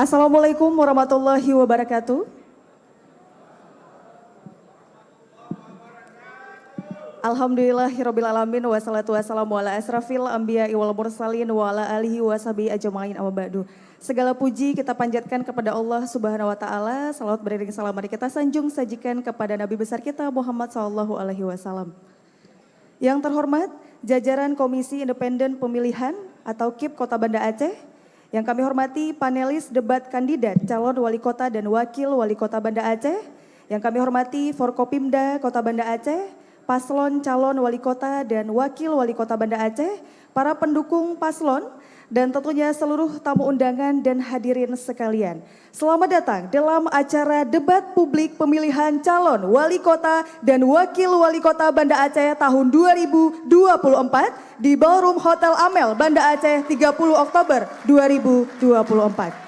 Assalamualaikum warahmatullahi wabarakatuh. Alhamdulillahirrabbilalamin wassalatu wassalamu ala asrafil anbiya wal mursalin wa ala alihi wa sahbihi ajma'in amma ba'du. Segala puji kita panjatkan kepada Allah Subhanahu wa taala. Salawat beriring salam mari kita sanjung sajikan kepada nabi besar kita Muhammad sallallahu alaihi wasallam. Yang terhormat jajaran Komisi Independen Pemilihan atau KIP Kota Banda Aceh, yang kami hormati panelis debat kandidat calon wali kota dan wakil wali kota Banda Aceh, yang kami hormati Forkopimda Kota Banda Aceh, paslon calon wali kota dan wakil wali kota Banda Aceh, para pendukung paslon, dan tentunya seluruh tamu undangan dan hadirin sekalian. Selamat datang dalam acara debat publik pemilihan calon wali kota dan wakil wali kota Banda Aceh tahun 2024 di Ballroom Hotel Amel, Banda Aceh 30 Oktober 2024.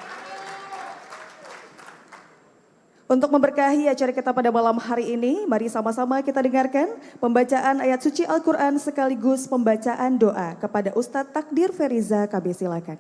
Untuk memberkahi acara kita pada malam hari ini, mari sama-sama kita dengarkan pembacaan ayat suci Al-Quran sekaligus pembacaan doa kepada Ustadz Takdir Feriza KB, silakan.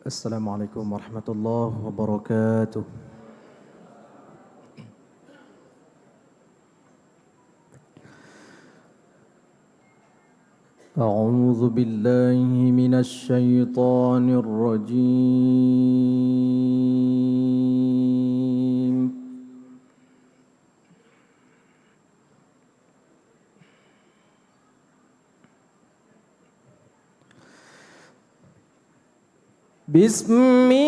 Assalamualaikum warahmatullahi wabarakatuh. A'udzu billahi minasy syaithanir rajim. Bismillahirrahmanirrahim.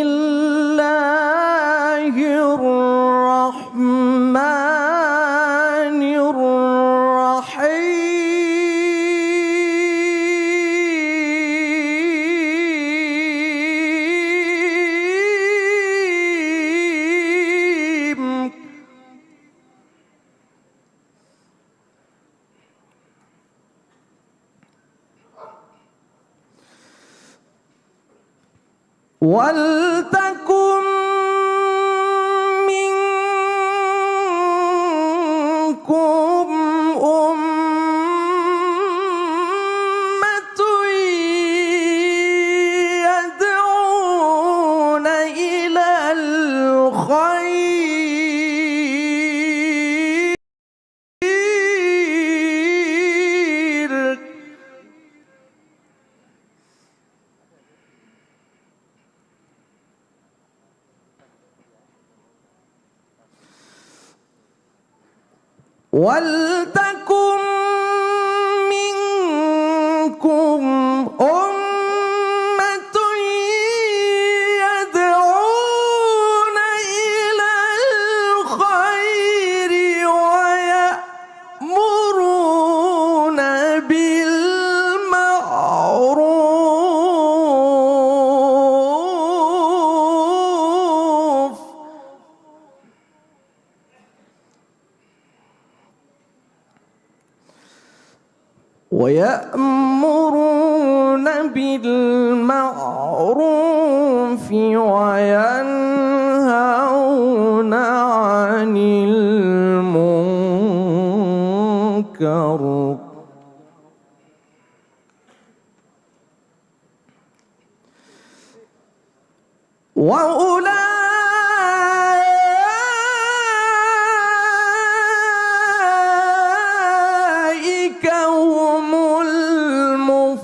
Waltakum minkum ummatun yad'una ilal khair waltakum minkum ummatun yad'una ilal khairi wa ya'muruna bil ma'ruf ويأمرون بالمعروف وينهون عن المنكر وأولئك هم المفلحون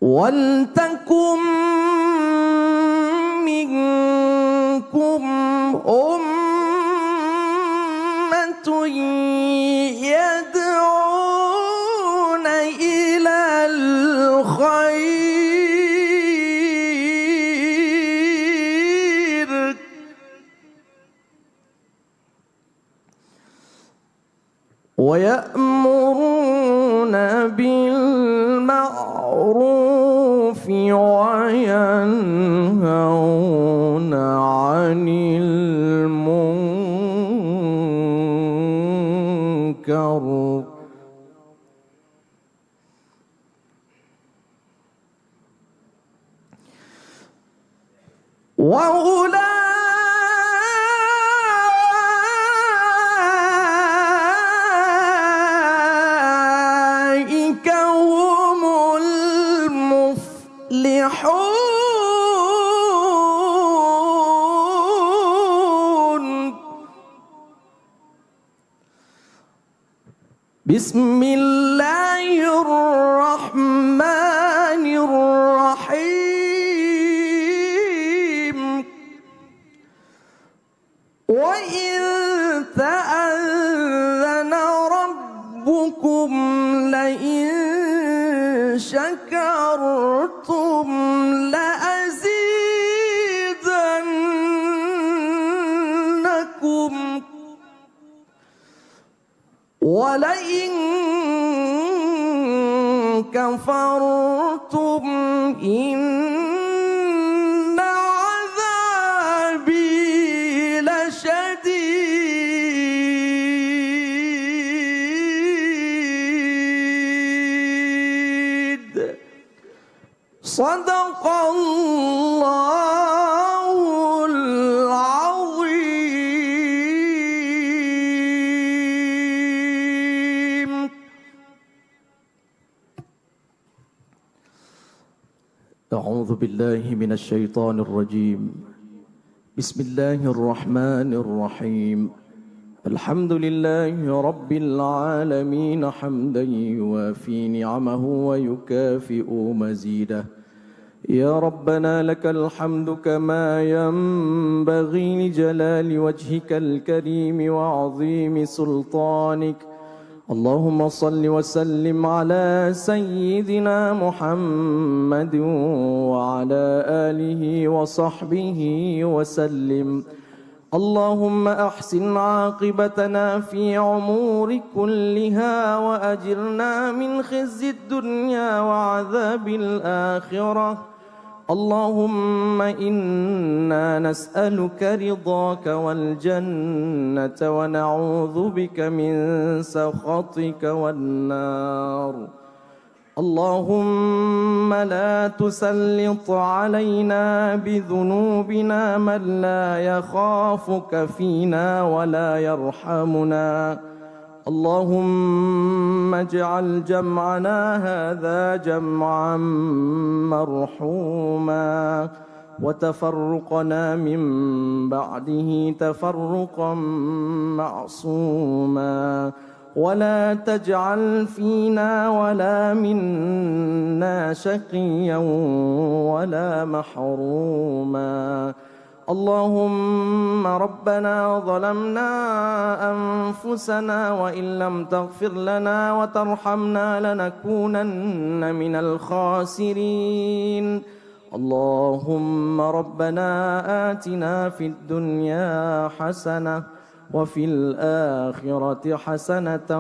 ولتكن منكم أمة يدعون إلى الخير ويأمرون بالمعروف وينهون عن المنكر وأولئك هم المفلحون. بسم الله الرحمن الرحيم. وإن تأذن ربكم لئن شكرتم لأزيدنكم ولئن كفرتم إن عذابي لشديد. صدق الله العظيم. أعوذ بالله من الشيطان الرجيم. بسم الله الرحمن الرحيم. الحمد لله رب العالمين حمدا يوافي نعمه ويكافئ مزيده. يا ربنا لك الحمد كما ينبغي لجلال وجهك الكريم وعظيم سلطانك. اللهم صل وسلم على سيدنا محمد وعلى آله وصحبه وسلم. اللهم أحسن عاقبتنا في أمور كلها وأجرنا من خزي الدنيا وعذاب الآخرة. اللهم إنا نسألك رضاك والجنة ونعوذ بك من سخطك والنار. اللهم لا تسلط علينا بذنوبنا من لا يخافك فينا ولا يرحمنا. اللهم اجعل جمعنا هذا جمعا مرحوما وتفرقنا من بعده تفرقا معصوما. ولا تجعل فينا ولا منا شقيا ولا محروما. اللهم ربنا ظلمنا أنفسنا وإن لم تغفر لنا وترحمنا لنكونن من الخاسرين. اللهم ربنا آتنا في الدنيا حسنة وفي الآخرة حسنة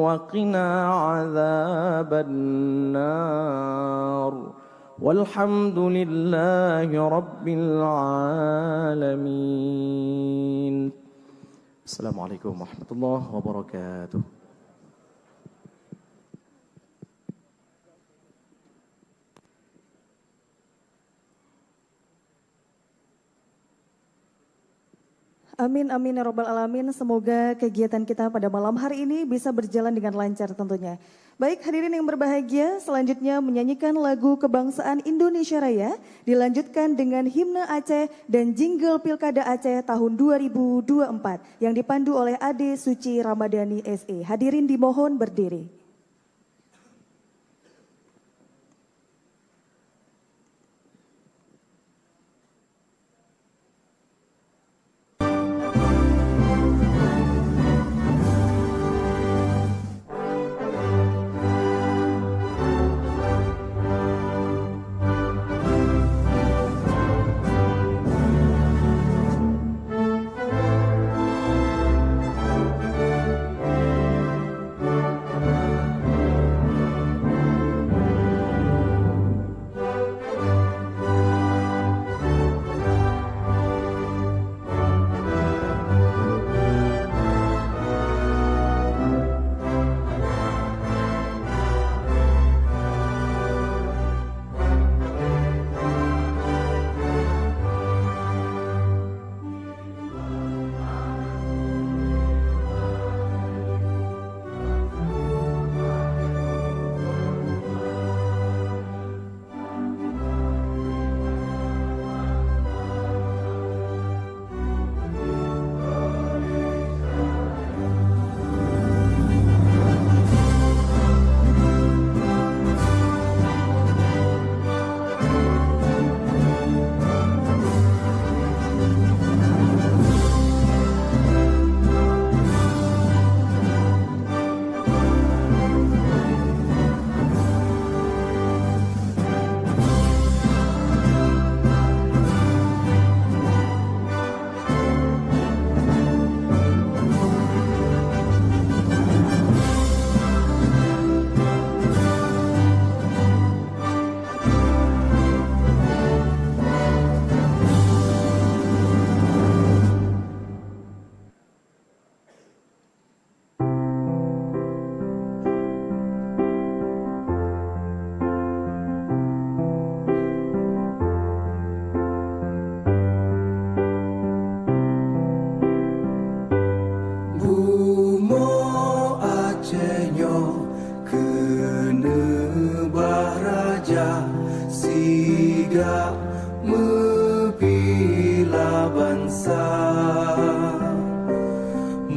وقنا عذاب النار. والحمد لله رب العالمين. السلام عليكم ورحمة الله وبركاته. Amin, amin ya robbal alamin. Semoga kegiatan kita pada malam hari ini bisa berjalan dengan lancar tentunya. Baik hadirin yang berbahagia, selanjutnya menyanyikan lagu kebangsaan Indonesia Raya, dilanjutkan dengan himne Aceh dan jingle Pilkada Aceh tahun 2024 yang dipandu oleh Ade Suci Ramadhani SE. Hadirin dimohon berdiri.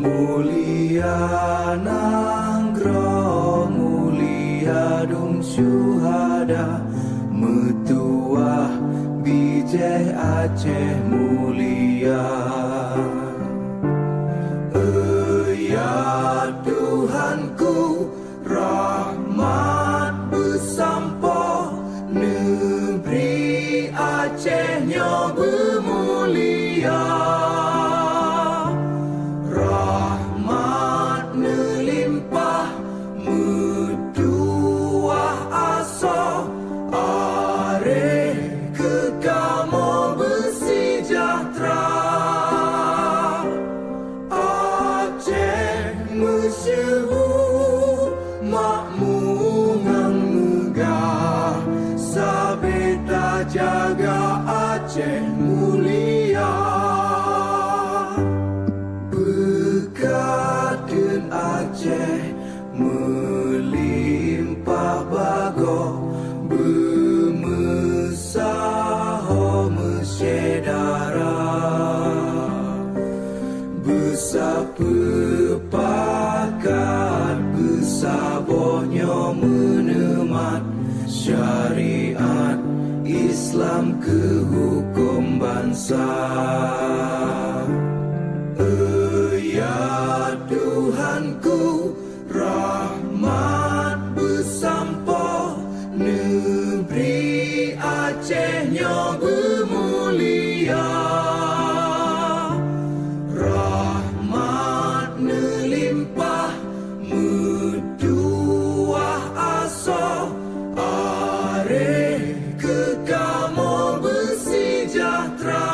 Mulia nangro mulia dum syuhada metuah bijeh Aceh mulia. Ya Tuhanku, rahmat bersampo negeri Acehnya bermulia. Rahmat nelimpah metuah aso are kekamo bersejahtera. Masyhur makmungan megah sabeta jaga Aceh mulia. Berkatun Aceh melimpah bago bermesaho mesyedara besapepakat besabohnya menemat syariat Islam ke hukum bangsa. Ya Tuhanku, rahmat bersampo negeri Acehnya bermulia. Rahmat nelimpah metuah aso are kekamo bersejahtera.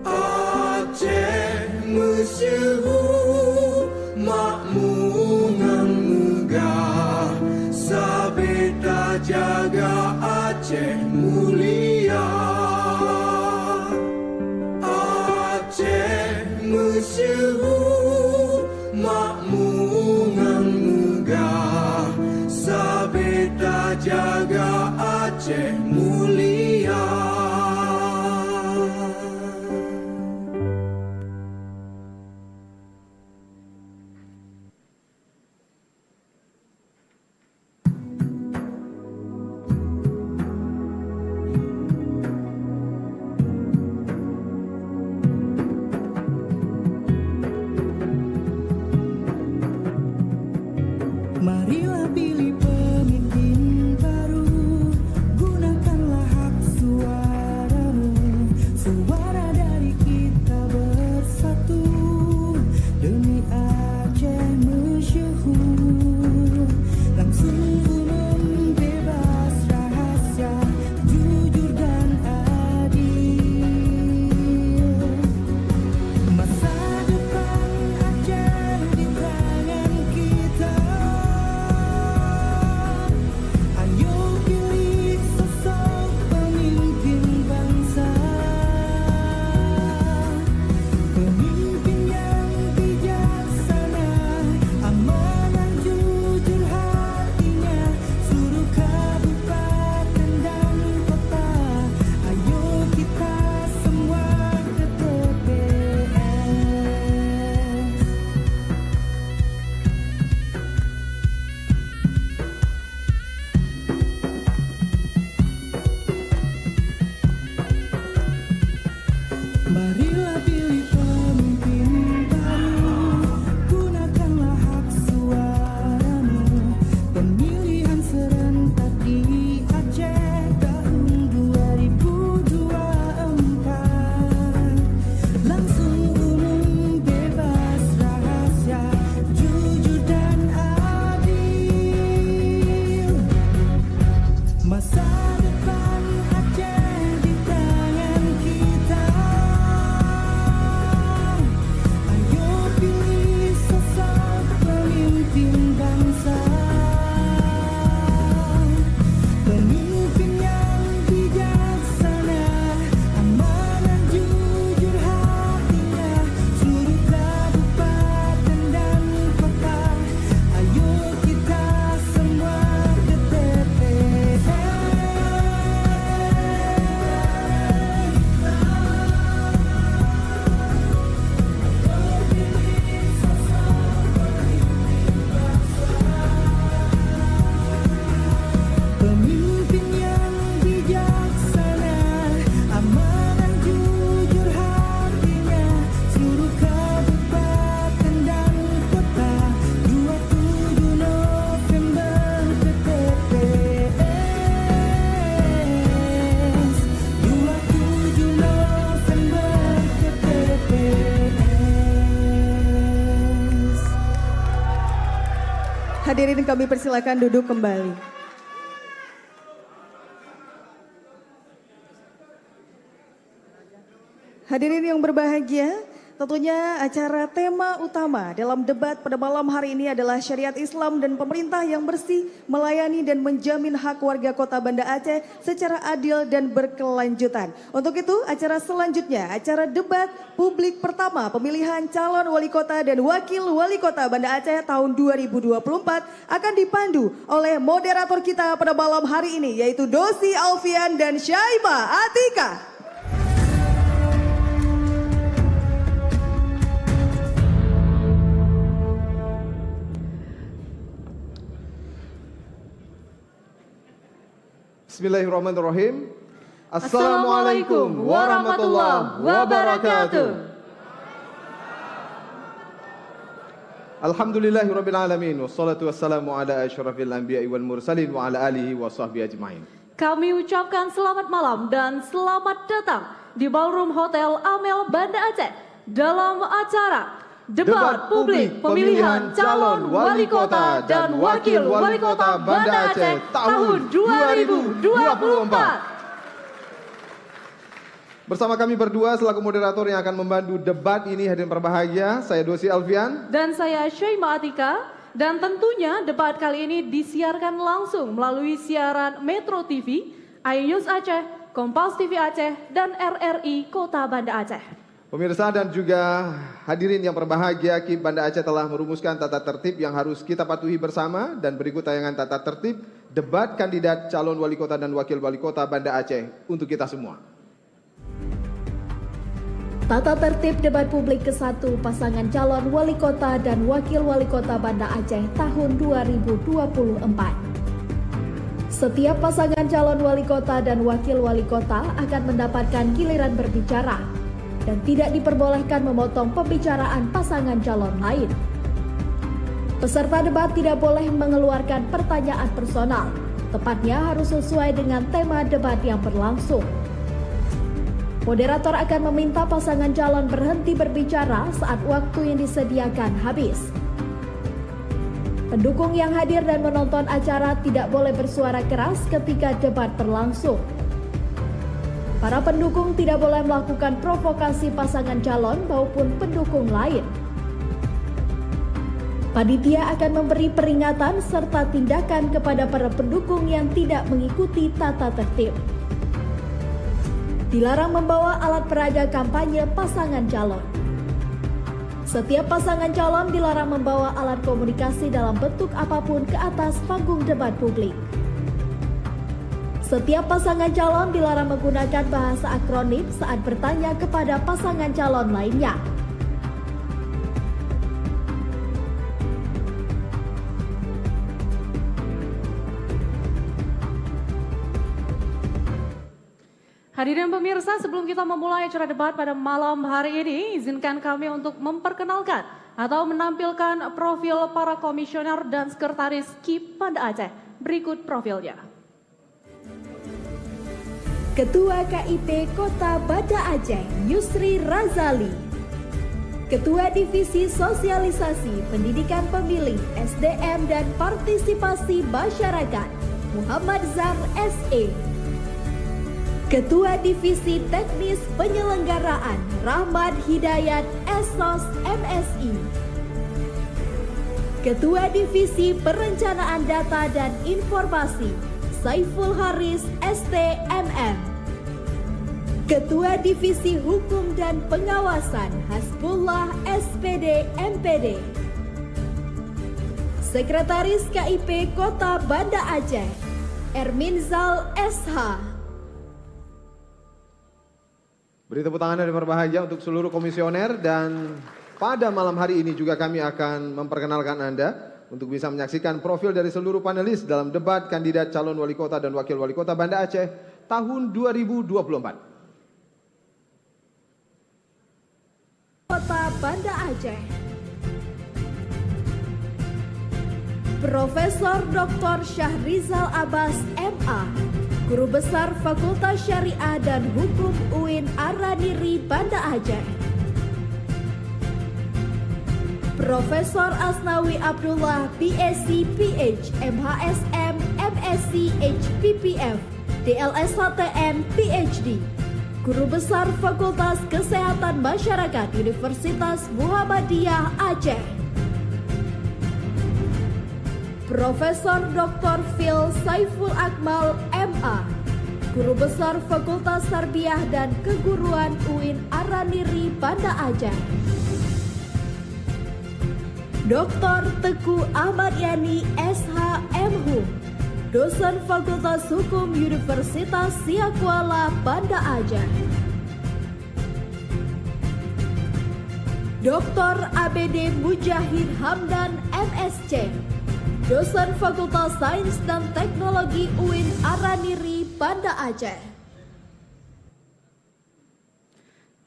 Aceh masyhur makmungan megah sabeta jaga Aceh mulia. Aceh masyhur makmungan megah sabeta jaga Aceh mulia. Marilah pilih pemimpin baru, gunakanlah hak suaramu, suara dari kita bersatu, demi Aceh masyhur. Langsung umum bebas rahasia, jujur dan adil. Masa depan Aceh di tangan kita. Ayo pilih sosok pemimpin bangsa, pemimpin yang bijaksana, amanah jujur hatinya, seluruh kabupaten dan kota. Ayo kita semua ke TPS. Marilah pilih pemimpin baru, gunakanlah hak suaramu, pemilihan serentak di Aceh tahun 2024. Langsung umum bebas rahasia, jujur dan adil. Masa depan Aceh di tangan kita. Hadirin kami persilakan duduk kembali. Hadirin yang berbahagia, tentunya acara tema utama dalam debat pada malam hari ini adalah syariat Islam dan pemerintah yang bersih, melayani dan menjamin hak warga kota Banda Aceh secara adil dan berkelanjutan. Untuk itu acara selanjutnya, acara debat publik pertama pemilihan calon wali kota dan wakil wali kota Banda Aceh tahun 2024 akan dipandu oleh moderator kita pada malam hari ini, yaitu Dosi Alfian dan Syaima Atika. Bismillahirrahmanirrahim. Assalamualaikum warahmatullahi wabarakatuh. Alhamdulillahirabbil alamin wassalatu wassalamu ala asyrafil anbiya'i wal mursalin wa ala alihi wa sahbihi ajmain. Kami ucapkan selamat malam dan selamat datang di Ballroom Hotel Amel Banda Aceh dalam acara Debat Publik Pemilihan Calon Wali Kota dan Wakil Wali Kota Banda Aceh tahun 2024. Bersama kami berdua selaku moderator yang akan membantu debat ini, hadirin berbahagia, saya Dosi Alfian Dan saya Syaima Atika. Dan tentunya debat kali ini disiarkan langsung melalui siaran Metro TV, iNews Aceh, Kompas TV Aceh, dan RRI Kota Banda Aceh. Pemirsa dan juga hadirin yang berbahagia, KIP Banda Aceh telah merumuskan tata tertib yang harus kita patuhi bersama, dan berikut tayangan tata tertib debat kandidat calon wali kota dan wakil wali kota Banda Aceh untuk kita semua. Tata tertib debat publik ke-1 pasangan calon wali kota dan wakil wali kota Banda Aceh tahun 2024. Setiap pasangan calon wali kota dan wakil wali kota akan mendapatkan giliran berbicara dan tidak diperbolehkan memotong pembicaraan pasangan calon lain. Peserta debat tidak boleh mengeluarkan pertanyaan personal, tepatnya harus sesuai dengan tema debat yang berlangsung. Moderator akan meminta pasangan calon berhenti berbicara saat waktu yang disediakan habis. Pendukung yang hadir dan menonton acara tidak boleh bersuara keras ketika debat berlangsung. Para pendukung tidak boleh melakukan provokasi pasangan calon maupun pendukung lain. Panitia akan memberi peringatan serta tindakan kepada para pendukung yang tidak mengikuti tata tertib. Dilarang membawa alat peraga kampanye pasangan calon. Setiap pasangan calon dilarang membawa alat komunikasi dalam bentuk apapun ke atas panggung debat publik. Setiap pasangan calon dilarang menggunakan bahasa akronim saat bertanya kepada pasangan calon lainnya. Hadirin pemirsa, sebelum kita memulai acara debat pada malam hari ini, izinkan kami untuk memperkenalkan atau menampilkan profil para komisioner dan sekretaris KIP Banda Aceh. Berikut profilnya. Ketua KIP Kota Banda Aceh, Yusri Razali. Ketua Divisi Sosialisasi Pendidikan Pemilih, SDM dan Partisipasi Masyarakat, Muhammad Zar SE. Ketua Divisi Teknis Penyelenggaraan, Rahmat Hidayat SOS MSI. Ketua Divisi Perencanaan Data dan Informasi, Saiful Haris STMM. Ketua Divisi Hukum dan Pengawasan, Hasbullah SPD MPD. Sekretaris KIP Kota Banda Aceh, Erminzal SH. Beri tepuk tangan dari berbahagia untuk seluruh komisioner, dan pada malam hari ini juga kami akan memperkenalkan Anda untuk bisa menyaksikan profil dari seluruh panelis dalam debat kandidat calon wali kota dan wakil wali kota Banda Aceh tahun 2024. Kota Banda Aceh. Profesor Dr. Syahrizal Abbas MA, Guru Besar Fakultas Syariah dan Hukum UIN Araniri Banda Aceh. Profesor Asnawi Abdullah, BSc PH, MHSM, MSc HPPF, DLS HTN, PhD. Guru Besar Fakultas Kesehatan Masyarakat Universitas Muhammadiyah Aceh. Profesor Dr. Phil Saiful Akmal, MA, Guru Besar Fakultas Tarbiyah dan Keguruan UIN Araniri, Banda Aceh. Dr. Teguh Ahmad Yani, SH, MHum, Dosen Fakultas Hukum Universitas Siak Kuala, Banda Aceh. Dr. ABD Mujahid Hamdan, MSc, Dosen Fakultas Sains dan Teknologi UIN Araniri, Banda Aceh.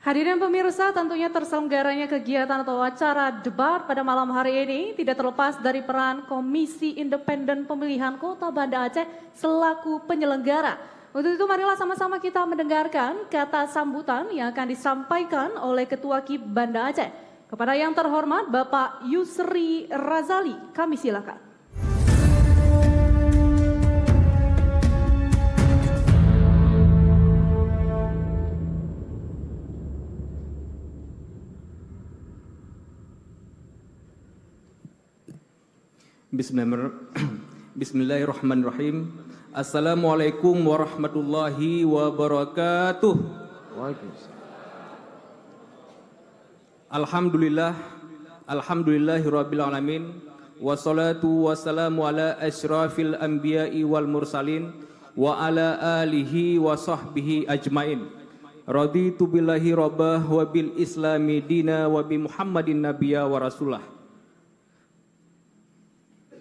Hadirin pemirsa, tentunya terselenggaranya kegiatan atau acara debat pada malam hari ini tidak terlepas dari peran Komisi Independen Pemilihan Kota Banda Aceh selaku penyelenggara. Untuk itu marilah sama-sama kita mendengarkan kata sambutan yang akan disampaikan oleh Ketua KIP Banda Aceh. Kepada yang terhormat Bapak Yusri Razali, kami silakan. Bismillahirrahmanirrahim. Assalamualaikum warahmatullahi wabarakatuh. Alhamdulillahirabbil alamin. Wassalatu wassalamu ala asyrafil anbiya'i wal mursalin wa ala alihi wa sahbihi ajmain. Raditu billahi rabbah wa bil islami dina wa bi Muhammadin nabiyya wa rasulah.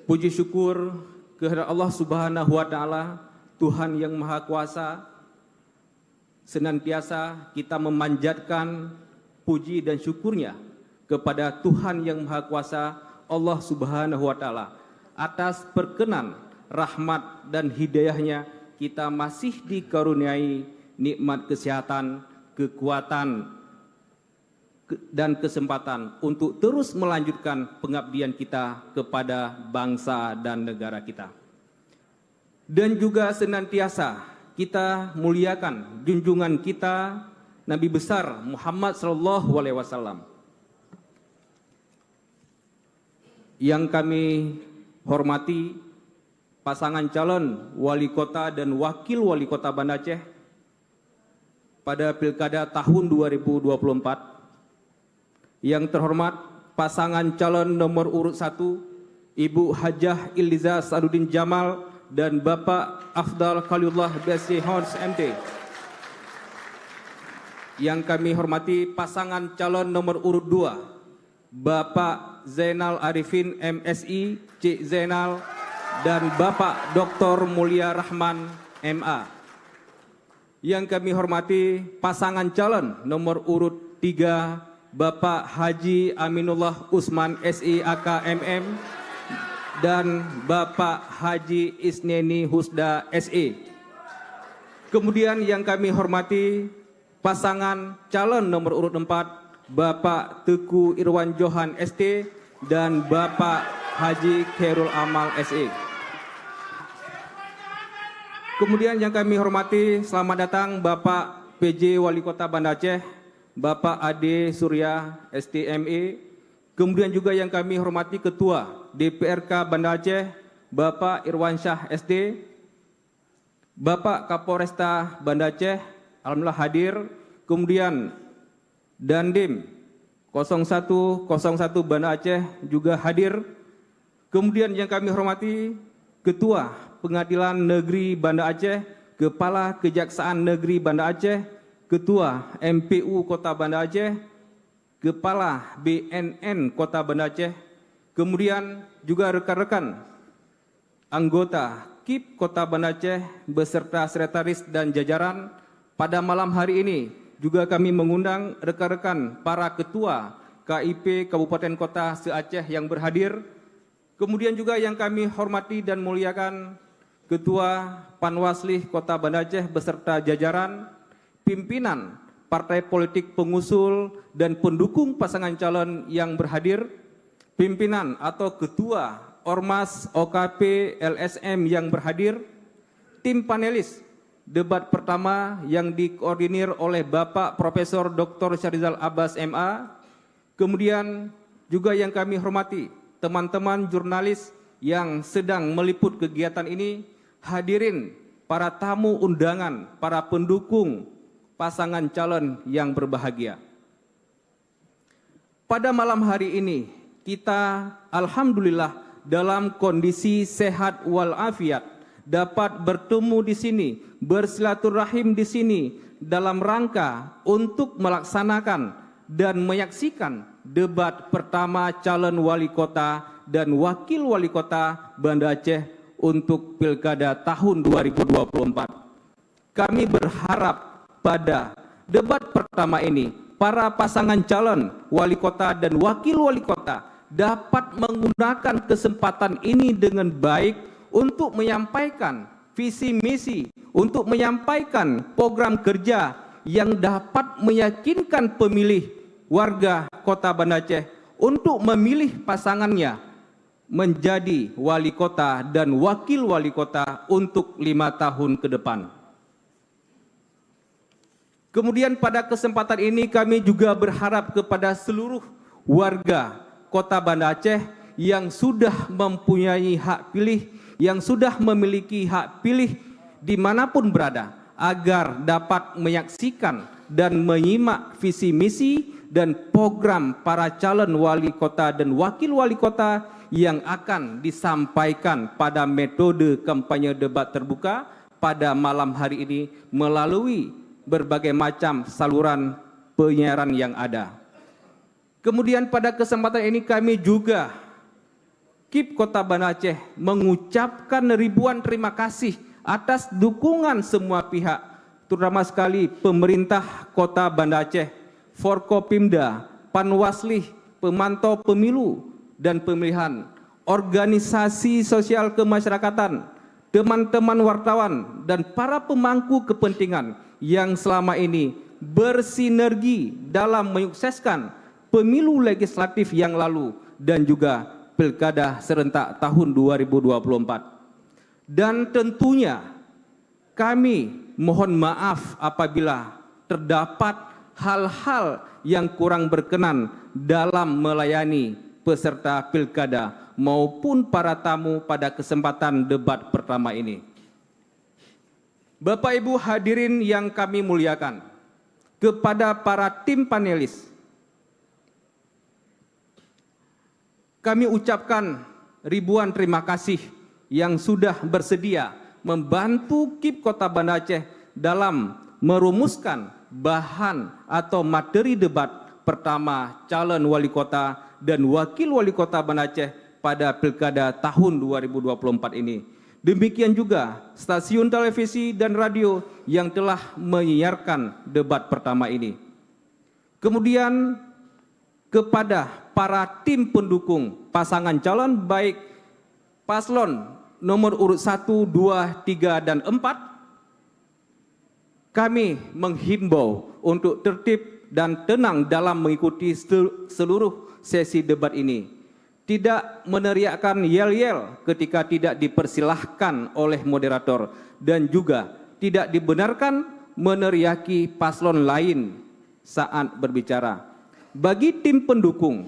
Puji syukur kehadirat Allah Subhanahu wa taala, Tuhan yang Maha Kuasa. Senantiasa kita memanjatkan puji dan syukurnya kepada Tuhan yang Maha Kuasa, Allah Subhanahu wa taala. Atas perkenan, rahmat dan hidayahnya kita masih dikaruniai nikmat kesehatan, kekuatan dan kesempatan untuk terus melanjutkan pengabdian kita kepada bangsa dan negara kita. Dan juga senantiasa kita muliakan junjungan kita Nabi besar Muhammad SAW. Yang kami hormati pasangan calon wali kota dan wakil wali kota Banda Aceh pada Pilkada tahun 2024. Yang terhormat pasangan calon nomor urut 1 Ibu Hajah Iliza Sadudin Jamal dan Bapak Afdal Khalilullah BSc Hons MT. Yang kami hormati pasangan calon nomor urut 2 Bapak Zainal Arifin MSI Cik Zainal dan Bapak Dr. Mulia Rahman MA. Yang kami hormati pasangan calon nomor urut 3 Bapak Haji Aminullah Usman SI AKMM dan Bapak Haji Isneni Husda SE. Kemudian yang kami hormati pasangan calon nomor urut 4 Bapak Teguh Irwan Johan ST dan Bapak Haji Khairul Amal SE. Kemudian yang kami hormati, selamat datang Bapak PJ Wali Kota Banda Aceh, Bapak Ade Surya STME. Kemudian juga yang kami hormati Ketua DPRK Banda Aceh, Bapak Irwan Syah SD, Bapak Kapolresta Banda Aceh, alhamdulillah hadir. Kemudian Dandim 0101 Banda Aceh juga hadir. Kemudian yang kami hormati Ketua Pengadilan Negeri Banda Aceh, Kepala Kejaksaan Negeri Banda Aceh, Ketua MPU Kota Banda Aceh, Kepala BNN Kota Banda Aceh, kemudian juga rekan-rekan anggota KIP Kota Banda Aceh beserta sekretaris dan jajaran. Pada malam hari ini juga kami mengundang rekan-rekan para ketua KIP Kabupaten Kota se-Aceh yang berhadir. Kemudian juga yang kami hormati dan muliakan Ketua Panwaslih Kota Banda Aceh beserta jajaran, pimpinan partai politik pengusul dan pendukung pasangan calon yang berhadir, pimpinan atau ketua Ormas OKP LSM yang berhadir, tim panelis debat pertama yang dikoordinir oleh Bapak Profesor Dr. Syarizal Abbas MA, kemudian juga yang kami hormati teman-teman jurnalis yang sedang meliput kegiatan ini, hadirin para tamu undangan, para pendukung pasangan calon yang berbahagia. Pada malam hari ini kita alhamdulillah dalam kondisi sehat walafiat dapat bertemu di sini, bersilaturahim di sini dalam rangka untuk melaksanakan dan menyaksikan debat pertama calon wali kota dan wakil wali kota Banda Aceh untuk Pilkada tahun 2024. Kami berharap pada debat pertama ini para pasangan calon wali kota dan wakil wali kota dapat menggunakan kesempatan ini dengan baik untuk menyampaikan visi misi, untuk menyampaikan program kerja yang dapat meyakinkan pemilih warga Kota Banda Aceh untuk memilih pasangannya menjadi wali kota dan wakil wali kota untuk 5 tahun ke depan. Kemudian pada kesempatan ini kami juga berharap kepada seluruh warga Kota Banda Aceh yang sudah mempunyai hak pilih, yang sudah memiliki hak pilih dimanapun berada, agar dapat menyaksikan dan menyimak visi misi dan program para calon wali kota dan wakil wali kota yang akan disampaikan pada metode kampanye debat terbuka pada malam hari ini melalui berbagai macam saluran penyiaran yang ada. Kemudian pada kesempatan ini kami juga KIP Kota Banda Aceh mengucapkan ribuan terima kasih atas dukungan semua pihak, terutama sekali pemerintah Kota Banda Aceh, Forkopimda, Panwaslih, pemantau pemilu dan pemilihan, organisasi sosial kemasyarakatan, teman-teman wartawan dan para pemangku kepentingan yang selama ini bersinergi dalam menyukseskan pemilu legislatif yang lalu dan juga pilkada serentak tahun 2024. Dan tentunya kami mohon maaf apabila terdapat hal-hal yang kurang berkenan dalam melayani peserta pilkada maupun para tamu pada kesempatan debat pertama ini. Bapak Ibu hadirin yang kami muliakan, kepada para tim panelis, kami ucapkan ribuan terima kasih yang sudah bersedia membantu KIP Kota Banda Aceh dalam merumuskan bahan atau materi debat pertama calon wali kota dan wakil wali kota Banda Aceh pada Pilkada tahun 2024 ini. Demikian juga stasiun televisi dan radio yang telah menyiarkan debat pertama ini. Kemudian kepada para tim pendukung pasangan calon baik paslon nomor urut 1, 2, 3, dan 4, kami menghimbau untuk tertib dan tenang dalam mengikuti seluruh sesi debat ini. Tidak meneriakkan yel-yel ketika tidak dipersilahkan oleh moderator dan juga tidak dibenarkan meneriaki paslon lain saat berbicara. Bagi tim pendukung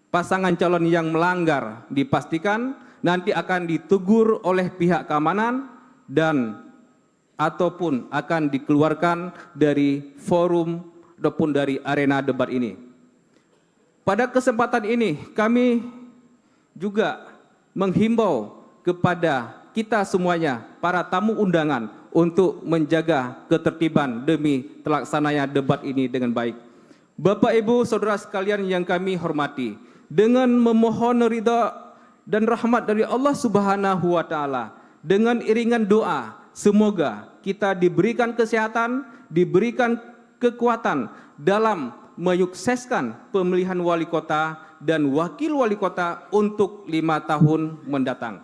pasangan calon yang melanggar dipastikan nanti akan ditegur oleh pihak keamanan dan ataupun akan dikeluarkan dari forum ataupun dari arena debat ini. Pada kesempatan ini kami juga menghimbau kepada kita semuanya, para tamu undangan, untuk menjaga ketertiban demi terlaksananya debat ini dengan baik. Bapak Ibu Saudara sekalian yang kami hormati, dengan memohon ridha dan rahmat dari Allah Subhanahu wa taala, dengan iringan doa, semoga kita diberikan kesehatan, diberikan kekuatan dalam menyukseskan pemilihan wali kota dan wakil wali kota untuk 5 tahun mendatang.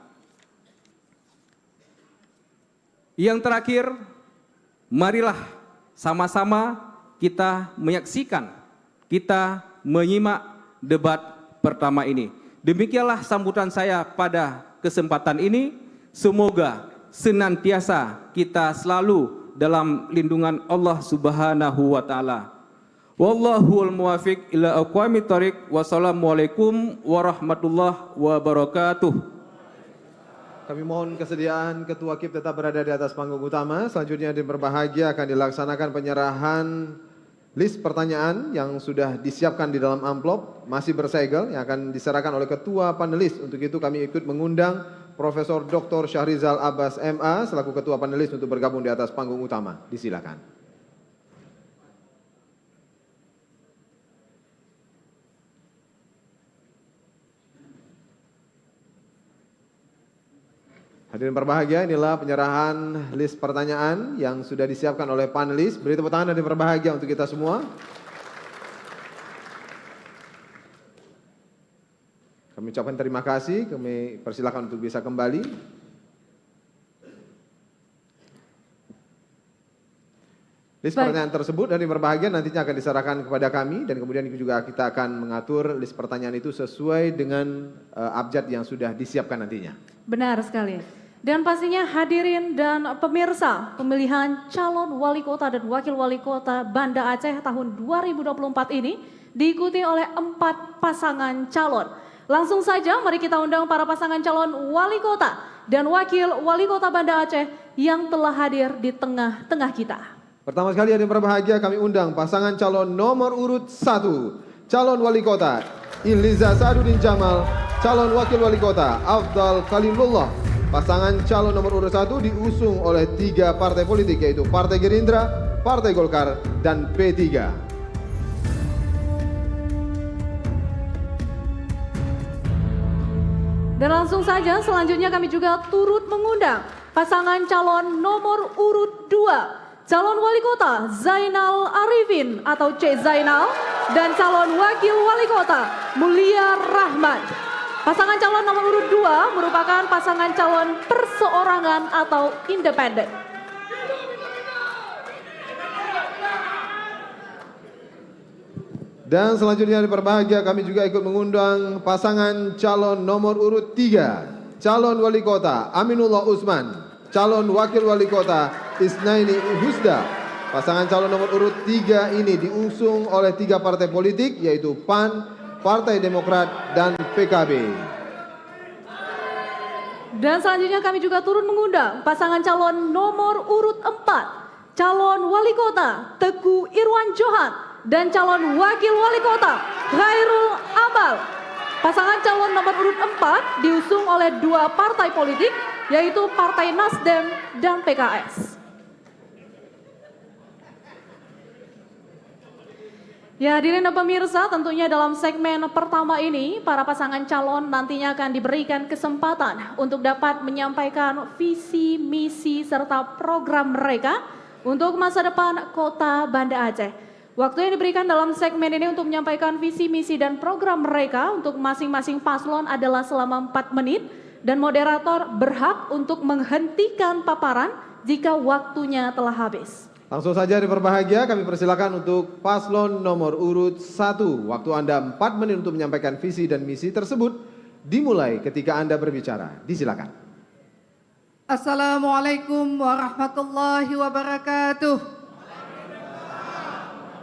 Yang terakhir, marilah sama-sama kita menyaksikan, kita menyimak debat pertama ini. Demikianlah sambutan saya pada kesempatan ini. Semoga senantiasa kita selalu dalam lindungan Allah Subhanahu wa taala. Wallahul muwafiq ila aqwamit thoriq. Wassalamualaikum warahmatullahi wabarakatuh. Kami mohon kesediaan Ketua KIP tetap berada di atas panggung utama. Selanjutnya yang berbahagia akan dilaksanakan penyerahan list pertanyaan yang sudah disiapkan di dalam amplop masih bersegel yang akan diserahkan oleh ketua panelis. Untuk itu kami ikut mengundang Profesor Dr. Syahrizal Abbas MA selaku ketua panelis untuk bergabung di atas panggung utama. Disilakan. Hadirin berbahagia, inilah penyerahan list pertanyaan yang sudah disiapkan oleh panelis. Beri tepuk tangan hadirin berbahagia untuk kita semua. Kami ucapkan terima kasih, kami persilakan untuk bisa kembali. List pertanyaan tersebut dari berbahagia nantinya akan diserahkan kepada kami dan kemudian juga kita akan mengatur list pertanyaan itu sesuai dengan abjad yang sudah disiapkan nantinya. Benar sekali. Dan pastinya hadirin dan pemirsa pemilihan calon wali kota dan wakil wali kota Banda Aceh tahun 2024 ini diikuti oleh 4 pasangan calon. Langsung saja mari kita undang para pasangan calon wali kota dan wakil wali kota Banda Aceh yang telah hadir di tengah-tengah kita. Pertama sekali hadirin berbahagia kami undang pasangan calon nomor urut 1, calon wali kota Iliza Sadudin Jamal, calon wakil wali kota Afdal Khalilullah. Pasangan calon nomor urut 1 diusung oleh 3 partai politik yaitu Partai Gerindra, Partai Golkar, dan P3. Dan langsung saja selanjutnya kami juga turut mengundang pasangan calon nomor urut 2, calon wali kota Zainal Arifin atau C. Zainal dan calon wakil wali kota Mulia Rahmat. Pasangan calon nomor urut 2 merupakan pasangan calon perseorangan atau independen. Dan selanjutnya berbahagia kami juga ikut mengundang pasangan calon nomor urut 3, calon wali kota Aminullah Usman, calon wakil wali kota Isnaini Husda. Pasangan calon nomor urut 3 ini diusung oleh 3 partai politik yaitu PAN, Partai Demokrat, dan PKB. Dan selanjutnya kami juga turut mengundang pasangan calon nomor urut 4, calon wali kota Teguh Irwan Johan dan calon wakil wali kota Khairul Amal. Pasangan calon nomor urut 4 diusung oleh 2 partai politik yaitu Partai Nasdem dan PKS. Ya, hadirin dan pemirsa, tentunya dalam segmen pertama ini, para pasangan calon nantinya akan diberikan kesempatan untuk dapat menyampaikan visi, misi, serta program mereka untuk masa depan Kota Banda Aceh. Waktu yang diberikan dalam segmen ini untuk menyampaikan visi, misi, dan program mereka untuk masing-masing paslon adalah selama 4 menit, dan moderator berhak untuk menghentikan paparan jika waktunya telah habis. Langsung saja berbahagia kami persilakan untuk paslon nomor urut 1. Waktu Anda 4 menit untuk menyampaikan visi dan misi tersebut dimulai ketika Anda berbicara. Disilakan. Assalamualaikum warahmatullahi wabarakatuh.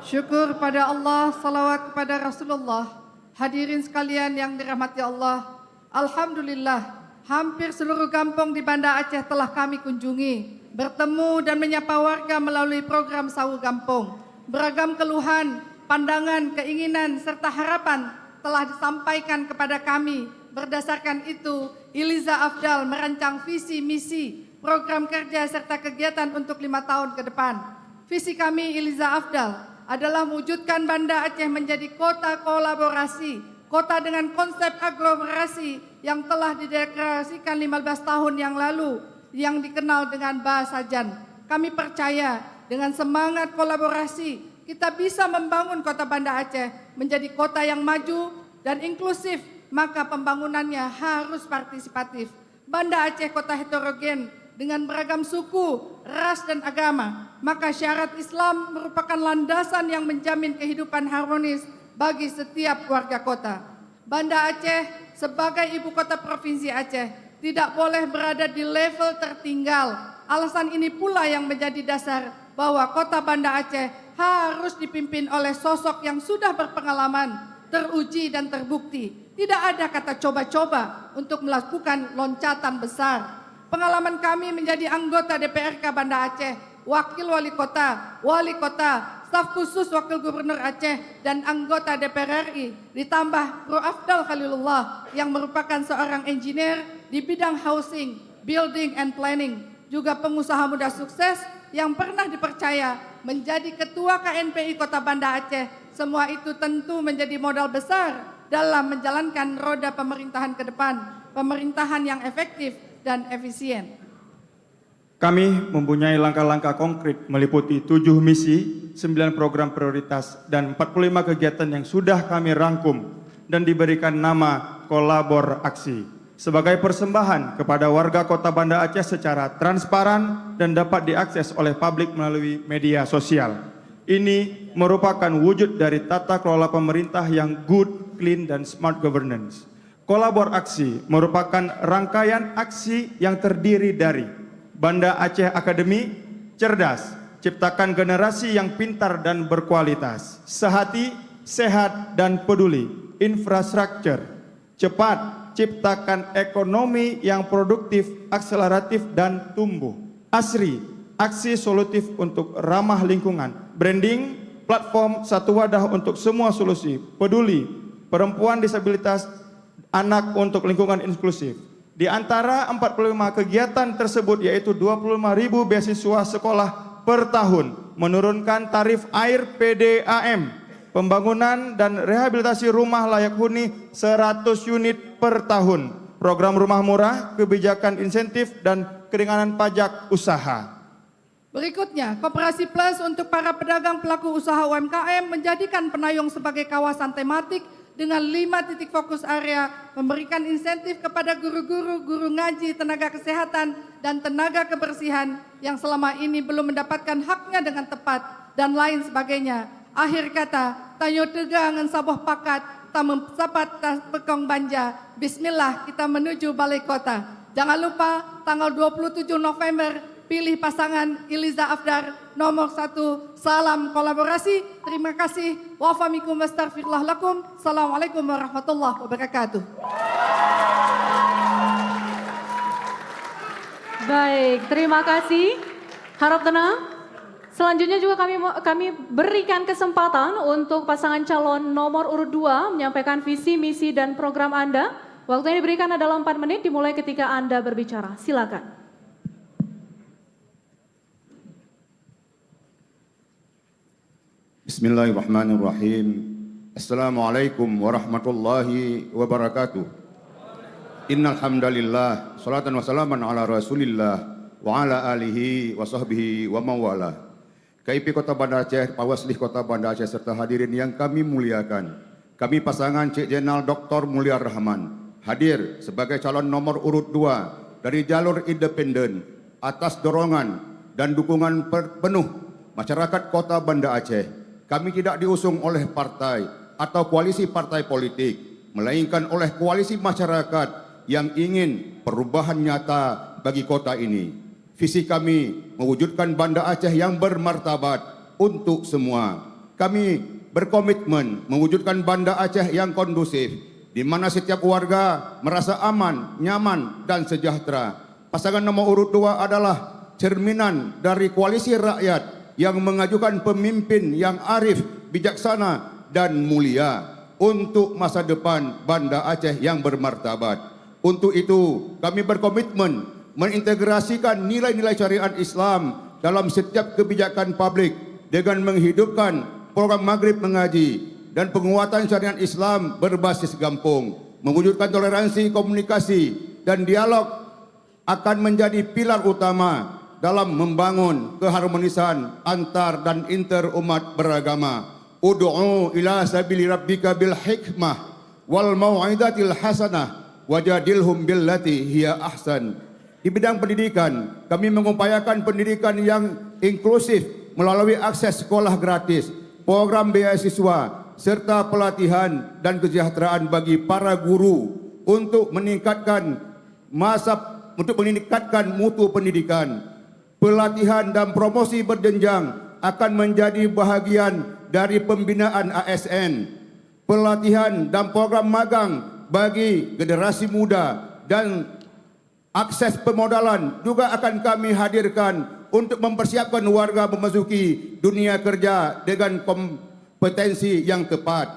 Syukur pada Allah, salawat kepada Rasulullah. Hadirin sekalian yang dirahmati Allah, alhamdulillah hampir seluruh kampung di Banda Aceh telah kami kunjungi, bertemu dan menyapa warga melalui program Sawu Kampung. Beragam keluhan, pandangan, keinginan, serta harapan telah disampaikan kepada kami. Berdasarkan itu, Iliza Afdal merancang visi, misi, program kerja, serta kegiatan untuk 5 tahun ke depan. Visi kami Iliza Afdal adalah mewujudkan Banda Aceh menjadi kota kolaborasi, kota dengan konsep aglomerasi yang telah dideklarasikan 15 tahun yang lalu, yang dikenal dengan bahasa Jan. Kami percaya dengan semangat kolaborasi kita bisa membangun kota Banda Aceh menjadi kota yang maju dan inklusif, maka pembangunannya harus partisipatif. Banda Aceh kota heterogen dengan beragam suku, ras dan agama, maka syarat Islam merupakan landasan yang menjamin kehidupan harmonis bagi setiap warga kota. Banda Aceh sebagai ibu kota provinsi Aceh tidak boleh berada di level tertinggal. Alasan ini pula yang menjadi dasar bahwa kota Banda Aceh harus dipimpin oleh sosok yang sudah berpengalaman, teruji dan terbukti. Tidak ada kata coba-coba untuk melakukan loncatan besar. Pengalaman kami menjadi anggota DPRK Banda Aceh, wakil wali kota, staf khusus wakil gubernur Aceh, dan anggota DPR RI, ditambah Bro Afdal Khalilullah yang merupakan seorang engineer di bidang housing, building and planning, juga pengusaha muda sukses yang pernah dipercaya menjadi ketua KNPI Kota Banda Aceh. Semua itu tentu menjadi modal besar dalam menjalankan roda pemerintahan ke depan, pemerintahan yang efektif dan efisien. Kami mempunyai langkah-langkah konkret meliputi 7 misi, 9 program prioritas, dan 45 kegiatan yang sudah kami rangkum dan diberikan nama Kolabor Aksi sebagai persembahan kepada warga Kota Banda Aceh secara transparan dan dapat diakses oleh publik melalui media sosial. Ini merupakan wujud dari tata kelola pemerintah yang good, clean, dan smart governance. Kolabor Aksi merupakan rangkaian aksi yang terdiri dari Banda Aceh Academy, cerdas, ciptakan generasi yang pintar dan berkualitas, sehati, sehat, dan peduli, infrastruktur, cepat, ciptakan ekonomi yang produktif, akseleratif, dan tumbuh, asri, aksi solutif untuk ramah lingkungan, branding, platform satu wadah untuk semua solusi, peduli, perempuan disabilitas, anak untuk lingkungan inklusif. Di antara 45 kegiatan tersebut yaitu 25.000 beasiswa sekolah per tahun, menurunkan tarif air PDAM, pembangunan dan rehabilitasi rumah layak huni 100 unit per tahun, program rumah murah, kebijakan insentif dan keringanan pajak usaha. Berikutnya, Koperasi Plus untuk para pedagang pelaku usaha UMKM menjadikan Penayung sebagai kawasan tematik dengan 5 titik fokus area, memberikan insentif kepada guru-guru, guru ngaji, tenaga kesehatan, dan tenaga kebersihan yang selama ini belum mendapatkan haknya dengan tepat, dan lain sebagainya. Akhir kata, tanyo tega ngan saboh pakat, tamem sapat tas pekong banja. Bismillah, kita menuju balai kota. Jangan lupa, tanggal 27 November, pilih pasangan Iliza Afdar nomor 1. Salam kolaborasi. Terima kasih. Wa'afamikum wastaghfirullah lakum. Assalamualaikum warahmatullahi wabarakatuh. Baik, terima kasih. Harap tenang. Selanjutnya juga kami berikan kesempatan untuk pasangan calon nomor urut 2 menyampaikan visi, misi, dan program Anda. Waktu yang diberikan adalah 4 menit dimulai ketika Anda berbicara. Silakan. Bismillahirrahmanirrahim. Assalamualaikum warahmatullahi wabarakatuh. Innal hamdalillah, salatan wa salaman ala Rasulillah wa ala alihi wa sahbihi wa mawala. KIP Kota Banda Aceh, Pawaslih Kota Banda Aceh serta hadirin yang kami muliakan. Kami pasangan Cik Jenderal Dr. Mulia Rahman hadir sebagai calon nomor urut 2 dari jalur independen atas dorongan dan dukungan penuh masyarakat Kota Banda Aceh. Kami tidak diusung oleh partai atau koalisi partai politik, melainkan oleh koalisi masyarakat yang ingin perubahan nyata bagi kota ini. Visi kami mewujudkan Banda Aceh yang bermartabat untuk semua. Kami berkomitmen mewujudkan Banda Aceh yang kondusif, di mana setiap warga merasa aman, nyaman, dan sejahtera. Pasangan nomor urut 2 adalah cerminan dari koalisi rakyat yang mengajukan pemimpin yang arif, bijaksana, dan mulia untuk masa depan Banda Aceh yang bermartabat. Untuk itu, kami berkomitmen mengintegrasikan nilai-nilai syariat Islam dalam setiap kebijakan publik dengan menghidupkan program Maghrib Mengaji dan penguatan syariat Islam berbasis kampung. Mewujudkan toleransi, komunikasi, dan dialog akan menjadi pilar utama dalam membangun keharmonisan antar dan inter umat beragama. Ud'u ila sabili rabbika bil hikmah wal mau'izatil hasanah wajadilhum billati hiya ahsan. Di bidang pendidikan, kami mengupayakan pendidikan yang inklusif melalui akses sekolah gratis, program beasiswa, serta pelatihan dan kesejahteraan bagi para guru untuk meningkatkan mutu pendidikan. Pelatihan dan promosi berjenjang akan menjadi bahagian dari pembinaan ASN. Pelatihan dan program magang bagi generasi muda dan akses pemodalan juga akan kami hadirkan untuk mempersiapkan warga memasuki dunia kerja dengan kompetensi yang tepat.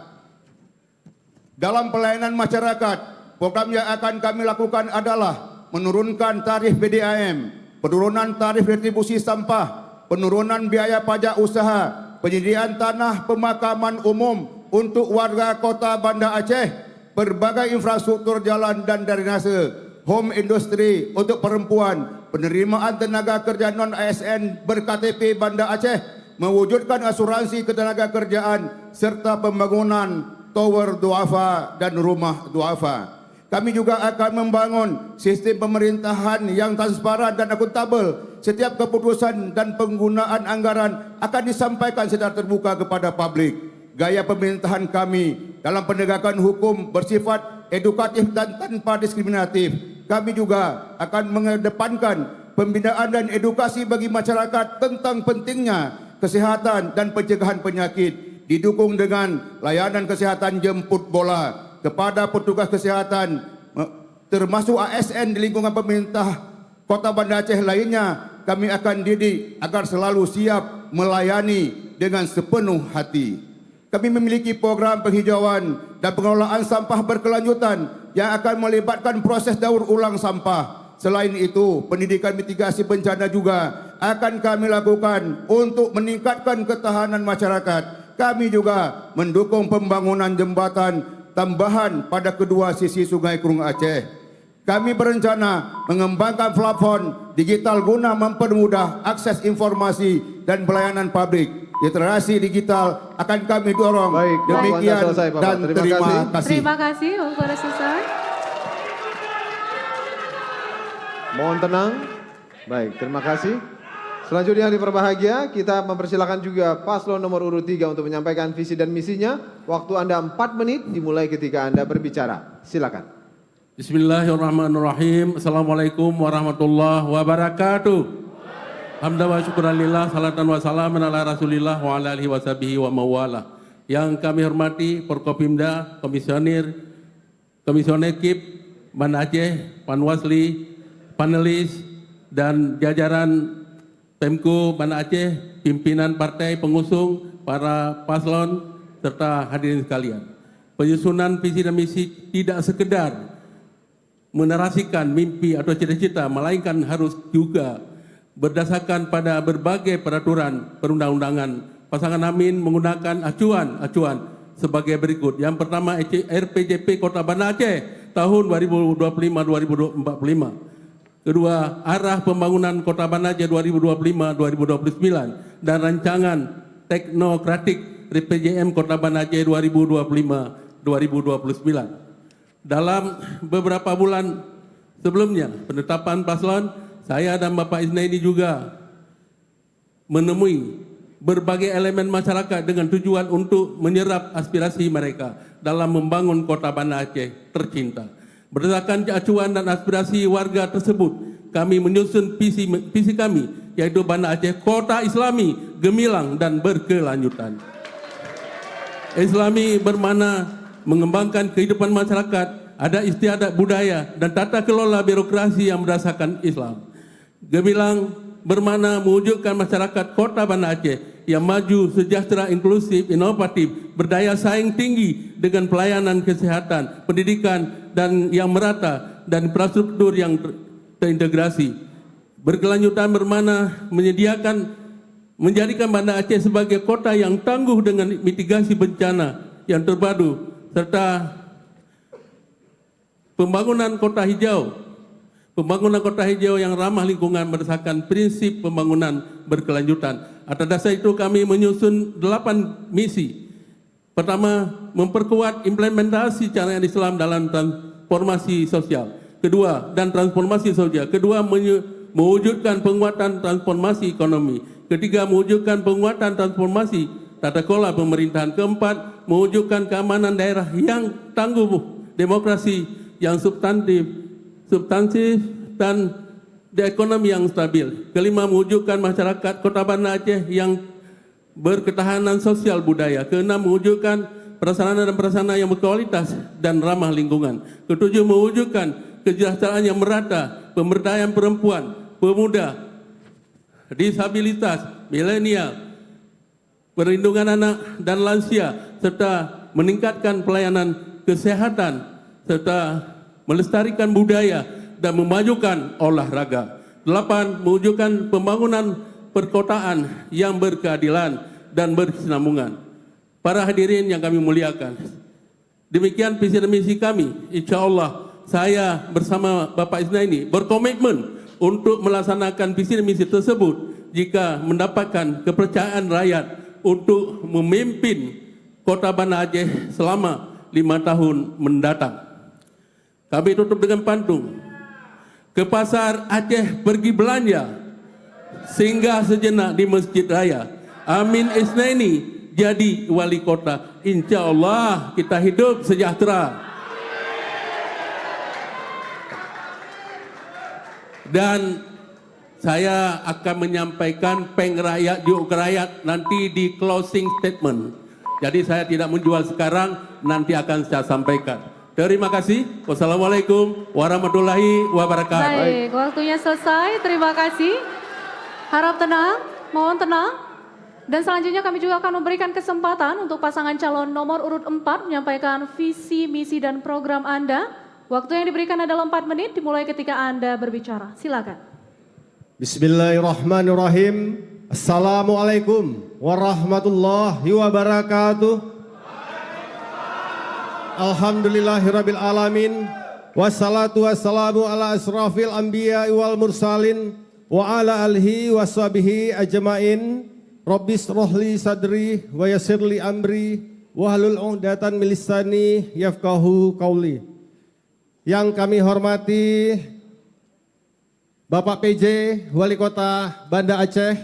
Dalam pelayanan masyarakat, program yang akan kami lakukan adalah menurunkan tarif PDAM, penurunan tarif retribusi sampah, penurunan biaya pajak usaha, penyediaan tanah pemakaman umum untuk warga kota Banda Aceh, berbagai infrastruktur jalan dan drainase, home industry untuk perempuan, penerimaan tenaga kerja non-ASN ber-KTP Banda Aceh, mewujudkan asuransi ketenaga kerjaan, serta pembangunan tower duafa dan rumah duafa. Kami juga akan membangun sistem pemerintahan yang transparan dan akuntabel. Setiap keputusan dan penggunaan anggaran akan disampaikan secara terbuka kepada publik. Gaya pemerintahan kami dalam penegakan hukum bersifat edukatif dan tanpa diskriminatif. Kami juga akan mengedepankan pembinaan dan edukasi bagi masyarakat tentang pentingnya kesehatan dan pencegahan penyakit, didukung dengan layanan kesehatan jemput bola kepada petugas kesehatan termasuk ASN di lingkungan pemerintah Kota Banda Aceh lainnya. Kami akan didik agar selalu siap melayani dengan sepenuh hati. Kami memiliki program penghijauan dan pengelolaan sampah berkelanjutan yang akan melibatkan proses daur ulang sampah. Selain itu, pendidikan mitigasi bencana juga akan kami lakukan untuk meningkatkan ketahanan masyarakat. Kami juga mendukung pembangunan jembatan tambahan pada kedua sisi Sungai Kurung Aceh. Kami berencana mengembangkan platform digital guna mempermudah akses informasi dan pelayanan publik. Literasi digital akan kami dorong. Baik, demikian selesai, Bapak. dan terima kasih. Terima kasih, Bapak selesai. Mohon tenang. Baik, terima kasih. Selanjutnya yang berbahagia, kita mempersilakan juga paslon nomor urut 3 untuk menyampaikan visi dan misinya. Waktu Anda 4 menit dimulai ketika Anda berbicara. Silakan. Bismillahirrahmanirrahim. Assalamualaikum warahmatullahi wabarakatuh. Hamdan wa syukran lillah, salatan wa salaman ala rasulillah wa ala alihi wa sahbihi wa mawala. Yang kami hormati Forkopimda, Komisioner KIP Banda Aceh, Panwasli, panelis, dan jajaran Pemko Banda Aceh, pimpinan partai pengusung, para paslon, serta hadirin sekalian. Penyusunan visi dan misi tidak sekedar menarasikan mimpi atau cita-cita, melainkan harus juga berdasarkan pada berbagai peraturan perundang-undangan. Pasangan Amin menggunakan acuan sebagai berikut. Yang pertama, RPJP Kota Banda Aceh tahun 2025-2045. Kedua, arah pembangunan Kota Banda Aceh 2025-2029 dan rancangan teknokratik RPJM Kota Banda Aceh 2025-2029. Dalam beberapa bulan sebelumnya penetapan paslon, saya dan Bapak Isnaini juga menemui berbagai elemen masyarakat dengan tujuan untuk menyerap aspirasi mereka dalam membangun Kota Banda Aceh tercinta. Berdasarkan acuan dan aspirasi warga tersebut, kami menyusun visi kami, yaitu Banda Aceh Kota Islami, gemilang dan berkelanjutan. Islami bermakna mengembangkan kehidupan masyarakat, ada istiadat budaya dan tata kelola birokrasi yang berdasarkan Islam. Gemilang bermakna mewujudkan masyarakat Kota Banda Aceh yang maju, sejahtera, inklusif, inovatif, berdaya saing tinggi dengan pelayanan kesehatan, pendidikan dan yang merata dan infrastruktur yang terintegrasi. Berkelanjutan bermakna menjadikan Banda Aceh sebagai kota yang tangguh dengan mitigasi bencana yang terpadu serta pembangunan kota hijau. Pembangunan kota hijau yang ramah lingkungan berdasarkan prinsip pembangunan berkelanjutan. Atas dasar itu kami menyusun 8 misi. Pertama, memperkuat implementasi syariat Islam dalam transformasi sosial. Kedua, mewujudkan penguatan transformasi ekonomi. Ketiga, mewujudkan penguatan transformasi tata kelola pemerintahan. Keempat, mewujudkan keamanan daerah yang tangguh, demokrasi yang substansif dan ekonomi yang stabil. Kelima, mewujudkan masyarakat Kota Banda Aceh yang berketahanan sosial budaya. Keenam, mewujudkan prasarana dan prasarana yang berkualitas dan ramah lingkungan. Ketujuh, mewujudkan kesejahteraan yang merata, pemberdayaan perempuan, pemuda, disabilitas, milenial, perlindungan anak dan lansia, serta meningkatkan pelayanan kesehatan, serta melestarikan budaya dan memajukan olahraga. 8. Mewujudkan pembangunan perkotaan yang berkeadilan dan berkesinambungan. Para hadirin yang kami muliakan, demikian visi dan misi kami. Insya Allah saya bersama Bapak Isnaini berkomitmen untuk melaksanakan visi dan misi tersebut jika mendapatkan kepercayaan rakyat untuk memimpin Kota Banda Aceh selama 5 tahun mendatang. Kami tutup dengan pantun. Ke pasar Aceh pergi belanja, singgah sejenak di Masjid Raya. Amin Isnaini jadi wali kota. Insya Allah kita hidup sejahtera. Dan saya akan menyampaikan peng rakyat, juk rakyat nanti di closing statement. Jadi saya tidak menjual sekarang, nanti akan saya sampaikan. Terima kasih. Wassalamualaikum warahmatullahi wabarakatuh. Baik, waktunya selesai. Terima kasih. Harap tenang, mohon tenang. Dan selanjutnya kami juga akan memberikan kesempatan untuk pasangan calon nomor urut 4 menyampaikan visi, misi, dan program Anda. Waktu yang diberikan adalah 4 menit dimulai ketika Anda berbicara. Silakan. Bismillahirrahmanirrahim. Assalamualaikum warahmatullahi wabarakatuh. Alhamdulillahirabbil alamin. Wassalatu wassalamu ala asrafil anbiya wal mursalin wa ala alihi washabihi ajmain. Rabbis rohli sadri wa yassirli amri wahlul 'uqdatam min lisani yafqahu qauli. Yang kami hormati Bapak PJ Wali Kota Banda Aceh,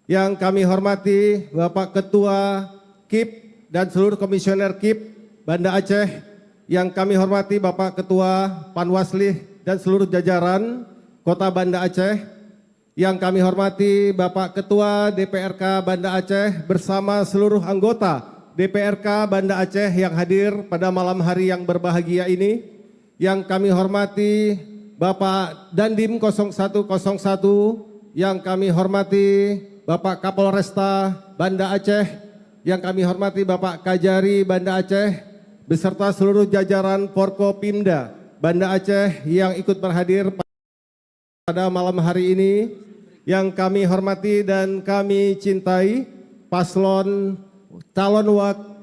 yang kami hormati Bapak Ketua KIP dan seluruh komisioner KIP Banda Aceh, yang kami hormati Bapak Ketua Panwaslih dan seluruh jajaran Kota Banda Aceh, yang kami hormati Bapak Ketua DPRK Banda Aceh bersama seluruh anggota DPRK Banda Aceh yang hadir pada malam hari yang berbahagia ini, yang kami hormati Bapak Dandim 0101, yang kami hormati Bapak Kapolresta Banda Aceh, yang kami hormati Bapak Kajari Banda Aceh, beserta seluruh jajaran Forkopimda Banda Aceh yang ikut berhadir pada malam hari ini, yang kami hormati dan kami cintai paslon calon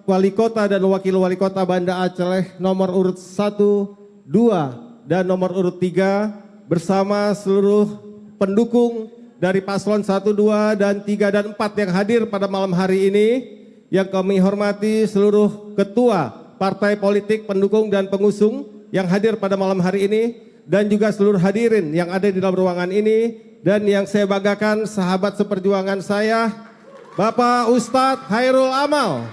wali kota dan wakil wali kota Banda Aceh nomor urut 1, 2, dan nomor urut 3 bersama seluruh pendukung dari paslon 1, 2, dan 3, dan 4 yang hadir pada malam hari ini, yang kami hormati seluruh ketua partai politik, pendukung dan pengusung yang hadir pada malam hari ini, dan juga seluruh hadirin yang ada di dalam ruangan ini, dan yang saya banggakan sahabat seperjuangan saya Bapak Ustadz Khairul Amal,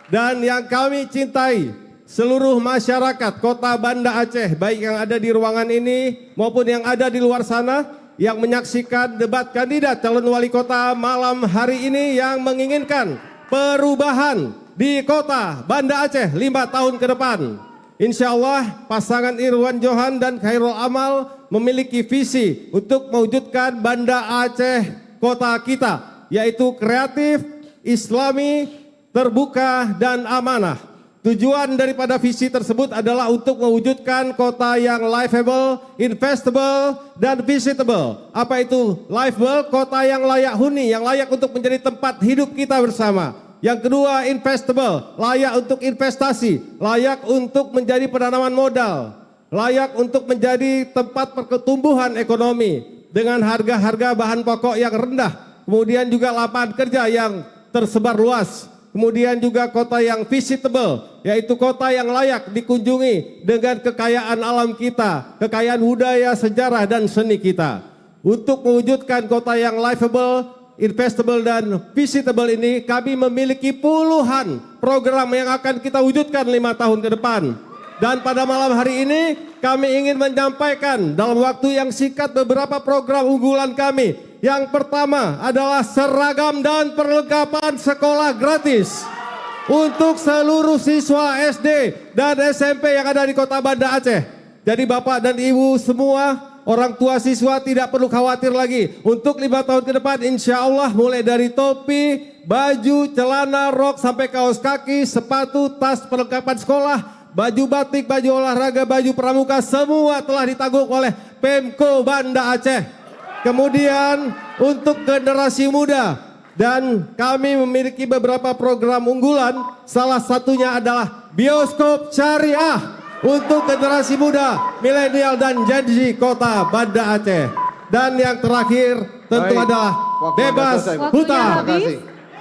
dan yang kami cintai seluruh masyarakat Kota Banda Aceh, baik yang ada di ruangan ini maupun yang ada di luar sana, yang menyaksikan debat kandidat calon wali kota malam hari ini, yang menginginkan perubahan di Kota Banda Aceh 5 tahun ke depan. Insya Allah pasangan Irwan Johan dan Khairul Amal memiliki visi untuk mewujudkan Banda Aceh kota kita, yaitu kreatif, islami, terbuka, dan amanah. Tujuan daripada visi tersebut adalah untuk mewujudkan kota yang livable, investable, dan visitable. Apa itu livable? Kota yang layak huni, yang layak untuk menjadi tempat hidup kita bersama. Yang kedua, investable, layak untuk investasi, layak untuk menjadi penanaman modal, layak untuk menjadi tempat pertumbuhan ekonomi dengan harga-harga bahan pokok yang rendah, kemudian juga lapangan kerja yang tersebar luas. Kemudian juga kota yang visitable, yaitu kota yang layak dikunjungi dengan kekayaan alam kita, kekayaan budaya, sejarah, dan seni kita. Untuk mewujudkan kota yang livable, investable dan visitable ini kami memiliki puluhan program yang akan kita wujudkan 5 tahun ke depan. Dan pada malam hari ini kami ingin menyampaikan dalam waktu yang singkat beberapa program unggulan kami. Yang pertama adalah seragam dan perlengkapan sekolah gratis untuk seluruh siswa SD dan SMP yang ada di Kota Banda Aceh. Jadi Bapak dan Ibu semua, orang tua siswa tidak perlu khawatir lagi. Untuk 5 tahun ke depan insya Allah mulai dari topi, baju, celana, rok sampai kaos kaki, sepatu, tas, perlengkapan sekolah, baju batik, baju olahraga, baju pramuka semua telah ditanggung oleh Pemko Banda Aceh. Kemudian untuk generasi muda dan kami memiliki beberapa program unggulan, salah satunya adalah bioskop syariah untuk generasi muda, milenial dan Gen Z Kota Banda Aceh. Dan yang terakhir tentu adalah bebas buta.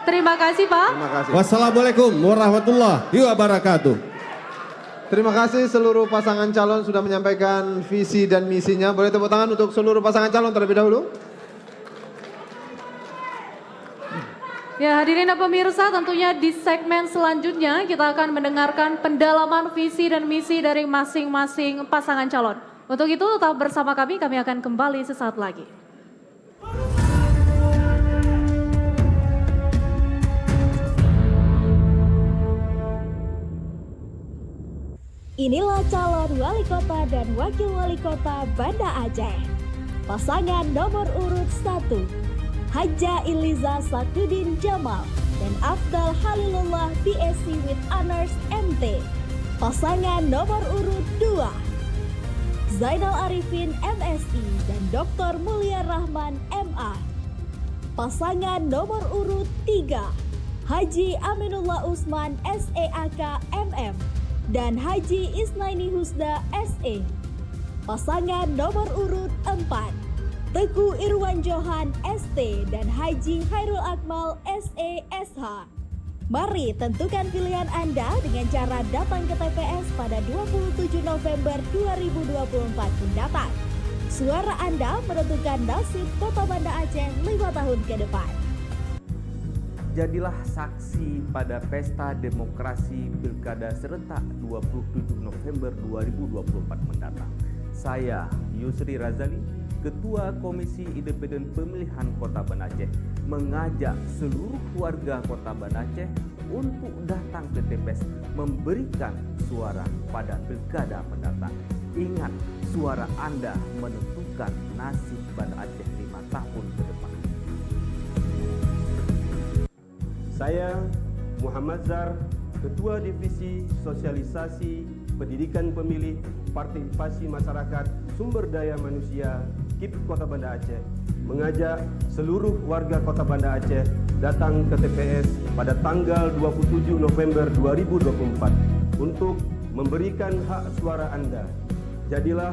Terima kasih Pak. Wassalamualaikum warahmatullahi wabarakatuh. Terima kasih seluruh pasangan calon sudah menyampaikan visi dan misinya. Boleh tepuk tangan untuk seluruh pasangan calon terlebih dahulu. Ya hadirin dan pemirsa, tentunya di segmen selanjutnya kita akan mendengarkan pendalaman visi dan misi dari masing-masing pasangan calon. Untuk itu tetap bersama kami akan kembali sesaat lagi. Inilah calon wali kota dan wakil wali kota Banda Aceh. Pasangan nomor urut 1, Haja Iliza Sakudin Jamal dan Afdal Halilullah BSc with Honors MT. Pasangan nomor urut 2, Zainal Arifin MSI dan Dr. Mulia Rahman MA. Pasangan nomor urut 3, Haji Aminullah Usman SEAK MM dan Haji Isnaini Husda SE. Pasangan nomor urut 4, Teguh Irwan Johan ST dan Haji Hairul Akmal SE SH. Mari tentukan pilihan Anda dengan cara datang ke TPS pada 27 November 2024 mendatang. Suara Anda menentukan nasib Kota Banda Aceh 5 tahun ke depan. Jadilah saksi pada pesta demokrasi Pilkada serentak 27 November 2024 mendatang. Saya, Yusri Razali, Ketua Komisi Independen Pemilihan Kota Banda Aceh, mengajak seluruh warga Kota Banda Aceh untuk datang ke TPS memberikan suara pada Pilkada mendatang. Ingat, suara Anda menentukan nasib Banda Aceh 5 tahun ke depan. Saya Muhammad Zar, Ketua Divisi Sosialisasi Pendidikan Pemilih Partisipasi Masyarakat Sumber Daya Manusia KIP Kota Banda Aceh, mengajak seluruh warga Kota Banda Aceh datang ke TPS pada tanggal 27 November 2024 untuk memberikan hak suara Anda. Jadilah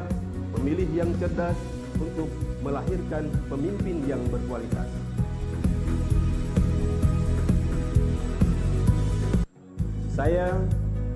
pemilih yang cerdas untuk melahirkan pemimpin yang berkualitas. Saya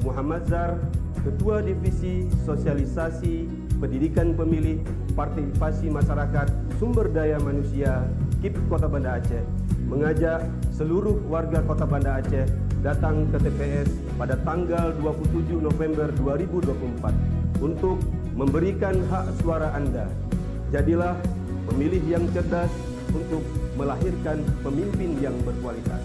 Muhammad Zar, Ketua Divisi Sosialisasi Pendidikan Pemilih Partisipasi Masyarakat Sumber Daya Manusia KIP Kota Banda Aceh, mengajak seluruh warga Kota Banda Aceh datang ke TPS pada tanggal 27 November 2024 untuk memberikan hak suara Anda. Jadilah pemilih yang cerdas untuk melahirkan pemimpin yang berkualitas.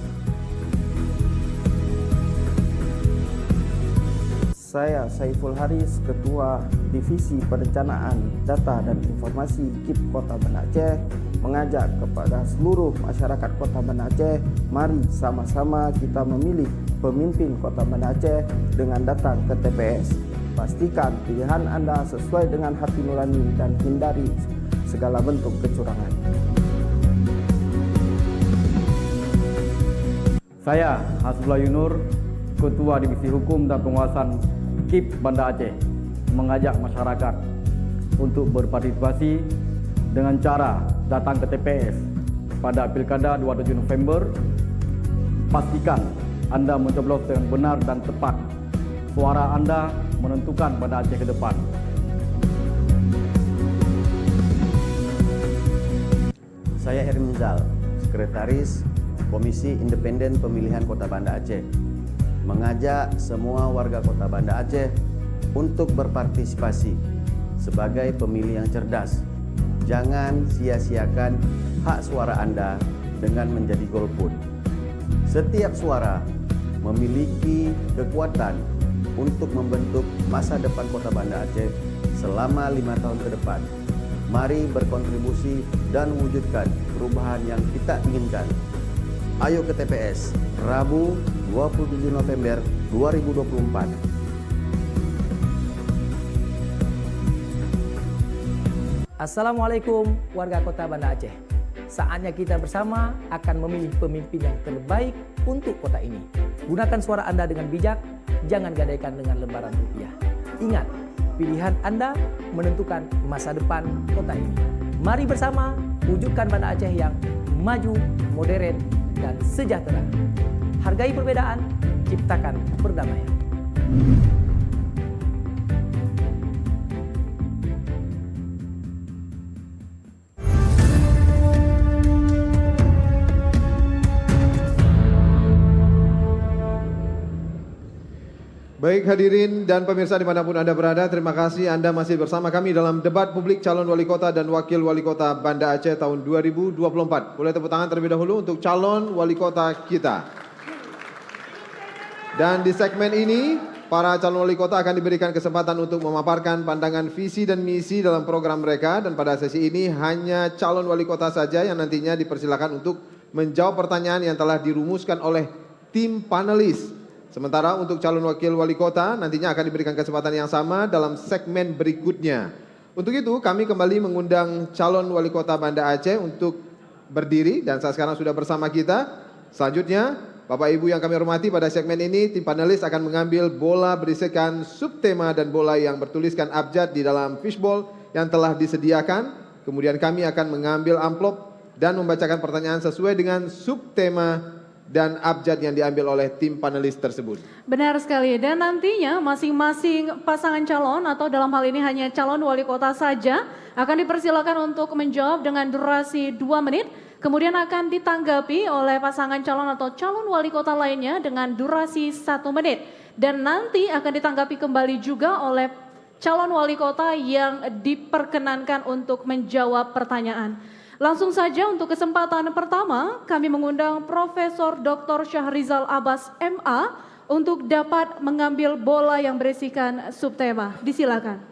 Saya Saiful Haris, Ketua Divisi Perencanaan Data dan Informasi KIP Kota Banda Aceh, mengajak kepada seluruh masyarakat Kota Banda Aceh, mari sama-sama kita memilih pemimpin Kota Banda Aceh dengan datang ke TPS. Pastikan pilihan Anda sesuai dengan hati nurani dan hindari segala bentuk kecurangan. Saya Hasbullah Yunur, Ketua Divisi Hukum dan Penguasaan KIP Banda Aceh, mengajak masyarakat untuk berpartisipasi dengan cara datang ke TPS pada Pilkada 27 November. Pastikan Anda mencoblos dengan benar dan tepat. Suara Anda menentukan Banda Aceh ke depan. Saya Ermizal, Sekretaris Komisi Independen Pemilihan Kota Banda Aceh, mengajak semua warga Kota Banda Aceh untuk berpartisipasi sebagai pemilih yang cerdas. Jangan sia-siakan hak suara Anda dengan menjadi golput. Setiap suara memiliki kekuatan untuk membentuk masa depan Kota Banda Aceh selama 5 tahun ke depan. Mari berkontribusi dan wujudkan perubahan yang kita inginkan. Ayo ke TPS, Rabu 27 November 2024. Assalamualaikum warga Kota Banda Aceh. Saatnya kita bersama akan memilih pemimpin yang terbaik untuk kota ini. Gunakan suara Anda dengan bijak, jangan gadaikan dengan lembaran rupiah. Ingat, pilihan Anda menentukan masa depan kota ini. Mari bersama wujudkan Banda Aceh yang maju, modern, dan sejahtera. Hargai perbedaan, ciptakan perdamaian. Baik hadirin dan pemirsa dimanapun Anda berada, terima kasih Anda masih bersama kami dalam debat publik calon wali kota dan wakil wali kota Banda Aceh tahun 2024. Boleh tepuk tangan terlebih dahulu untuk calon wali kota kita. Dan di segmen ini, para calon wali kota akan diberikan kesempatan untuk memaparkan pandangan visi dan misi dalam program mereka. Dan pada sesi ini hanya calon wali kota saja yang nantinya dipersilakan untuk menjawab pertanyaan yang telah dirumuskan oleh tim panelis. Sementara untuk calon wakil wali kota nantinya akan diberikan kesempatan yang sama dalam segmen berikutnya. Untuk itu kami kembali mengundang calon wali kota Banda Aceh untuk berdiri dan saat sekarang sudah bersama kita. Selanjutnya Bapak Ibu yang kami hormati, pada segmen ini tim panelis akan mengambil bola berisikan subtema dan bola yang bertuliskan abjad di dalam fishbowl yang telah disediakan. Kemudian kami akan mengambil amplop dan membacakan pertanyaan sesuai dengan subtema dan abjad yang diambil oleh tim panelis tersebut. Benar sekali, dan nantinya masing-masing pasangan calon atau dalam hal ini hanya calon wali kota saja akan dipersilakan untuk menjawab dengan durasi 2 menit, kemudian akan ditanggapi oleh pasangan calon atau calon wali kota lainnya dengan durasi 1 menit. Dan nanti akan ditanggapi kembali juga oleh calon wali kota yang diperkenankan untuk menjawab pertanyaan. Langsung saja untuk kesempatan pertama kami mengundang Profesor Dr. Syahrizal Abbas MA untuk dapat mengambil bola yang berisikan subtema. Disilakan.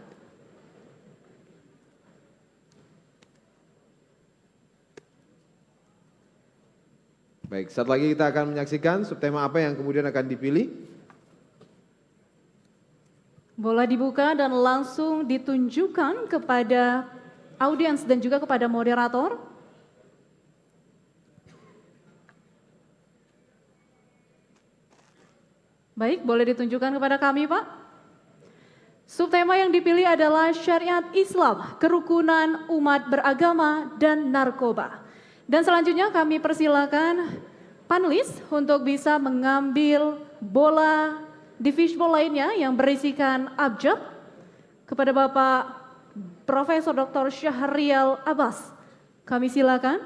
Baik, saat lagi kita akan menyaksikan subtema apa yang kemudian akan dipilih. Bola dibuka dan langsung ditunjukkan kepada audiens dan juga kepada moderator. Baik, boleh ditunjukkan kepada kami, Pak. Subtema yang dipilih adalah syariat Islam, kerukunan umat beragama, dan narkoba. Dan selanjutnya kami persilakan panelis untuk bisa mengambil bola di fishbowl lainnya yang berisikan abjad kepada Bapak Profesor Dr. Syahrial Abbas. Kami silakan.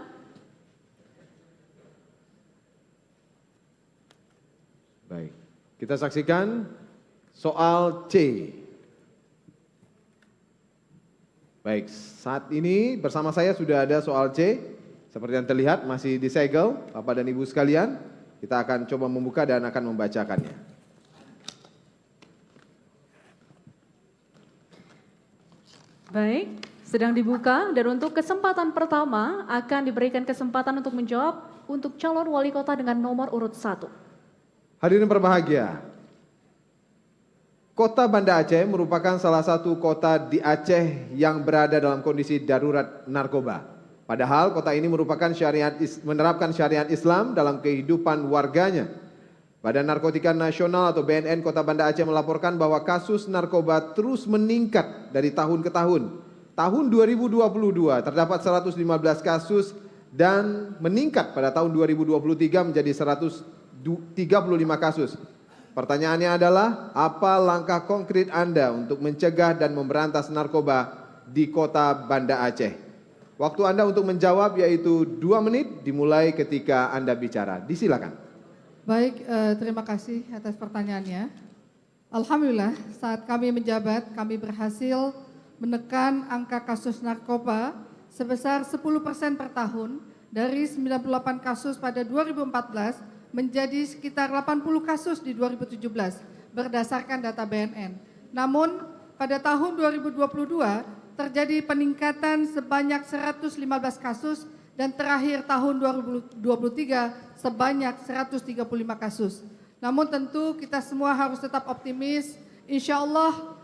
Baik, kita saksikan soal C. Baik, saat ini bersama saya sudah ada soal C. Seperti yang terlihat masih disegel, Bapak dan Ibu sekalian. Kita akan coba membuka dan akan membacakannya. Baik, sedang dibuka dan untuk kesempatan pertama akan diberikan kesempatan untuk menjawab untuk calon wali kota dengan nomor urut 1. Hadirin berbahagia, Kota Banda Aceh merupakan salah satu kota di Aceh yang berada dalam kondisi darurat narkoba. Padahal kota ini menerapkan syariat Islam dalam kehidupan warganya. Badan Narkotika Nasional atau BNN Kota Banda Aceh melaporkan bahwa kasus narkoba terus meningkat dari tahun ke tahun. Tahun 2022 terdapat 115 kasus dan meningkat pada tahun 2023 menjadi 135 kasus. Pertanyaannya adalah, apa langkah konkret Anda untuk mencegah dan memberantas narkoba di Kota Banda Aceh? Waktu Anda untuk menjawab yaitu 2 menit dimulai ketika Anda bicara. Disilakan. Baik, terima kasih atas pertanyaannya. Alhamdulillah, saat kami menjabat, kami berhasil menekan angka kasus narkoba sebesar 10% per tahun dari 98 kasus pada 2014 menjadi sekitar 80 kasus di 2017 berdasarkan data BNN. Namun pada tahun 2022 terjadi peningkatan sebanyak 115 kasus dan terakhir tahun 2023 sebanyak 135 kasus. Namun tentu kita semua harus tetap optimis. Insya Allah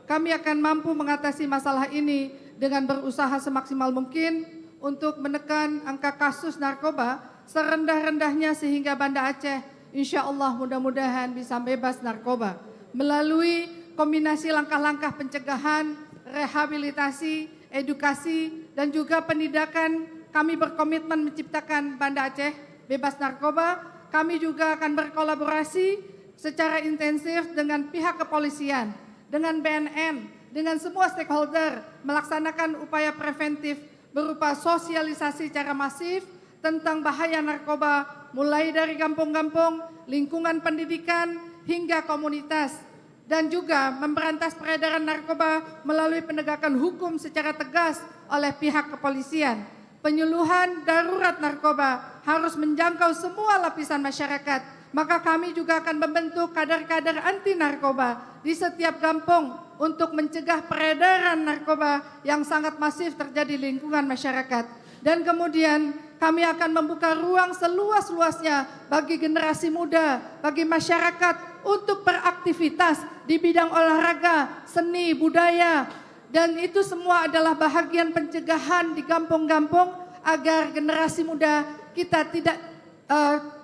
kami akan mampu mengatasi masalah ini dengan berusaha semaksimal mungkin untuk menekan angka kasus narkoba serendah-rendahnya sehingga Banda Aceh insya Allah mudah-mudahan bisa bebas narkoba. Melalui kombinasi langkah-langkah pencegahan, rehabilitasi, edukasi, dan juga penindakan, kami berkomitmen menciptakan Banda Aceh bebas narkoba. Kami juga akan berkolaborasi secara intensif dengan pihak kepolisian, dengan BNN, dengan semua stakeholder melaksanakan upaya preventif berupa sosialisasi secara masif tentang bahaya narkoba mulai dari kampung-kampung, lingkungan pendidikan hingga komunitas, dan juga memberantas peredaran narkoba melalui penegakan hukum secara tegas oleh pihak kepolisian. Penyuluhan darurat narkoba harus menjangkau semua lapisan masyarakat. Maka kami juga akan membentuk kader-kader anti narkoba di setiap kampung untuk mencegah peredaran narkoba yang sangat masif terjadi di lingkungan masyarakat. Dan kemudian kami akan membuka ruang seluas-luasnya bagi generasi muda, bagi masyarakat untuk beraktivitas di bidang olahraga, seni, budaya, dan itu semua adalah bahagian pencegahan di kampung-kampung agar generasi muda kita tidak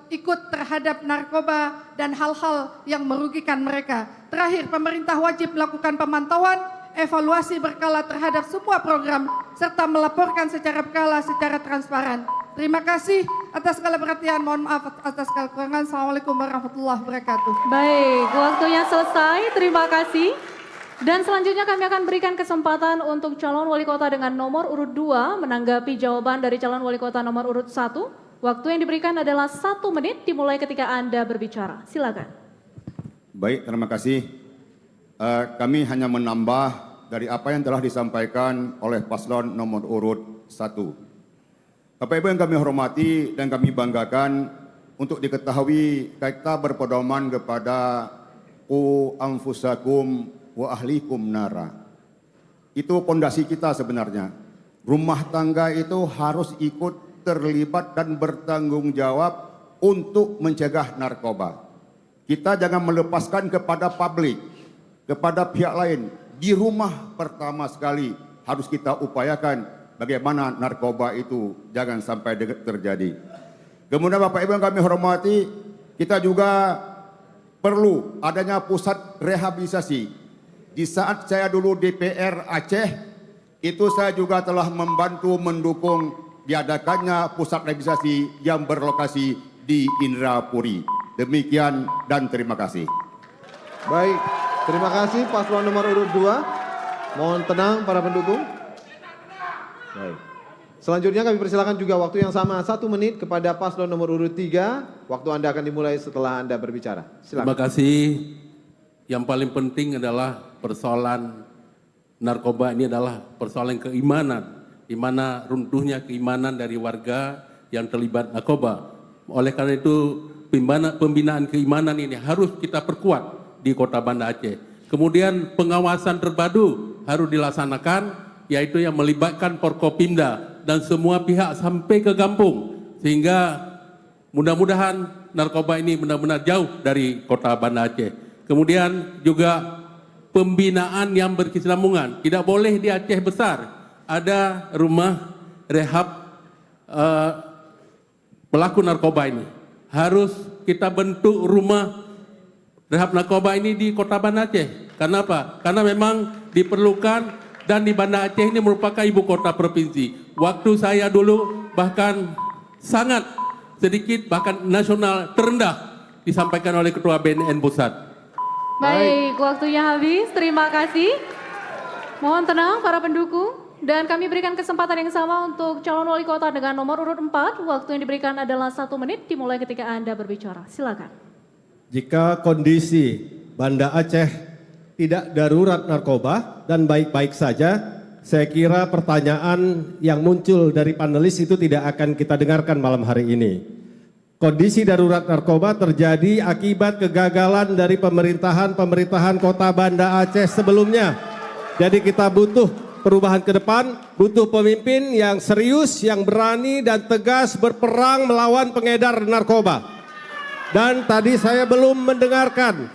ikut terhadap narkoba dan hal-hal yang merugikan mereka. Terakhir, pemerintah wajib melakukan pemantauan, evaluasi berkala terhadap semua program, serta melaporkan secara berkala, secara transparan. Terima kasih atas segala perhatian, mohon maaf atas segala kekurangan. Assalamualaikum warahmatullahi wabarakatuh. Baik, waktunya selesai, terima kasih. Dan selanjutnya kami akan berikan kesempatan untuk calon wali kota dengan nomor urut 2 menanggapi jawaban dari calon wali kota nomor urut 1. Waktu yang diberikan adalah 1 menit dimulai ketika Anda berbicara. Silakan. Baik, terima kasih. Kami hanya menambah dari apa yang telah disampaikan oleh paslon nomor urut 1. Bapak Ibu yang kami hormati dan kami banggakan, untuk diketahui kita berpedoman kepada qu anfusakum wa ahlikum nara. Itu pondasi kita sebenarnya. Rumah tangga itu harus ikut terlibat dan bertanggung jawab untuk mencegah narkoba. Kita jangan melepaskan kepada publik, kepada pihak lain. Di rumah pertama sekali harus kita upayakan bagaimana narkoba itu jangan sampai terjadi. Kemudian Bapak Ibu yang kami hormati, kita juga perlu adanya pusat rehabilitasi. Di saat saya dulu DPR Aceh, itu saya juga telah membantu mendukung diadakannya pusat rehabilitasi yang berlokasi di Indrapuri. Demikian dan terima kasih. Baik, terima kasih paslon nomor urut 2. Mohon tenang para pendukung. Baik. Selanjutnya kami persilakan juga waktu yang sama 1 menit kepada paslon nomor urut 3. Waktu Anda akan dimulai setelah Anda berbicara. Silakan. Terima kasih. Yang paling penting adalah persoalan narkoba ini adalah persoalan keimanan, di mana runtuhnya keimanan dari warga yang terlibat narkoba. Oleh karena itu pembinaan keimanan ini harus kita perkuat di Kota Banda Aceh. Kemudian pengawasan terpadu harus dilaksanakan, yaitu yang melibatkan Forkopimda dan semua pihak sampai ke kampung, sehingga mudah-mudahan narkoba ini benar-benar jauh dari Kota Banda Aceh. Kemudian juga pembinaan yang berkesinambungan. Tidak boleh di Aceh besar ada rumah rehab pelaku narkoba ini. Harus kita bentuk rumah rehab narkoba ini di Kota Banda Aceh. Karena apa? Karena memang diperlukan, dan di Banda Aceh ini merupakan ibu kota provinsi. Waktu saya dulu bahkan sangat sedikit, bahkan nasional terendah disampaikan oleh Ketua BNN Pusat. Baik, waktunya habis. Terima kasih. Mohon tenang para pendukung. Dan kami berikan kesempatan yang sama untuk calon wali kota dengan nomor urut 4. Waktu yang diberikan adalah 1 menit dimulai ketika Anda berbicara. Silakan. Jika kondisi Banda Aceh tidak darurat narkoba dan baik-baik saja, saya kira pertanyaan yang muncul dari panelis itu tidak akan kita dengarkan malam hari ini. Kondisi darurat narkoba terjadi akibat kegagalan dari pemerintahan Kota Banda Aceh sebelumnya. Jadi kita butuh perubahan ke depan, butuh pemimpin yang serius, yang berani dan tegas berperang melawan pengedar narkoba. Dan tadi saya belum mendengarkan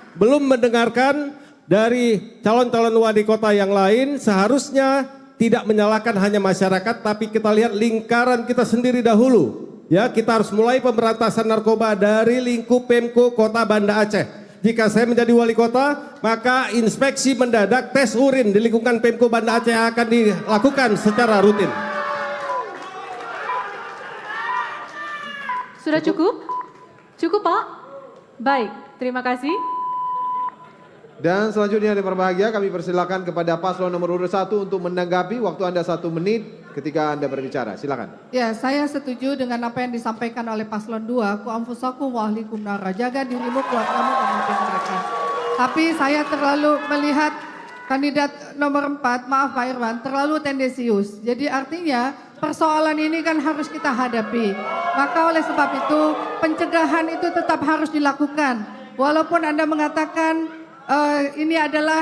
dari calon-calon wali kota yang lain, seharusnya tidak menyalahkan hanya masyarakat, tapi kita lihat lingkaran kita sendiri dahulu. Ya, kita harus mulai pemberantasan narkoba dari lingkup Pemko Kota Banda Aceh. Jika saya menjadi wali kota, maka inspeksi mendadak tes urin di lingkungan Pemko Banda Aceh akan dilakukan secara rutin. Sudah cukup? Cukup, Pak? Baik, terima kasih. Dan selanjutnya yang berbahagia, kami persilakan kepada paslon nomor urut 1 untuk menanggapi. Waktu Anda 1 menit ketika Anda berbicara. Silakan. Ya, saya setuju dengan apa yang disampaikan oleh paslon 2. Ku anfusakum wa ahlikum nara. Jaga dirimu, keluargamu, dan mereka. Tapi saya terlalu melihat kandidat nomor 4, maaf Pak Irwan, terlalu tendensius. Jadi artinya persoalan ini kan harus kita hadapi. Maka oleh sebab itu pencegahan itu tetap harus dilakukan. Walaupun Anda mengatakan ini adalah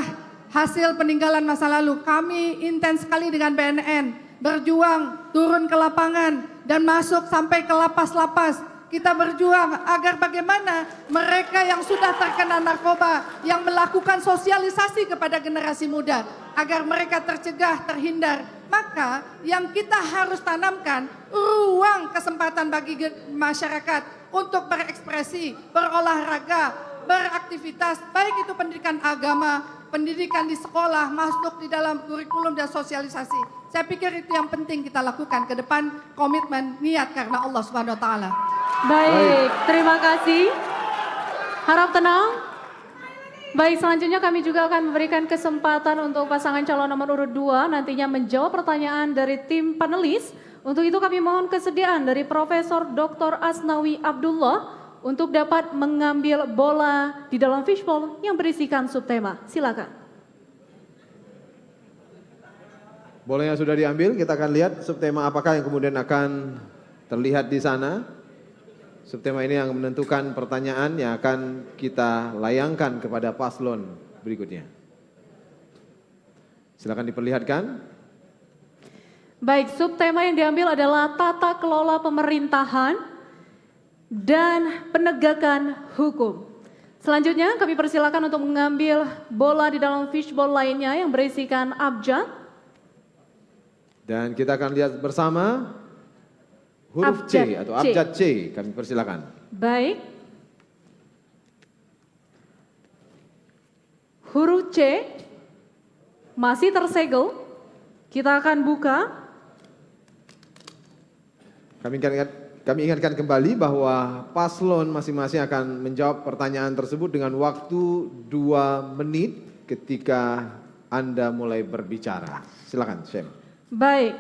hasil peninggalan masa lalu. Kami intens sekali dengan BNN, berjuang, turun ke lapangan, dan masuk sampai ke lapas-lapas. Kita berjuang agar bagaimana mereka yang sudah terkena narkoba, yang melakukan sosialisasi kepada generasi muda, agar mereka tercegah, terhindar. Maka yang kita harus tanamkan ruang kesempatan bagi masyarakat untuk berekspresi, berolahraga, beraktivitas, baik itu pendidikan agama, pendidikan di sekolah, masuk di dalam kurikulum dan sosialisasi. Saya pikir itu yang penting kita lakukan ke depan, komitmen, niat karena Allah Subhanahu wa taala. Baik, terima kasih. Harap tenang. Baik, selanjutnya kami juga akan memberikan kesempatan untuk pasangan calon nomor urut 2 nantinya menjawab pertanyaan dari tim panelis. Untuk itu kami mohon kesediaan dari Profesor Dr. Asnawi Abdullah untuk dapat mengambil bola di dalam fishbowl yang berisikan subtema. Silakan. Bolanya sudah diambil, kita akan lihat subtema apakah yang kemudian akan terlihat di sana. Subtema ini yang menentukan pertanyaan yang akan kita layangkan kepada paslon berikutnya. Silakan diperlihatkan. Baik, subtema yang diambil adalah tata kelola pemerintahan dan penegakan hukum. Selanjutnya kami persilakan untuk mengambil bola di dalam fishbowl lainnya yang berisikan abjad. Dan kita akan lihat bersama huruf C atau abjad C. Kami persilakan. Baik. Huruf C masih tersegel. Kita akan buka. Kami ingatkan kembali bahwa paslon masing-masing akan menjawab pertanyaan tersebut dengan waktu 2 menit ketika Anda mulai berbicara. Silakan, Syem. Baik,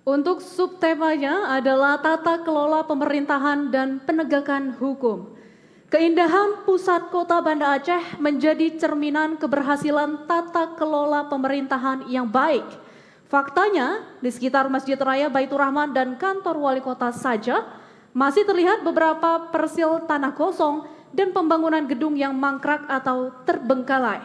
untuk subtemanya adalah tata kelola pemerintahan dan penegakan hukum. Keindahan pusat kota Banda Aceh menjadi cerminan keberhasilan tata kelola pemerintahan yang baik. Faktanya, di sekitar Masjid Raya Baitur Rahman dan kantor wali kota saja, masih terlihat beberapa persil tanah kosong dan pembangunan gedung yang mangkrak atau terbengkalai.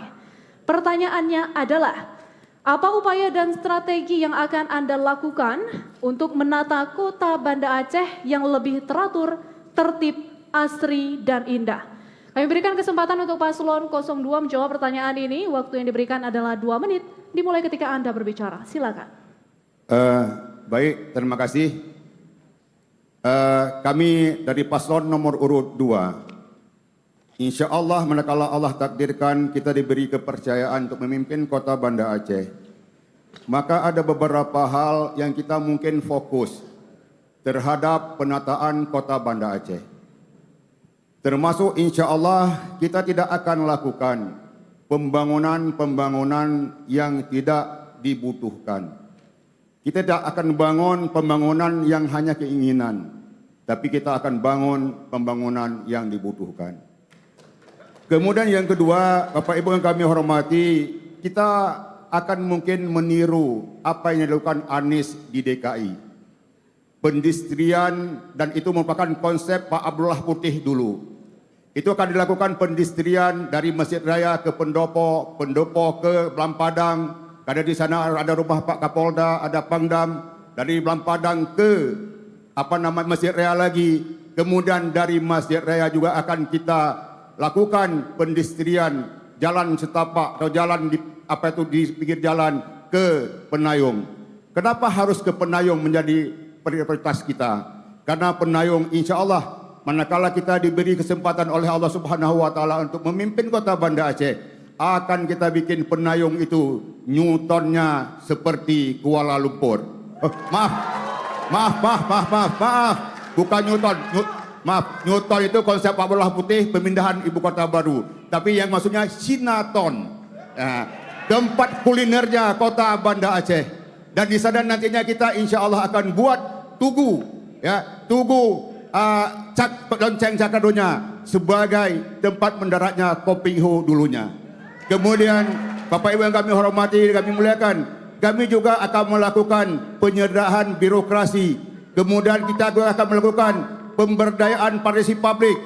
Pertanyaannya adalah, apa upaya dan strategi yang akan Anda lakukan untuk menata kota Banda Aceh yang lebih teratur, tertib, asri, dan indah? Kami berikan kesempatan untuk paslon 02 menjawab pertanyaan ini. Waktu yang diberikan adalah 2 menit, dimulai ketika Anda berbicara. Silakan. Baik, terima kasih. Kami dari paslon nomor urut 2, insya Allah manakala Allah takdirkan kita diberi kepercayaan untuk memimpin kota Banda Aceh, maka ada beberapa hal yang kita mungkin fokus terhadap penataan kota Banda Aceh. Termasuk insya Allah kita tidak akan lakukan pembangunan-pembangunan yang tidak dibutuhkan. Kita tidak akan bangun pembangunan yang hanya keinginan, tapi kita akan bangun pembangunan yang dibutuhkan. Kemudian yang kedua, Bapak Ibu yang kami hormati, kita akan mungkin meniru apa yang dilakukan Anies di DKI. Pendistrian, dan itu merupakan konsep Pak Abdullah Putih dulu. Itu akan dilakukan pendistrian dari Masjid Raya ke Pendopo, Pendopo ke Belampadang. Karena di sana ada rumah Pak Kapolda, ada Pangdam, dari Belampadang ke Masjid Raya lagi. Kemudian dari Masjid Raya juga akan kita lakukan pendistrian jalan setapak atau jalan di pinggir jalan ke Penayung. Kenapa harus ke Penayung menjadi prioritas kita? Karena Penayung insya Allah manakala kita diberi kesempatan oleh Allah Subhanahu wa taala untuk memimpin kota Banda Aceh, akan kita bikin Penayung itu Newtonnya seperti Kuala Lumpur. Maaf, bukan Newton. Maaf, Newton itu konsep Pak Abdullah Putih pemindahan ibu kota baru. Tapi yang maksudnya Sinaton, tempat kulinernya kota Banda Aceh. Dan di sana nantinya kita insya Allah akan buat tugu, Cak Lonceng Cakadonya sebagai tempat mendaratnya Kopingho dulunya. Kemudian Bapak Ibu yang kami hormati, kami muliakan, kami juga akan melakukan penyederhanaan birokrasi. Kemudian kita juga akan melakukan pemberdayaan partisipasi publik.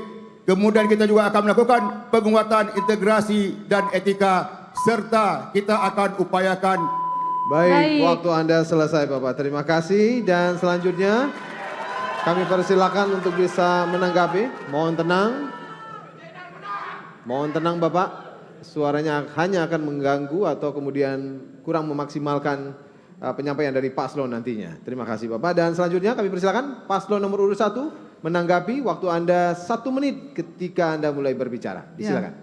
Kemudian kita juga akan melakukan penguatan integrasi dan etika, serta kita akan upayakan. Baik, waktu Anda selesai Bapak. Terima kasih. Dan selanjutnya kami persilakan untuk bisa menanggapi. Mohon tenang. Mohon tenang Bapak. Suaranya hanya akan mengganggu atau kemudian kurang memaksimalkan penyampaian dari paslon nantinya. Terima kasih Bapak. Dan selanjutnya kami persilakan paslon nomor urut 1 menanggapi. Waktu Anda 1 menit ketika Anda mulai berbicara. Disilakan. Ya,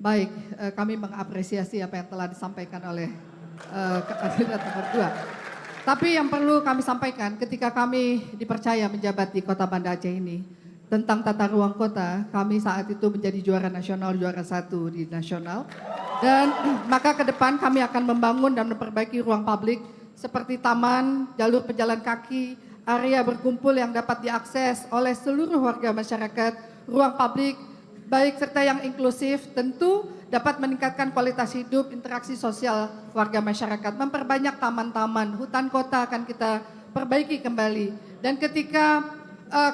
baik, kami mengapresiasi apa yang telah disampaikan oleh kandidat nomor 2. Tapi yang perlu kami sampaikan ketika kami dipercaya menjabat di Kota Banda Aceh ini, tentang tata ruang kota, kami saat itu menjadi juara nasional, juara 1 di nasional. Dan maka ke depan kami akan membangun dan memperbaiki ruang publik seperti taman, jalur pejalan kaki, area berkumpul yang dapat diakses oleh seluruh warga masyarakat, ruang publik baik serta yang inklusif, tentu dapat meningkatkan kualitas hidup, interaksi sosial warga masyarakat, memperbanyak taman-taman, hutan kota akan kita perbaiki kembali. Dan ketika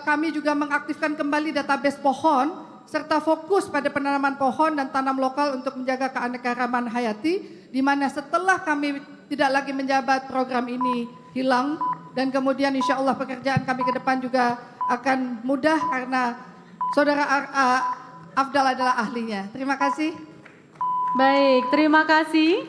kami juga mengaktifkan kembali database pohon serta fokus pada penanaman pohon dan tanam lokal untuk menjaga keanekaragaman hayati, di mana setelah kami tidak lagi menjabat program ini hilang, dan kemudian insya Allah pekerjaan kami ke depan juga akan mudah karena Saudara Afdal adalah ahlinya. Terima kasih. Baik, terima kasih.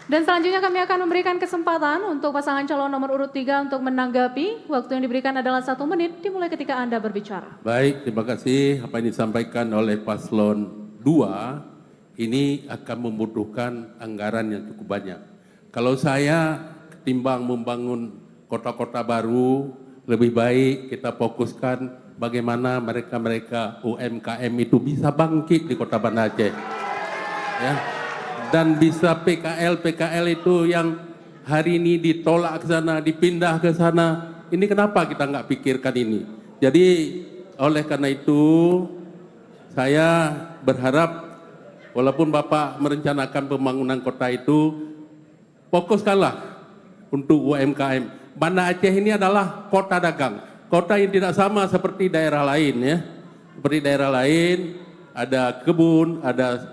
Dan selanjutnya kami akan memberikan kesempatan untuk pasangan calon nomor urut 3 untuk menanggapi. Waktu yang diberikan adalah 1 menit dimulai ketika Anda berbicara. Baik, terima kasih. Apa yang disampaikan oleh paslon 2 ini akan membutuhkan anggaran yang cukup banyak. Kalau saya ketimbang membangun kota-kota baru, lebih baik kita fokuskan bagaimana mereka-mereka UMKM itu bisa bangkit di Kota Banda Aceh. Ya. Dan bisa PKL itu yang hari ini ditolak ke sana, dipindah ke sana. Ini kenapa kita nggak pikirkan ini? Jadi oleh karena itu saya berharap walaupun Bapak merencanakan pembangunan kota itu, fokuskanlah untuk UMKM. Banda Aceh ini adalah kota dagang, kota yang tidak sama seperti daerah lain ya. Seperti daerah lain ada kebun, ada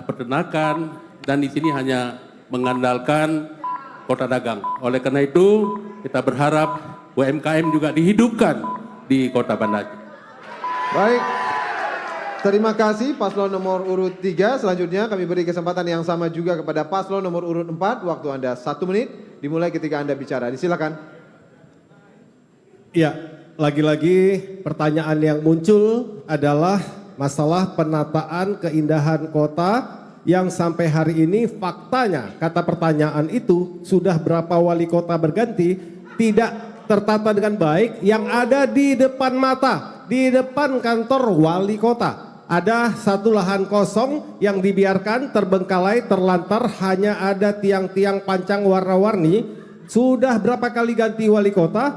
peternakan, dan di sini hanya mengandalkan kota dagang. Oleh karena itu kita berharap UMKM juga dihidupkan di Kota Banda Aceh. Baik, terima kasih paslon nomor urut 3. Selanjutnya kami beri kesempatan yang sama juga kepada paslon nomor urut 4. Waktu Anda 1 menit dimulai ketika Anda bicara. Disilakan. Ya, lagi-lagi pertanyaan yang muncul adalah masalah penataan keindahan kota yang sampai hari ini faktanya kata pertanyaan itu sudah berapa wali kota berganti tidak tertata dengan baik. Yang ada di depan mata, di depan kantor wali kota ada satu lahan kosong yang dibiarkan terbengkalai terlantar, hanya ada tiang-tiang pancang warna-warni. Sudah berapa kali ganti wali kota,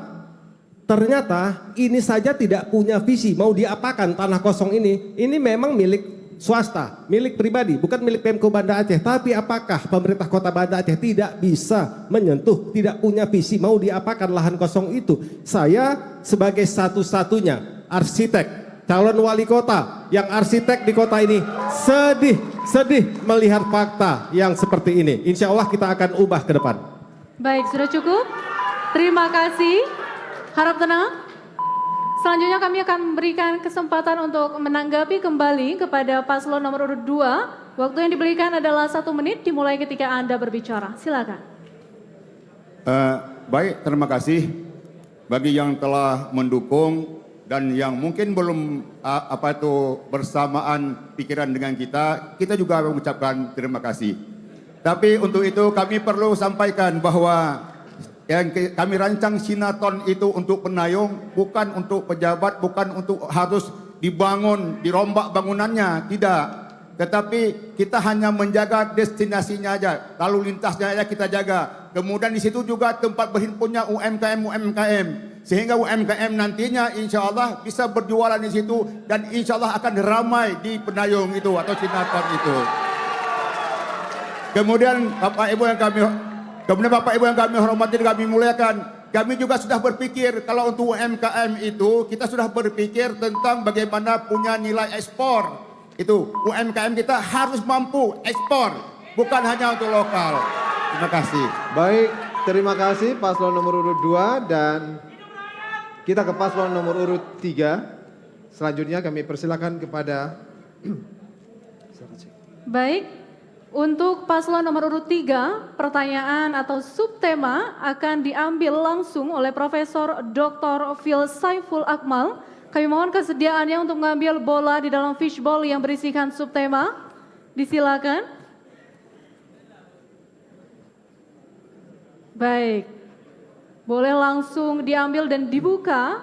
ternyata ini saja tidak punya visi. Mau diapakan tanah kosong ini memang milik swasta, milik pribadi, bukan milik Pemko Banda Aceh. Tapi apakah pemerintah kota Banda Aceh tidak bisa menyentuh, tidak punya visi, mau diapakan lahan kosong itu? Saya sebagai satu-satunya arsitek calon wali kota yang arsitek di kota ini sedih melihat fakta yang seperti ini. Insya Allah kita akan ubah ke depan. Baik, sudah cukup. Terima kasih. Harap tenang. Selanjutnya kami akan memberikan kesempatan untuk menanggapi kembali kepada paslon nomor urut 2. Waktu yang diberikan adalah 1 menit dimulai ketika Anda berbicara. Silakan. Baik, terima kasih bagi yang telah mendukung dan yang mungkin belum bersamaan pikiran dengan kita juga mengucapkan terima kasih. Tapi untuk itu kami perlu sampaikan bahwa yang kami rancang Sinaton itu untuk penayung, bukan untuk pejabat, bukan untuk harus dibangun, dirombak bangunannya, tidak. Tetapi kita hanya menjaga destinasinya aja, lalu lintasnya aja kita jaga. Kemudian di situ juga tempat berhimpunnya UMKM, sehingga UMKM nantinya insya Allah bisa berjualan di situ dan insya Allah akan ramai di penayung itu atau Sinaton itu. Kemudian Bapak Ibu yang kami hormati dan kami muliakan, kami juga sudah berpikir kalau untuk UMKM itu kita sudah berpikir tentang bagaimana punya nilai ekspor. Itu UMKM kita harus mampu ekspor, bukan hanya untuk lokal. Terima kasih. Baik, terima kasih paslon nomor urut 2 dan kita ke paslon nomor urut 3. Selanjutnya kami persilakan kepada Baik, untuk paslon nomor urut 3, pertanyaan atau subtema akan diambil langsung oleh Profesor Dr. Phil Saiful Akmal. Kami mohon kesediaannya untuk mengambil bola di dalam fishbowl yang berisikan subtema. Disilakan. Baik, boleh langsung diambil dan dibuka,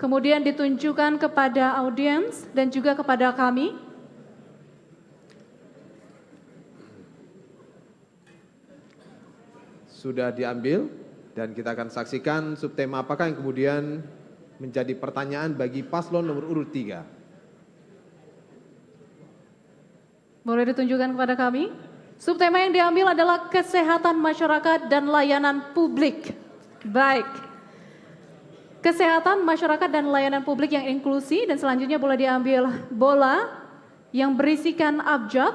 kemudian ditunjukkan kepada audiens dan juga kepada kami. sudah diambil dan kita akan saksikan subtema apakah yang kemudian menjadi pertanyaan bagi paslon nomor urut 3. Boleh ditunjukkan kepada kami? Subtema yang diambil adalah kesehatan masyarakat dan layanan publik. Baik. Kesehatan masyarakat dan layanan publik yang inklusi, dan selanjutnya boleh diambil bola yang berisikan abjad.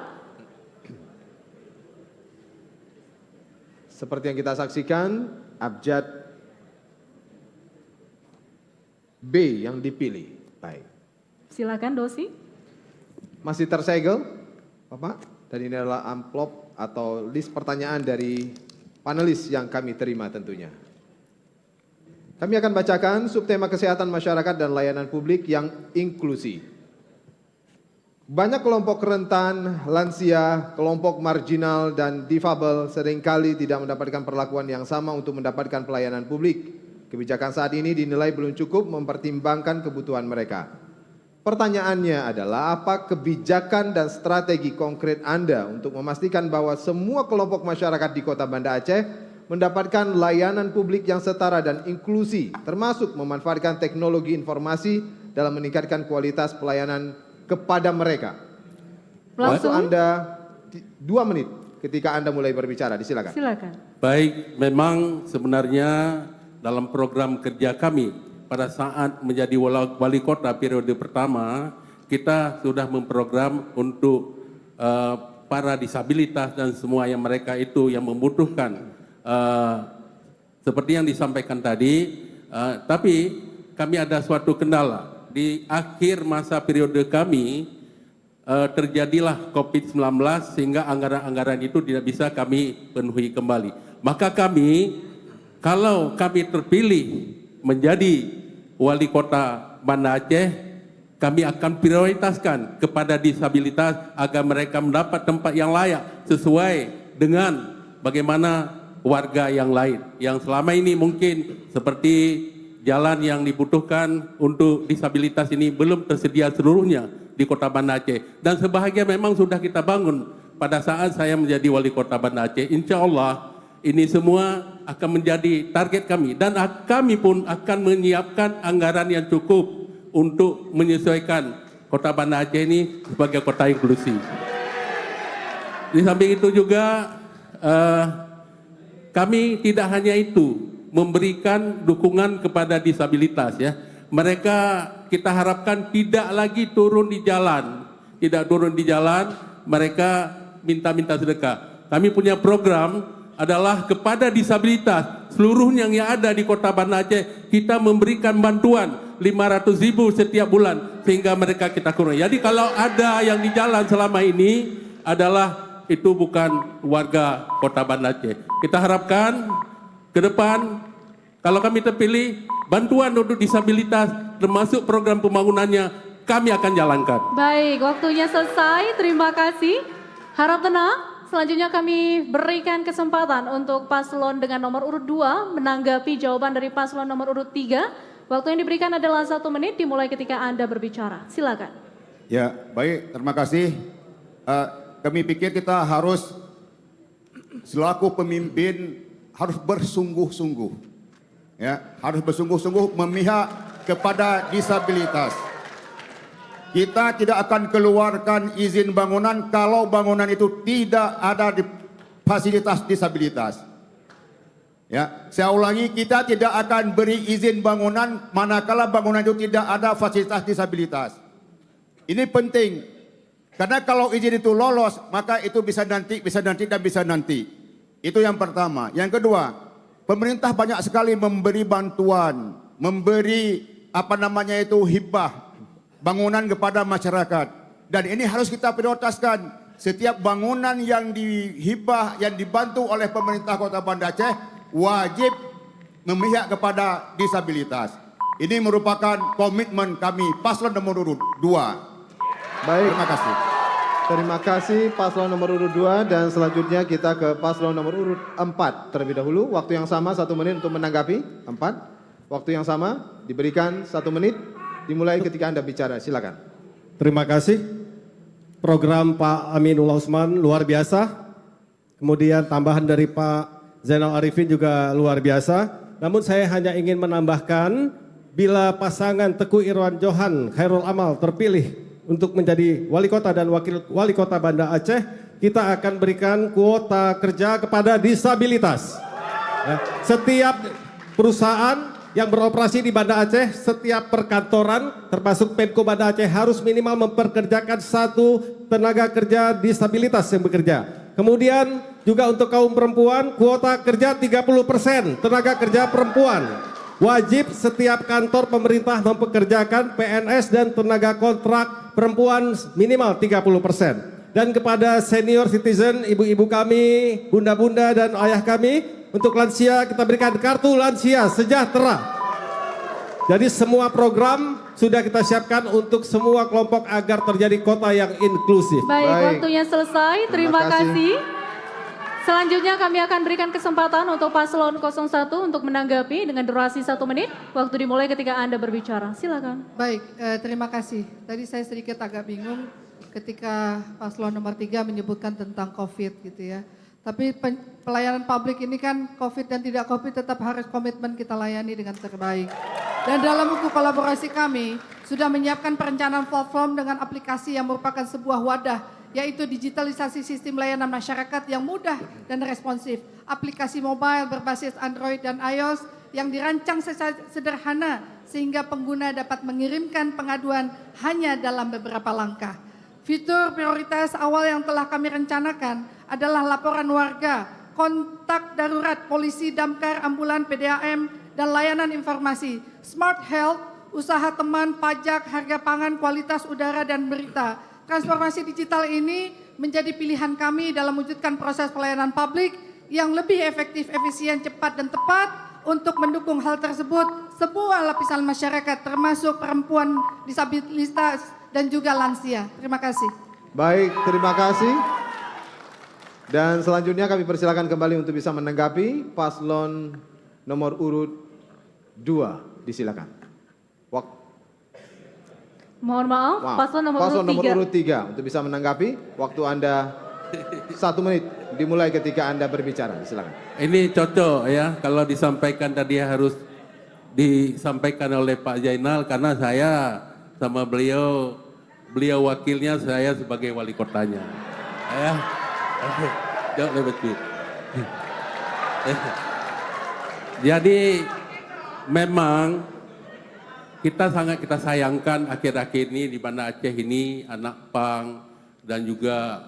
Seperti yang kita saksikan, abjad B yang dipilih. Baik. Silakan Dosi. Masih tersegel, Bapak. Dan ini adalah amplop atau list pertanyaan dari panelis yang kami terima tentunya. Kami akan bacakan subtema kesehatan masyarakat dan layanan publik yang inklusi. Banyak kelompok rentan, lansia, kelompok marginal, dan difabel seringkali tidak mendapatkan perlakuan yang sama untuk mendapatkan pelayanan publik. Kebijakan saat ini dinilai belum cukup mempertimbangkan kebutuhan mereka. Pertanyaannya adalah apa kebijakan dan strategi konkret Anda untuk memastikan bahwa semua kelompok masyarakat di Kota Banda Aceh mendapatkan layanan publik yang setara dan inklusi, termasuk memanfaatkan teknologi informasi dalam meningkatkan kualitas pelayanan kepada mereka. Waktu Anda 2 menit ketika Anda mulai berbicara, disilakan. Silakan. Baik, memang sebenarnya dalam program kerja kami pada saat menjadi wali kota periode pertama, kita sudah memprogram untuk para disabilitas dan semua yang mereka itu yang membutuhkan seperti yang disampaikan tadi, tapi kami ada suatu kendala. Di akhir masa periode kami terjadilah COVID-19 sehingga anggaran-anggaran itu tidak bisa kami penuhi kembali. Maka kami, kalau kami terpilih menjadi wali kota Banda Aceh, kami akan prioritaskan kepada disabilitas agar mereka mendapat tempat yang layak sesuai dengan bagaimana warga yang lain yang selama ini mungkin seperti jalan yang dibutuhkan untuk disabilitas ini belum tersedia seluruhnya di Kota Banda Aceh, dan sebahagian memang sudah kita bangun pada saat saya menjadi wali kota Banda Aceh. Insya Allah Ini semua akan menjadi target kami dan kami pun akan menyiapkan anggaran yang cukup untuk menyesuaikan Kota Banda Aceh ini sebagai kota inklusif. Di samping itu juga kami tidak hanya itu memberikan dukungan kepada disabilitas ya. Mereka kita harapkan tidak lagi turun di jalan. Tidak turun di jalan, mereka minta-minta sedekah. Kami punya program adalah kepada disabilitas seluruhnya yang ada di Kota Banda Aceh, kita memberikan bantuan 500.000 setiap bulan sehingga mereka kita kurangi. Jadi kalau ada yang di jalan selama ini adalah itu bukan warga Kota Banda Aceh. Kita harapkan ke depan kalau kami terpilih, bantuan untuk disabilitas termasuk program pembangunannya kami akan jalankan. Baik, waktunya selesai. Terima kasih. Harap tenang. Selanjutnya kami berikan kesempatan untuk paslon dengan nomor urut 2 menanggapi jawaban dari paslon nomor urut 3. Waktu yang diberikan adalah 1 menit dimulai ketika Anda berbicara. Silakan. Ya, baik, terima kasih. Kami pikir kita harus selaku pemimpin harus bersungguh-sungguh. Ya, harus bersungguh-sungguh memihak kepada disabilitas. Kita tidak akan keluarkan izin bangunan kalau bangunan itu tidak ada di fasilitas disabilitas. Ya, saya ulangi, kita tidak akan beri izin bangunan manakala bangunan itu tidak ada fasilitas disabilitas. Ini penting, karena kalau izin itu lolos, maka itu bisa nanti. Itu yang pertama. Yang kedua, pemerintah banyak sekali memberi bantuan, memberi hibah bangunan kepada masyarakat, dan ini harus kita prioritaskan. Setiap bangunan yang dihibah, yang dibantu oleh pemerintah Kota Banda Aceh wajib memihak kepada disabilitas. Ini merupakan komitmen kami paslon nomor urut 2. Baik. Terima kasih. Terima kasih paslon nomor urut 2 dan selanjutnya kita ke paslon nomor urut 4 terlebih dahulu. Waktu yang sama 1 menit untuk menanggapi 4. Waktu yang sama diberikan 1 menit. Dimulai ketika Anda bicara, silakan. Terima kasih. Program Pak Aminullah Usman luar biasa. Kemudian tambahan dari Pak Zainal Arifin juga luar biasa. Namun saya hanya ingin menambahkan, bila pasangan Teguh Irwan Johan Khairul Amal terpilih untuk menjadi wali kota dan wakil wali kota Banda Aceh, kita akan berikan kuota kerja kepada disabilitas. Ya, setiap perusahaan yang beroperasi di Banda Aceh, setiap perkantoran termasuk Pemko Banda Aceh harus minimal memperkerjakan 1 tenaga kerja disabilitas yang bekerja. Kemudian juga untuk kaum perempuan, kuota kerja 30% tenaga kerja perempuan. Wajib setiap kantor pemerintah mempekerjakan PNS dan tenaga kontrak perempuan minimal 30%. Dan kepada senior citizen, ibu-ibu kami, bunda-bunda dan ayah kami, untuk lansia kita berikan kartu lansia sejahtera. Jadi semua program sudah kita siapkan untuk semua kelompok agar terjadi kota yang inklusif. Baik, waktunya selesai. Terima kasih. Selanjutnya kami akan berikan kesempatan untuk paslon 01 untuk menanggapi dengan durasi 1 menit. Waktu dimulai ketika Anda berbicara. Silakan. Baik, terima kasih. Tadi saya sedikit agak bingung ketika paslon nomor 3 menyebutkan tentang COVID gitu ya. Tapi pelayanan publik ini kan COVID dan tidak COVID tetap harus komitmen kita layani dengan terbaik. Dan dalam buku kolaborasi kami sudah menyiapkan perencanaan platform dengan aplikasi yang merupakan sebuah wadah, yaitu digitalisasi sistem layanan masyarakat yang mudah dan responsif. Aplikasi mobile berbasis Android dan iOS yang dirancang sederhana sehingga pengguna dapat mengirimkan pengaduan hanya dalam beberapa langkah. Fitur prioritas awal yang telah kami rencanakan adalah laporan warga, kontak darurat, polisi, damkar, ambulan, PDAM, dan layanan informasi, smart health, usaha teman, pajak, harga pangan, kualitas udara, dan berita. Transformasi digital ini menjadi pilihan kami dalam mewujudkan proses pelayanan publik yang lebih efektif, efisien, cepat, dan tepat. Untuk mendukung hal tersebut, sebuah lapisan masyarakat termasuk perempuan, disabilitas, dan juga lansia. Terima kasih. Baik, terima kasih. Dan selanjutnya kami persilakan kembali untuk bisa menanggapi paslon nomor urut 2. Disilakan. Mohon maaf, paslon nomor urut 3. Paslon nomor urut 3 untuk bisa menanggapi. Waktu Anda 1 menit dimulai ketika Anda berbicara. Silakan. Ini cocok ya kalau disampaikan tadi harus disampaikan oleh Pak Zainal karena saya sama beliau wakilnya, saya sebagai wali kotanya. Ya. Jauh lebih betul. Jadi memang kita sayangkan akhir-akhir ini di Banda Aceh ini anak pang dan juga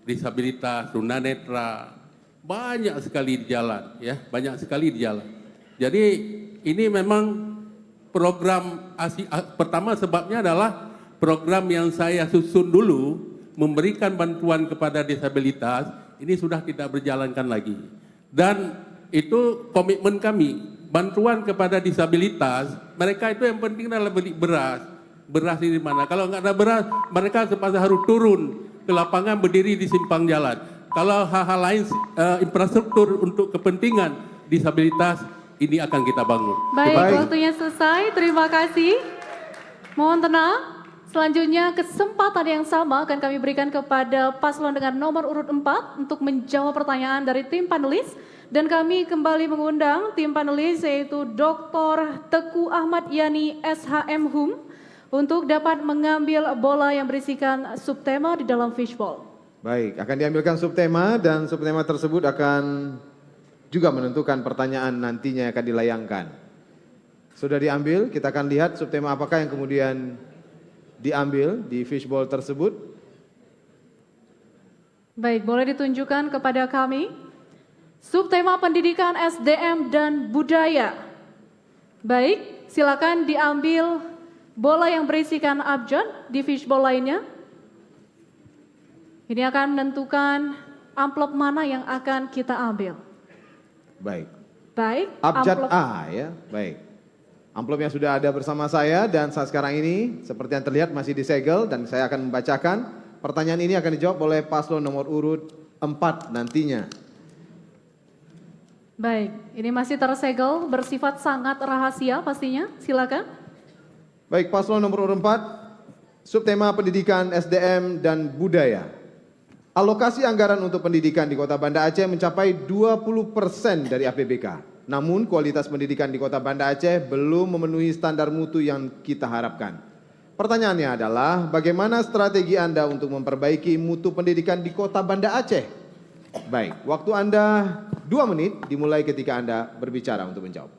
disabilitas, tunanetra banyak sekali di jalan ya, banyak sekali di jalan. Jadi ini memang program pertama sebabnya adalah program yang saya susun dulu memberikan bantuan kepada disabilitas ini sudah tidak berjalankan lagi. Dan itu komitmen kami, bantuan kepada disabilitas, mereka itu yang penting adalah beli beras. Beras ini mana? Kalau nggak ada beras, mereka terpaksa harus turun ke lapangan berdiri di simpang jalan. Kalau hal-hal lain, infrastruktur untuk kepentingan disabilitas, ini akan kita bangun. Baik, waktunya selesai. Terima kasih. Mohon tenang. Selanjutnya kesempatan yang sama akan kami berikan kepada paslon dengan nomor urut 4 untuk menjawab pertanyaan dari tim panelis. Dan kami kembali mengundang tim panelis yaitu Dr. Teguh Ahmad Yani SHM Hum untuk dapat mengambil bola yang berisikan subtema di dalam fishbowl. Baik, akan diambilkan subtema dan subtema tersebut akan juga menentukan pertanyaan nantinya yang akan dilayangkan. Sudah diambil, kita akan lihat subtema apakah yang kemudian diambil di fishbowl tersebut. Baik, boleh ditunjukkan kepada kami. Subtema pendidikan SDM dan budaya. Baik, silakan diambil bola yang berisikan abjad di fishbowl lainnya. Ini akan menentukan amplop mana yang akan kita ambil. Baik. Baik. Abjad A ya, baik. Amplopnya sudah ada bersama saya dan saat sekarang ini seperti yang terlihat masih disegel dan saya akan membacakan. Pertanyaan ini akan dijawab oleh paslon nomor urut 4 nantinya. Baik, ini masih tersegel, bersifat sangat rahasia pastinya. Silakan. Baik, paslon nomor urut 4, subtema pendidikan SDM dan budaya. Alokasi anggaran untuk pendidikan di Kota Banda Aceh mencapai 20% dari APBK. Namun kualitas pendidikan di Kota Banda Aceh belum memenuhi standar mutu yang kita harapkan. Pertanyaannya adalah bagaimana strategi Anda untuk memperbaiki mutu pendidikan di Kota Banda Aceh? Baik, waktu Anda 2 menit dimulai ketika Anda berbicara untuk menjawab.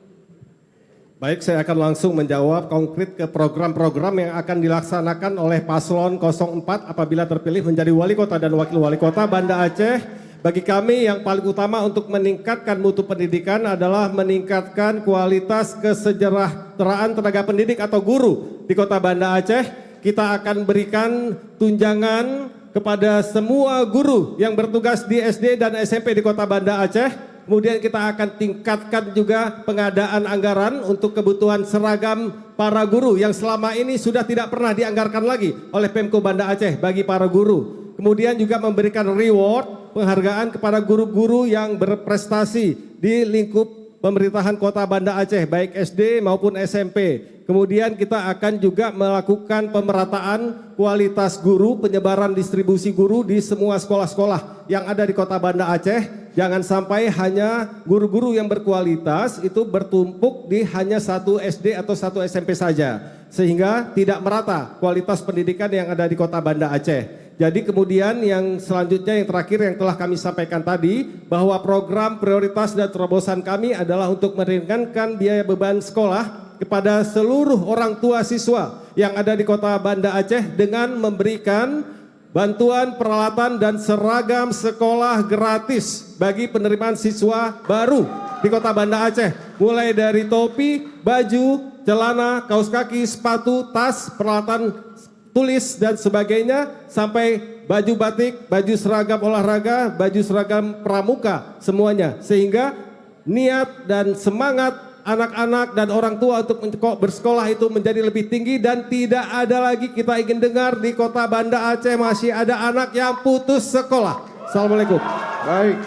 Baik, saya akan langsung menjawab konkret ke program-program yang akan dilaksanakan oleh paslon 04 apabila terpilih menjadi wali kota dan wakil wali kota Banda Aceh. Bagi kami yang paling utama untuk meningkatkan mutu pendidikan adalah meningkatkan kualitas kesejahteraan tenaga pendidik atau guru di Kota Banda Aceh. Kita akan berikan tunjangan kepada semua guru yang bertugas di SD dan SMP di Kota Banda Aceh. Kemudian kita akan tingkatkan juga pengadaan anggaran untuk kebutuhan seragam para guru yang selama ini sudah tidak pernah dianggarkan lagi oleh Pemko Banda Aceh bagi para guru. Kemudian juga memberikan reward, penghargaan kepada guru-guru yang berprestasi di lingkup pemerintahan Kota Banda Aceh, baik SD maupun SMP. Kemudian kita akan juga melakukan pemerataan kualitas guru, penyebaran distribusi guru di semua sekolah-sekolah yang ada di Kota Banda Aceh. Jangan sampai hanya guru-guru yang berkualitas itu bertumpuk di hanya satu SD atau satu SMP saja. Sehingga tidak merata kualitas pendidikan yang ada di Kota Banda Aceh. Jadi kemudian yang selanjutnya yang terakhir yang telah kami sampaikan tadi bahwa program prioritas dan terobosan kami adalah untuk meringankan biaya beban sekolah kepada seluruh orang tua siswa yang ada di Kota Banda Aceh dengan memberikan bantuan peralatan dan seragam sekolah gratis bagi penerimaan siswa baru di Kota Banda Aceh. Mulai dari topi, baju, celana, kaos kaki, sepatu, tas, peralatan tulis dan sebagainya sampai baju batik, baju seragam olahraga, baju seragam pramuka semuanya. Sehingga niat dan semangat anak-anak dan orang tua untuk bersekolah itu menjadi lebih tinggi dan tidak ada lagi kita ingin dengar di Kota Banda Aceh masih ada anak yang putus sekolah. Assalamualaikum.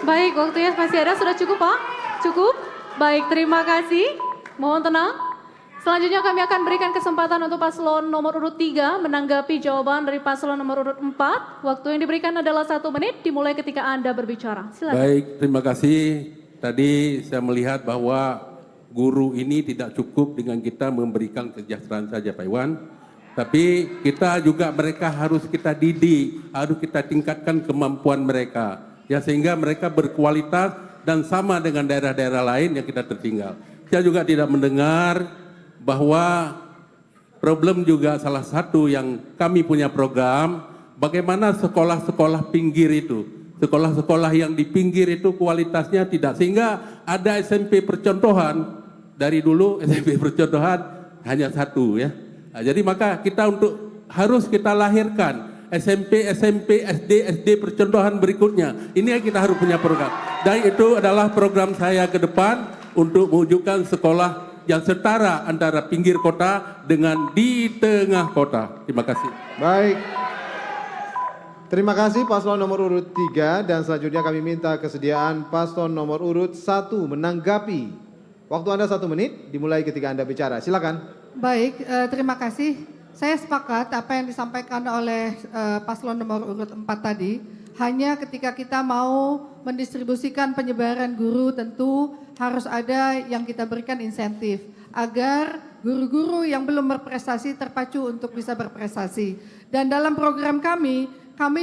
Baik, waktunya masih ada, sudah cukup Pak? Cukup? Baik, terima kasih. Mohon tenang. Selanjutnya kami akan berikan kesempatan untuk paslon nomor urut 3 menanggapi jawaban dari paslon nomor urut 4. Waktu yang diberikan adalah 1 menit dimulai ketika Anda berbicara. Silakan. Baik, terima kasih. Tadi saya melihat bahwa guru ini tidak cukup dengan kita memberikan kesejahteraan saja Pak Iwan. Tapi kita juga mereka harus kita didik, harus kita tingkatkan kemampuan mereka. Ya sehingga mereka berkualitas dan sama dengan daerah-daerah lain yang kita tertinggal. Saya juga tidak mendengar bahwa problem juga salah satu yang kami punya program, bagaimana sekolah-sekolah pinggir itu, sekolah-sekolah yang di pinggir itu kualitasnya tidak, sehingga ada SMP percontohan, dari dulu SMP percontohan hanya 1 ya. Nah, jadi maka kita harus kita lahirkan SMP, SD percontohan berikutnya. Ini yang kita harus punya program. Dan itu adalah program saya ke depan untuk mewujudkan sekolah yang setara antara pinggir kota dengan di tengah kota. Terima kasih. Baik. Terima kasih paslon nomor urut 3 dan selanjutnya kami minta kesediaan paslon nomor urut 1 menanggapi. Waktu Anda 1 menit dimulai ketika Anda bicara. Silakan. Baik, terima kasih. Saya sepakat apa yang disampaikan oleh paslon nomor urut 4 tadi. Hanya ketika kita mau mendistribusikan penyebaran guru tentu harus ada yang kita berikan insentif agar guru-guru yang belum berprestasi terpacu untuk bisa berprestasi. Dan dalam program kami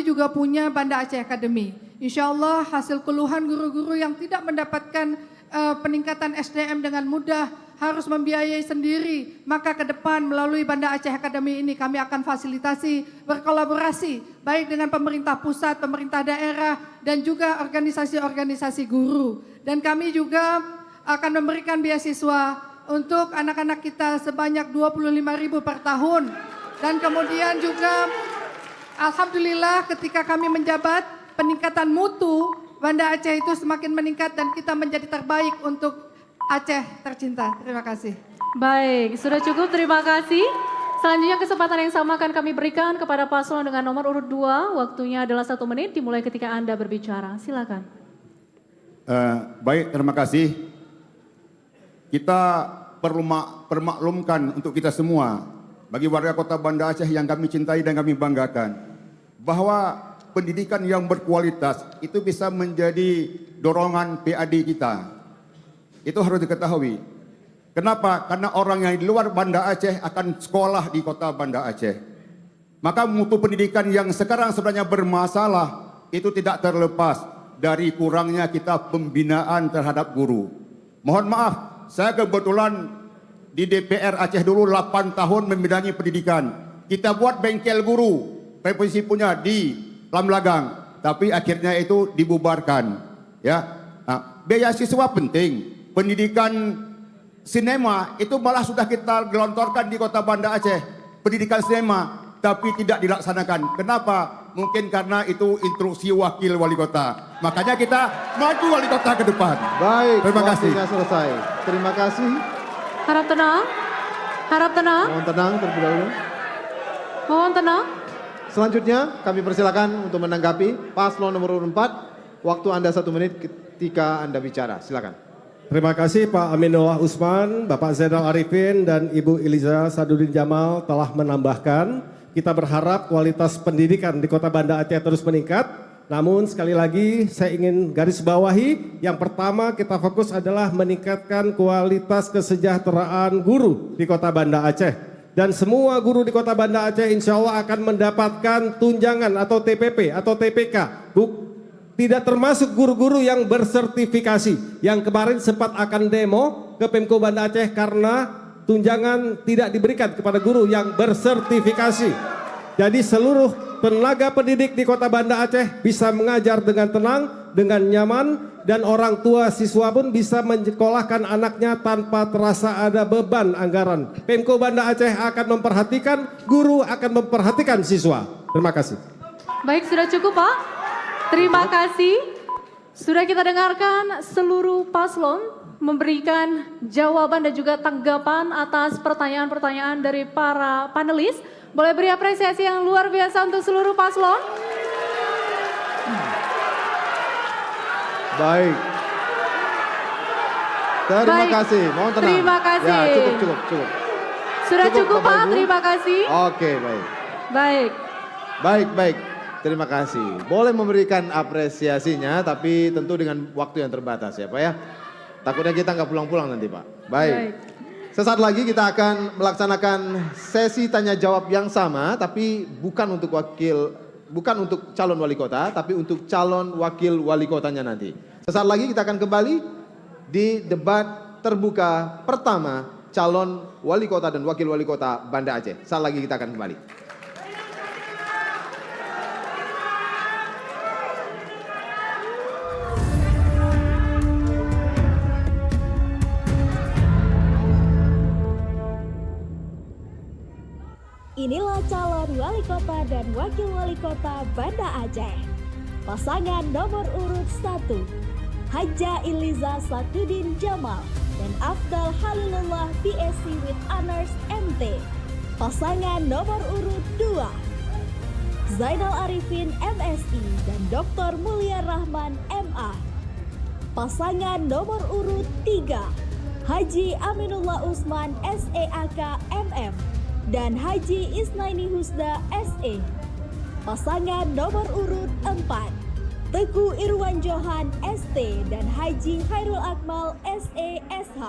juga punya Banda Aceh Academy. Insya Allah hasil keluhan guru-guru yang tidak mendapatkan peningkatan SDM dengan mudah harus membiayai sendiri, maka ke depan melalui Banda Aceh Academy ini kami akan fasilitasi berkolaborasi baik dengan pemerintah pusat, pemerintah daerah dan juga organisasi-organisasi guru. Dan kami juga akan memberikan beasiswa untuk anak-anak kita sebanyak 25.000 per tahun. Dan kemudian juga alhamdulillah ketika kami menjabat peningkatan mutu Banda Aceh itu semakin meningkat dan kita menjadi terbaik untuk Aceh tercinta. Terima kasih. Baik, sudah cukup, terima kasih. Selanjutnya kesempatan yang sama akan kami berikan kepada paslon dengan nomor urut 2. Waktunya adalah 1 menit dimulai ketika Anda berbicara. Silakan. Baik, terima kasih. Kita perlu permaklumkan untuk kita semua, bagi warga kota Banda Aceh yang kami cintai dan kami banggakan, bahwa pendidikan yang berkualitas itu bisa menjadi dorongan PAD kita. Itu harus diketahui. Kenapa? Karena orang yang di luar Banda Aceh akan sekolah di kota Banda Aceh. Maka mutu pendidikan yang sekarang sebenarnya bermasalah itu tidak terlepas dari kurangnya kita pembinaan terhadap guru. Mohon maaf, saya kebetulan di DPR Aceh dulu 8 tahun membidangi pendidikan. Kita buat bengkel guru, posisi punya di Lamlagang, tapi akhirnya itu dibubarkan. Ya, beasiswa penting. Pendidikan sinema itu malah sudah kita gelontorkan di kota Banda Aceh. Pendidikan sinema, tapi tidak dilaksanakan. Kenapa? Mungkin karena itu instruksi wakil wali kota. Makanya kita maju wali kota ke depan. Baik, terima kasih. Selesai. Terima kasih. Harap tenang. Harap tenang. Mohon tenang terlebih dahulu. Mohon tenang. Selanjutnya kami persilakan untuk menanggapi paslon nomor urut 4. Waktu Anda 1 menit ketika Anda bicara. Silakan. Terima kasih Pak Aminullah Usman, Bapak Zainal Arifin, dan Ibu Iliza Sadudin Jamal telah menambahkan. Kita berharap kualitas pendidikan di kota Banda Aceh terus meningkat. Namun sekali lagi saya ingin garis bawahi, yang pertama kita fokus adalah meningkatkan kualitas kesejahteraan guru di kota Banda Aceh. Dan semua guru di kota Banda Aceh insya Allah akan mendapatkan tunjangan atau TPP atau TPK. Tidak termasuk guru-guru yang bersertifikasi, yang kemarin sempat akan demo ke Pemko Banda Aceh karena tunjangan tidak diberikan kepada guru yang bersertifikasi. Jadi seluruh tenaga pendidik di kota Banda Aceh bisa mengajar dengan tenang, dengan nyaman, dan orang tua siswa pun bisa menyekolahkan anaknya tanpa terasa ada beban anggaran. Pemko Banda Aceh akan memperhatikan, guru akan memperhatikan siswa. Terima kasih. Baik, sudah cukup Pak. Terima kasih. Sudah kita dengarkan seluruh paslon memberikan jawaban dan juga tanggapan atas pertanyaan-pertanyaan dari para panelis. Boleh beri apresiasi yang luar biasa untuk seluruh paslon. Baik. Terima kasih. Mohon tenang. Terima kasih. Ya, cukup. Sudah cukup Pak, terima kasih. Oke, baik. Baik. Baik. Terima kasih. Boleh memberikan apresiasinya, tapi tentu dengan waktu yang terbatas ya Pak ya. Takutnya kita nggak pulang-pulang nanti Pak. Baik. Sesaat lagi kita akan melaksanakan sesi tanya jawab yang sama, tapi bukan untuk calon wali kota, tapi untuk calon wakil wali kotanya nanti. Sesaat lagi kita akan kembali di debat terbuka pertama calon wali kota dan wakil wali kota Banda Aceh. Sesaat lagi kita akan kembali. Inilah calon wali kota dan wakil wali kota Banda Aceh. Pasangan nomor urut 1, Haja Iliza Sakudin Jamal dan Afdal Halilullah BSc with Honors MT. Pasangan nomor urut 2, Zainal Arifin MSI dan Dr. Mulia Rahman MA. Pasangan nomor urut 3, Haji Aminullah Usman SEAK MM dan Haji Isnaini Husda SE. Pasangan nomor urut 4, Teguh Irwan Johan ST dan Haji Khairul Akmal SE SH.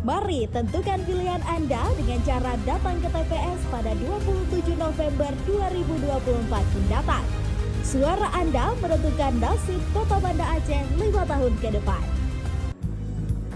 Mari tentukan pilihan Anda dengan cara datang ke TPS pada 27 November 2024 mendatang. Suara Anda menentukan nasib Kota Banda Aceh 5 tahun ke depan.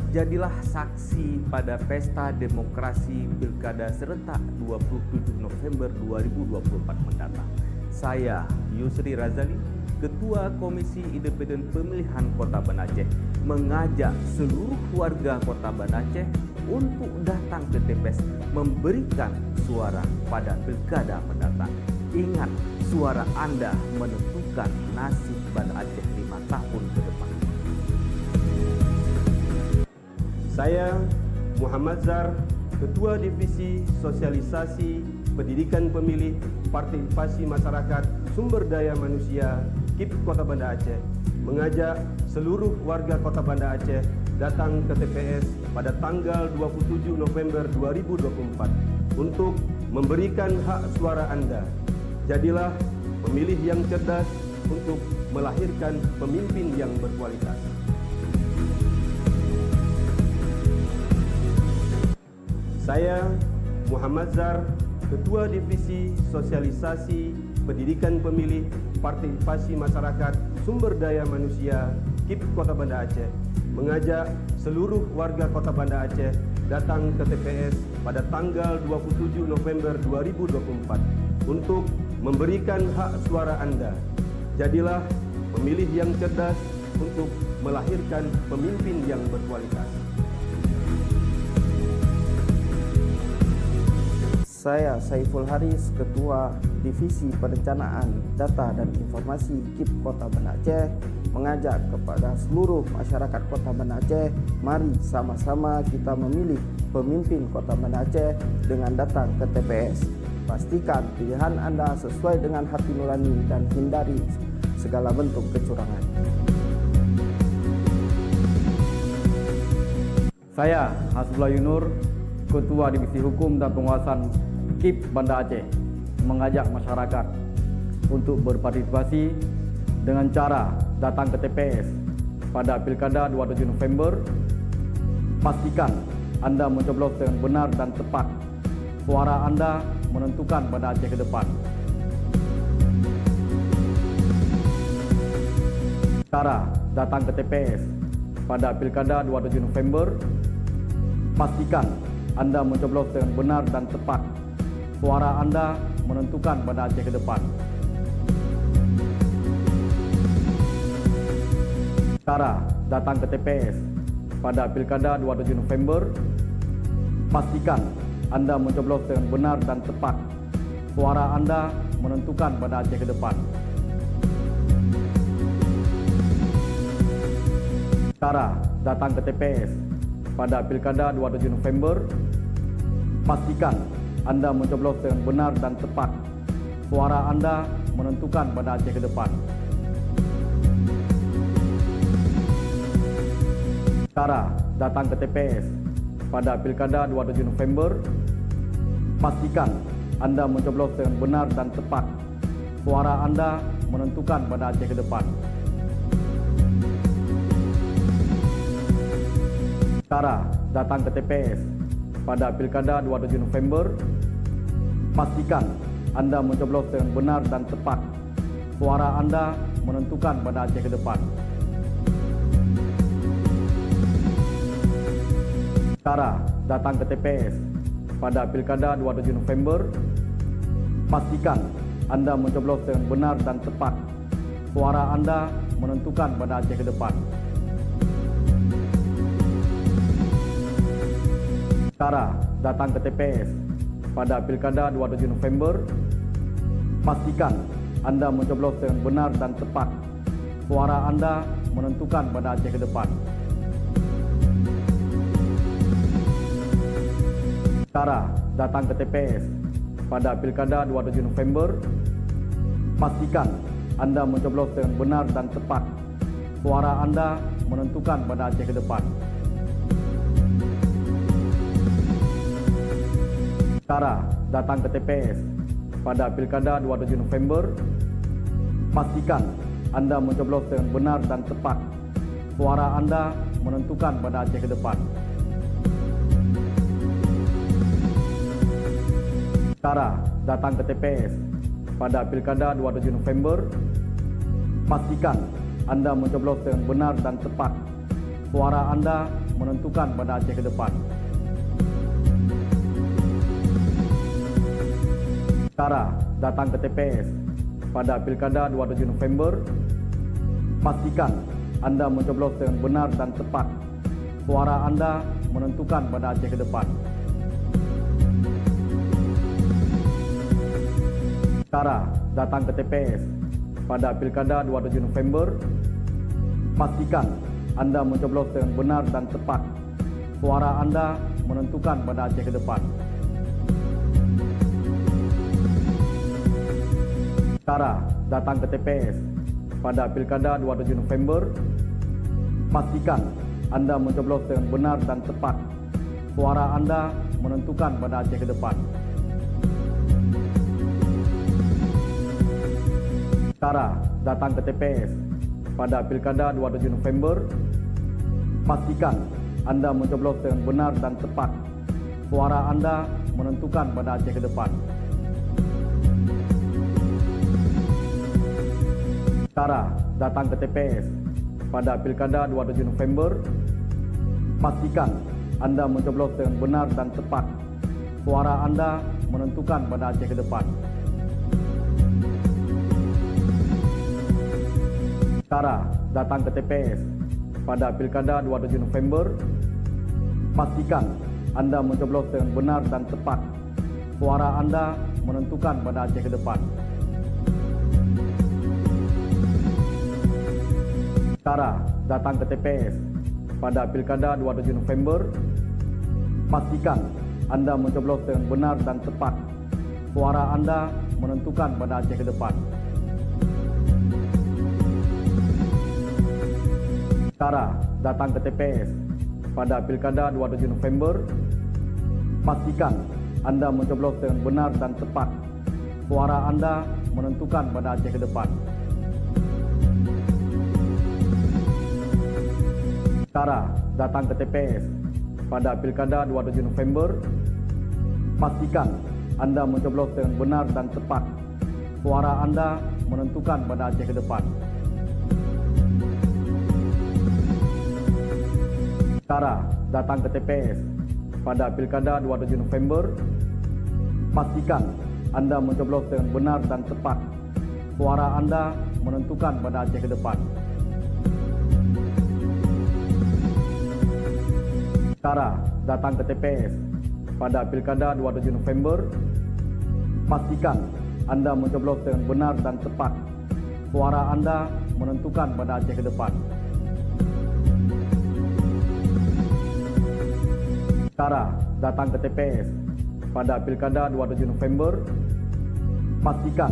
Jadilah saksi pada pesta demokrasi Pilkada serentak 27 November 2024 mendatang. Saya, Yusri Razali, Ketua Komisi Independen Pemilihan Kota Banda Aceh, mengajak seluruh warga Kota Banda Aceh untuk datang ke TPS memberikan suara pada Pilkada mendatang. Ingat, suara Anda menentukan nasib Banda Aceh 5 tahun ke depan. Saya, Muhammad Zar, Ketua Divisi Sosialisasi Pendidikan Pemilih Partisipasi Masyarakat Sumber Daya Manusia KIP Kota Banda Aceh, mengajak seluruh warga Kota Banda Aceh datang ke TPS pada tanggal 27 November 2024 untuk memberikan hak suara Anda. Jadilah pemilih yang cerdas untuk melahirkan pemimpin yang berkualitas. Saya, Muhammad Zar, Ketua Divisi Sosialisasi Pendidikan Pemilih Partisipasi Masyarakat Sumber Daya Manusia KIP Kota Banda Aceh, mengajak seluruh warga Kota Banda Aceh datang ke TPS pada tanggal 27 November 2024 untuk memberikan hak suara Anda. Jadilah pemilih yang cerdas untuk melahirkan pemimpin yang berkualitas. Saya Saiful Haris, Ketua Divisi Perencanaan Data dan Informasi KIP Kota Banda Aceh, mengajak kepada seluruh masyarakat Kota Banda Aceh, mari sama-sama kita memilih pemimpin Kota Banda Aceh dengan datang ke TPS. Pastikan pilihan Anda sesuai dengan hati nurani dan hindari segala bentuk kecurangan. Saya, Hasbullah Yunur, Ketua Divisi Hukum dan Penguasaan KIP Banda Aceh, mengajak masyarakat untuk berpartisipasi dengan cara datang ke TPS pada Pilkada 27 November. Pastikan Anda mencoblos dengan benar dan tepat. Suara Anda menentukan Banda Aceh ke depan. Cara datang ke TPS pada Pilkada 27 November. Pastikan Anda mencoblos dengan benar dan tepat. Suara Anda menentukan Banda Aceh ke depan. Cara datang ke TPS pada Pilkada 27 November. Pastikan Anda mencoblos dengan benar dan tepat. Suara Anda menentukan Banda Aceh ke depan. Cara datang ke TPS pada Pilkada 27 November. Pastikan Anda mencoblos dengan benar dan tepat. Suara Anda menentukan Banda Aceh ke depan. Cara datang ke TPS pada Pilkada 27 November. Pastikan Anda mencoblos dengan benar dan tepat. Suara Anda menentukan Banda Aceh ke depan. Cara datang ke TPS pada Pilkada 27 November, pastikan Anda mencoblos dengan benar dan tepat. Suara Anda menentukan Banda Aceh ke depan. Cara datang ke TPS pada Pilkada 27 November, pastikan Anda mencoblos dengan benar dan tepat. Suara Anda menentukan Banda Aceh ke depan. Cara datang ke TPS pada Pilkada 27 November, pastikan Anda mencoblos dengan benar dan tepat. Suara Anda menentukan Banda Aceh ke depan. Cara datang ke TPS pada Pilkada 27 November, pastikan Anda mencoblos dengan benar dan tepat. Suara Anda menentukan Banda Aceh ke depan. Cara datang ke TPS pada Pilkada 27 November, pastikan Anda mencoblos dengan benar dan tepat. Suara Anda menentukan Banda Aceh ke depan. Cara datang ke TPS pada Pilkada 27 November, pastikan Anda mencoblos dengan benar dan tepat. Suara Anda menentukan Banda Aceh ke depan. Cara datang ke TPS pada Pilkada 27 November, pastikan Anda mencoblos dengan benar dan tepat. Suara Anda menentukan Banda Aceh ke depan. Cara datang ke TPS pada Pilkada 27 November, pastikan Anda mencoblos dengan benar dan tepat. Suara Anda menentukan Banda Aceh ke depan. Cara datang ke TPS pada Pilkada 27 November, pastikan Anda mencoblos dengan benar dan tepat. Suara Anda menentukan Banda Aceh ke depan. Cara datang ke TPS pada Pilkada 27 November, pastikan Anda mencoblos dengan benar dan tepat. Suara Anda menentukan Banda Aceh ke depan. Cara datang ke TPS pada Pilkada 27 November, pastikan Anda mencoblos dengan benar dan tepat. Suara Anda menentukan Banda Aceh ke depan. Cara datang ke TPS pada Pilkada 27 November, pastikan Anda mencoblos dengan benar dan tepat. Suara Anda menentukan Banda Aceh ke depan. Cara datang ke TPS pada Pilkada 27 November, pastikan Anda mencoblos dengan benar dan tepat. Suara Anda menentukan Banda Aceh ke depan. Cara datang ke TPS pada Pilkada 27 November, pastikan Anda mencoblos dengan benar dan tepat. Suara Anda menentukan Banda Aceh ke depan. Cara datang ke TPS pada Pilkada 27 November, pastikan Anda mencoblos dengan benar dan tepat. Suara Anda menentukan Banda Aceh ke depan. Cara datang ke TPS pada Pilkada 27 November, pastikan Anda mencoblos dengan benar dan tepat. Suara Anda menentukan Banda Aceh ke depan. Cara datang ke TPS pada Pilkada 27 November, pastikan Anda mencoblos dengan benar dan tepat. Suara Anda menentukan Banda Aceh ke depan. Cara datang ke TPS pada Pilkada 27 November, pastikan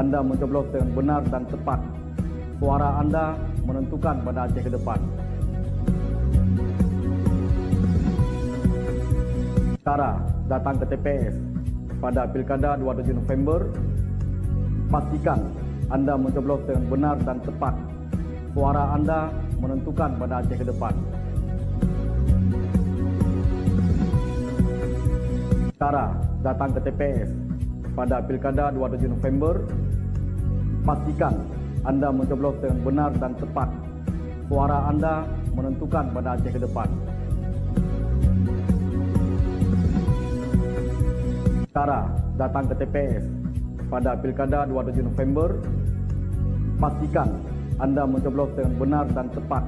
Anda mencoblos dengan benar dan tepat. Suara Anda menentukan Banda Aceh ke depan. Cara datang ke TPS pada Pilkada 27 November, pastikan Anda mencoblos dengan benar dan tepat. Suara Anda menentukan Banda Aceh ke depan. Cara datang ke TPS pada Pilkada 27 November, pastikan Anda mencoblos dengan benar dan tepat. Suara Anda menentukan Banda Aceh ke depan. Cara datang ke TPS pada Pilkada 27 November, pastikan Anda mencoblos dengan benar dan tepat.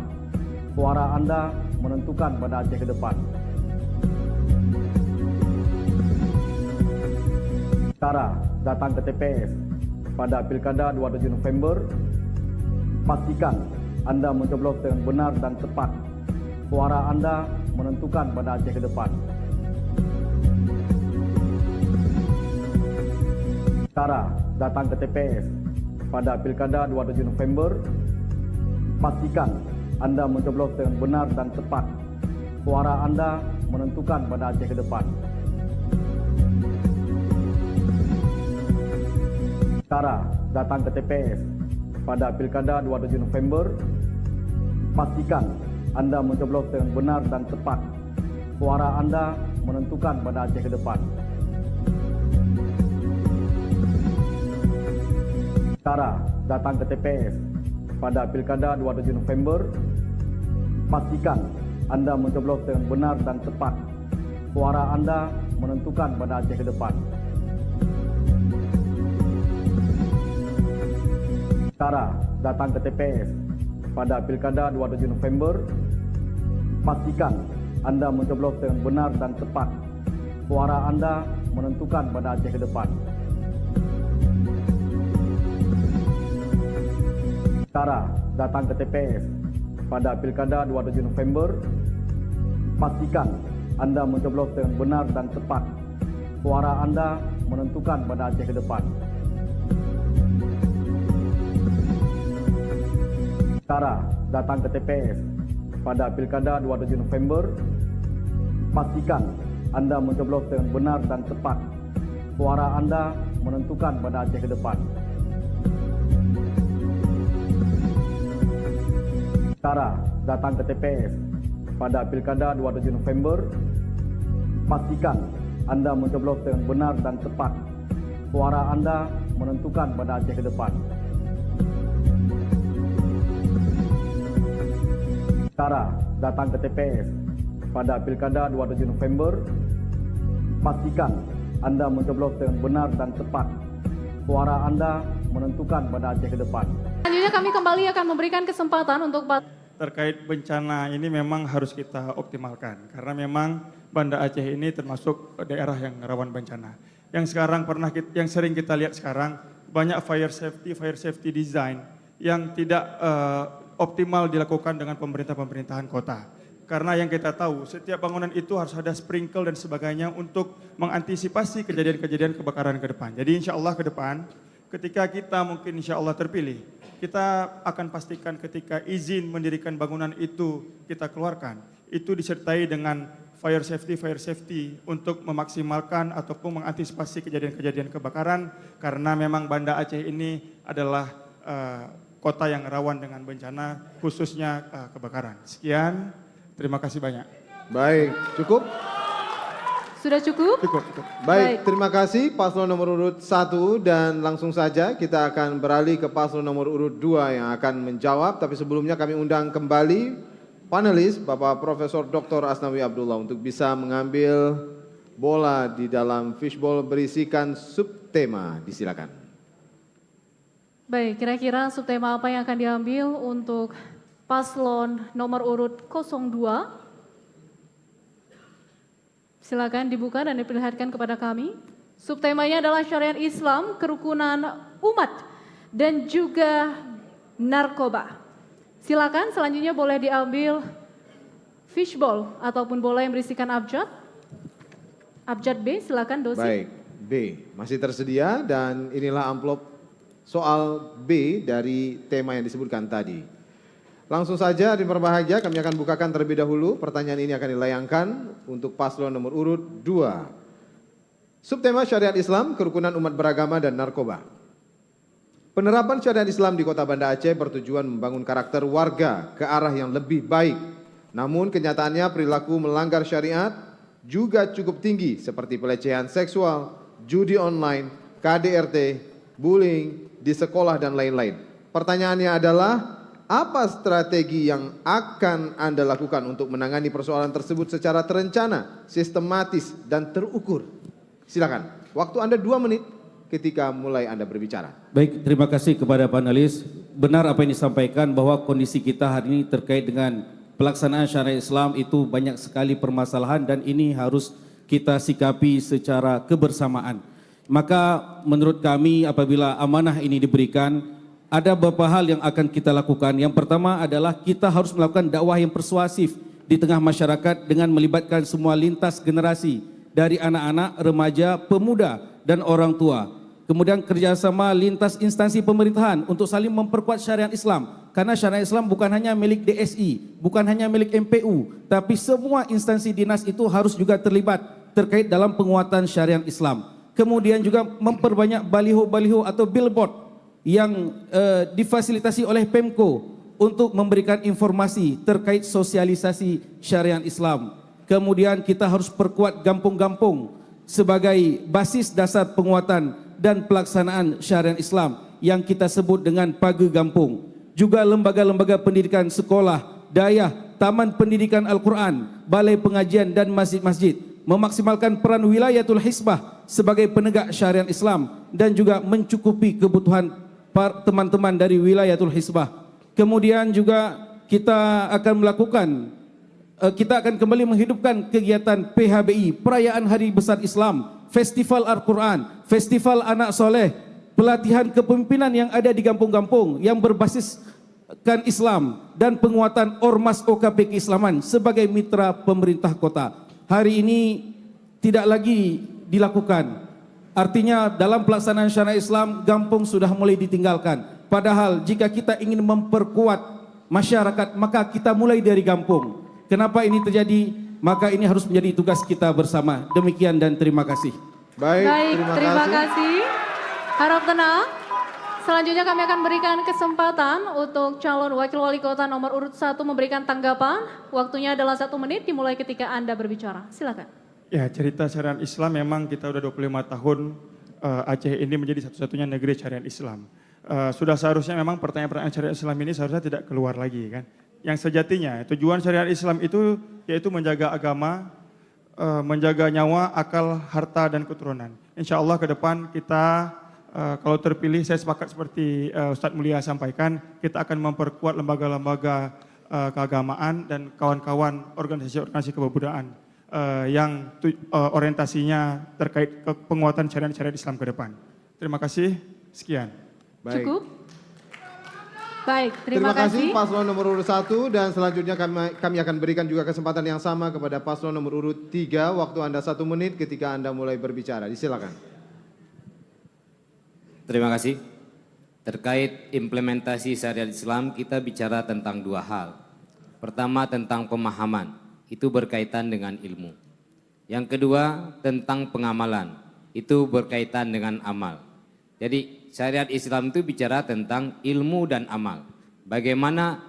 Suara Anda menentukan Banda Aceh ke depan. Cara datang ke TPS pada Pilkada 27 November, pastikan Anda mencoblos dengan benar dan tepat. Suara Anda menentukan Banda Aceh ke depan. Cara datang ke TPS pada Pilkada 27 November, pastikan Anda mencoblos dengan benar dan tepat. Suara Anda menentukan Banda Aceh ke depan. Cara datang ke TPS pada Pilkada 27 November, pastikan Anda mencoblos dengan benar dan tepat. Suara Anda menentukan Banda Aceh ke depan. Cara datang ke TPS pada Pilkada 27 November, pastikan Anda mencoblos dengan benar dan tepat. Suara Anda menentukan Banda Aceh ke depan. Cara datang ke TPS pada Pilkada 27 November, pastikan Anda mencoblos dengan benar dan tepat. Suara Anda menentukan Banda Aceh ke depan. Cara datang ke TPS pada Pilkada 27 November, pastikan Anda mencoblos dengan benar dan tepat. Suara Anda menentukan Banda Aceh ke depan. Cara datang ke TPS pada Pilkada 27 November, pastikan Anda mencoblos dengan benar dan tepat. Suara Anda menentukan Banda Aceh ke depan. Cara datang ke TPS pada Pilkada 27 November, pastikan Anda mencoblos dengan benar dan tepat. Suara Anda menentukan Banda Aceh ke depan. Cara datang ke TPS pada Pilkada 27 November, pastikan Anda mencoblos dengan benar dan tepat. Suara Anda menentukan Banda Aceh ke depan. Selanjutnya kami kembali akan memberikan kesempatan untuk terkait bencana ini memang harus kita optimalkan karena memang Banda Aceh ini termasuk daerah yang rawan bencana. Yang sering kita lihat sekarang banyak fire safety design yang tidak optimal dilakukan dengan pemerintahan kota. Karena yang kita tahu setiap bangunan itu harus ada sprinkle dan sebagainya untuk mengantisipasi kejadian-kejadian kebakaran ke depan. Jadi insya Allah ke depan ketika kita mungkin insya Allah terpilih, kita akan pastikan ketika izin mendirikan bangunan itu kita keluarkan, itu disertai dengan fire safety untuk memaksimalkan ataupun mengantisipasi kejadian-kejadian kebakaran karena memang Banda Aceh ini adalah kota yang rawan dengan bencana khususnya kebakaran. Sekian, terima kasih banyak. Baik, cukup? Sudah cukup? Cukup. Baik, terima kasih paslon nomor urut 1 dan langsung saja kita akan beralih ke paslon nomor urut 2 yang akan menjawab. Tapi sebelumnya kami undang kembali panelis Bapak Profesor Dr. Asnawi Abdullah untuk bisa mengambil bola di dalam fishbowl berisikan subtema. Disilakan. Baik, kira-kira subtema apa yang akan diambil untuk paslon nomor urut 02? Silakan dibuka dan diperlihatkan kepada kami. Subtemanya adalah syariat Islam, kerukunan umat, dan juga narkoba. Silakan selanjutnya boleh diambil fishbowl ataupun bola yang berisikan abjad. Abjad B, silakan dosi. Baik, B masih tersedia dan inilah amplop soal B dari tema yang disebutkan tadi. Langsung saja di berbahagia kami akan bukakan terlebih dahulu. Pertanyaan ini akan dilayangkan untuk paslon nomor urut 2. Subtema Syariat Islam, Kerukunan Umat Beragama dan Narkoba. Penerapan syariat Islam di Kota Banda Aceh bertujuan membangun karakter warga ke arah yang lebih baik. Namun kenyataannya perilaku melanggar syariat juga cukup tinggi seperti pelecehan seksual, judi online, KDRT, bullying di sekolah dan lain-lain. Pertanyaannya adalah, apa strategi yang akan Anda lakukan untuk menangani persoalan tersebut secara terencana, sistematis, dan terukur? Silakan, waktu Anda 2 menit ketika mulai Anda berbicara. Baik, terima kasih kepada panelis. Benar apa yang disampaikan bahwa kondisi kita hari ini terkait dengan pelaksanaan syariat Islam itu banyak sekali permasalahan dan ini harus kita sikapi secara kebersamaan. Maka menurut kami apabila amanah ini diberikan, ada beberapa hal yang akan kita lakukan. Yang pertama adalah kita harus melakukan dakwah yang persuasif di tengah masyarakat dengan melibatkan semua lintas generasi dari anak-anak, remaja, pemuda, dan orang tua. Kemudian kerjasama lintas instansi pemerintahan untuk saling memperkuat syariat Islam. Karena syariat Islam bukan hanya milik DSI, bukan hanya milik MPU, tapi semua instansi dinas itu harus juga terlibat terkait dalam penguatan syariat Islam. Kemudian juga memperbanyak baliho-baliho atau billboard yang difasilitasi oleh Pemko untuk memberikan informasi terkait sosialisasi syariat Islam. Kemudian kita harus perkuat gampung-gampung sebagai basis dasar penguatan dan pelaksanaan syariat Islam yang kita sebut dengan Pagu Gampung. Juga lembaga-lembaga pendidikan sekolah, dayah, taman pendidikan Al-Quran, balai pengajian dan masjid-masjid. Memaksimalkan peran wilayatul hisbah sebagai penegak syariat Islam dan juga mencukupi kebutuhan teman-teman dari wilayatul hisbah. Kemudian juga kita akan kembali menghidupkan kegiatan PHBI, Perayaan Hari Besar Islam, Festival Al-Quran, Festival Anak Soleh, pelatihan kepemimpinan yang ada di kampung-kampung yang berbasiskan Islam, dan penguatan Ormas OKP Keislaman sebagai mitra pemerintah kota. Hari ini tidak lagi dilakukan. Artinya dalam pelaksanaan syariat Islam, kampung sudah mulai ditinggalkan. Padahal jika kita ingin memperkuat masyarakat, maka kita mulai dari kampung. Kenapa ini terjadi? Maka ini harus menjadi tugas kita bersama. Demikian dan terima kasih. Baik, terima kasih. Harap tenang. Selanjutnya kami akan berikan kesempatan untuk calon wakil wali kota nomor urut 1 memberikan tanggapan. Waktunya adalah 1 menit dimulai ketika Anda berbicara. Silakan. Ya, cerita syariat Islam memang kita udah 25 tahun Aceh ini menjadi satu-satunya negeri syariat Islam. Sudah seharusnya memang pertanyaan-pertanyaan syariat Islam ini seharusnya tidak keluar lagi kan. Yang sejatinya tujuan syariat Islam itu yaitu menjaga agama, menjaga nyawa, akal, harta dan keturunan. Insya Allah ke depan kita kalau terpilih, saya sepakat seperti Ustadz Mulia sampaikan, kita akan memperkuat lembaga-lembaga keagamaan dan kawan-kawan organisasi-organisasi kebudayaan yang orientasinya terkait penguatan syariat Islam ke depan. Terima kasih, sekian. Baik. Cukup? Baik, Terima kasih paslon nomor urut 1 dan selanjutnya kami akan berikan juga kesempatan yang sama kepada paslon nomor urut 3. Waktu Anda 1 menit ketika Anda mulai berbicara. Disilakan. Terima kasih. Terkait implementasi syariat Islam, kita bicara tentang 2 hal. Pertama tentang pemahaman, itu berkaitan dengan ilmu. Yang kedua tentang pengamalan, itu berkaitan dengan amal. Jadi syariat Islam itu bicara tentang ilmu dan amal. Bagaimana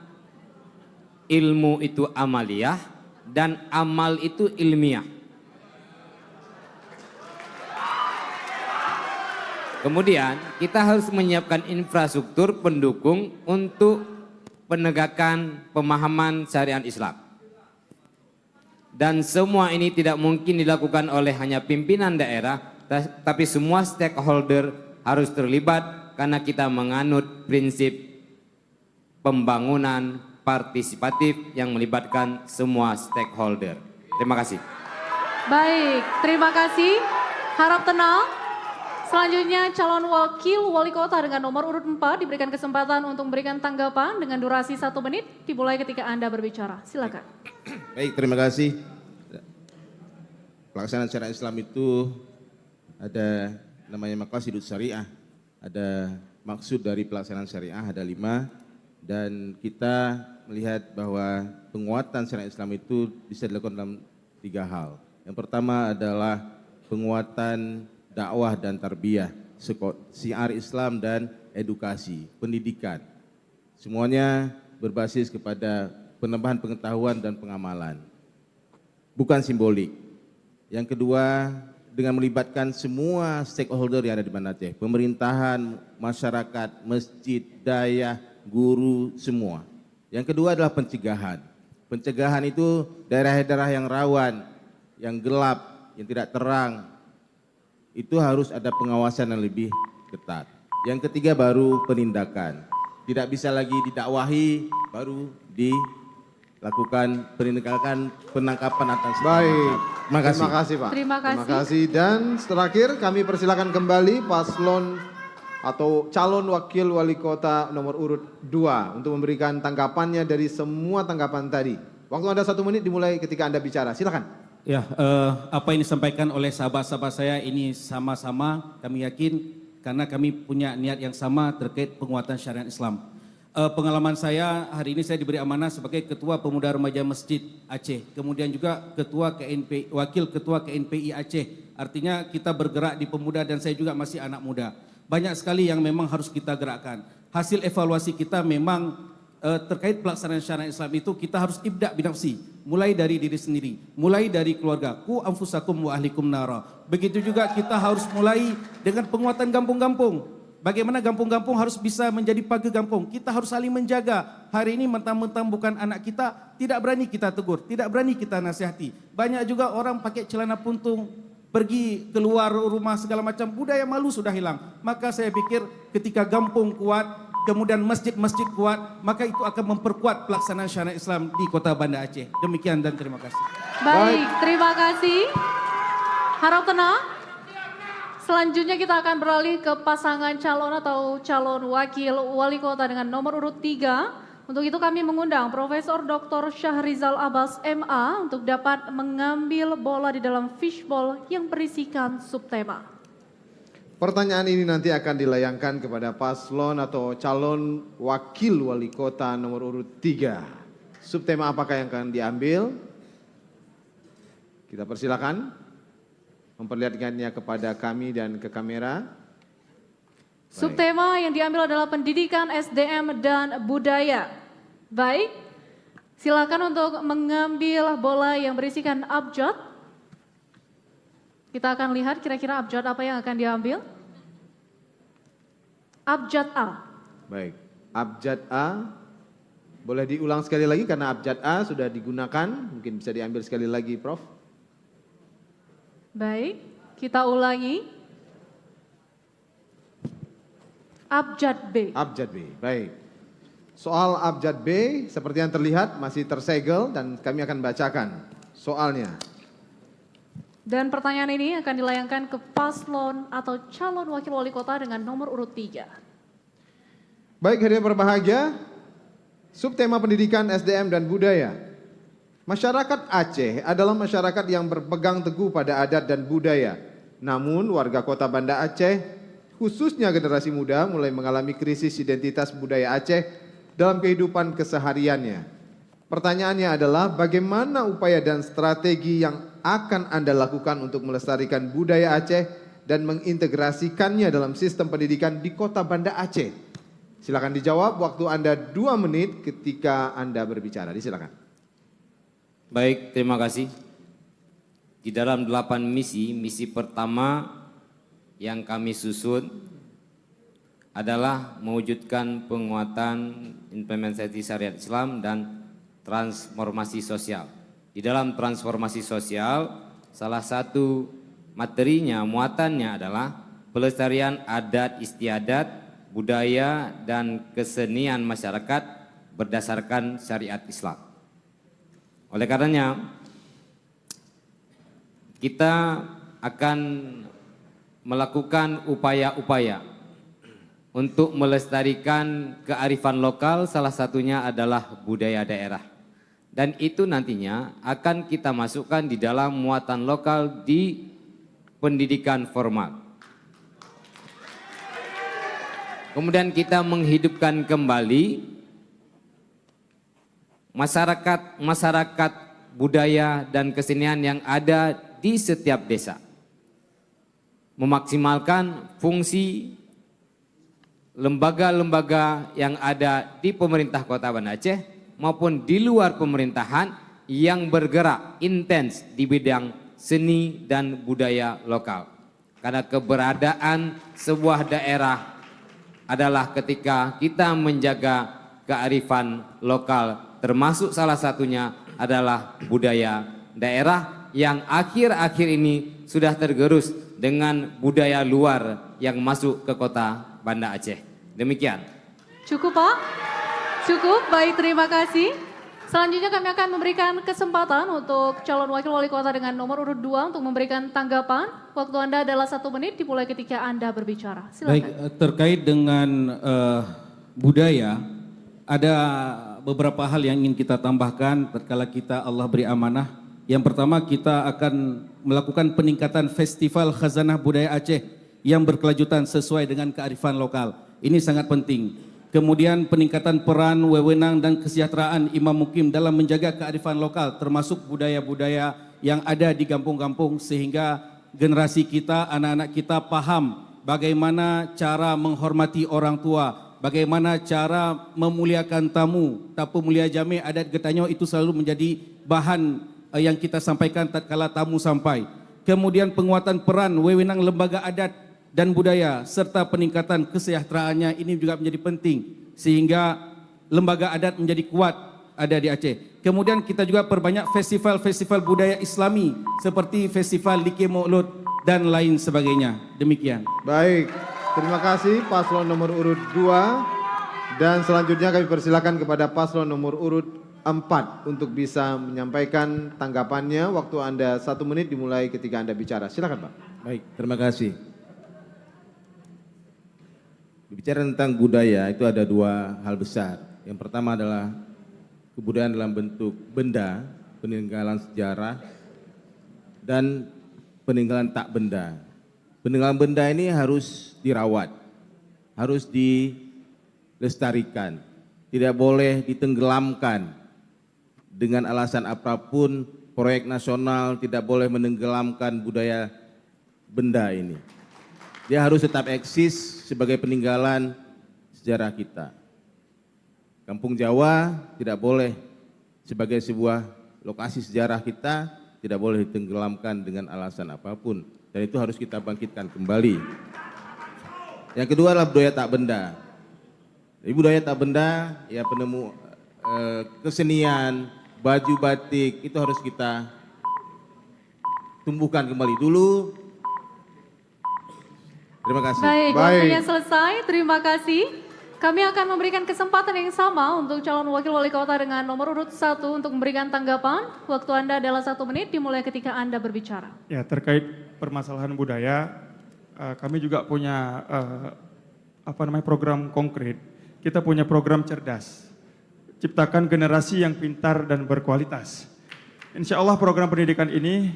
ilmu itu amaliyah dan amal itu ilmiah. Kemudian kita harus menyiapkan infrastruktur pendukung untuk penegakan pemahaman syariat Islam. Dan semua ini tidak mungkin dilakukan oleh hanya pimpinan daerah, tapi semua stakeholder harus terlibat karena kita menganut prinsip pembangunan partisipatif yang melibatkan semua stakeholder. Terima kasih. Baik, terima kasih. Harap tenang. Selanjutnya calon wakil wali kota dengan nomor urut 4 diberikan kesempatan untuk memberikan tanggapan dengan durasi 1 menit dimulai ketika Anda berbicara. Silakan. Baik, terima kasih. Pelaksanaan syariat Islam itu ada namanya maqasidus syariah. Ada maksud dari pelaksanaan syariah ada 5 dan kita melihat bahwa penguatan syariat Islam itu bisa dilakukan dalam 3 hal. Yang pertama adalah penguatan dakwah dan tarbiyah, syiar Islam dan edukasi, pendidikan. Semuanya berbasis kepada penambahan pengetahuan dan pengamalan. Bukan simbolik. Yang kedua, dengan melibatkan semua stakeholder yang ada di Banda Aceh, pemerintahan, masyarakat, masjid, dayah, guru, semua. Yang kedua adalah pencegahan. Pencegahan itu daerah-daerah yang rawan, yang gelap, yang tidak terang, itu harus ada pengawasan yang lebih ketat. Yang ketiga baru penindakan. Tidak bisa lagi didakwahi, baru dilakukan penindakan, penangkapan atas. Baik, terima kasih. Terima kasih Pak. Terima kasih. Terima kasih. Dan terakhir kami persilakan kembali paslon atau calon wakil wali kota nomor urut 2 untuk memberikan tanggapannya dari semua tanggapan tadi. Waktu Anda 1 menit dimulai ketika Anda bicara. Silakan. Ya, apa yang disampaikan oleh sahabat-sahabat saya ini sama-sama kami yakin karena kami punya niat yang sama terkait penguatan syariat Islam. Pengalaman saya hari ini saya diberi amanah sebagai Ketua Pemuda Remaja Masjid Aceh, kemudian juga Wakil Ketua KNPI Aceh. Artinya kita bergerak di pemuda dan saya juga masih anak muda. Banyak sekali yang memang harus kita gerakkan. Hasil evaluasi kita memang terkait pelaksanaan syariat Islam itu kita harus ibda' binafsi, mulai dari diri sendiri, mulai dari keluarga. Ku anfusakum wa ahlikum nara. Begitu juga kita harus mulai dengan penguatan kampung-kampung. Bagaimana kampung-kampung harus bisa menjadi pagar kampung. Kita harus saling menjaga. Hari ini mentang-mentang bukan anak kita, tidak berani kita tegur, tidak berani kita nasihati. Banyak juga orang pakai celana puntung, pergi keluar rumah segala macam, budaya malu sudah hilang. Maka saya pikir ketika kampung kuat, kemudian masjid-masjid kuat, maka itu akan memperkuat pelaksanaan syariat Islam di Kota Banda Aceh. Demikian dan terima kasih. Baik, terima kasih. Harap tenang. Selanjutnya kita akan beralih ke pasangan calon atau calon wakil wali kota dengan nomor urut 3. Untuk itu kami mengundang Profesor Dr. Syahrizal Abbas MA untuk dapat mengambil bola di dalam fishbowl yang berisikan subtema. Pertanyaan ini nanti akan dilayangkan kepada paslon atau calon wakil wali kota nomor urut 3. Subtema apakah yang akan diambil? Kita persilakan memperlihatkannya kepada kami dan ke kamera. Subtema yang diambil adalah pendidikan, SDM, dan budaya. Baik, silakan untuk mengambil bola yang berisikan abjad. Kita akan lihat kira-kira abjad apa yang akan diambil. Abjad A. Baik, abjad A. Boleh diulang sekali lagi karena abjad A sudah digunakan. Mungkin bisa diambil sekali lagi, Prof. Baik, kita ulangi. Abjad B. Abjad B, baik. Soal abjad B seperti yang terlihat masih tersegel dan kami akan bacakan soalnya. Dan pertanyaan ini akan dilayangkan ke paslon atau calon wakil wali kota dengan nomor urut 3. Baik, hadirin berbahagia, subtema pendidikan, SDM, dan budaya. Masyarakat Aceh adalah masyarakat yang berpegang teguh pada adat dan budaya. Namun warga kota Banda Aceh, khususnya generasi muda, mulai mengalami krisis identitas budaya Aceh dalam kehidupan kesehariannya. Pertanyaannya adalah bagaimana upaya dan strategi yang akan Anda lakukan untuk melestarikan budaya Aceh dan mengintegrasikannya dalam sistem pendidikan di kota Banda Aceh? Silakan dijawab, waktu Anda 2 menit ketika Anda berbicara. Disilakan. Baik, terima kasih. Di dalam 8 misi pertama yang kami susun adalah mewujudkan penguatan implementasi syariat Islam dan transformasi sosial. Di dalam transformasi sosial, salah satu materinya, muatannya adalah pelestarian adat istiadat, budaya, dan kesenian masyarakat berdasarkan syariat Islam. Oleh karenanya, kita akan melakukan upaya-upaya untuk melestarikan kearifan lokal, salah satunya adalah budaya daerah. Dan itu nantinya akan kita masukkan di dalam muatan lokal di pendidikan formal. Kemudian kita menghidupkan kembali masyarakat budaya dan kesenian yang ada di setiap desa. memaksimalkan fungsi lembaga-lembaga yang ada di pemerintah Kota Banda Aceh maupun di luar pemerintahan yang bergerak intens di bidang seni dan budaya lokal. Karena keberadaan sebuah daerah adalah ketika kita menjaga kearifan lokal, termasuk salah satunya adalah budaya daerah yang akhir-akhir ini sudah tergerus dengan budaya luar yang masuk ke Kota Banda Aceh. Demikian. Cukup Pak? Cukup, baik terima kasih. Selanjutnya kami akan memberikan kesempatan untuk calon wakil wali kota dengan nomor urut 2 untuk memberikan tanggapan. Waktu Anda adalah 1 menit dimulai ketika Anda berbicara. Silakan. Baik, terkait dengan budaya, ada beberapa hal yang ingin kita tambahkan tatkala kita Allah beri amanah. Yang pertama, kita akan melakukan peningkatan Festival Khazanah Budaya Aceh yang berkelanjutan sesuai dengan kearifan lokal. Ini sangat penting. Kemudian peningkatan peran, wewenang dan kesejahteraan imam mukim dalam menjaga kearifan lokal termasuk budaya-budaya yang ada di kampung-kampung sehingga generasi kita, anak-anak kita paham bagaimana cara menghormati orang tua, bagaimana cara memuliakan tamu, tapu mulia jami, adat getanyo itu selalu menjadi bahan yang kita sampaikan tatkala tamu sampai. Kemudian penguatan peran, wewenang lembaga adat dan budaya serta peningkatan kesejahteraannya ini juga menjadi penting sehingga lembaga adat menjadi kuat ada di Aceh. Kemudian kita juga perbanyak festival-festival budaya Islami seperti Festival Like Maulud dan lain sebagainya. Demikian. Baik, terima kasih paslon nomor urut 2 dan selanjutnya kami persilakan kepada paslon nomor urut 4 untuk bisa menyampaikan tanggapannya. Waktu Anda 1 menit dimulai ketika Anda bicara. Silakan Pak. Baik, terima kasih. Bicara tentang budaya itu ada 2 hal besar. Yang pertama adalah kebudayaan dalam bentuk benda, peninggalan sejarah, dan peninggalan tak benda. Peninggalan benda ini harus dirawat, harus dilestarikan, tidak boleh ditenggelamkan dengan alasan apapun. Proyek nasional tidak boleh menenggelamkan budaya benda ini. Dia harus tetap eksis sebagai peninggalan sejarah kita. Kampung Jawa tidak boleh sebagai sebuah lokasi sejarah kita, tidak boleh ditenggelamkan dengan alasan apapun. Dan itu harus kita bangkitkan kembali. Yang kedua adalah budaya tak benda. Jadi budaya tak benda, ya penemu kesenian, baju batik, itu harus kita tumbuhkan kembali dulu. Terima kasih. Baik, waktunya selesai. Terima kasih. Kami akan memberikan kesempatan yang sama untuk calon wakil wali kota dengan nomor urut 1 untuk memberikan tanggapan. Waktu Anda adalah 1 menit dimulai ketika Anda berbicara. Ya, terkait permasalahan budaya, kami juga punya program konkret. Kita punya program cerdas, ciptakan generasi yang pintar dan berkualitas. Insya Allah program pendidikan ini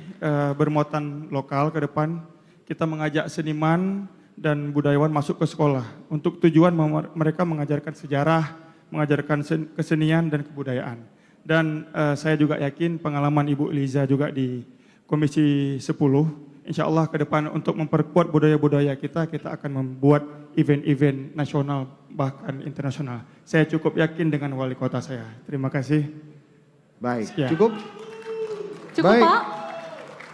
bermuatan lokal ke depan. Kita mengajak seniman dan budayawan masuk ke sekolah untuk tujuan mereka mengajarkan sejarah, mengajarkan kesenian dan kebudayaan. Dan saya juga yakin pengalaman Ibu Liza juga di Komisi 10, insya Allah ke depan untuk memperkuat budaya-budaya kita akan membuat event-event nasional bahkan internasional. Saya cukup yakin dengan wali kota saya. Terima kasih. Baik, Sekian. cukup? Cukup Baik. Pak?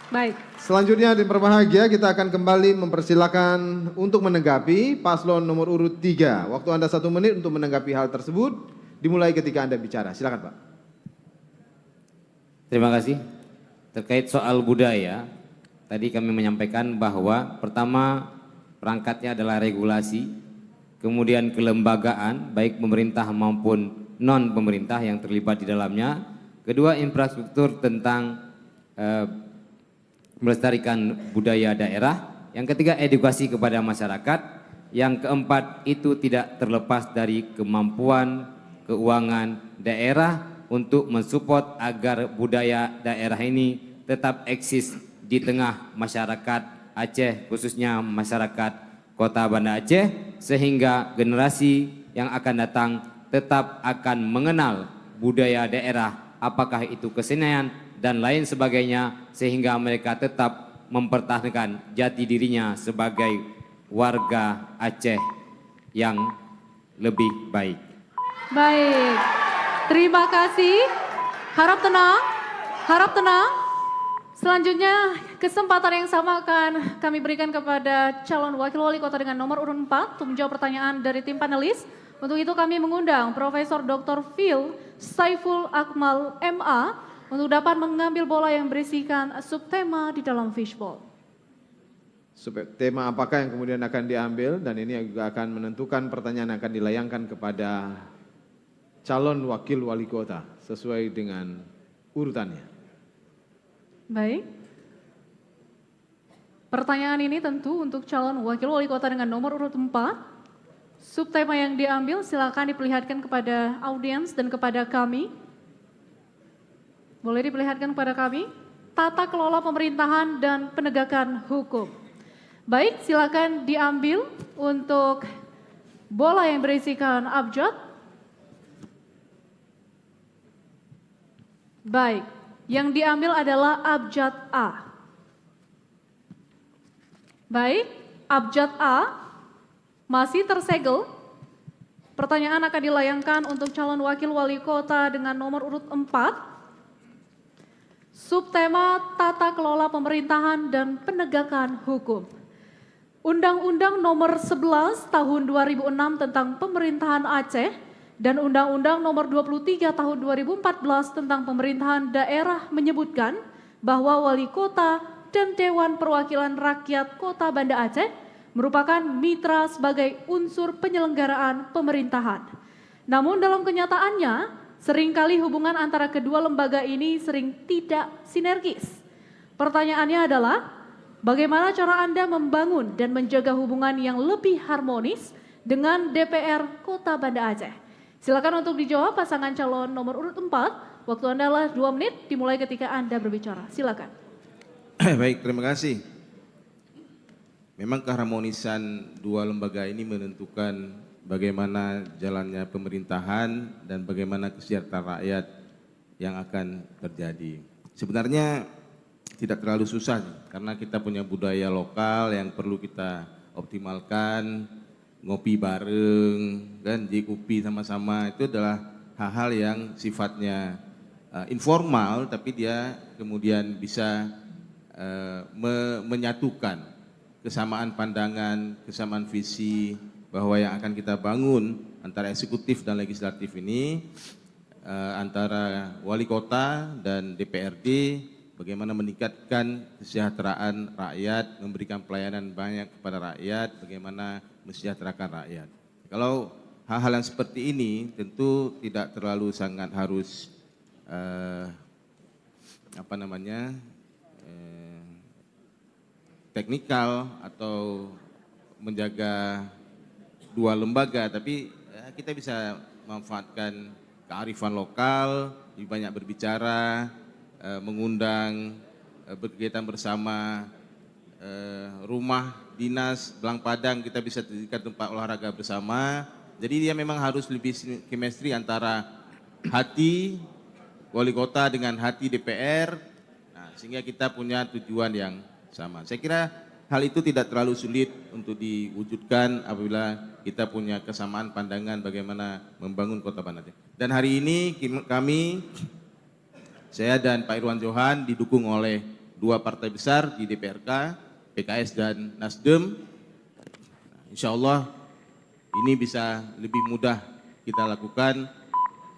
Baik. Selanjutnya di berbahagia kita akan kembali mempersilakan untuk menanggapi paslon nomor urut 3. Waktu Anda 1 menit untuk menanggapi hal tersebut dimulai ketika Anda bicara. Silakan Pak. Terima kasih. Terkait soal budaya, tadi kami menyampaikan bahwa pertama perangkatnya adalah regulasi, kemudian kelembagaan baik pemerintah maupun non pemerintah yang terlibat di dalamnya. Kedua, infrastruktur tentang melestarikan budaya daerah. Yang ketiga, edukasi kepada masyarakat. Yang keempat, itu tidak terlepas dari kemampuan keuangan daerah untuk mensupport agar budaya daerah ini tetap eksis di tengah masyarakat Aceh, khususnya masyarakat Kota Banda Aceh, sehingga generasi yang akan datang tetap akan mengenal budaya daerah, apakah itu kesenian dan lain sebagainya, sehingga mereka tetap mempertahankan jati dirinya sebagai warga Aceh yang lebih baik. Baik, terima kasih. Harap tenang, harap tenang. Selanjutnya kesempatan yang sama akan kami berikan kepada calon wakil wali kota dengan nomor urut 4 untuk menjawab pertanyaan dari tim panelis. Untuk itu kami mengundang Profesor Dr. Phil Saiful Akmal MA untuk dapat mengambil bola yang berisikan subtema di dalam fishball. Tema apakah yang kemudian akan diambil, dan ini juga akan menentukan pertanyaan yang akan dilayangkan kepada calon wakil wali kota sesuai dengan urutannya. Baik. Pertanyaan ini tentu untuk calon wakil wali kota dengan nomor urut 4. Subtema yang diambil silakan diperlihatkan kepada audiens dan kepada kami. Boleh diperlihatkan kepada kami. Tata kelola pemerintahan dan penegakan hukum. Baik, silakan diambil untuk bola yang berisikan abjad. Baik. Yang diambil adalah abjad A. Baik, abjad A masih tersegel. Pertanyaan akan dilayangkan untuk calon wakil wali kota dengan nomor urut 4. Subtema tata kelola pemerintahan dan penegakan hukum. Undang-Undang nomor 11 tahun 2006 tentang pemerintahan Aceh dan Undang-Undang nomor 23 tahun 2014 tentang pemerintahan daerah menyebutkan bahwa wali kota dan Dewan Perwakilan Rakyat Kota Banda Aceh merupakan mitra sebagai unsur penyelenggaraan pemerintahan. Namun dalam kenyataannya, seringkali hubungan antara kedua lembaga ini sering tidak sinergis. Pertanyaannya adalah, bagaimana cara Anda membangun dan menjaga hubungan yang lebih harmonis dengan DPR Kota Banda Aceh? Silakan untuk dijawab pasangan calon nomor urut 4. Waktu Anda adalah 2 menit dimulai ketika Anda berbicara. Silakan. Baik, terima kasih. Memang keharmonisan dua lembaga ini menentukan bagaimana jalannya pemerintahan dan bagaimana kesejahteraan rakyat yang akan terjadi. Sebenarnya tidak terlalu susah karena kita punya budaya lokal yang perlu kita optimalkan. Ngopi bareng, kan, jikupi sama-sama, itu adalah hal-hal yang sifatnya informal, tapi dia kemudian bisa menyatukan kesamaan pandangan, kesamaan visi, bahwa yang akan kita bangun antara eksekutif dan legislatif ini, antara wali kota dan DPRD, bagaimana meningkatkan kesejahteraan rakyat, memberikan pelayanan banyak kepada rakyat, bagaimana mensejahterakan rakyat. Kalau hal-hal yang seperti ini tentu tidak terlalu sangat harus teknikal atau menjaga dua lembaga, tapi kita bisa memanfaatkan kearifan lokal, lebih banyak berbicara, mengundang berkegiatan bersama, rumah dinas Belang Padang kita bisa jadikan tempat olahraga bersama. Jadi dia memang harus lebih chemistry antara hati wali kota dengan hati DPR, sehingga kita punya tujuan yang sama. Saya kira hal itu tidak terlalu sulit untuk diwujudkan apabila kita punya kesamaan pandangan bagaimana membangun Kota Banda Aceh. Dan hari ini kami, saya dan Pak Irwan Johan didukung oleh dua partai besar di DPRK, PKS dan Nasdem. Insya Allah ini bisa lebih mudah kita lakukan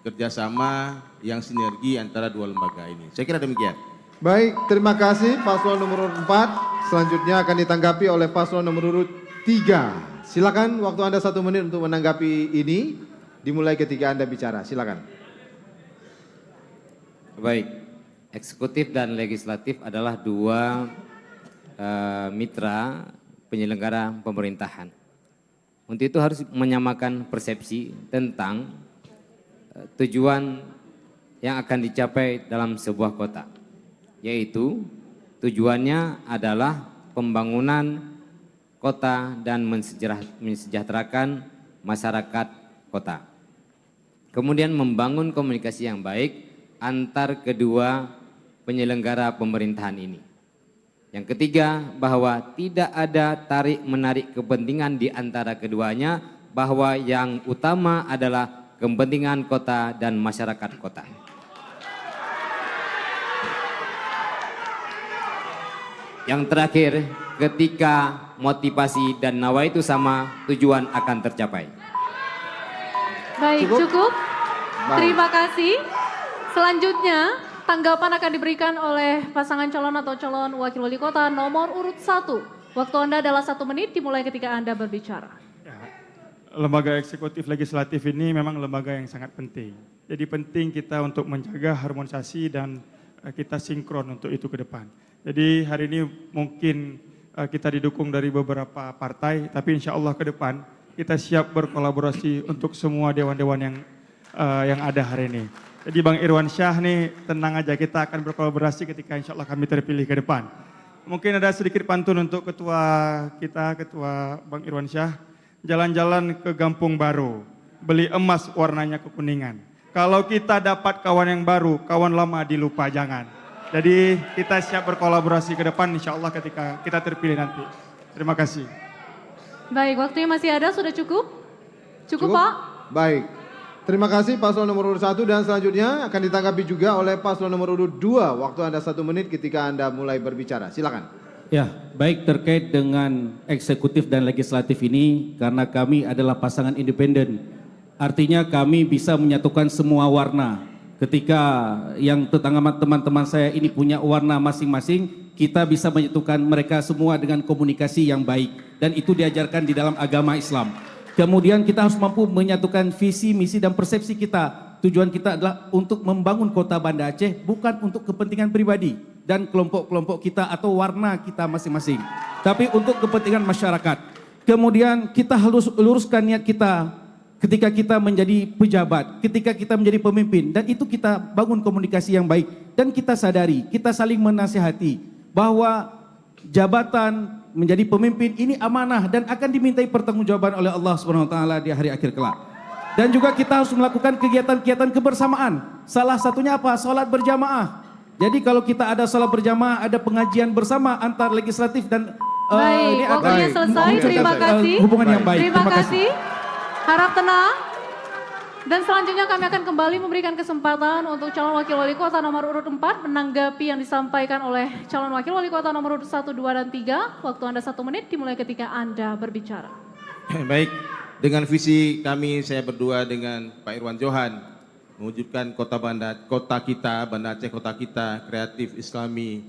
kerjasama yang sinergi antara dua lembaga ini. Saya kira demikian. Baik, terima kasih paslon nomor urut 4. Selanjutnya akan ditanggapi oleh paslon nomor urut 3. Silakan, waktu Anda 1 menit untuk menanggapi ini. Dimulai ketika Anda bicara, silakan. Baik, eksekutif dan legislatif adalah dua mitra penyelenggara pemerintahan. Untuk itu harus menyamakan persepsi tentang tujuan yang akan dicapai dalam sebuah kota, yaitu tujuannya adalah pembangunan kota dan mensejahterakan masyarakat kota. Kemudian membangun komunikasi yang baik antar kedua penyelenggara pemerintahan ini. Yang ketiga, bahwa tidak ada tarik-menarik kepentingan di antara keduanya, bahwa yang utama adalah kepentingan kota dan masyarakat kota. Yang terakhir, ketika motivasi dan nawa itu sama, tujuan akan tercapai. Baik, cukup. Baik. Terima kasih. Selanjutnya, tanggapan akan diberikan oleh pasangan calon atau calon wakil wali kota nomor urut 1. Waktu Anda adalah 1 menit dimulai ketika Anda berbicara. Lembaga eksekutif legislatif ini memang lembaga yang sangat penting. Jadi penting kita untuk menjaga harmonisasi dan kita sinkron untuk itu ke depan. Jadi hari ini mungkin kita didukung dari beberapa partai, tapi insya Allah ke depan kita siap berkolaborasi untuk semua dewan-dewan yang ada hari ini. Jadi Bang Irwan Syah nih tenang aja, kita akan berkolaborasi ketika insya Allah kami terpilih ke depan. Mungkin ada sedikit pantun untuk ketua kita, Ketua Bang Irwan Syah. Jalan-jalan ke Gampung Baru, beli emas warnanya kekuningan. Kalau kita dapat kawan yang baru, kawan lama dilupa jangan. Jadi kita siap berkolaborasi ke depan insya Allah ketika kita terpilih nanti. Terima kasih. Baik, waktunya masih ada, sudah cukup? Cukup Pak? Baik. Terima kasih paslon nomor urut 1 dan selanjutnya akan ditanggapi juga oleh paslon nomor urut 2. Waktu Anda 1 menit ketika Anda mulai berbicara. Silakan. Ya, baik, terkait dengan eksekutif dan legislatif ini, karena kami adalah pasangan independen, artinya kami bisa menyatukan semua warna. Ketika yang teman-teman saya ini punya warna masing-masing, kita bisa menyatukan mereka semua dengan komunikasi yang baik. Dan itu diajarkan di dalam agama Islam. Kemudian kita harus mampu menyatukan visi, misi, dan persepsi kita. Tujuan kita adalah untuk membangun kota Banda Aceh, bukan untuk kepentingan pribadi dan kelompok-kelompok kita atau warna kita masing-masing, tapi untuk kepentingan masyarakat. Kemudian kita harus luruskan niat kita ketika kita menjadi pejabat, ketika kita menjadi pemimpin, dan itu kita bangun komunikasi yang baik, dan kita sadari, kita saling menasihati bahwa jabatan menjadi pemimpin ini amanah dan akan dimintai pertanggungjawaban oleh Allah SWT di hari akhir kelak. Dan juga kita harus melakukan kegiatan-kegiatan kebersamaan. Salah satunya apa? Salat berjamaah. Jadi kalau kita ada salat berjamaah, ada pengajian bersama antar legislatif dan Baik, waktunya selesai. Terima kasih. Hubungan yang baik. Terima kasih. Harap tenang. Dan selanjutnya kami akan kembali memberikan kesempatan untuk calon wakil wali kota nomor urut 4 menanggapi yang disampaikan oleh calon wakil wali kota nomor urut 1, 2, dan 3. Waktu Anda 1 menit dimulai ketika Anda berbicara. Baik, dengan visi kami saya berdua dengan Pak Irwan Johan mewujudkan kota kita, Banda Aceh kota kita, kreatif, islami,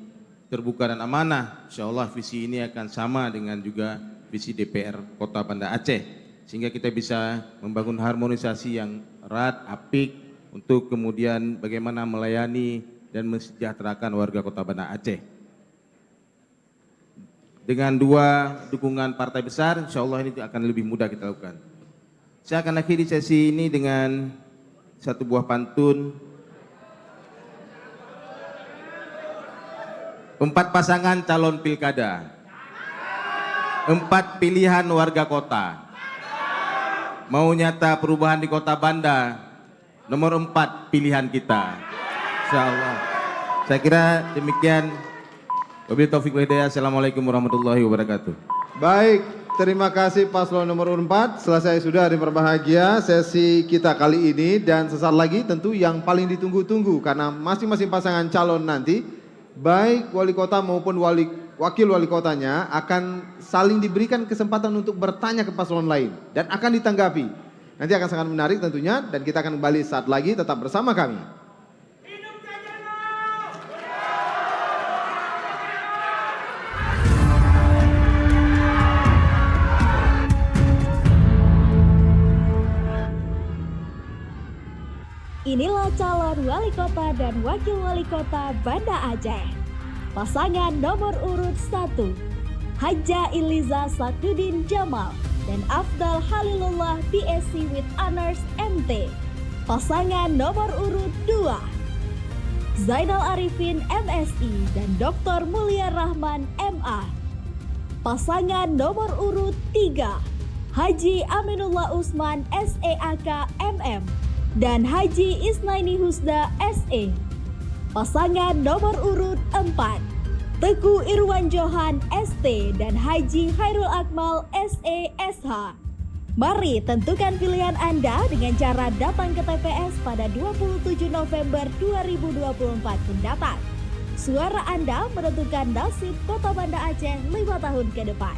terbuka dan amanah. Insya Allah visi ini akan sama dengan juga visi DPR kota Banda Aceh. Sehingga kita bisa membangun harmonisasi yang erat, apik, untuk kemudian bagaimana melayani dan mensejahterakan warga kota Banda Aceh. Dengan 2 dukungan partai besar, insya Allah ini akan lebih mudah kita lakukan. Saya akan akhiri sesi ini dengan 1 buah pantun. 4 pasangan calon pilkada, 4 pilihan warga kota. Mau nyata perubahan di kota Banda, nomor 4 pilihan kita. Insya Allah. Saya kira demikian. Wabillahi taufiq wal hidayah. Assalamualaikum warahmatullahi wabarakatuh. Baik, terima kasih paslon nomor urut 4. Selesai sudah hari berbahagia sesi kita kali ini, dan sesaat lagi tentu yang paling ditunggu-tunggu karena masing-masing pasangan calon nanti, baik wali kota maupun wakil wali kotanya akan saling diberikan kesempatan untuk bertanya ke paslon lain dan akan ditanggapi. Nanti akan sangat menarik tentunya, dan kita akan kembali saat lagi, tetap bersama kami. Inilah calon wali kota dan wakil wali kota Banda Aceh. Pasangan nomor urut 1, Haja Iliza Sakudin Jamal dan Afdal Halilullah BSc with Honors MT. Pasangan nomor urut 2, Zainal Arifin MSI dan Dr. Mulia Rahman MA. Pasangan nomor urut 3, Haji Aminullah Usman SEAK MM dan Haji Isnaini Husda SE. Pasangan nomor urut 4, Teguh Irwan Johan ST dan Haji Khairul Akmal SE SH. Mari tentukan pilihan Anda dengan cara datang ke TPS pada 27 November 2024 mendatang. Suara Anda menentukan nasib Kota Banda Aceh 5 tahun ke depan.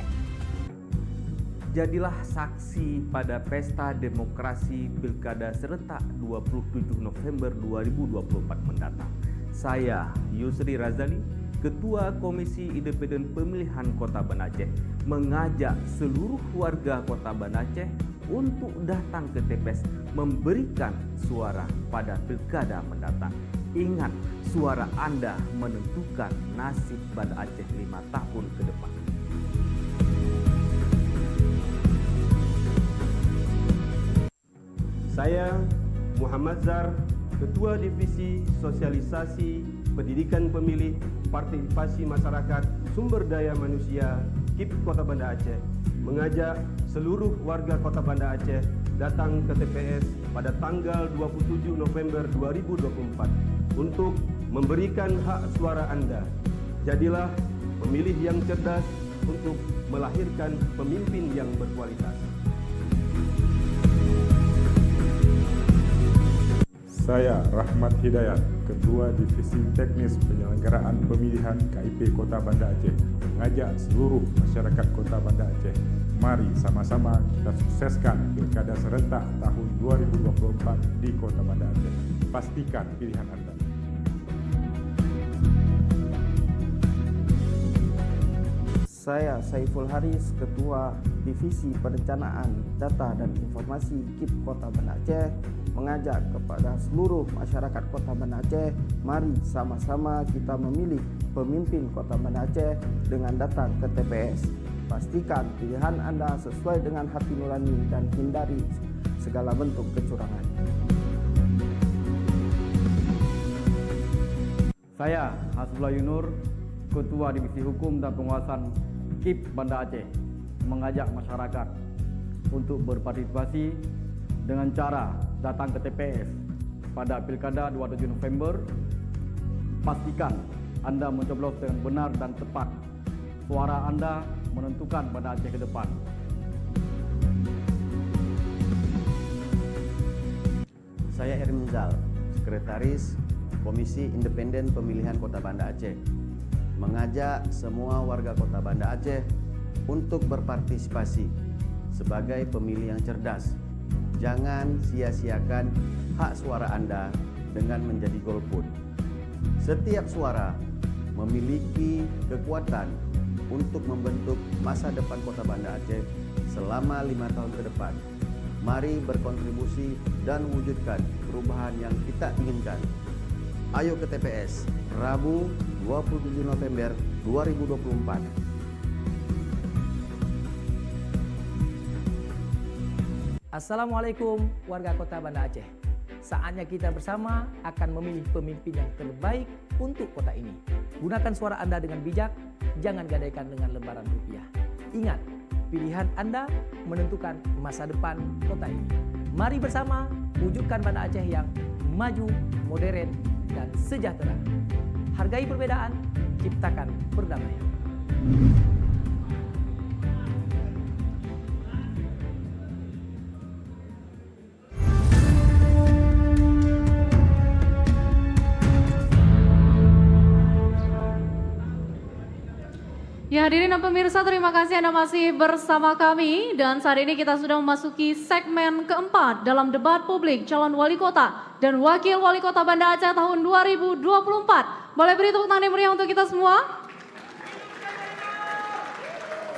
Jadilah saksi pada pesta demokrasi Pilkada serentak 27 November 2024 mendatang. Saya, Yusri Razali, Ketua Komisi Independen Pemilihan Kota Banda Aceh, mengajak seluruh warga Kota Banda Aceh untuk datang ke TPS memberikan suara pada Pilkada mendatang. Ingat, suara Anda menentukan nasib Banda Aceh 5 tahun ke depan. Saya Muhammad Zar, Ketua Divisi Sosialisasi Pendidikan Pemilih Partisipasi Masyarakat Sumber Daya Manusia KIP Kota Banda Aceh, mengajak seluruh warga Kota Banda Aceh datang ke TPS pada tanggal 27 November 2024 untuk memberikan hak suara Anda. Jadilah pemilih yang cerdas untuk melahirkan pemimpin yang berkualitas. Saya Rahmat Hidayat, Ketua Divisi Teknis Penyelenggaraan Pemilihan KIP Kota Banda Aceh, mengajak seluruh masyarakat Kota Banda Aceh, mari sama-sama kita sukseskan Pilkada serentak tahun 2024 di Kota Banda Aceh. Pastikan pilihan Anda. Saya Saiful Haris, Ketua Divisi Perencanaan Data dan Informasi KIP Kota Banda Aceh, mengajak kepada seluruh masyarakat Kota Banda Aceh, mari sama-sama kita memilih pemimpin Kota Banda Aceh dengan datang ke TPS. Pastikan pilihan Anda sesuai dengan hati nurani dan hindari segala bentuk kecurangan. Saya Hasbullah Yunur, Ketua Divisi Hukum dan Penguasaan KIP Banda Aceh, mengajak masyarakat untuk berpartisipasi dengan cara datang ke TPS pada Pilkada 27 November. Pastikan Anda mencoblos dengan benar dan tepat. Suara Anda menentukan Banda Aceh ke depan. Saya Hermin Zal, Sekretaris Komisi Independen Pemilihan Kota Banda Aceh, mengajak semua warga Kota Banda Aceh untuk berpartisipasi sebagai pemilih yang cerdas. Jangan sia-siakan hak suara Anda dengan menjadi golput. Setiap suara memiliki kekuatan untuk membentuk masa depan Kota Banda Aceh selama 5 tahun ke depan. Mari berkontribusi dan wujudkan perubahan yang kita inginkan. Ayo ke TPS, Rabu 27 November 2024. Assalamualaikum warga Kota Banda Aceh. Saatnya kita bersama akan memilih pemimpin yang terbaik untuk kota ini. Gunakan suara Anda dengan bijak, jangan gadaikan dengan lembaran rupiah. Ingat, pilihan Anda menentukan masa depan kota ini. Mari bersama wujudkan Banda Aceh yang maju, modern, dan sejahtera. Hargai perbedaan, ciptakan perdamaian. Ya hadirin dan pemirsa, terima kasih Anda masih bersama kami dan saat ini kita sudah memasuki segmen keempat dalam debat publik calon wali kota dan wakil wali kota Banda Aceh tahun 2024. Boleh beri tepuk tangan yang meriah untuk kita semua?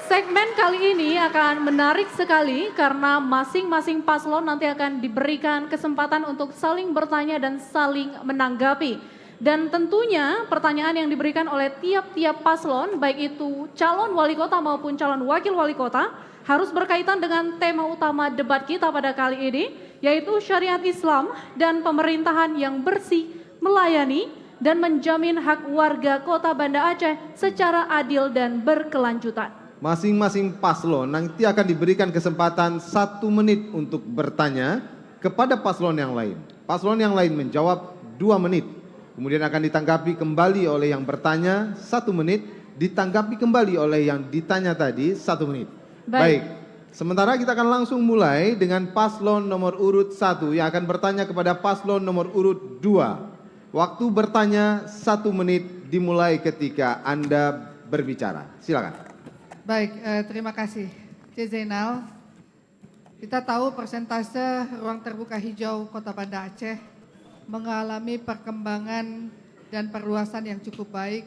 Segmen kali ini akan menarik sekali karena masing-masing paslon nanti akan diberikan kesempatan untuk saling bertanya dan saling menanggapi. Dan tentunya pertanyaan yang diberikan oleh tiap-tiap paslon, baik itu calon wali kota maupun calon wakil wali kota, harus berkaitan dengan tema utama debat kita pada kali ini, yaitu syariat Islam dan pemerintahan yang bersih, melayani, dan menjamin hak warga Kota Banda Aceh secara adil dan berkelanjutan. Masing-masing paslon nanti akan diberikan kesempatan 1 menit untuk bertanya kepada paslon yang lain. Paslon yang lain menjawab 2 menit. kemudian akan ditanggapi kembali oleh yang bertanya 1 menit, ditanggapi kembali oleh yang ditanya tadi 1 menit. Baik. Sementara kita akan langsung mulai dengan paslon nomor urut 1 yang akan bertanya kepada paslon nomor urut 2. Waktu bertanya 1 menit dimulai ketika Anda berbicara. Silakan. Baik, terima kasih. C. Zainal, kita tahu persentase ruang terbuka hijau Kota Banda Aceh mengalami perkembangan dan perluasan yang cukup baik.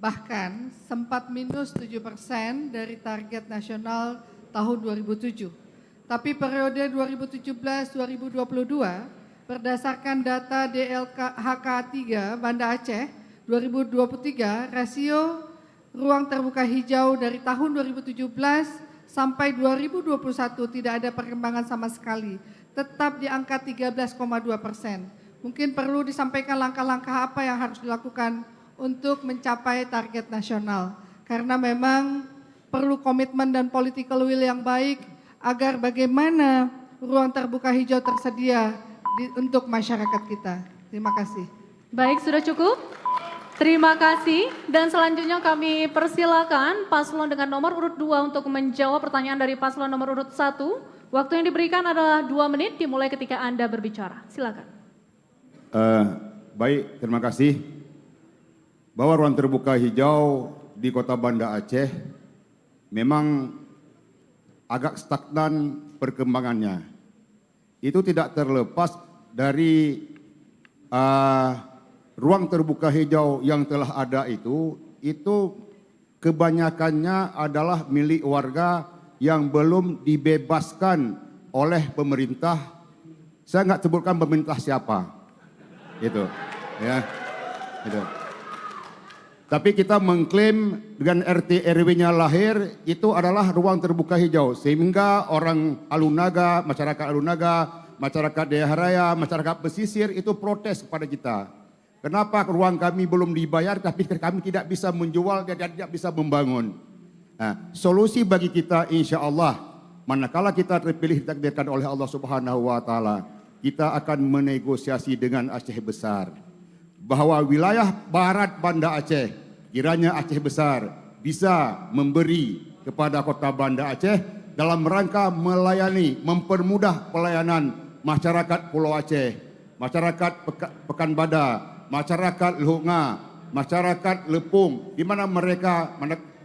Bahkan sempat minus 7% dari target nasional tahun 2007. Tapi periode 2017-2022 berdasarkan data DLHK 3 Banda Aceh 2023, rasio ruang terbuka hijau dari tahun 2017 sampai 2021 tidak ada perkembangan sama sekali, tetap di angka 13,2%. Mungkin perlu disampaikan langkah-langkah apa yang harus dilakukan untuk mencapai target nasional. Karena memang perlu komitmen dan political will yang baik agar bagaimana ruang terbuka hijau tersedia untuk masyarakat kita. Terima kasih. Baik, sudah cukup? Terima kasih, dan selanjutnya kami persilakan paslon dengan nomor urut 2 untuk menjawab pertanyaan dari paslon nomor urut 1. Waktu yang diberikan adalah 2 menit dimulai ketika Anda berbicara. Silakan. Baik, terima kasih. Bahwa ruang terbuka hijau di Kota Banda Aceh memang agak stagnan perkembangannya. Itu tidak terlepas dari ruang terbuka hijau yang telah ada itu kebanyakannya adalah milik warga yang belum dibebaskan oleh pemerintah. Saya nggak sebutkan pemerintah siapa, gitu, ya, gitu. Tapi kita mengklaim dengan RT RW-nya lahir itu adalah ruang terbuka hijau, sehingga orang Alunaga, masyarakat Alunaga, masyarakat Daerah Raya, masyarakat pesisir itu protes kepada kita. Kenapa ruang kami belum dibayar tapi kami tidak bisa menjual dan tidak bisa membangun. Nah, solusi bagi kita insya Allah, manakala kita terpilih ditakdirkan oleh Allah Subhanahu wa taala, kita akan menegosiasi dengan Aceh Besar bahwa wilayah barat Banda Aceh, kiranya Aceh Besar bisa memberi kepada Kota Banda Aceh dalam rangka melayani, mempermudah pelayanan masyarakat Pulau Aceh, masyarakat Pekan Bada, masyarakat Lehunga, masyarakat Lepung, di mana mereka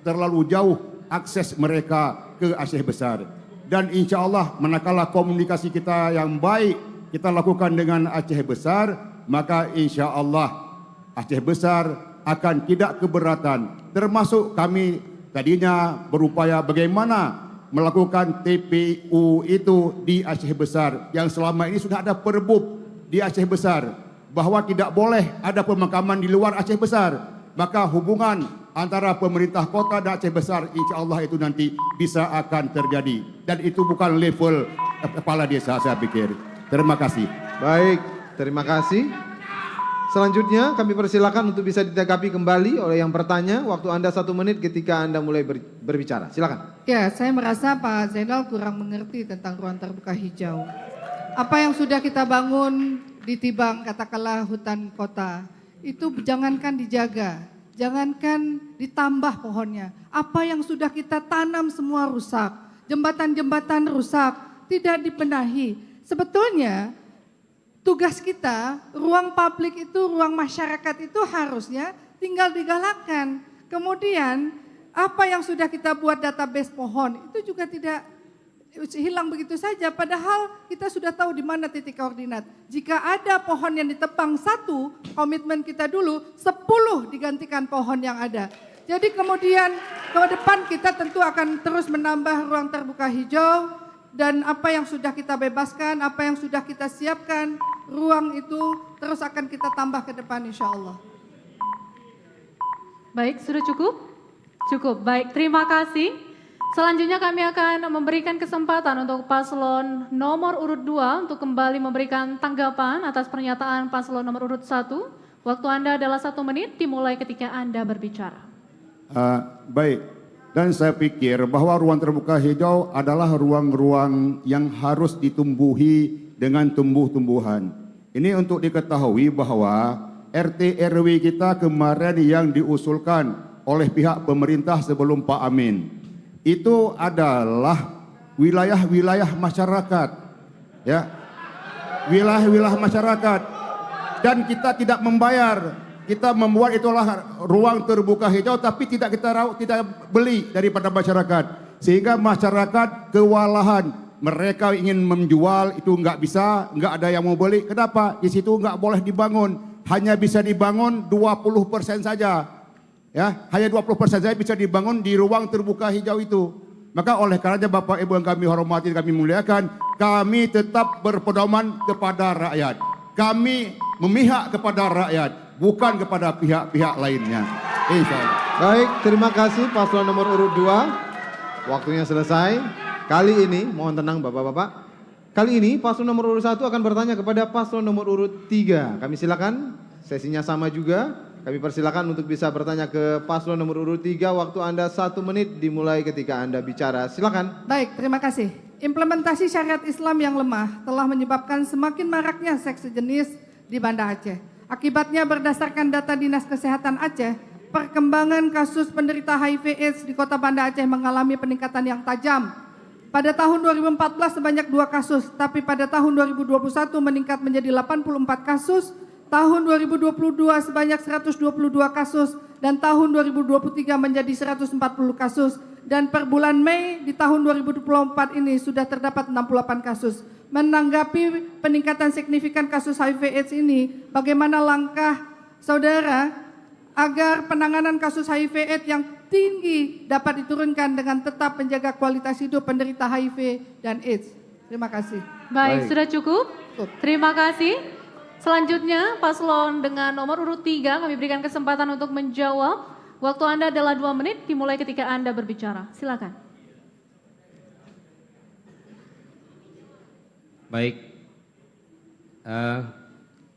terlalu jauh akses mereka ke Aceh Besar. Dan insya Allah manakala komunikasi kita yang baik kita lakukan dengan Aceh Besar, maka insya Allah Aceh Besar akan tidak keberatan. Termasuk kami tadinya berupaya bagaimana melakukan TPU itu di Aceh Besar, yang selama ini sudah ada perbub di Aceh Besar bahwa tidak boleh ada pemakaman di luar Aceh Besar. Maka hubungan antara pemerintah kota dan Aceh Besar insya Allah itu nanti bisa akan terjadi. Dan itu bukan level kepala desa, saya pikir. Terima kasih. Baik, terima kasih. Selanjutnya kami persilakan untuk bisa ditanggapi kembali oleh yang bertanya. Waktu Anda 1 menit ketika Anda mulai berbicara. Silakan. Ya, saya merasa Pak Zainal kurang mengerti tentang ruang terbuka hijau. Apa yang sudah kita bangun di Tibang, katakanlah hutan kota, itu jangankan dijaga, jangankan ditambah pohonnya. Apa yang sudah kita tanam semua rusak, jembatan-jembatan rusak, tidak dibenahi. Sebetulnya tugas kita, ruang publik itu, ruang masyarakat itu harusnya tinggal digalakkan. Kemudian apa yang sudah kita buat database pohon itu juga tidak hilang begitu saja, padahal kita sudah tahu di mana titik koordinat. Jika ada pohon yang ditebang 1, komitmen kita dulu 10 digantikan pohon yang ada. Jadi kemudian ke depan kita tentu akan terus menambah ruang terbuka hijau, dan apa yang sudah kita bebaskan, apa yang sudah kita siapkan, ruang itu terus akan kita tambah ke depan insya Allah. Baik, sudah cukup? Cukup, baik, terima kasih. Selanjutnya kami akan memberikan kesempatan untuk paslon nomor urut 2 untuk kembali memberikan tanggapan atas pernyataan paslon nomor urut 1. Waktu Anda adalah 1 menit dimulai ketika Anda berbicara. Baik, dan saya pikir bahwa ruang terbuka hijau adalah ruang-ruang yang harus ditumbuhi dengan tumbuh-tumbuhan. Ini untuk diketahui bahwa RT RW kita kemarin yang diusulkan oleh pihak pemerintah sebelum Pak Amin. Itu adalah wilayah-wilayah masyarakat. Ya. Wilayah-wilayah masyarakat. Dan kita tidak membayar. Kita membuat itulah ruang terbuka hijau tapi tidak beli daripada masyarakat. Sehingga masyarakat kewalahan. Mereka ingin menjual itu nggak bisa, nggak ada yang mau beli. Kenapa? Di situ nggak boleh dibangun. Hanya bisa dibangun 20% saja. Ya, hanya 20% saja bisa dibangun di ruang terbuka hijau itu. Maka oleh karenanya Bapak Ibu yang kami hormati, kami muliakan, kami tetap berpedoman kepada rakyat. Kami memihak kepada rakyat, bukan kepada pihak-pihak lainnya. Insyaallah. Baik, terima kasih paslon nomor urut 2. Waktunya selesai. Kali ini, mohon tenang Bapak-Bapak. Kali ini paslon nomor urut 1 akan bertanya kepada paslon nomor urut 3. Kami silakan, sesinya sama juga. Kami persilakan untuk bisa bertanya ke paslon nomor urut 3. Waktu Anda 1 menit dimulai ketika Anda bicara. Silakan. Baik, terima kasih. Implementasi syariat Islam yang lemah telah menyebabkan semakin maraknya seks sejenis di Banda Aceh. Akibatnya berdasarkan data Dinas Kesehatan Aceh, perkembangan kasus penderita HIV/AIDS di Kota Banda Aceh mengalami peningkatan yang tajam. Pada tahun 2014 sebanyak 2 kasus, tapi pada tahun 2021 meningkat menjadi 84 kasus, tahun 2022 sebanyak 122 kasus, dan tahun 2023 menjadi 140 kasus, dan per bulan Mei di tahun 2024 ini sudah terdapat 68 kasus. Menanggapi peningkatan signifikan kasus HIV/AIDS ini, bagaimana langkah saudara agar penanganan kasus HIV/AIDS yang tinggi dapat diturunkan dengan tetap menjaga kualitas hidup penderita HIV dan AIDS. Terima kasih. Baik, sudah cukup? Terima kasih. Selanjutnya paslon dengan nomor urut 3 kami berikan kesempatan untuk menjawab. Waktu Anda adalah 2 menit dimulai ketika Anda berbicara. Silakan. Baik,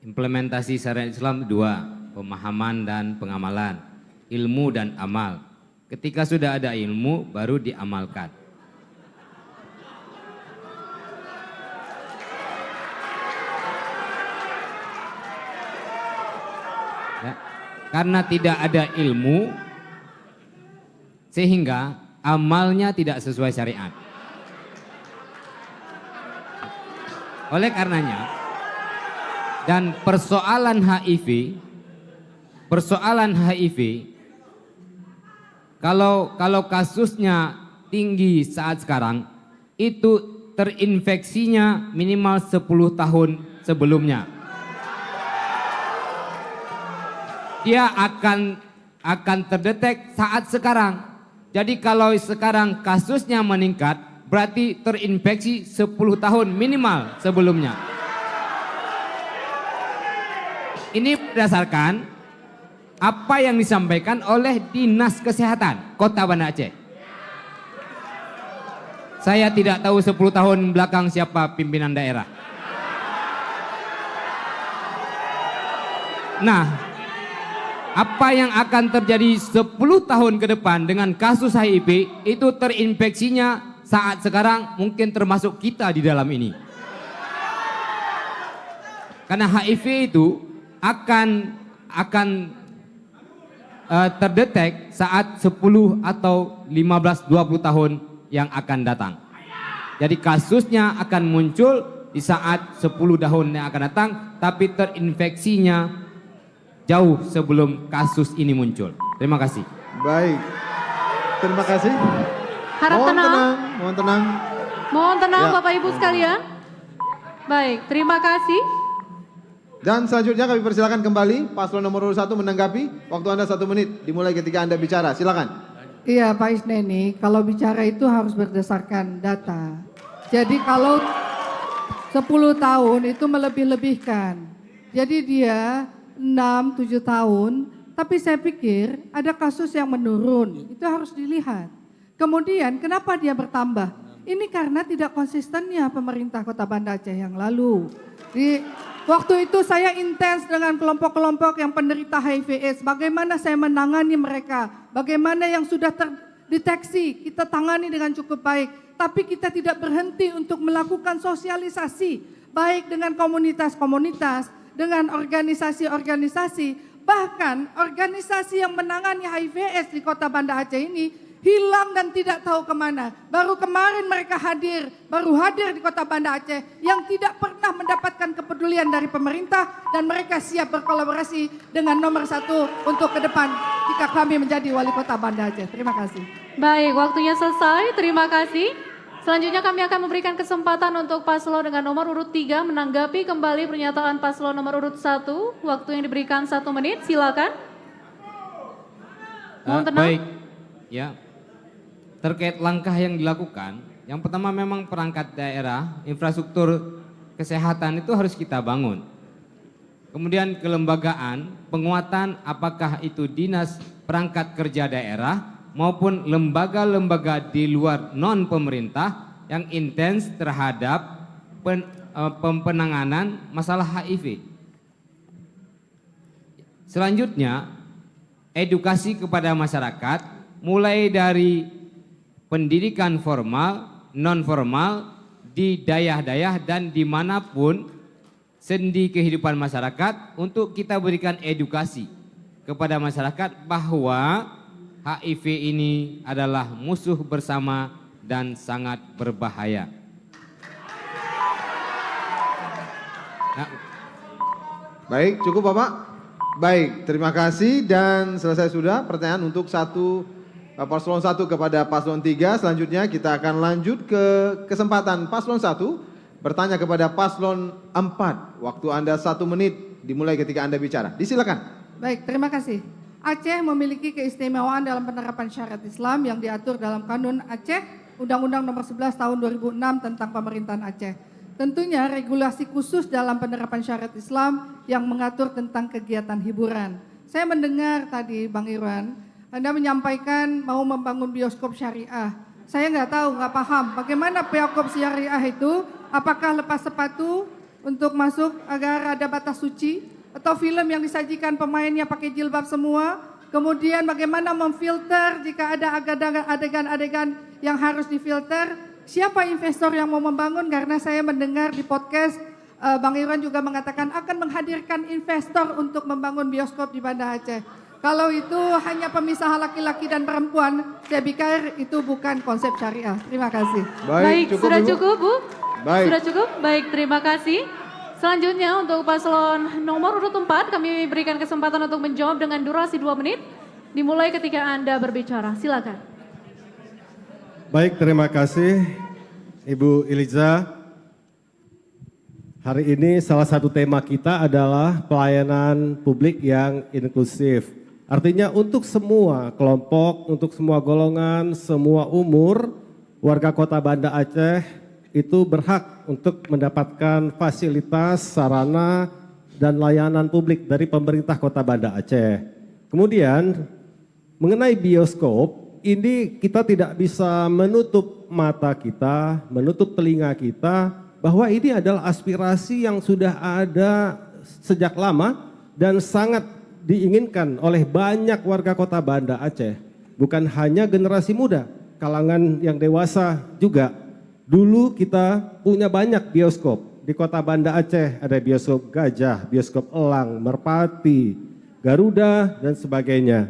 implementasi syariat Islam 2, pemahaman dan pengamalan, ilmu dan amal. Ketika sudah ada ilmu, baru diamalkan. Ya, karena tidak ada ilmu, sehingga amalnya tidak sesuai syariat. Oleh karenanya, dan persoalan HIV, kalau kasusnya tinggi saat sekarang, itu terinfeksinya minimal 10 tahun sebelumnya. Dia akan terdetek saat sekarang. Jadi kalau sekarang kasusnya meningkat, berarti terinfeksi 10 tahun minimal sebelumnya. Ini berdasarkan apa yang disampaikan oleh Dinas Kesehatan Kota Banda Aceh. Saya tidak tahu 10 tahun belakang siapa pimpinan daerah. Nah, apa yang akan terjadi 10 tahun ke depan dengan kasus HIV itu terinfeksinya saat sekarang mungkin termasuk kita di dalam ini. Karena HIV itu akan terdetek saat 10 atau 15-20 tahun yang akan datang. Jadi kasusnya akan muncul di saat 10 tahun yang akan datang, tapi terinfeksinya jauh sebelum kasus ini muncul. Terima kasih. Baik, terima kasih. Harap tenang. Mohon tenang. Mohon tenang Ya. Bapak Ibu sekalian. Baik, terima kasih. Dan selanjutnya kami persilakan kembali paslon nomor urut 1 menanggapi. Waktu Anda 1 menit dimulai ketika Anda bicara. Silakan. Iya Pak Isneni, kalau bicara itu harus berdasarkan data. Jadi kalau 10 tahun itu melebih-lebihkan. Jadi dia 6-7 tahun, tapi saya pikir ada kasus yang menurun. Itu harus dilihat. Kemudian kenapa dia bertambah? Ini karena tidak konsistennya pemerintah Kota Banda Aceh yang lalu. Waktu itu saya intens dengan kelompok-kelompok yang penderita HIV/AIDS. Bagaimana saya menangani mereka, bagaimana yang sudah terdeteksi kita tangani dengan cukup baik. Tapi kita tidak berhenti untuk melakukan sosialisasi, baik dengan komunitas-komunitas dengan organisasi-organisasi, bahkan organisasi yang menangani HIV/AIDS di Kota Banda Aceh ini hilang dan tidak tahu kemana. Baru kemarin mereka baru hadir di Kota Banda Aceh yang tidak pernah mendapatkan kepedulian dari pemerintah, dan mereka siap berkolaborasi dengan nomor 1 untuk ke depan jika kami menjadi wali kota Banda Aceh. Terima kasih. Baik, waktunya selesai. Terima kasih. Selanjutnya kami akan memberikan kesempatan untuk paslon dengan nomor urut 3 menanggapi kembali pernyataan paslon nomor urut 1. Waktu yang diberikan 1 menit, silakan. Mohon tenang. Baik, ya. Terkait langkah yang dilakukan, yang pertama memang perangkat daerah, infrastruktur kesehatan itu harus kita bangun. Kemudian kelembagaan, penguatan apakah itu dinas perangkat kerja daerah maupun lembaga-lembaga di luar non pemerintah yang intens terhadap penanganan masalah HIV. Selanjutnya, edukasi kepada masyarakat mulai dari pendidikan formal, non formal di daerah-daerah dan dimanapun sendi kehidupan masyarakat untuk kita berikan edukasi kepada masyarakat bahwa HIV ini adalah musuh bersama dan sangat berbahaya. Nah. Baik, cukup Bapak. Baik, terima kasih dan selesai sudah pertanyaan untuk paslon 1 kepada paslon 3. Selanjutnya kita akan lanjut ke kesempatan paslon 1 bertanya kepada paslon 4. Waktu Anda 1 menit dimulai ketika Anda bicara. Disilakan. Baik, terima kasih. Aceh memiliki keistimewaan dalam penerapan syariat Islam yang diatur dalam Kanun Aceh, Undang-Undang Nomor 11 Tahun 2006 tentang Pemerintahan Aceh. Tentunya regulasi khusus dalam penerapan syariat Islam yang mengatur tentang kegiatan hiburan. Saya mendengar tadi Bang Irwan, Anda menyampaikan mau membangun bioskop syariah. Saya nggak tahu, nggak paham bagaimana bioskop syariah itu, apakah lepas sepatu untuk masuk agar ada batas suci, atau film yang disajikan pemainnya pakai jilbab semua, kemudian bagaimana memfilter jika ada adegan-adegan yang harus difilter, siapa investor yang mau membangun, karena saya mendengar di podcast Bang Irwan juga mengatakan akan menghadirkan investor untuk membangun bioskop di Banda Aceh. Kalau itu hanya pemisahan laki-laki dan perempuan, saya pikir itu bukan konsep syariah. Terima kasih. Baik, sudah cukup Bu? Baik. Sudah cukup? Baik, terima kasih. Selanjutnya untuk paslon nomor urut 4 kami berikan kesempatan untuk menjawab dengan durasi 2 menit. Dimulai ketika Anda berbicara, silakan. Baik, terima kasih Ibu Iliza. Hari ini salah satu tema kita adalah pelayanan publik yang inklusif. Artinya untuk semua kelompok, untuk semua golongan, semua umur, warga Kota Banda Aceh itu berhak untuk mendapatkan fasilitas, sarana, dan layanan publik dari pemerintah Kota Banda Aceh. Kemudian mengenai bioskop, ini kita tidak bisa menutup mata kita, menutup telinga kita, bahwa ini adalah aspirasi yang sudah ada sejak lama dan sangat diinginkan oleh banyak warga Kota Banda Aceh. Bukan hanya generasi muda, kalangan yang dewasa juga. Dulu kita punya banyak bioskop. Di Kota Banda Aceh ada bioskop Gajah, bioskop Elang, Merpati, Garuda, dan sebagainya.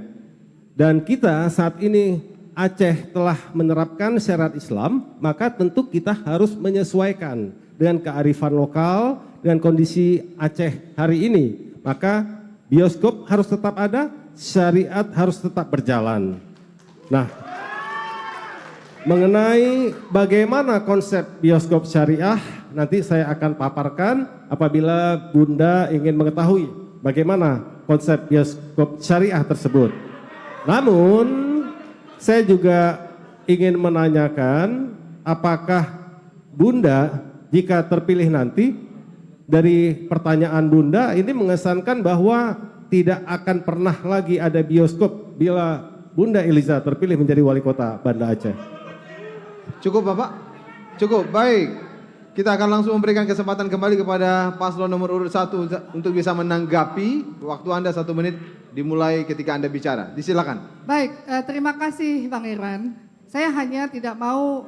Dan kita saat ini Aceh telah menerapkan syariat Islam, maka tentu kita harus menyesuaikan dengan kearifan lokal, dengan kondisi Aceh hari ini. Maka bioskop harus tetap ada, syariat harus tetap berjalan. Nah, mengenai bagaimana konsep bioskop syariah, nanti saya akan paparkan apabila Bunda ingin mengetahui bagaimana konsep bioskop syariah tersebut. Namun, saya juga ingin menanyakan apakah Bunda jika terpilih nanti, dari pertanyaan Bunda ini mengesankan bahwa tidak akan pernah lagi ada bioskop bila Bunda Iliza terpilih menjadi wali kota Banda Aceh. Cukup Bapak? Cukup, baik. Kita akan langsung memberikan kesempatan kembali kepada paslon nomor urut 1 untuk bisa menanggapi. Waktu Anda 1 menit dimulai ketika Anda bicara. Disilakan. Baik, terima kasih Bang Irwan. Saya hanya tidak mau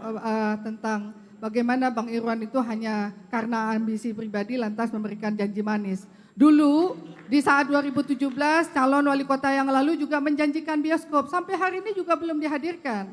tentang bagaimana Bang Irwan itu hanya karena ambisi pribadi lantas memberikan janji manis. Dulu di saat 2017 calon wali kota yang lalu juga menjanjikan bioskop, sampai hari ini juga belum dihadirkan.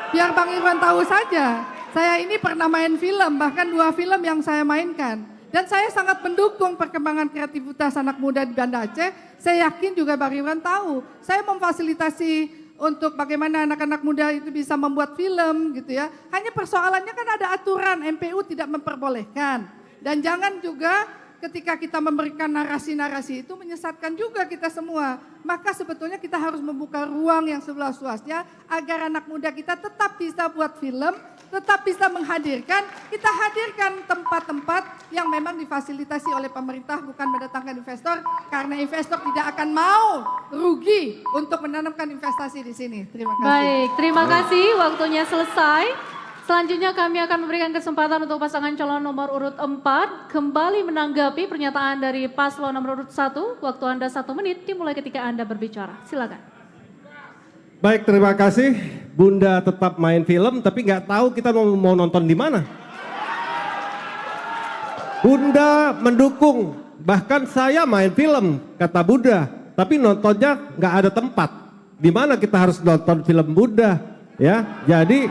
Biar Bang Irwan tahu saja, saya ini pernah main film, bahkan 2 film yang saya mainkan. Dan saya sangat mendukung perkembangan kreativitas anak muda di Banda Aceh. Saya yakin juga Bang Irwan tahu, saya memfasilitasi untuk bagaimana anak-anak muda itu bisa membuat film gitu ya. Hanya persoalannya kan ada aturan, MPU tidak memperbolehkan. Dan jangan juga ketika kita memberikan narasi-narasi itu menyesatkan juga kita semua. Maka sebetulnya kita harus membuka ruang yang seluas-luasnya agar anak muda kita tetap bisa buat film, tetap bisa menghadirkan. Kita hadirkan tempat-tempat yang memang difasilitasi oleh pemerintah, bukan mendatangkan investor, karena investor tidak akan mau rugi untuk menanamkan investasi di sini. Terima kasih. Baik, terima kasih. Waktunya selesai. Selanjutnya kami akan memberikan kesempatan untuk pasangan calon nomor urut 4 kembali menanggapi pernyataan dari paslon nomor urut 1. Waktu Anda 1 menit dimulai ketika Anda berbicara. Silakan. Baik, terima kasih. Bunda tetap main film, tapi nggak tahu kita mau nonton di mana. Bunda mendukung, bahkan saya main film, kata Bunda, tapi nontonnya nggak ada tempat. Di mana kita harus nonton film Bunda, ya? Jadi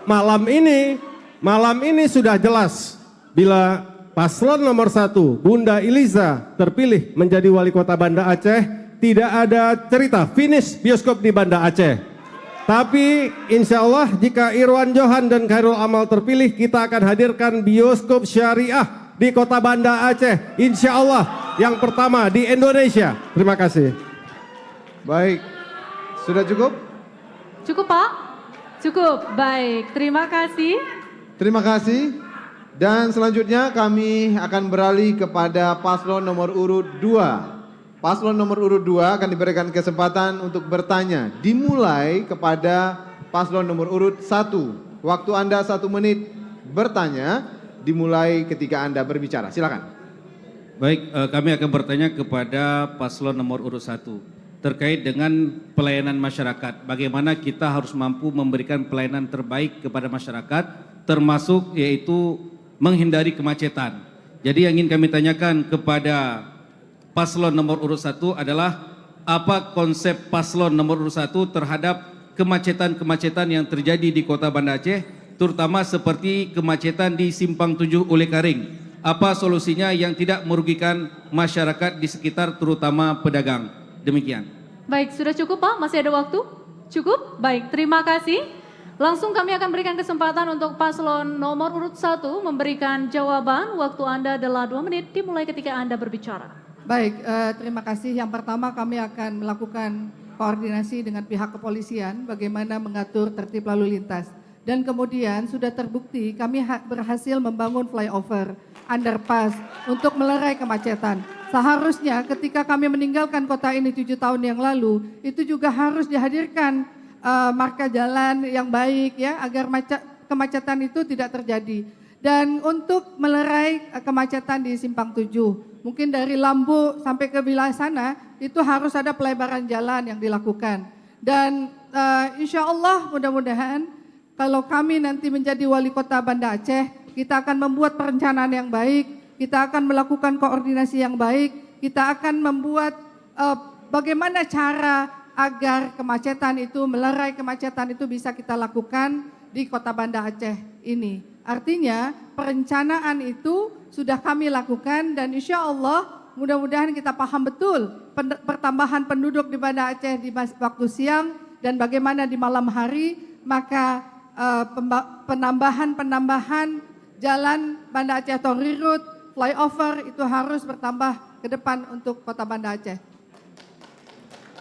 malam ini sudah jelas bila paslon nomor 1 Bunda Iliza terpilih menjadi wali kota Banda Aceh, tidak ada cerita finish bioskop di Banda Aceh. Tapi insya Allah jika Irwan Johan dan Khairul Amal terpilih, kita akan hadirkan bioskop syariah di kota Banda Aceh. Insya Allah yang pertama di Indonesia. Terima kasih. Baik, sudah cukup? Cukup Pak? Cukup, baik. Terima kasih. Terima kasih. Dan selanjutnya kami akan beralih kepada paslon nomor urut 2. Paslon nomor urut 2 akan diberikan kesempatan untuk bertanya. Dimulai kepada paslon nomor urut 1. Waktu Anda 1 menit bertanya, dimulai ketika Anda berbicara. Silakan. Baik, kami akan bertanya kepada paslon nomor urut 1. Terkait dengan pelayanan masyarakat, bagaimana kita harus mampu memberikan pelayanan terbaik kepada masyarakat, termasuk yaitu menghindari kemacetan. Jadi yang ingin kami tanyakan kepada paslon nomor urut 1 adalah apa konsep paslon nomor urut 1 terhadap kemacetan-kemacetan yang terjadi di kota Banda Aceh, terutama seperti kemacetan di Simpang 7 Ule Karing. Apa solusinya yang tidak merugikan masyarakat di sekitar, terutama pedagang? Demikian. Baik, sudah cukup Pak? Masih ada waktu? Cukup? Baik, terima kasih. Langsung kami akan berikan kesempatan untuk paslon nomor urut 1 memberikan jawaban. Waktu Anda adalah 2 menit dimulai ketika Anda berbicara. Baik, terima kasih. Yang pertama kami akan melakukan koordinasi dengan pihak kepolisian bagaimana mengatur tertib lalu lintas. Dan kemudian sudah terbukti kami berhasil membangun flyover, underpass untuk melerai kemacetan. Seharusnya ketika kami meninggalkan kota ini 7 tahun yang lalu, itu juga harus dihadirkan marka jalan yang baik ya, agar kemacetan itu tidak terjadi. Dan untuk melerai kemacetan di Simpang 7, mungkin dari Lambu sampai ke wilayah sana, itu harus ada pelebaran jalan yang dilakukan. Dan insya Allah mudah-mudahan kalau kami nanti menjadi wali kota Banda Aceh, kita akan membuat perencanaan yang baik, kita akan melakukan koordinasi yang baik, kita akan membuat bagaimana cara agar kemacetan itu, melerai kemacetan itu bisa kita lakukan di kota Banda Aceh ini. Artinya perencanaan itu sudah kami lakukan dan insya Allah mudah-mudahan kita paham betul pertambahan penduduk di Banda Aceh di waktu siang dan bagaimana di malam hari, maka penambahan jalan Banda Aceh Tonrirut, flyover itu harus bertambah ke depan untuk kota Banda Aceh.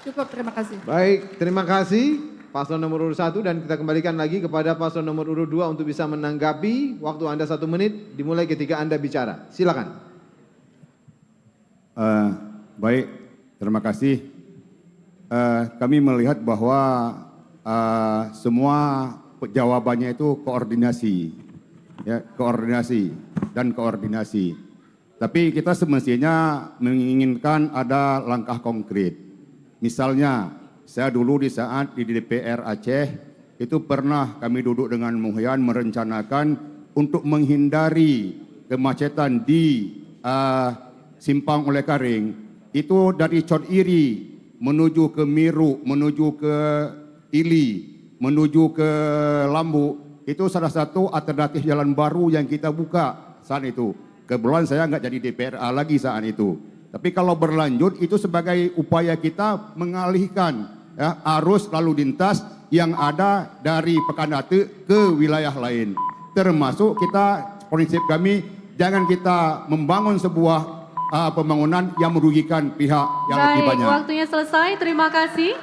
Cukup, terima kasih. Baik, terima kasih paslon nomor urut 1 dan kita kembalikan lagi kepada paslon nomor urut 2 untuk bisa menanggapi. Waktu Anda 1 menit dimulai ketika Anda bicara. Silakan. Baik, terima kasih. Kami melihat bahwa semua jawabannya itu koordinasi, ya, koordinasi dan koordinasi. Tapi kita semestinya menginginkan ada langkah konkret. Misalnya, saya dulu di saat di DPR Aceh itu pernah kami duduk dengan Muhyan merencanakan untuk menghindari kemacetan di Simpang Oleh Karing, itu dari Cot Iri menuju ke Miru, menuju ke Ili, menuju ke Lambu, itu salah satu alternatif jalan baru yang kita buka saat itu. Kebetulan saya nggak jadi DPRA lagi saat itu. Tapi kalau berlanjut itu sebagai upaya kita mengalihkan ya, arus lalu lintas yang ada dari Pekandate ke wilayah lain. Termasuk kita, prinsip kami, jangan kita membangun sebuah pembangunan yang merugikan pihak yang lebih banyak. Baik, waktunya selesai. Terima kasih.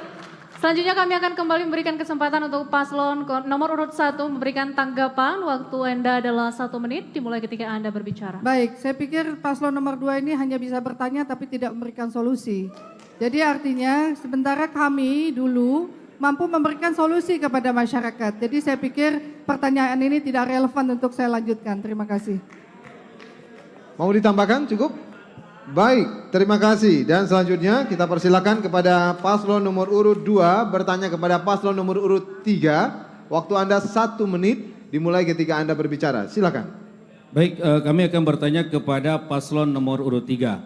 Selanjutnya kami akan kembali memberikan kesempatan untuk paslon nomor urut 1 memberikan tanggapan. Waktu Anda adalah 1 menit dimulai ketika Anda berbicara. Baik, saya pikir paslon nomor 2 ini hanya bisa bertanya tapi tidak memberikan solusi. Jadi artinya sementara kami dulu mampu memberikan solusi kepada masyarakat. Jadi saya pikir pertanyaan ini tidak relevan untuk saya lanjutkan. Terima kasih. Mau ditambahkan cukup? Baik, terima kasih. Dan selanjutnya kita persilakan kepada paslon nomor urut 2 bertanya kepada paslon nomor urut 3. Waktu Anda 1 menit dimulai ketika Anda berbicara. Silakan. Baik, kami akan bertanya kepada paslon nomor urut 3.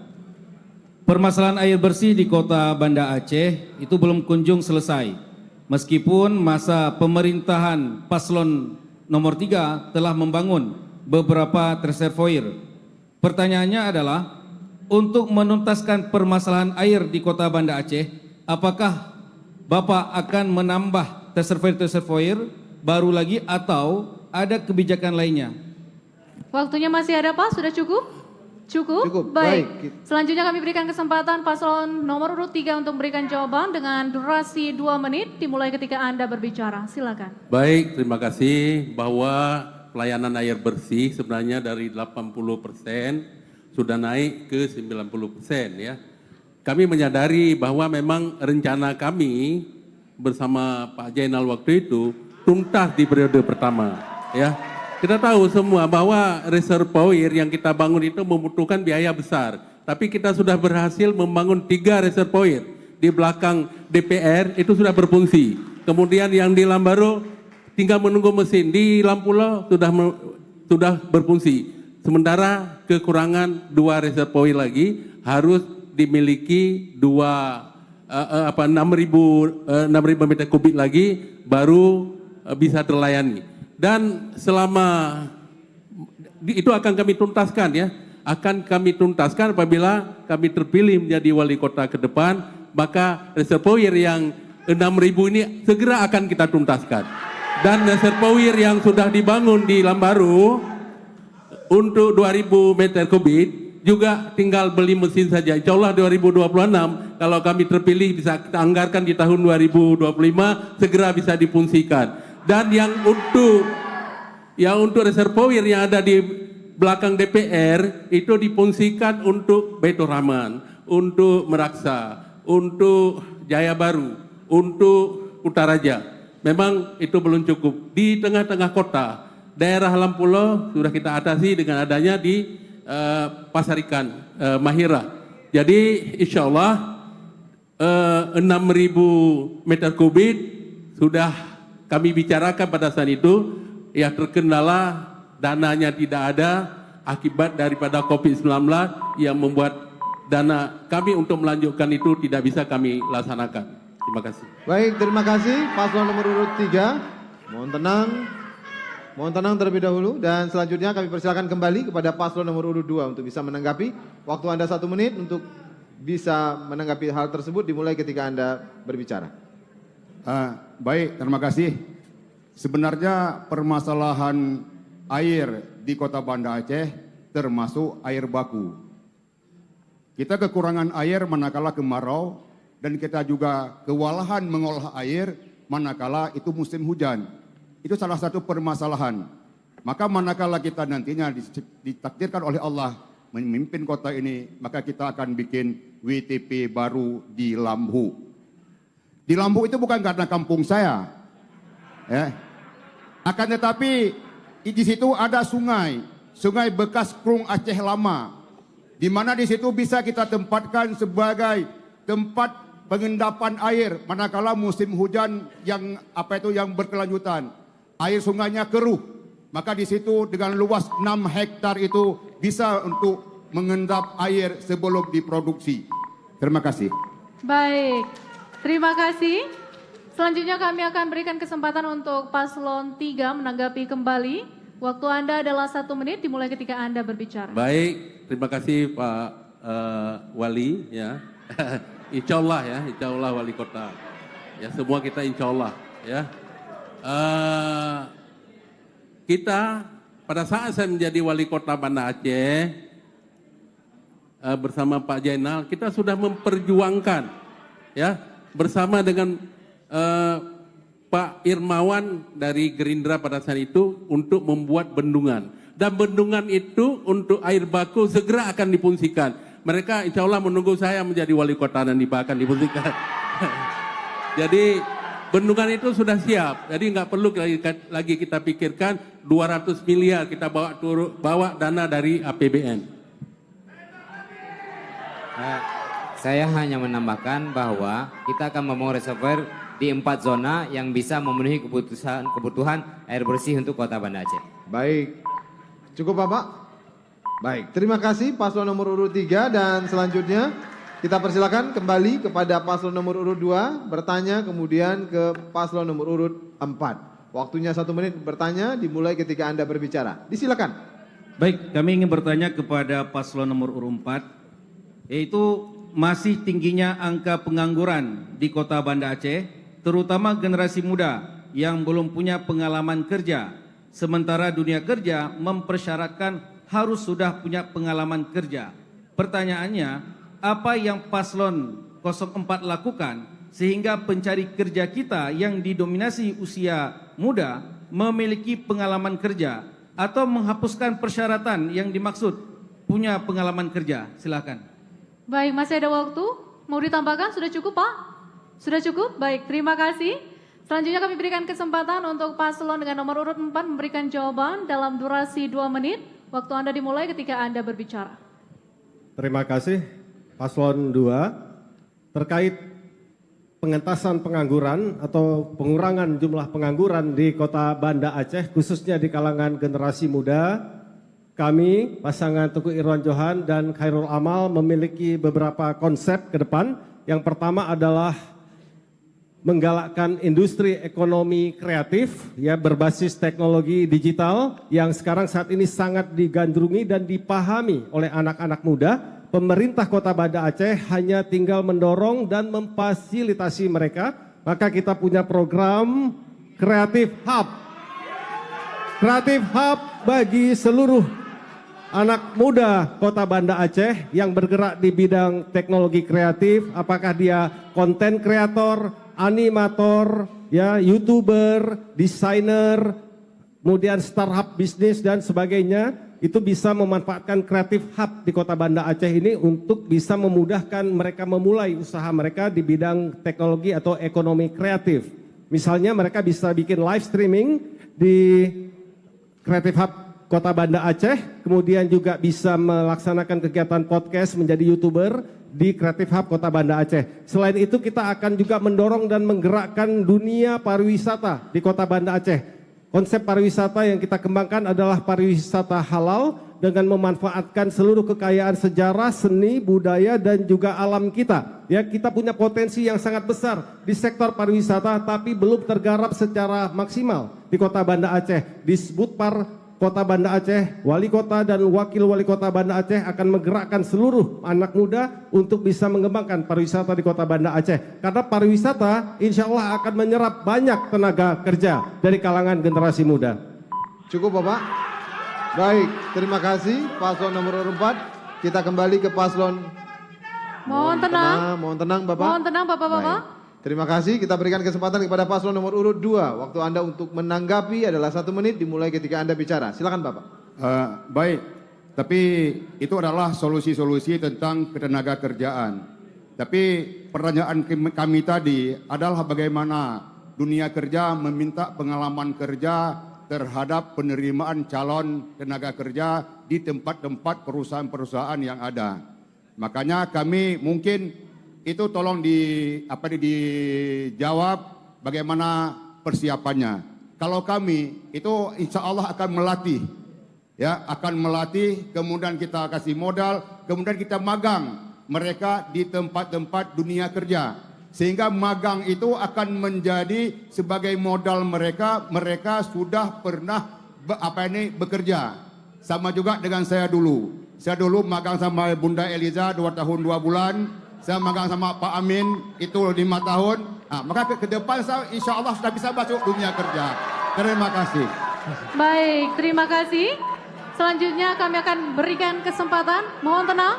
Permasalahan air bersih di Kota Banda Aceh itu belum kunjung selesai. Meskipun masa pemerintahan paslon nomor 3 telah membangun beberapa reservoir. Pertanyaannya adalah, untuk menuntaskan permasalahan air di Kota Banda Aceh, apakah Bapak akan menambah reservoir baru lagi atau ada kebijakan lainnya? Waktunya masih ada Pak, sudah cukup? Cukup? Baik. Selanjutnya kami berikan kesempatan paslon nomor urut 3 untuk memberikan jawaban dengan durasi 2 menit dimulai ketika Anda berbicara. Silakan. Baik, terima kasih. Bahwa pelayanan air bersih sebenarnya dari 80% sudah naik ke 90% ya. Kami menyadari bahwa memang rencana kami bersama Pak Jainal waktu itu tuntas di periode pertama ya. Kita tahu semua bahwa reservoir yang kita bangun itu membutuhkan biaya besar. Tapi kita sudah berhasil membangun 3 reservoir di belakang DPR itu sudah berfungsi. Kemudian yang di Lambaru tinggal menunggu mesin, di Lampulo sudah berfungsi. Sementara kekurangan 2 reservoir lagi harus dimiliki 6.000 meter kubik lagi baru bisa terlayani. Dan selama itu akan kami tuntaskan ya, akan kami tuntaskan apabila kami terpilih menjadi wali kota ke depan, maka reservoir yang 6.000 ini segera akan kita tuntaskan. Dan reservoir yang sudah dibangun di Lambaru untuk 2.000 meter kubik juga tinggal beli mesin saja. Insya Allah 2026 kalau kami terpilih bisa kita anggarkan di tahun 2025 segera bisa difungsikan. Dan yang untuk reservoir yang ada di belakang DPR itu difungsikan untuk Baitur Rahman, untuk Meraksa, untuk Jaya Baru, untuk Kutaraja. Memang itu belum cukup. Di tengah-tengah kota daerah Lampulo sudah kita atasi dengan adanya di Pasar Ikan Mahira. Jadi insya Allah 6.000 meter kubik sudah kami bicarakan pada saat itu. Ya terkendala dananya tidak ada akibat daripada COVID-19 yang membuat dana kami untuk melanjutkan itu tidak bisa kami laksanakan. Terima kasih. Baik, terima kasih paslon nomor urut 3. Mohon tenang terlebih dahulu dan selanjutnya kami persilakan kembali kepada paslon nomor urut 2 untuk bisa menanggapi. Waktu Anda 1 menit untuk bisa menanggapi hal tersebut dimulai ketika Anda berbicara. Baik, terima kasih. Sebenarnya permasalahan air di Kota Banda Aceh termasuk air baku. Kita kekurangan air manakala kemarau dan kita juga kewalahan mengolah air manakala itu musim hujan. Itu salah satu permasalahan. Maka manakala kita nantinya ditakdirkan oleh Allah memimpin kota ini, maka kita akan bikin WTP baru di Lambu. Di Lambu itu bukan karena kampung saya, ya. Akan tetapi di situ ada sungai bekas Krung Aceh Lama, di mana di situ bisa kita tempatkan sebagai tempat pengendapan air manakala musim hujan yang berkelanjutan. Air sungainya keruh, maka di situ dengan luas 6 hektar itu bisa untuk mengendap air sebelum diproduksi. Terima kasih. Baik, terima kasih. Selanjutnya kami akan berikan kesempatan untuk paslon 3 menanggapi kembali. Waktu Anda adalah 1 menit dimulai ketika Anda berbicara. Baik, terima kasih Pak Wali ya. Insya Allah Wali Kota. Ya semua kita insya Allah ya. Kita pada saat saya menjadi Wali Kota Banda Aceh bersama Pak Jainal, kita sudah memperjuangkan ya bersama dengan Pak Irmawan dari Gerindra pada saat itu untuk membuat bendungan. Dan bendungan itu untuk air baku segera akan difungsikan. Mereka insya Allah menunggu saya menjadi wali kota dan akan difungsikan. Jadi bendungan itu sudah siap. Jadi nggak perlu lagi kita pikirkan 200 miliar kita bawa dana dari APBN. Saya hanya menambahkan bahwa kita akan membangun reservoir di 4 zona yang bisa memenuhi kebutuhan air bersih untuk Kota Banda Aceh. Baik, cukup Bapak? Baik, terima kasih paslon nomor urut 3 dan selanjutnya kita persilakan kembali kepada paslon nomor urut 2 bertanya, kemudian ke paslon nomor urut 4. Waktunya 1 menit bertanya dimulai ketika Anda berbicara. Disilakan. Baik, kami ingin bertanya kepada paslon nomor urut 4, yaitu masih tingginya angka pengangguran di Kota Banda Aceh, terutama generasi muda yang belum punya pengalaman kerja. Sementara dunia kerja mempersyaratkan harus sudah punya pengalaman kerja. Pertanyaannya, apa yang paslon 04 lakukan sehingga pencari kerja kita yang didominasi usia muda memiliki pengalaman kerja atau menghapuskan persyaratan yang dimaksud punya pengalaman kerja? Silakan. Baik, masih ada waktu. Mau ditambahkan? Sudah cukup Pak? Sudah cukup? Baik, terima kasih. Selanjutnya kami berikan kesempatan untuk paslon dengan nomor urut 4 memberikan jawaban dalam durasi 2 menit. Waktu Anda dimulai ketika Anda berbicara. Terima kasih. Paslon 2 terkait pengentasan pengangguran atau pengurangan jumlah pengangguran di Kota Banda Aceh khususnya di kalangan generasi muda. Kami, pasangan Teguh Irwan Johan dan Khairul Amal memiliki beberapa konsep ke depan. Yang pertama adalah menggalakkan industri ekonomi kreatif ya berbasis teknologi digital yang sekarang saat ini sangat digandrungi dan dipahami oleh anak-anak muda. Pemerintah Kota Banda Aceh hanya tinggal mendorong dan memfasilitasi mereka. Maka kita punya program Creative Hub. Creative Hub bagi seluruh anak muda Kota Banda Aceh yang bergerak di bidang teknologi kreatif, apakah dia konten kreator, animator, ya, YouTuber, desainer, kemudian startup bisnis dan sebagainya, itu bisa memanfaatkan Creative Hub di Kota Banda Aceh ini untuk bisa memudahkan mereka memulai usaha mereka di bidang teknologi atau ekonomi kreatif. Misalnya mereka bisa bikin live streaming di Creative Hub Kota Banda Aceh, kemudian juga bisa melaksanakan kegiatan podcast menjadi YouTuber di Creative Hub Kota Banda Aceh. Selain itu kita akan juga mendorong dan menggerakkan dunia pariwisata di Kota Banda Aceh. Konsep pariwisata yang kita kembangkan adalah pariwisata halal dengan memanfaatkan seluruh kekayaan sejarah, seni, budaya dan juga alam kita. Ya, kita punya potensi yang sangat besar di sektor pariwisata tapi belum tergarap secara maksimal di Kota Banda Aceh. Disebut Kota Banda Aceh, wali kota dan wakil wali kota Banda Aceh akan menggerakkan seluruh anak muda untuk bisa mengembangkan pariwisata di Kota Banda Aceh. Karena pariwisata insya Allah akan menyerap banyak tenaga kerja dari kalangan generasi muda. Cukup Bapak? Baik, terima kasih paslon nomor 4. Kita kembali ke paslon. Mohon tenang. Mohon tenang Bapak. Mohon tenang Bapak-Bapak. Terima kasih, kita berikan kesempatan kepada paslon nomor urut 2. Waktu Anda untuk menanggapi adalah 1 menit dimulai ketika Anda bicara. Silakan Bapak. Baik, tapi itu adalah solusi-solusi tentang ketenaga kerjaan. Tapi pertanyaan kami tadi adalah bagaimana dunia kerja meminta pengalaman kerja terhadap penerimaan calon tenaga kerja di tempat-tempat perusahaan-perusahaan yang ada. Makanya kami mungkin itu tolong dijawab bagaimana persiapannya. Kalau kami itu insya Allah akan melatih ya, akan melatih, kemudian kita kasih modal, kemudian kita magang mereka di tempat-tempat dunia kerja. Sehingga magang itu akan menjadi sebagai modal mereka sudah pernah bekerja. Sama juga dengan saya dulu. Saya dulu magang sama Bunda Eliza 2 tahun 2 bulan. Saya magang sama Pak Amin itu 5 tahun. Nah, maka ke depan saya insya Allah sudah bisa masuk dunia kerja. Terima kasih. Baik, terima kasih. Selanjutnya kami akan berikan kesempatan. Mohon tenang.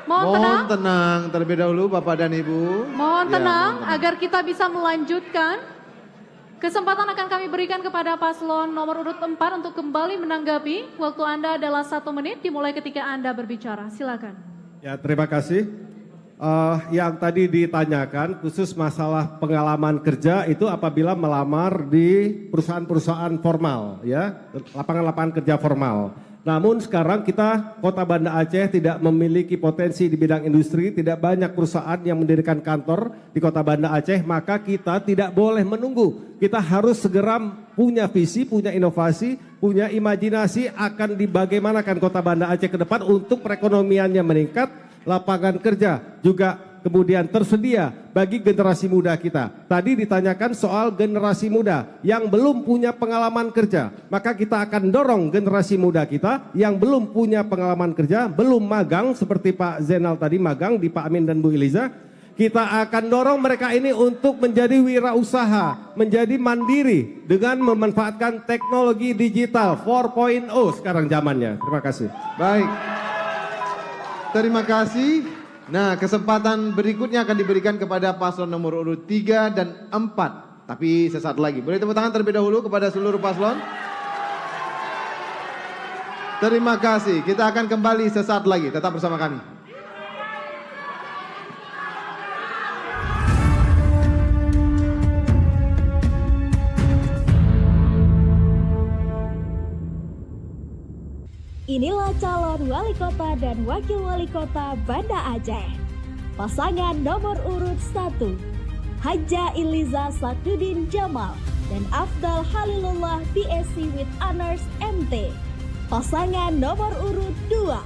Mohon tenang terlebih dahulu Bapak dan Ibu. Mohon Ya, tenang mohon agar kita bisa melanjutkan. Kesempatan akan kami berikan kepada paslon nomor urut 4 untuk kembali menanggapi. Waktu Anda adalah 1 menit dimulai ketika Anda berbicara. Silakan. Ya, terima kasih. Yang tadi ditanyakan khusus masalah pengalaman kerja itu apabila melamar di perusahaan-perusahaan formal, ya, lapangan-lapangan kerja formal. Namun sekarang kita Kota Banda Aceh tidak memiliki potensi di bidang industri, tidak banyak perusahaan yang mendirikan kantor di Kota Banda Aceh, maka kita tidak boleh menunggu. Kita harus segera punya visi, punya inovasi, punya imajinasi akan dibagaimanakan Kota Banda Aceh ke depan untuk perekonomiannya meningkat, lapangan kerja juga kemudian tersedia bagi generasi muda kita. Tadi ditanyakan soal generasi muda yang belum punya pengalaman kerja. Maka kita akan dorong generasi muda kita yang belum punya pengalaman kerja, belum magang seperti Pak Zainal tadi magang di Pak Amin dan Bu Eliza. Kita akan dorong mereka ini untuk menjadi wirausaha, menjadi mandiri dengan memanfaatkan teknologi digital 4.0 sekarang zamannya. Terima kasih. Baik. Terima kasih. Nah, kesempatan berikutnya akan diberikan kepada paslon nomor urut 3 dan 4. Tapi sesaat lagi. Boleh tepuk tangan terlebih dahulu kepada seluruh paslon. Terima kasih. Kita akan kembali sesaat lagi. Tetap bersama kami. Inilah calon wali kota dan wakil wali kota Banda Aceh. Pasangan nomor urut 1, Haja Iliza Sakudin Jamal dan Afdal Halilullah BSc with Honors MT. Pasangan nomor urut 2,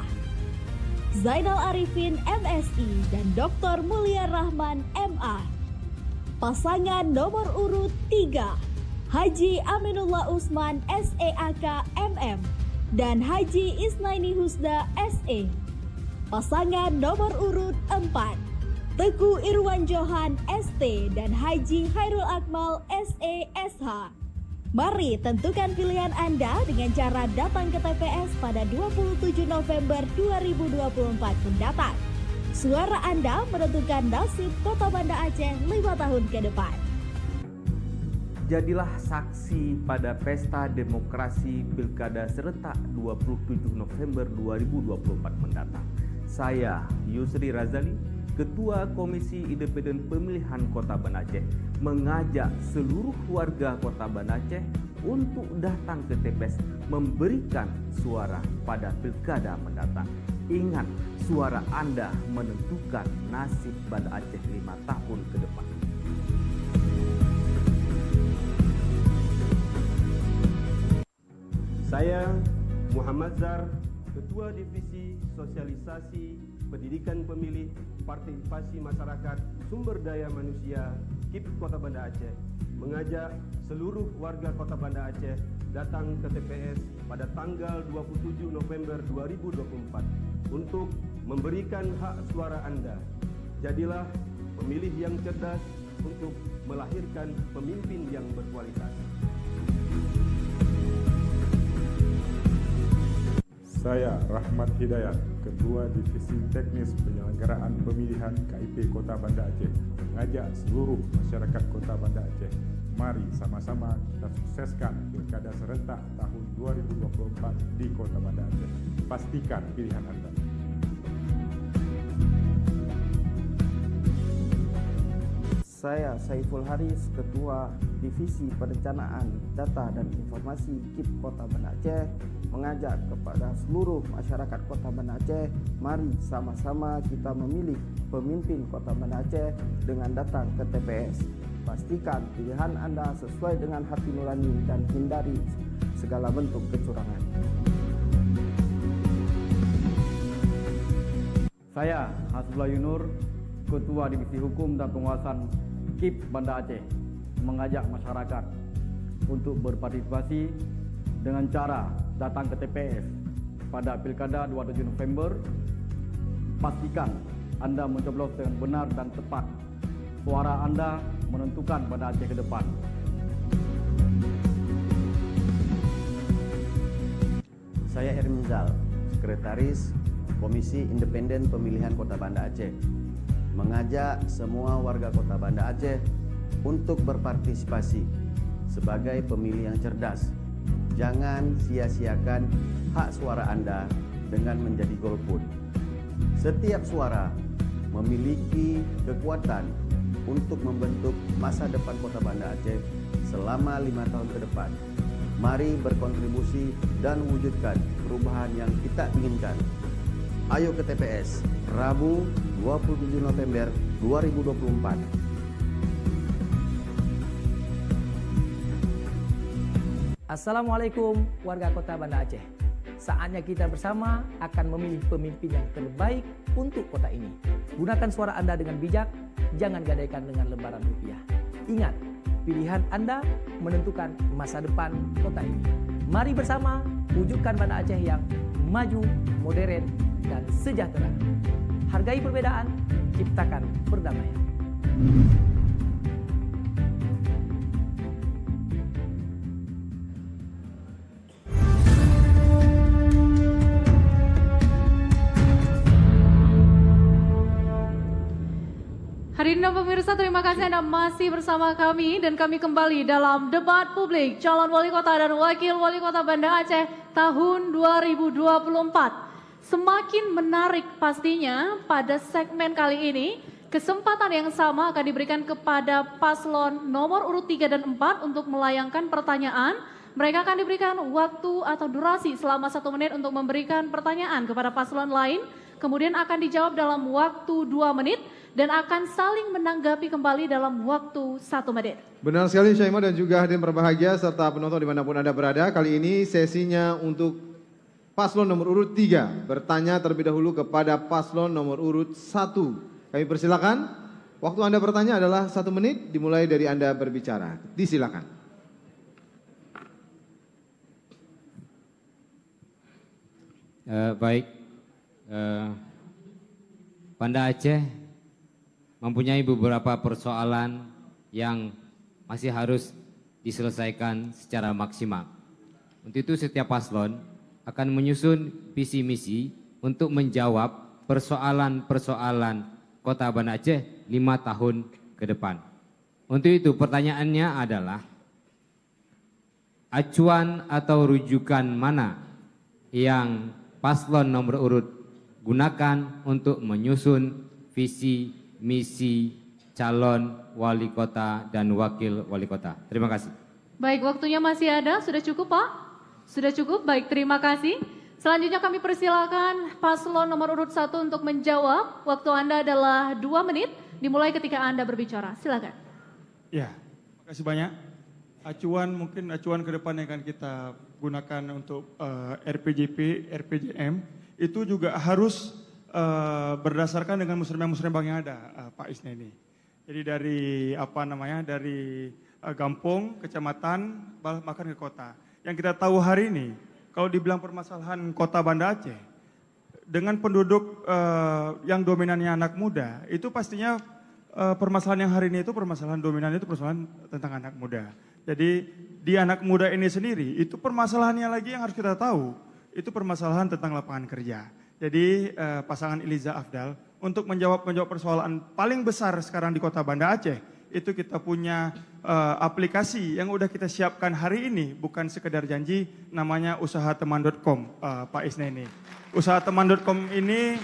Zainal Arifin MSI dan Dr. Mulia Rahman MA. Pasangan nomor urut 3, Haji Aminullah Usman SEAK MM dan Haji Isnaini Husda SE. Pasangan nomor urut 4, Teguh Irwan Johan ST dan Haji Khairul Akmal SE SH. Mari tentukan pilihan Anda dengan cara datang ke TPS pada 27 November 2024 mendatang. Suara Anda menentukan nasib Kota Banda Aceh 5 tahun ke depan. Jadilah saksi pada pesta demokrasi Pilkada serentak 27 November 2024 mendatang. Saya, Yusri Razali, Ketua Komisi Independen Pemilihan Kota Banda Aceh, mengajak seluruh warga Kota Banda Aceh untuk datang ke TPS memberikan suara pada Pilkada mendatang. Ingat, suara Anda menentukan nasib Banda Aceh 5 tahun ke depan. Saya Muhammad Zar, Ketua Divisi Sosialisasi Pendidikan Pemilih Partisipasi Masyarakat Sumber Daya Manusia KIP Kota Banda Aceh, mengajak seluruh warga Kota Banda Aceh datang ke TPS pada tanggal 27 November 2024 untuk memberikan hak suara Anda. Jadilah pemilih yang cerdas untuk melahirkan pemimpin yang berkualitas. Saya Rahmat Hidayat, Ketua Divisi Teknis Penyelenggaraan Pemilihan KIP Kota Banda Aceh, mengajak seluruh masyarakat Kota Banda Aceh, mari sama-sama kita sukseskan Pilkada serentak tahun 2024 di Kota Banda Aceh. Pastikan pilihan Anda. Saya Saiful Haris, Ketua Divisi Perencanaan Data dan Informasi KIP Kota Banda Aceh, mengajak kepada seluruh masyarakat Kota Banda Aceh, mari sama-sama kita memilih pemimpin Kota Banda Aceh dengan datang ke TPS. Pastikan pilihan Anda sesuai dengan hati nurani dan hindari segala bentuk kecurangan. Saya Hasbullah Yunur, Ketua Divisi Hukum dan Penguasaan KIP Banda Aceh, mengajak masyarakat untuk berpartisipasi dengan cara datang ke TPS pada Pilkada 27 November. Pastikan Anda mencoblos dengan benar dan tepat. Suara Anda menentukan Banda Aceh ke depan. Saya Hermin Zal, Sekretaris Komisi Independen Pemilihan Kota Banda Aceh, mengajak semua warga Kota Banda Aceh untuk berpartisipasi sebagai pemilih yang cerdas. Jangan sia-siakan hak suara Anda dengan menjadi golput. Setiap suara memiliki kekuatan untuk membentuk masa depan Kota Banda Aceh selama 5 tahun ke depan. Mari berkontribusi dan wujudkan perubahan yang kita inginkan. Ayo ke TPS, Rabu 27 November 2024. Assalamualaikum warga Kota Banda Aceh. Saatnya kita bersama akan memilih pemimpin yang terbaik untuk kota ini. Gunakan suara Anda dengan bijak, jangan gadaikan dengan lembaran rupiah. Ingat, pilihan Anda menentukan masa depan kota ini. Mari bersama wujudkan Banda Aceh yang maju, modern, dan sejahtera. Hargai perbedaan, ciptakan perdamaian. Hadirin dan pemirsa, terima kasih Anda masih bersama kami dan kami kembali dalam debat publik calon wali kota dan wakil wali kota Banda Aceh tahun 2024. Semakin menarik pastinya pada segmen kali ini, kesempatan yang sama akan diberikan kepada paslon nomor urut 3 dan 4 untuk melayangkan pertanyaan. Mereka akan diberikan waktu atau durasi selama 1 menit untuk memberikan pertanyaan kepada paslon lain. Kemudian akan dijawab dalam waktu 2 menit dan akan saling menanggapi kembali dalam waktu 1 menit. Benar sekali Syaimah dan juga hadirin berbahagia serta penonton dimanapun Anda berada. Kali ini sesinya untuk paslon nomor urut 3. Bertanya terlebih dahulu kepada paslon nomor urut 1. Kami persilakan. Waktu Anda bertanya adalah 1 menit dimulai dari Anda berbicara. Disilakan. Baik. Banda Aceh mempunyai beberapa persoalan yang masih harus diselesaikan secara maksimal. Untuk itu setiap paslon akan menyusun visi misi untuk menjawab persoalan-persoalan Kota Banda Aceh 5 tahun ke depan. Untuk itu pertanyaannya adalah acuan atau rujukan mana yang paslon nomor urut gunakan untuk menyusun visi misi calon wali kota dan wakil wali kota. Terima kasih. Baik, waktunya masih ada. Sudah cukup Pak? Sudah cukup? Baik, terima kasih. Selanjutnya kami persilakan paslon nomor urut 1 untuk menjawab. Waktu Anda adalah 2 menit, dimulai ketika Anda berbicara. Silakan. Ya, terima kasih banyak. Acuan ke depan yang akan kita gunakan untuk RPJP, RPJM, itu juga harus berdasarkan dengan musrembang-musrembang yang ada, Pak Isneni. Jadi dari Gampong, kecamatan, bahkan ke kota. Yang kita tahu hari ini, kalau dibilang permasalahan Kota Banda Aceh, dengan penduduk yang dominannya anak muda, itu pastinya permasalahan yang hari ini itu permasalahan dominan itu permasalahan tentang anak muda. Jadi di anak muda ini sendiri, itu permasalahannya lagi yang harus kita tahu, itu permasalahan tentang lapangan kerja. Jadi pasangan Iliza Afdal untuk menjawab persoalan paling besar sekarang di Kota Banda Aceh, itu kita punya aplikasi yang udah kita siapkan hari ini, bukan sekedar janji, namanya usahateman.com, Pak Isneni. Usahateman.com ini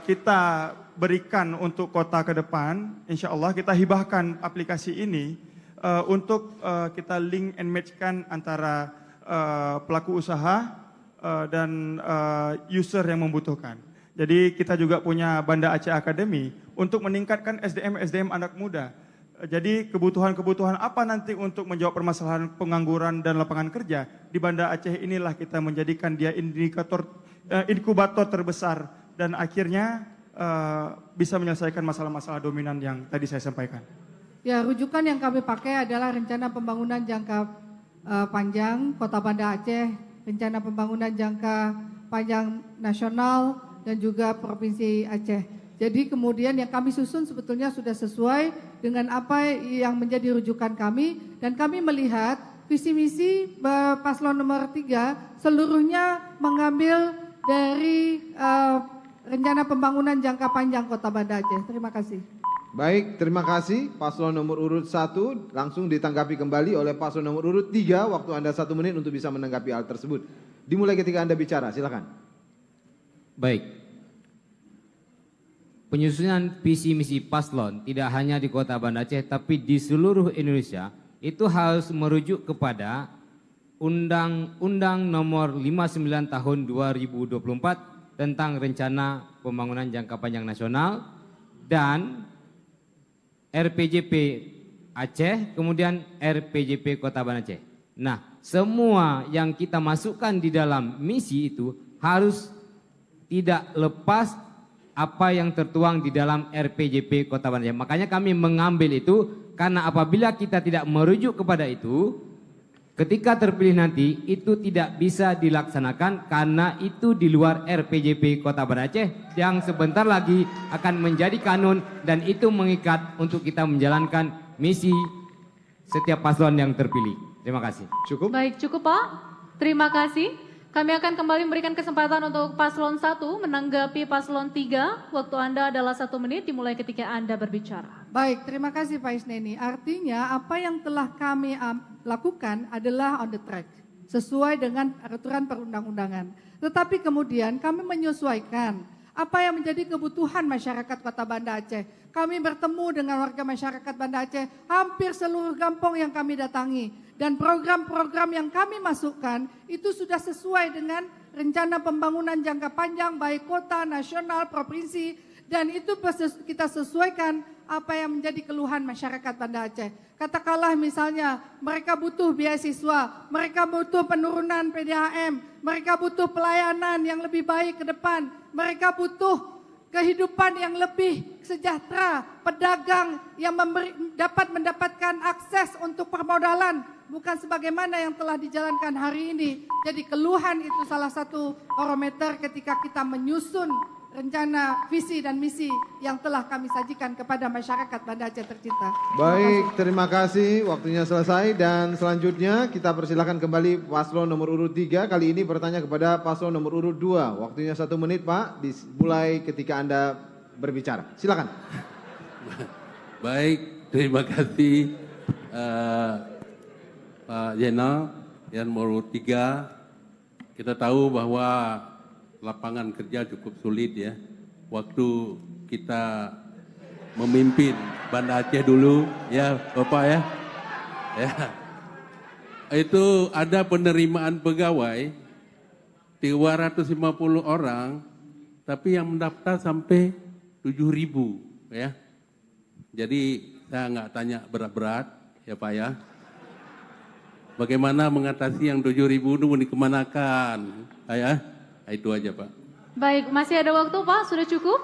kita berikan untuk kota ke depan, insya Allah kita hibahkan aplikasi ini untuk kita link and match-kan antara pelaku usaha dan user yang membutuhkan. Jadi kita juga punya Banda Aceh Academy untuk meningkatkan SDM anak muda. Jadi kebutuhan-kebutuhan apa nanti untuk menjawab permasalahan pengangguran dan lapangan kerja di Banda Aceh inilah kita menjadikan dia inkubator terbesar dan akhirnya bisa menyelesaikan masalah-masalah dominan yang tadi saya sampaikan. Ya, rujukan yang kami pakai adalah rencana pembangunan jangka panjang Kota Banda Aceh, rencana pembangunan jangka panjang nasional dan juga Provinsi Aceh. Jadi kemudian yang kami susun sebetulnya sudah sesuai dengan apa yang menjadi rujukan kami, dan kami melihat visi misi paslon nomor 3 seluruhnya mengambil dari rencana pembangunan jangka panjang Kota Banda Aceh. Terima kasih. Baik, terima kasih. Paslon nomor urut 1 langsung ditanggapi kembali oleh paslon nomor urut 3. Waktu Anda 1 menit untuk bisa menanggapi hal tersebut. Dimulai ketika Anda bicara, silakan. Baik. Penyusunan visi misi paslon tidak hanya di Kota Banda Aceh tapi di seluruh Indonesia itu harus merujuk kepada Undang-Undang Nomor 59 Tahun 2024 tentang Rencana Pembangunan Jangka Panjang Nasional dan RPJP Aceh, kemudian RPJP Kota Banda Aceh. Nah, semua yang kita masukkan di dalam misi itu harus tidak lepas apa yang tertuang di dalam RPJP Kota Banda Aceh. Makanya kami mengambil itu karena apabila kita tidak merujuk kepada itu, ketika terpilih nanti itu tidak bisa dilaksanakan karena itu di luar RPJP Kota Banda Aceh yang sebentar lagi akan menjadi kanun dan itu mengikat untuk kita menjalankan misi setiap paslon yang terpilih. Terima kasih. Cukup? Baik, cukup Pak. Terima kasih. Kami akan kembali memberikan kesempatan untuk paslon 1 menanggapi paslon 3. Waktu Anda adalah 1 menit dimulai ketika Anda berbicara. Baik, terima kasih Pak Isneni. Artinya apa yang telah kami lakukan adalah on the track, sesuai dengan aturan perundang-undangan. Tetapi kemudian kami menyesuaikan apa yang menjadi kebutuhan masyarakat Kota Banda Aceh. Kami bertemu dengan warga masyarakat Banda Aceh, hampir seluruh kampung yang kami datangi. Dan program-program yang kami masukkan itu sudah sesuai dengan rencana pembangunan jangka panjang baik kota, nasional, provinsi. Dan itu kita sesuaikan apa yang menjadi keluhan masyarakat Banda Aceh. Katakanlah misalnya mereka butuh beasiswa, mereka butuh penurunan PDAM, mereka butuh pelayanan yang lebih baik ke depan, mereka butuh kehidupan yang lebih sejahtera, pedagang yang dapat mendapatkan akses untuk permodalan, bukan sebagaimana yang telah dijalankan hari ini. Jadi keluhan itu salah satu parameter ketika kita menyusun rencana visi dan misi yang telah kami sajikan kepada masyarakat Banda Aceh tercinta. Baik, terima kasih. Waktunya selesai dan selanjutnya kita persilakan kembali paslon nomor urut 3. Kali ini bertanya kepada paslon nomor urut 2. Waktunya 1 menit Pak, dimulai ketika Anda berbicara. Silakan. Baik, terima kasih Pak Jenal yang nomor urut 3. Kita tahu bahwa lapangan kerja cukup sulit ya. Waktu kita memimpin Banda Aceh dulu ya Bapak ya. Ya. Itu ada penerimaan pegawai 250 orang tapi yang mendaftar sampai 7.000 ya. Jadi saya nggak tanya berat-berat ya Pak ya. Bagaimana mengatasi yang 7.000 itu dikemanakan ya. Itu aja Pak. Baik, masih ada waktu Pak? Sudah cukup?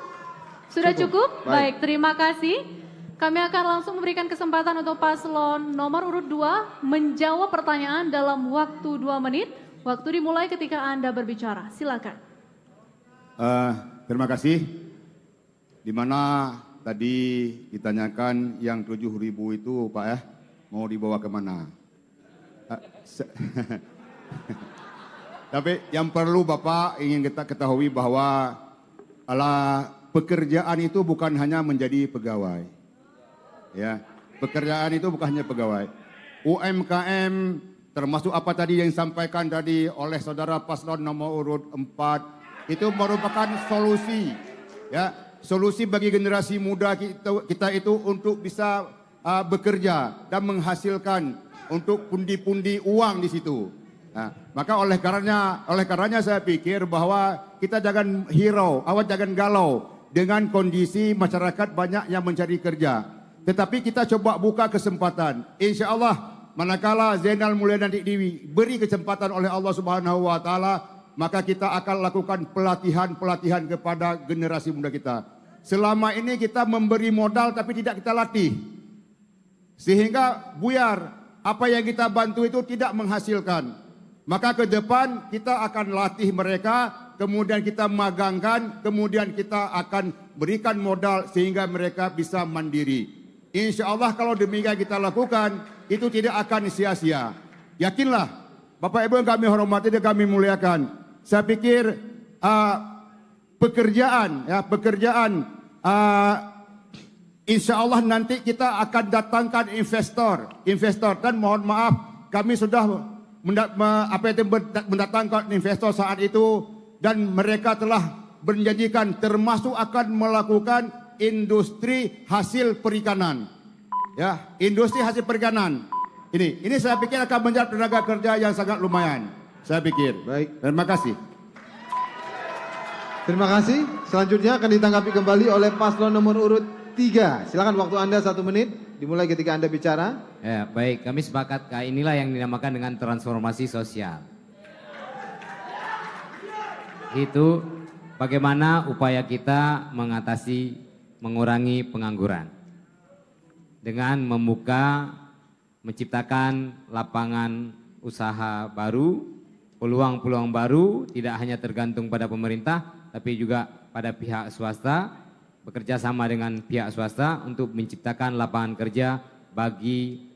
Sudah cukup? Baik, terima kasih. Kami akan langsung memberikan kesempatan untuk paslon nomor urut 2 menjawab pertanyaan dalam waktu 2 menit. Waktu dimulai ketika Anda berbicara. Silakan. Terima kasih. Di mana tadi ditanyakan yang 7.000 itu Pak ya, mau dibawa kemana? Tapi yang perlu Bapak ingin kita ketahui bahwa pekerjaan itu bukan hanya menjadi pegawai. Ya, pekerjaan itu bukan hanya pegawai. UMKM termasuk apa tadi yang disampaikan tadi oleh saudara paslon nomor urut 4 itu merupakan solusi. Ya, solusi bagi generasi muda kita itu untuk bisa bekerja dan menghasilkan untuk pundi-pundi uang di situ. Nah, maka oleh karenanya saya pikir bahwa kita jangan hirau, jangan galau dengan kondisi masyarakat banyak yang mencari kerja. Tetapi kita coba buka kesempatan. Insya Allah manakala Zainal Mulia nanti diberi kesempatan oleh Allah Subhanahu Wa Taala maka kita akan lakukan pelatihan-pelatihan kepada generasi muda kita. Selama ini kita memberi modal tapi tidak kita latih. Sehingga buyar, apa yang kita bantu itu tidak menghasilkan. Maka ke depan kita akan latih mereka, kemudian kita magangkan, kemudian kita akan berikan modal sehingga mereka bisa mandiri. Insya Allah kalau demikian kita lakukan, itu tidak akan sia-sia. Yakinlah, Bapak Ibu yang kami hormati dan kami muliakan, saya pikir pekerjaan insya Allah nanti kita akan datangkan investor dan mohon maaf kami sudah mendatangkan investor saat itu dan mereka telah berjanjikan termasuk akan melakukan industri hasil perikanan. Ya, industri hasil perikanan. Ini saya pikir akan menjadi tenaga kerja yang sangat lumayan. Saya pikir. Baik. Terima kasih. Terima kasih. Selanjutnya akan ditanggapi kembali oleh paslon nomor urut 3. Silakan waktu Anda 1 menit. Dimulai ketika Anda bicara. Ya, baik. Kami sepakat inilah yang dinamakan dengan transformasi sosial. Itu bagaimana upaya kita mengurangi pengangguran. Dengan menciptakan lapangan usaha baru, peluang-peluang baru tidak hanya tergantung pada pemerintah, tapi juga pada pihak swasta, bekerja sama dengan pihak swasta untuk menciptakan lapangan kerja bagi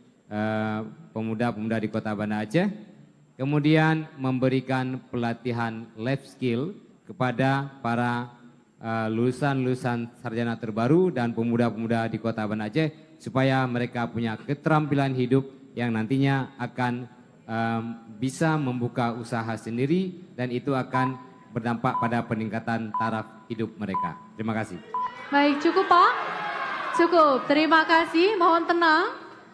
pemuda-pemuda di Kota Banda Aceh, kemudian memberikan pelatihan life skill kepada para lulusan-lulusan sarjana terbaru dan pemuda-pemuda di Kota Banda Aceh supaya mereka punya keterampilan hidup yang nantinya akan bisa membuka usaha sendiri dan itu akan berdampak pada peningkatan taraf hidup mereka. Terima kasih. Baik, cukup Pak. Cukup, terima kasih. Mohon tenang.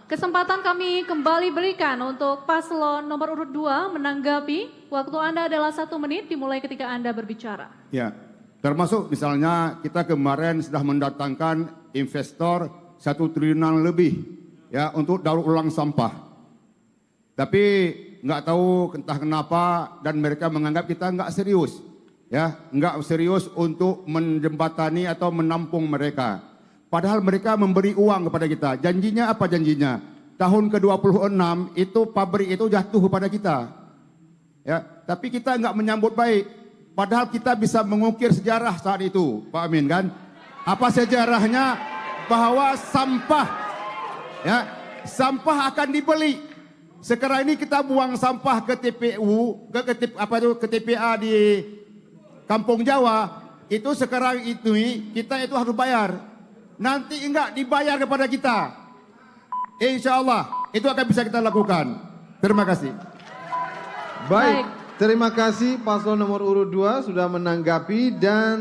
Kesempatan kami kembali berikan untuk paslon nomor urut 2 menanggapi. Waktu Anda adalah 1 menit dimulai ketika Anda berbicara. Ya, termasuk misalnya kita kemarin sudah mendatangkan investor 1 triliunan lebih ya untuk daur ulang sampah. Tapi nggak tahu entah kenapa dan mereka menganggap kita nggak serius. Ya, nggak serius untuk menjembatani atau menampung mereka. Padahal mereka memberi uang kepada kita. Janjinya apa janjinya? Tahun ke-26 itu pabrik itu jatuh kepada kita. Ya, tapi kita nggak menyambut baik. Padahal kita bisa mengukir sejarah saat itu, Pak Amin kan? Apa sejarahnya? Bahwa sampah akan dibeli. Sekarang ini kita buang sampah ke TPU, ke TPA di Kampung Jawa, itu sekarang itu kita itu harus bayar. Nanti enggak dibayar kepada kita. Insya Allah itu akan bisa kita lakukan. Terima kasih. Baik, terima kasih paslon nomor urut 2 sudah menanggapi dan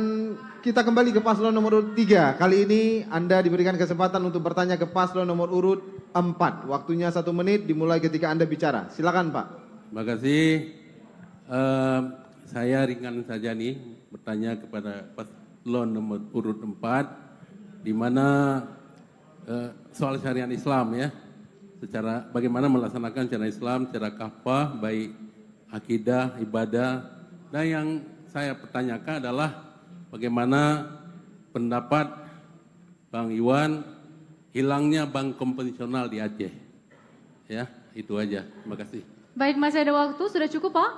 kita kembali ke paslon nomor urut 3. Kali ini Anda diberikan kesempatan untuk bertanya ke paslon nomor urut 4. Waktunya 1 menit dimulai ketika Anda bicara. Silakan Pak. Terima kasih. Saya ringan saja nih bertanya kepada paslon nomor urut 4. Di mana soal syariat Islam ya. Secara bagaimana melaksanakan syariat Islam secara kafah, baik akidah, ibadah. Dan yang saya pertanyakan adalah bagaimana pendapat Bang Iwan hilangnya bank konvensional di Aceh? Ya, itu aja. Terima kasih. Baik, masih ada waktu. Sudah cukup Pak?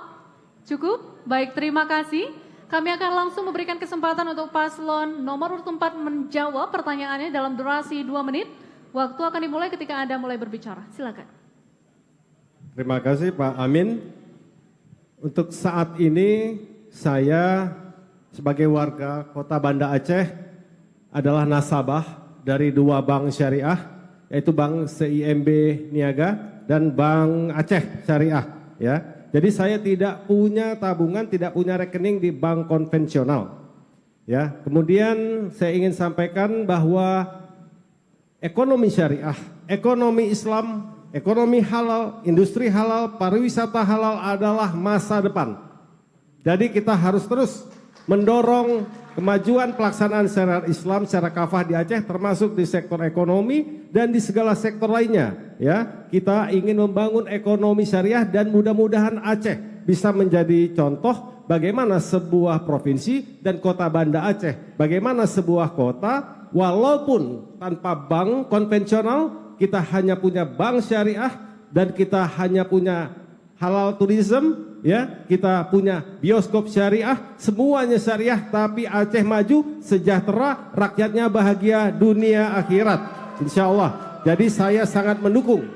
Cukup? Baik, terima kasih. Kami akan langsung memberikan kesempatan untuk paslon nomor urut 4 menjawab pertanyaannya dalam durasi 2 menit. Waktu akan dimulai ketika Anda mulai berbicara. Silakan. Terima kasih Pak Amin. Untuk saat ini saya sebagai warga Kota Banda Aceh adalah nasabah dari 2 bank syariah, yaitu Bank CIMB Niaga dan Bank Aceh Syariah. Ya, jadi saya tidak punya tabungan, tidak punya rekening di bank konvensional. Ya, kemudian saya ingin sampaikan bahwa ekonomi syariah, ekonomi Islam, ekonomi halal, industri halal, pariwisata halal adalah masa depan. Jadi kita harus terus mendorong kemajuan pelaksanaan syariat Islam secara kafah di Aceh, termasuk di sektor ekonomi dan di segala sektor lainnya. Ya, kita ingin membangun ekonomi syariah dan mudah-mudahan Aceh bisa menjadi contoh bagaimana sebuah provinsi dan kota Banda Aceh, bagaimana sebuah kota walaupun tanpa bank konvensional, kita hanya punya bank syariah dan kita hanya punya halal tourism, ya, kita punya bioskop syariah, semuanya syariah, tapi Aceh maju, sejahtera, rakyatnya bahagia dunia akhirat, insya Allah. Jadi saya sangat mendukung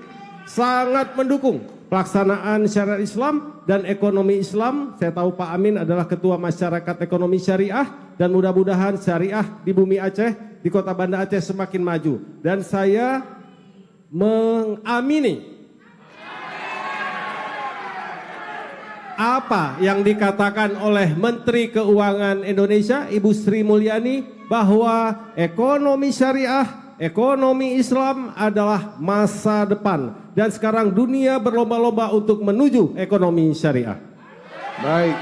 pelaksanaan syariat Islam dan ekonomi Islam. Saya tahu Pak Amin adalah Ketua Masyarakat Ekonomi Syariah, dan mudah-mudahan syariah di bumi Aceh, di kota Banda Aceh semakin maju. Dan saya mengamini apa yang dikatakan oleh Menteri Keuangan Indonesia Ibu Sri Mulyani, bahwa ekonomi syariah, ekonomi Islam adalah masa depan, dan sekarang dunia berlomba-lomba untuk menuju ekonomi syariah. Baik,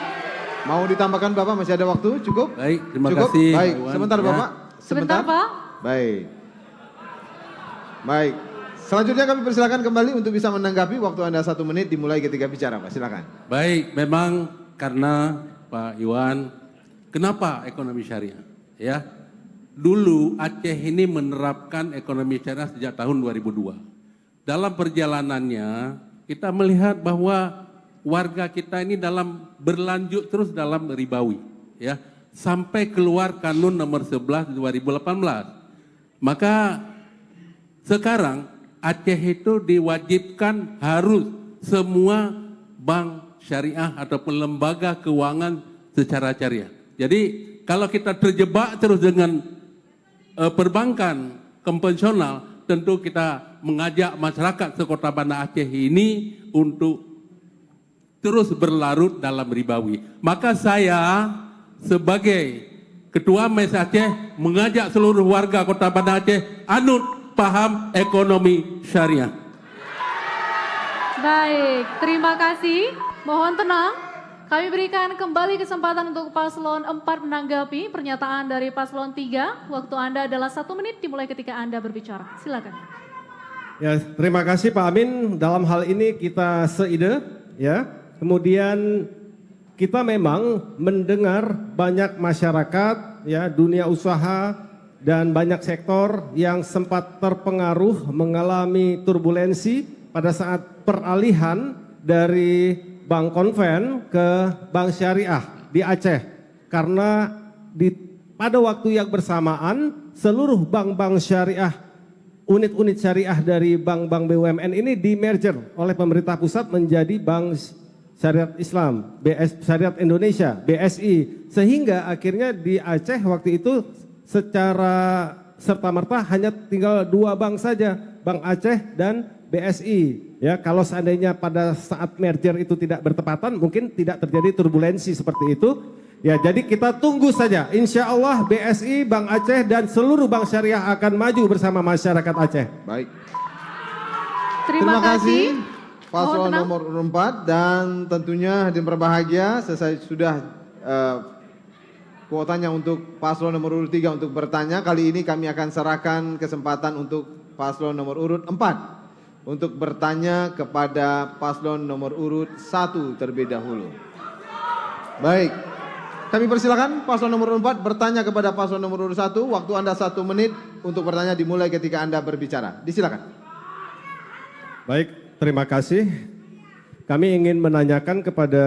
mau ditambahkan Bapak, masih ada waktu, cukup? Baik, terima cukup? kasih. Baik, Iwan. sebentar Ya. Bapak. Sebentar Pak. Baik. Baik. Selanjutnya kami persilakan kembali untuk bisa menanggapi. Waktu Anda 1 menit dimulai ketika bicara, Pak. Silakan. Baik, memang karena Pak Iwan, kenapa ekonomi syariah? Ya, dulu Aceh ini menerapkan ekonomi syariah sejak tahun 2002. Dalam perjalanannya kita melihat bahwa warga kita ini berlanjut terus dalam ribawi, ya, sampai keluar Kanun nomor 11 2018. Maka sekarang Aceh itu diwajibkan harus semua bank syariah ataupun lembaga keuangan secara syariah. Jadi kalau kita terjebak terus dengan perbankan konvensional, tentu kita mengajak masyarakat sekota Banda Aceh ini untuk terus berlarut dalam ribawi. Maka saya sebagai Ketua MES Aceh mengajak seluruh warga kota Banda Aceh anut paham ekonomi syariah. Baik, terima kasih. Mohon tenang. Kami berikan kembali kesempatan untuk paslon 4 menanggapi pernyataan dari paslon 3. Waktu Anda adalah 1 menit dimulai ketika Anda berbicara. Silakan. Ya, terima kasih Pak Amin. Dalam hal ini kita seide, ya. Kemudian kita memang mendengar banyak masyarakat, ya, dunia usaha dan banyak sektor yang sempat terpengaruh mengalami turbulensi pada saat peralihan dari bank konven ke bank syariah di Aceh. Karena pada waktu yang bersamaan seluruh bank-bank syariah, unit-unit syariah dari bank-bank BUMN ini di-merger oleh pemerintah pusat menjadi Bank Syariat Islam, Syariat Indonesia, BSI. Sehingga akhirnya di Aceh waktu itu secara serta-merta hanya tinggal 2 bank saja, Bank Aceh dan BSI. Ya, kalau seandainya pada saat merger itu tidak bertepatan, mungkin tidak terjadi turbulensi seperti itu. Ya, jadi kita tunggu saja. Insya Allah BSI, Bank Aceh dan seluruh bank syariah akan maju bersama masyarakat Aceh. Baik. Terima kasih. Paslon nomor 4 dan tentunya hadirin berbahagia, selesai sudah kuotanya untuk paslon nomor urut 3 untuk bertanya. Kali ini kami akan serahkan kesempatan untuk paslon nomor urut 4 untuk bertanya kepada paslon nomor urut 1 terlebih dahulu. Baik, kami persilakan paslon nomor urut 4 bertanya kepada paslon nomor urut 1. Waktu Anda 1 menit untuk bertanya dimulai ketika Anda berbicara. Disilakan. Baik, terima kasih. Kami ingin menanyakan kepada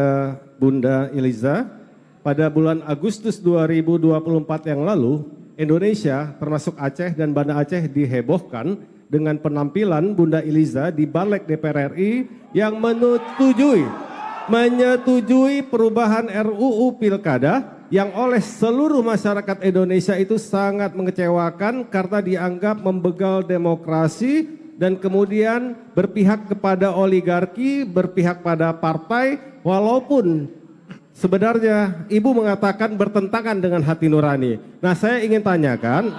Bunda Iliza. Pada bulan Agustus 2024 yang lalu, Indonesia termasuk Aceh dan Banda Aceh dihebohkan dengan penampilan Bunda Iliza di Balik DPR RI yang menyetujui perubahan RUU Pilkada yang oleh seluruh masyarakat Indonesia itu sangat mengecewakan karena dianggap membegal demokrasi dan kemudian berpihak kepada oligarki, berpihak pada partai, walaupun sebenarnya Ibu mengatakan bertentangan dengan hati nurani. Nah, saya ingin tanyakan,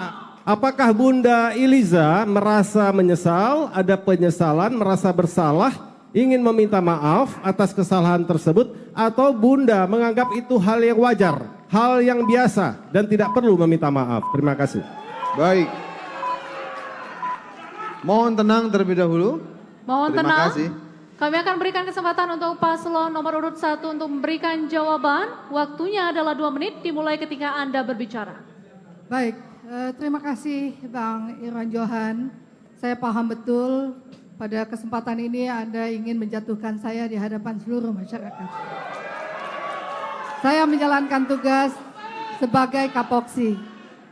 apakah Bunda Iliza merasa menyesal, ada penyesalan, merasa bersalah, ingin meminta maaf atas kesalahan tersebut, atau Bunda menganggap itu hal yang wajar, hal yang biasa dan tidak perlu meminta maaf? Terima kasih. Baik. Mohon tenang terlebih dahulu. Mohon Terima tenang. kasih. Kami akan berikan kesempatan untuk paslon nomor urut 1 untuk memberikan jawaban. Waktunya adalah 2 menit dimulai ketika Anda berbicara. Baik, terima kasih Bang Irwan Johan. Saya paham betul pada kesempatan ini Anda ingin menjatuhkan saya di hadapan seluruh masyarakat. Saya menjalankan tugas sebagai Kapoksi.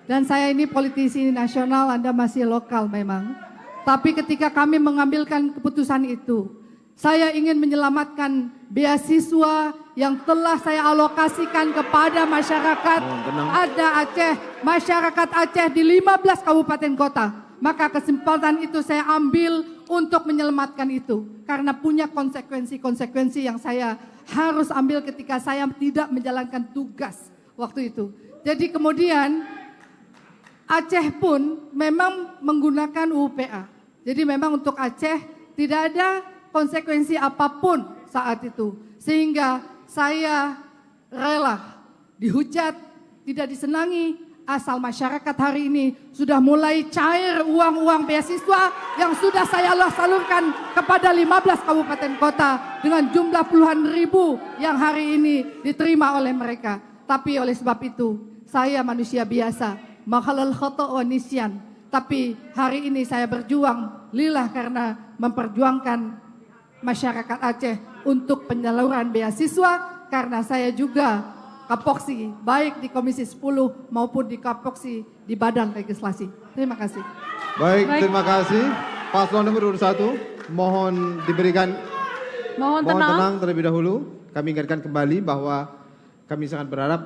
Dan saya ini politisi nasional, Anda masih lokal memang. Tapi ketika kami mengambilkan keputusan itu, saya ingin menyelamatkan beasiswa yang telah saya alokasikan kepada masyarakat ada Aceh, masyarakat Aceh di 15 kabupaten kota. Maka kesempatan itu saya ambil untuk menyelamatkan itu. Karena punya konsekuensi-konsekuensi yang saya harus ambil ketika saya tidak menjalankan tugas waktu itu. Jadi kemudian Aceh pun memang menggunakan UPA. Jadi memang untuk Aceh tidak ada konsekuensi apapun saat itu. Sehingga saya rela dihujat, tidak disenangi, asal masyarakat hari ini sudah mulai cair uang-uang beasiswa yang sudah saya salurkan kepada 15 kabupaten kota dengan jumlah puluhan ribu yang hari ini diterima oleh mereka. Tapi oleh sebab itu, saya manusia biasa, makhalal khata' wa nisyan. Tapi hari ini saya berjuang lillah karena memperjuangkan masyarakat Aceh untuk penyaluran beasiswa karena saya juga Kapoksi baik di Komisi 10 maupun di Kapoksi di Badan Legislasi. Terima kasih. Baik, terima kasih. Paslon nomor urut 1 mohon diberikan Mohon tenang terlebih dahulu. Kami ingatkan kembali bahwa kami sangat berharap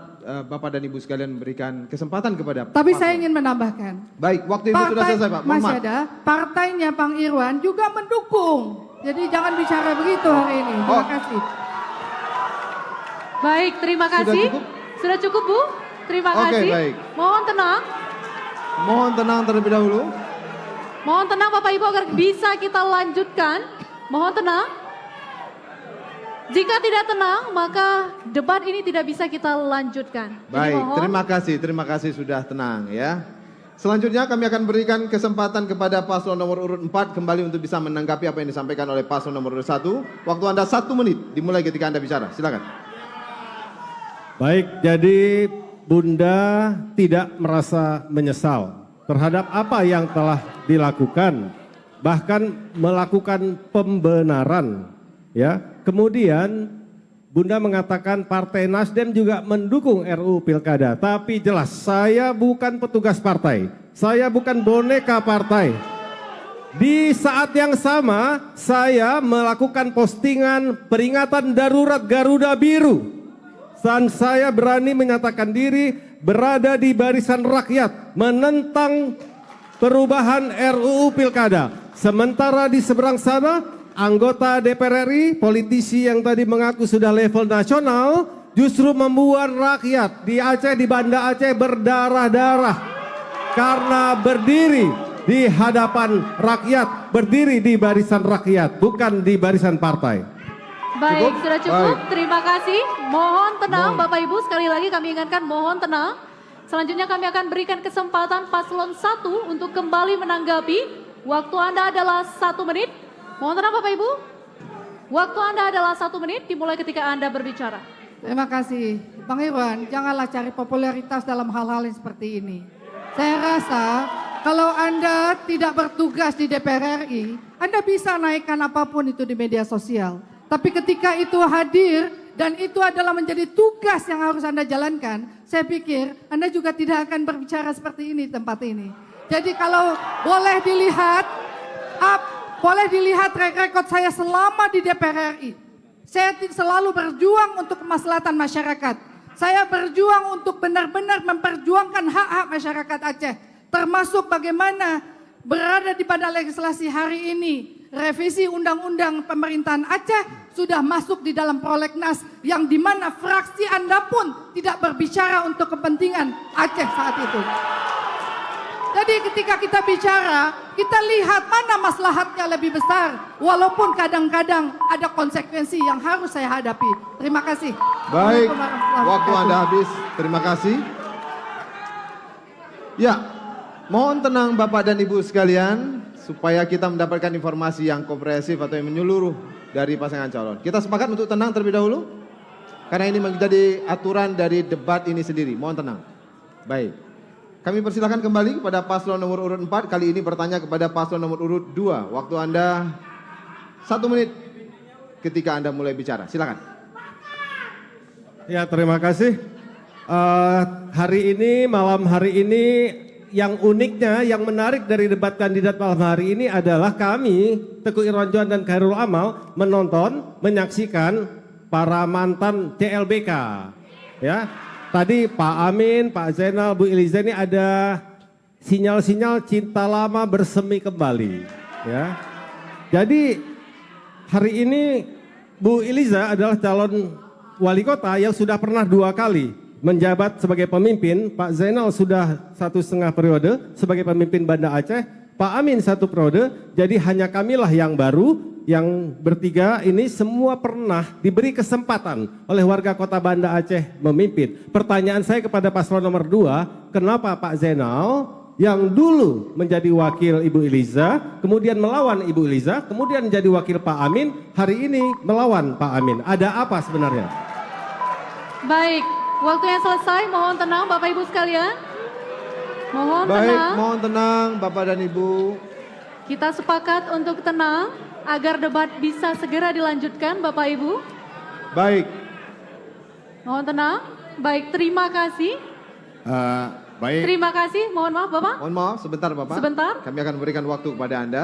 Bapak dan Ibu sekalian memberikan kesempatan kepada Tapi paslon. saya ingin menambahkan. Baik, waktu itu sudah selesai Pak. Masih ada, partainya Bang Irwan juga mendukung. Jadi jangan bicara begitu hari ini. Terima kasih. Baik, terima kasih. Sudah cukup Bu? Terima kasih. Baik. Mohon tenang. Mohon tenang terlebih dahulu. Mohon tenang Bapak Ibu agar bisa kita lanjutkan. Mohon tenang. Jika tidak tenang, maka debat ini tidak bisa kita lanjutkan. Jadi Baik, mohon. terima kasih sudah tenang ya. Selanjutnya kami akan berikan kesempatan kepada paslon nomor urut 4 kembali untuk bisa menanggapi apa yang disampaikan oleh paslon nomor urut 1. Waktu Anda 1 menit dimulai ketika Anda bicara. Silakan. Baik, jadi Bunda tidak merasa menyesal terhadap apa yang telah dilakukan, bahkan melakukan pembenaran, ya. Kemudian Bunda mengatakan Partai Nasdem juga mendukung RUU Pilkada, tapi jelas saya bukan petugas partai, saya bukan boneka partai. Di saat yang sama saya melakukan postingan peringatan darurat Garuda Biru. Dan saya berani menyatakan diri berada di barisan rakyat menentang perubahan RUU Pilkada. Sementara di seberang sana anggota DPR RI, politisi yang tadi mengaku sudah level nasional justru membuat rakyat di Aceh, di Banda Aceh berdarah-darah karena berdiri di hadapan rakyat, berdiri di barisan rakyat, bukan di barisan partai. Baik, sudah cukup. Baik. Terima kasih. Mohon tenang Bapak Ibu, sekali lagi kami ingatkan mohon tenang. Selanjutnya kami akan berikan kesempatan paslon 1 untuk kembali menanggapi. Waktu Anda adalah 1 menit. Mohon tenang Bapak Ibu. Waktu Anda adalah 1 menit dimulai ketika Anda berbicara. Terima kasih. Bang Irwan, janganlah cari popularitas dalam hal-hal yang seperti ini. Saya rasa kalau Anda tidak bertugas di DPR RI, Anda bisa naikkan apapun itu di media sosial. Tapi ketika itu hadir dan itu adalah menjadi tugas yang harus Anda jalankan, saya pikir Anda juga tidak akan berbicara seperti ini tempat ini. Jadi kalau boleh dilihat track record saya selama di DPR RI. Saya selalu berjuang untuk kemaslahatan masyarakat. Saya berjuang untuk benar-benar memperjuangkan hak-hak masyarakat Aceh. Termasuk bagaimana berada di Badan Legislasi hari ini. Revisi Undang-Undang Pemerintahan Aceh sudah masuk di dalam prolegnas yang dimana fraksi Anda pun tidak berbicara untuk kepentingan Aceh saat itu. Jadi ketika kita bicara, kita lihat mana maslahatnya lebih besar. Walaupun kadang-kadang ada konsekuensi yang harus saya hadapi. Terima kasih. Baik, waktu Anda habis. Terima kasih. Ya, mohon tenang Bapak dan Ibu sekalian, supaya kita mendapatkan informasi yang komprehensif atau yang menyeluruh dari pasangan calon. Kita sepakat untuk tenang terlebih dahulu? Karena ini menjadi aturan dari debat ini sendiri. Mohon tenang. Baik. Kami persilakan kembali kepada paslon nomor urut 4. Kali ini bertanya kepada paslon nomor urut 2. Waktu Anda 1 menit ketika Anda mulai bicara. Silakan. Ya, terima kasih. Malam hari ini yang uniknya, yang menarik dari debat kandidat malam hari ini adalah kami, Teguh Irwan Johan dan Khairul Amal, menyaksikan para mantan CLBK. Ya, tadi Pak Amin, Pak Zainal, Bu Iliza ini ada sinyal-sinyal cinta lama bersemi kembali. Ya, jadi hari ini Bu Iliza adalah calon wali kota yang sudah pernah 2 kali menjabat sebagai pemimpin. Pak Zainal sudah 1,5 periode sebagai pemimpin Banda Aceh, Pak Amin 1 periode, jadi hanya kamilah yang baru, yang bertiga ini semua pernah diberi kesempatan oleh warga kota Banda Aceh memimpin. Pertanyaan saya kepada paslon nomor 2, kenapa Pak Zainal yang dulu menjadi wakil Ibu Iliza, kemudian melawan Ibu Iliza, kemudian menjadi wakil Pak Amin, hari ini melawan Pak Amin? Ada apa sebenarnya? Baik, waktunya selesai. Mohon tenang Bapak Ibu sekalian. Mohon tenang. Mohon tenang Bapak dan Ibu. Kita sepakat untuk tenang agar debat bisa segera dilanjutkan Bapak Ibu. Baik. Mohon tenang. Baik, terima kasih. Baik. Terima kasih. Mohon maaf Bapak. Mohon maaf sebentar Bapak. Sebentar. Kami akan memberikan waktu kepada Anda.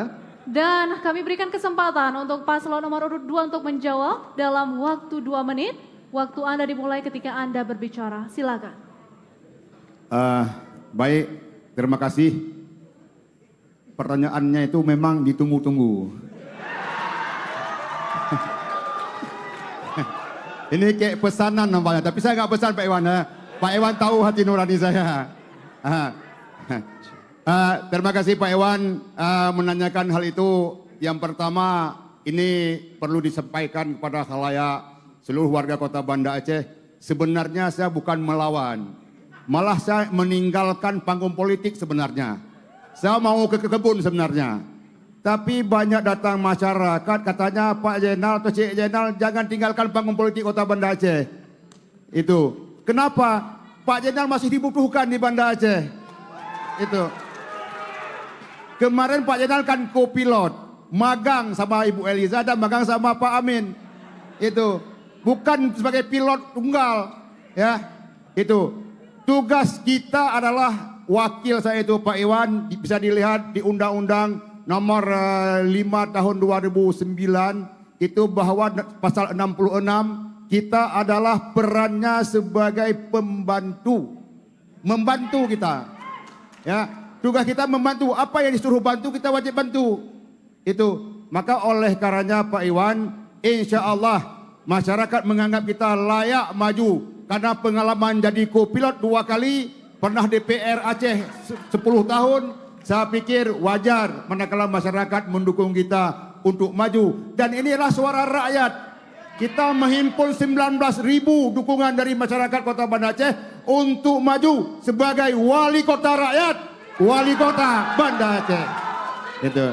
Dan kami berikan kesempatan untuk paslon nomor urut 2 untuk menjawab dalam waktu 2 menit. Waktu Anda dimulai ketika Anda berbicara. Silakan. Baik, terima kasih. Pertanyaannya itu memang ditunggu-tunggu. Ini kayak pesanan nampaknya, tapi saya nggak pesan Pak Iwan. Pak Iwan tahu hati nurani saya. Terima kasih Pak Iwan menanyakan hal itu. Yang pertama, ini perlu disampaikan kepada khalayak seluruh warga kota Banda Aceh. Sebenarnya saya bukan melawan, malah saya meninggalkan panggung politik sebenarnya. Saya mau ke kebun sebenarnya. Tapi banyak datang masyarakat katanya Pak Zainal atau Cik Zainal jangan tinggalkan panggung politik kota Banda Aceh. Itu. Kenapa? Pak Zainal masih dibutuhkan di Banda Aceh. Itu. Kemarin Pak Zainal kan co-pilot, magang sama Ibu Eliza dan magang sama Pak Amin. Itu. Bukan sebagai pilot tunggal, ya. Itu. Tugas kita adalah wakil saya itu Pak Iwan, bisa dilihat di Undang-Undang nomor 5 tahun 2009 itu bahwa pasal 66 kita adalah perannya sebagai pembantu. Membantu kita. Ya, tugas kita membantu. Apa yang disuruh bantu kita wajib bantu. Itu. Maka oleh karenanya Pak Iwan, insya Allah masyarakat menganggap kita layak maju karena pengalaman jadi co-pilot 2 kali, pernah DPR Aceh 10 tahun. Saya pikir wajar manakala masyarakat mendukung kita untuk maju. Dan inilah suara rakyat. Kita menghimpun 19.000 dukungan dari masyarakat kota Banda Aceh untuk maju sebagai wali kota rakyat, wali kota Banda Aceh. Itu.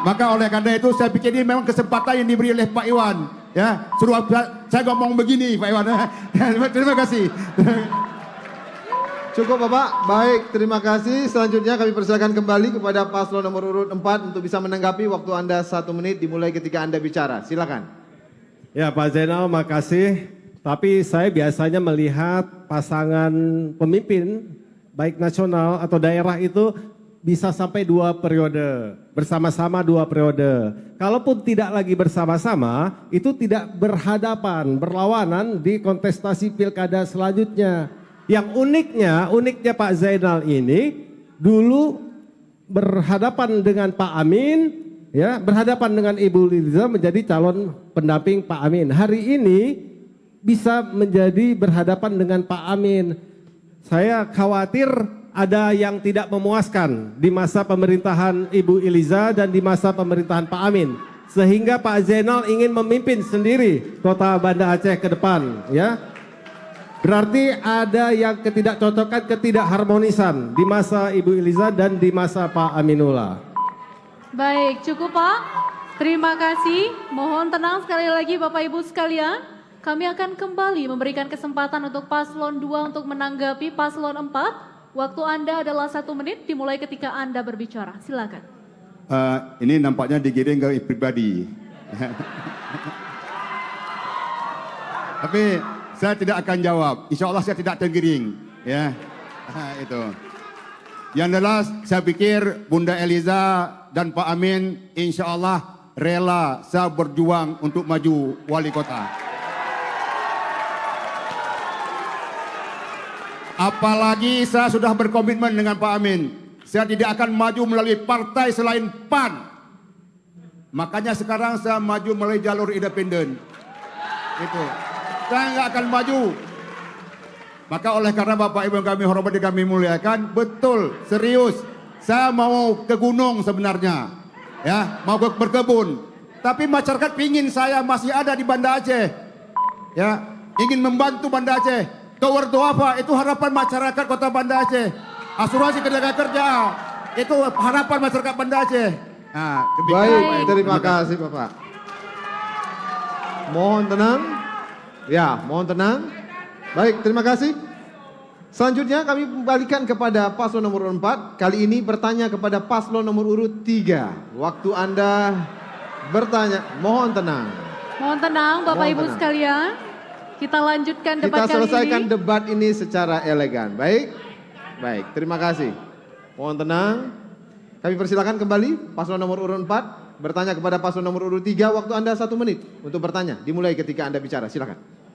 Maka oleh karena itu saya pikir ini memang kesempatan yang diberi oleh Pak Iwan. Ya, suruh saya ngomong begini Pak Iwan. Terima kasih. Cukup Bapak. Baik, terima kasih. Selanjutnya kami persilakan kembali kepada paslon nomor urut 4 untuk bisa menanggapi. Waktu Anda 1 menit dimulai ketika Anda bicara. Silakan. Ya Pak Zainal, makasih. Tapi saya biasanya melihat pasangan pemimpin baik nasional atau daerah itu bisa sampai 2 periode, bersama-sama 2 periode. Kalaupun tidak lagi bersama-sama, itu tidak berhadapan, berlawanan di kontestasi pilkada selanjutnya. Yang uniknya Pak Zainal ini dulu berhadapan dengan Pak Amin, ya, berhadapan dengan Ibu Iliza menjadi calon pendamping Pak Amin. Hari ini bisa menjadi berhadapan dengan Pak Amin. Saya khawatir ada yang tidak memuaskan di masa pemerintahan Ibu Iliza dan di masa pemerintahan Pak Amin. Sehingga Pak Zainal ingin memimpin sendiri kota Banda Aceh ke depan, ya. Berarti ada yang ketidakcocokan, ketidakharmonisan di masa Ibu Iliza dan di masa Pak Aminullah. Baik, cukup Pak. Terima kasih. Mohon tenang sekali lagi Bapak Ibu sekalian. Kami akan kembali memberikan kesempatan untuk paslon 2 untuk menanggapi paslon 4. Waktu Anda adalah 1 menit dimulai ketika Anda berbicara. Silakan. Ini nampaknya digiring ke pribadi. Tapi saya tidak akan jawab. Insya Allah saya tidak tergiring. Ya, itu. Yang jelas saya pikir Bunda Eliza dan Pak Amin insya Allah rela saya berjuang untuk maju wali kota. Apalagi saya sudah berkomitmen dengan Pak Amin. Saya tidak akan maju melalui partai selain PAN. Makanya sekarang saya maju melalui jalur independen. Itu. Saya nggak akan maju. Maka oleh karena Bapak Ibu yang kami hormati, kami muliakan, betul, serius. Saya mau ke gunung sebenarnya. Ya, mau berkebun. Tapi masyarakat pingin saya masih ada di Banda Aceh. Ya, ingin membantu Banda Aceh. Tower apa? Itu harapan masyarakat Kota Banda Aceh. Asuransi tenaga kerja. Itu harapan masyarakat Banda Aceh. Nah, baik, terima kasih Bapak. Mohon tenang. Ya, mohon tenang. Baik, terima kasih. Selanjutnya kami kembalikan kepada paslon nomor 4. Kali ini bertanya kepada paslon nomor urut 3. Waktu Anda bertanya, mohon tenang. Mohon tenang Bapak Ibu sekalian. Kita lanjutkan debat Kita kali selesaikan ini. debat ini secara elegan. Baik? Baik, terima kasih. Mohon tenang. Kami persilakan kembali paslon nomor urut 4 bertanya kepada paslon nomor urut 3. Waktu Anda 1 menit untuk bertanya. Dimulai ketika Anda bicara. Silakan.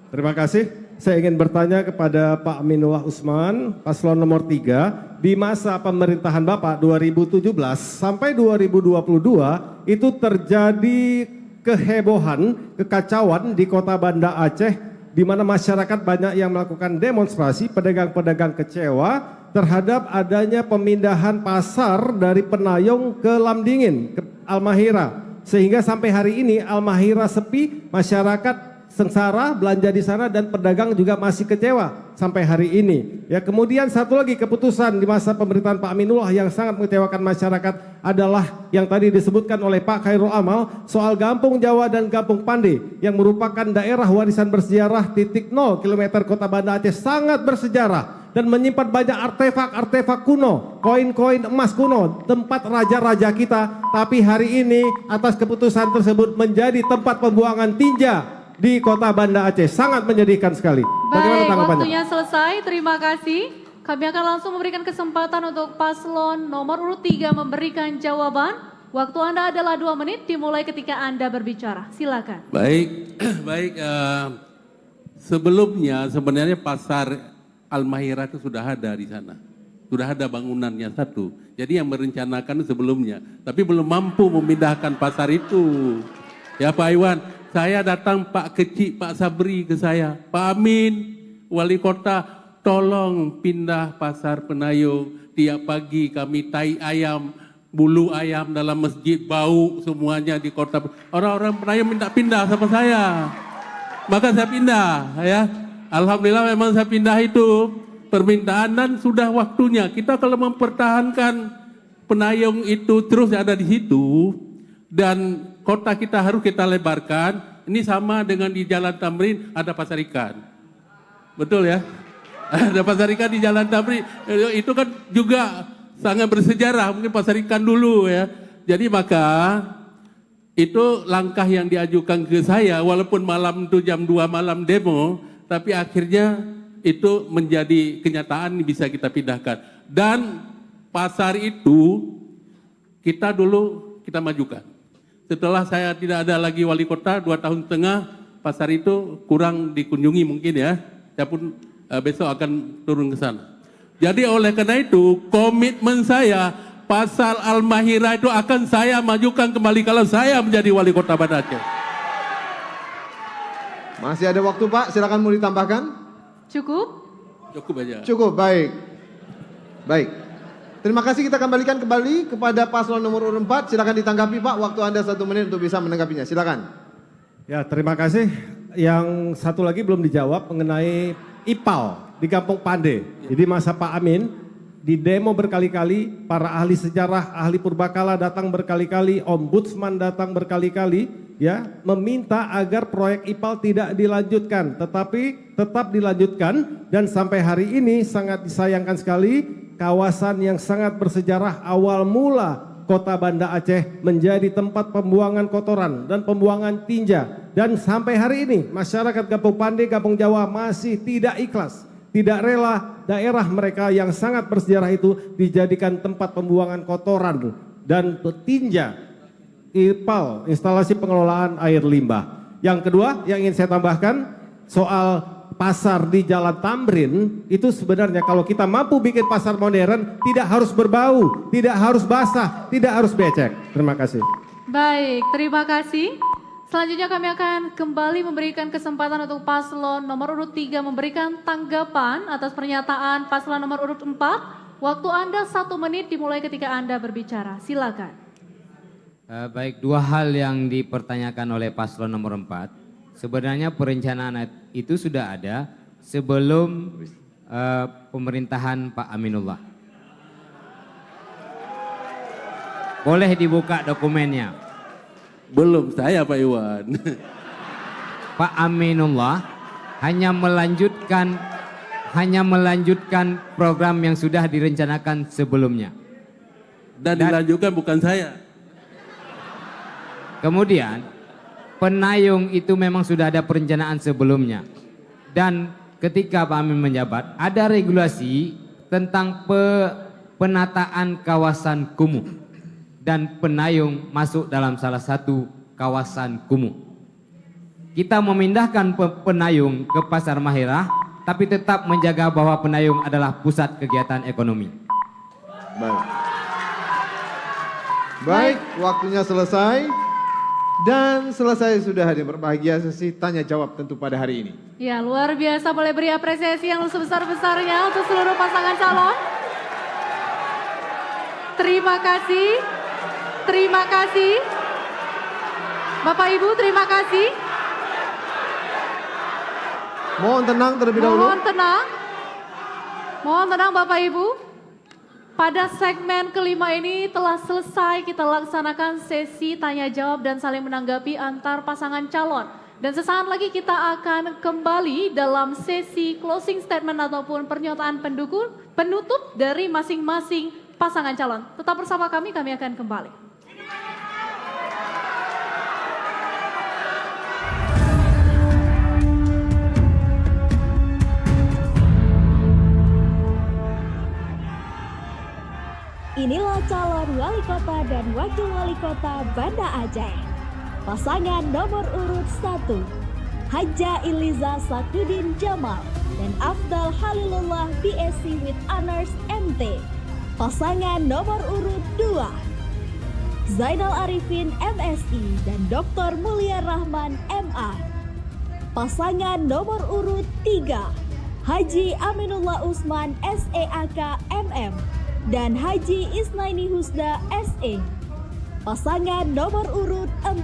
Terima kasih. Saya ingin bertanya kepada Pak Aminullah Usman, paslon nomor 3, di masa pemerintahan Bapak 2017 sampai 2022 itu terjadi kehebohan, kekacauan di Kota Banda Aceh, di mana masyarakat banyak yang melakukan demonstrasi, pedagang-pedagang kecewa terhadap adanya pemindahan pasar dari Penayung ke Lamdingin, ke Almahira. Sehingga sampai hari ini Almahira sepi, masyarakat sengsara belanja di sana dan pedagang juga masih kecewa sampai hari ini. Ya, kemudian satu lagi keputusan di masa pemerintahan Pak Aminullah yang sangat mengecewakan masyarakat adalah yang tadi disebutkan oleh Pak Khairul Amal soal Kampung Jawa dan Kampung Pande yang merupakan daerah warisan bersejarah titik 0 km Kota Banda Aceh, sangat bersejarah dan menyimpan banyak artefak-artefak kuno, koin-koin emas kuno, tempat raja-raja kita. Tapi hari ini atas keputusan tersebut menjadi tempat pembuangan tinja di Kota Banda Aceh. Sangat menyedihkan sekali. Bagaimana Baik, tanggapannya? waktunya selesai. Terima kasih. Kami akan langsung memberikan kesempatan untuk paslon nomor urut 3 memberikan jawaban. Waktu Anda adalah 2 menit dimulai ketika Anda berbicara. Silakan. Baik, baik. Sebelumnya sebenarnya pasar Almahira itu sudah ada di sana. Sudah ada bangunannya satu. Jadi yang merencanakan sebelumnya. Tapi belum mampu memindahkan pasar itu. Ya Pak Iwan. Saya datang Pak Kecik, Pak Sabri ke saya, Pak Amin, wali kota, tolong pindah pasar Penayung. Tiap pagi kami tai ayam, bulu ayam dalam masjid, bau semuanya di kota. Orang-orang Penayung minta pindah sama saya. Maka saya pindah, ya. Alhamdulillah memang saya pindah itu. Permintaan dan sudah waktunya. Kita kalau mempertahankan Penayung itu terus ada di situ, dan kota kita harus kita lebarkan. Ini sama dengan di Jalan Tamrin ada pasar ikan. Betul ya? Ada pasar ikan di Jalan Tamrin. Itu kan juga sangat bersejarah. Mungkin pasar ikan dulu ya. Jadi maka itu langkah yang diajukan ke saya. Walaupun malam itu jam 2 malam demo. Tapi akhirnya itu menjadi kenyataan bisa kita pindahkan. Dan pasar itu kita majukan. Setelah saya tidak ada lagi wali kota 2 tahun setengah, pasar itu kurang dikunjungi mungkin ya. Saya pun besok akan turun ke sana. Jadi oleh karena itu komitmen saya pasar Almahira itu akan saya majukan kembali kalau saya menjadi wali kota Banda Aceh. Masih ada waktu Pak, silakan mau ditambahkan. Cukup? Cukup aja. Cukup, baik. Baik. Terima kasih, kita kembalikan kembali kepada paslon nomor urut 4. Silakan ditanggapi Pak, waktu Anda 1 menit untuk bisa menanggapinya. Silakan. Ya, terima kasih. Yang satu lagi belum dijawab mengenai IPAL di Kampung Pande. Jadi masa Pak Amin, di demo berkali-kali, para ahli sejarah, ahli purbakala datang berkali-kali, ombudsman datang berkali-kali, ya, meminta agar proyek IPAL tidak dilanjutkan, tetapi tetap dilanjutkan, dan sampai hari ini sangat disayangkan sekali kawasan yang sangat bersejarah awal mula Kota Banda Aceh menjadi tempat pembuangan kotoran dan pembuangan tinja, dan sampai hari ini masyarakat Kampung Pande, Kampung Jawa masih tidak ikhlas, tidak rela daerah mereka yang sangat bersejarah itu dijadikan tempat pembuangan kotoran dan tinja IPAL, instalasi pengelolaan air limbah. Yang kedua yang ingin saya tambahkan soal pasar di Jalan Tamrin, itu sebenarnya kalau kita mampu bikin pasar modern, tidak harus berbau, tidak harus basah, tidak harus becek. Terima kasih. Baik, terima kasih. Selanjutnya kami akan kembali memberikan kesempatan untuk paslon nomor urut 3 memberikan tanggapan atas pernyataan paslon nomor urut 4. Waktu Anda 1 menit dimulai ketika Anda berbicara. Silakan. Baik, 2 hal yang dipertanyakan oleh paslon nomor 4. Sebenarnya perencanaan itu sudah ada sebelum pemerintahan Pak Aminullah. Boleh dibuka dokumennya. Belum saya Pak Iwan. Pak Aminullah hanya melanjutkan program yang sudah direncanakan sebelumnya. Dan dilanjutkan bukan saya. Kemudian Penayung itu memang sudah ada perencanaan sebelumnya. Dan ketika Pak Amin menjabat, ada regulasi tentang penataan kawasan kumuh. Dan Penayung masuk dalam salah satu kawasan kumuh. Kita memindahkan Penayung ke Pasar Mahirah, tapi tetap menjaga bahwa Penayung adalah pusat kegiatan ekonomi. Baik, waktunya selesai. Dan selesai sudah hadir berbahagia sesi tanya jawab tentu pada hari ini. Ya, luar biasa, boleh beri apresiasi yang sebesar-besarnya untuk seluruh pasangan calon. Terima kasih. Terima kasih. Bapak Ibu, terima kasih. Mohon tenang terlebih dahulu. Mohon tenang. Mohon tenang Bapak Ibu. Pada segmen kelima ini telah selesai kita laksanakan sesi tanya jawab dan saling menanggapi antar pasangan calon. Dan sesaat lagi kita akan kembali dalam sesi closing statement ataupun pernyataan penutup dari masing-masing pasangan calon. Tetap bersama kami akan kembali. Inilah calon wali kota dan wakil wali kota Banda Aceh. Pasangan nomor urut 1, Haja Iliza Sakudin Jamal dan Afdal Halilullah BSc with Honors MT. Pasangan nomor urut 2, Zainal Arifin MSI dan Dr. Mulia Rahman MA. Pasangan nomor urut 3, Haji Aminullah Usman SEAK MM dan Haji Isnaini Husda SE. Pasangan nomor urut 4,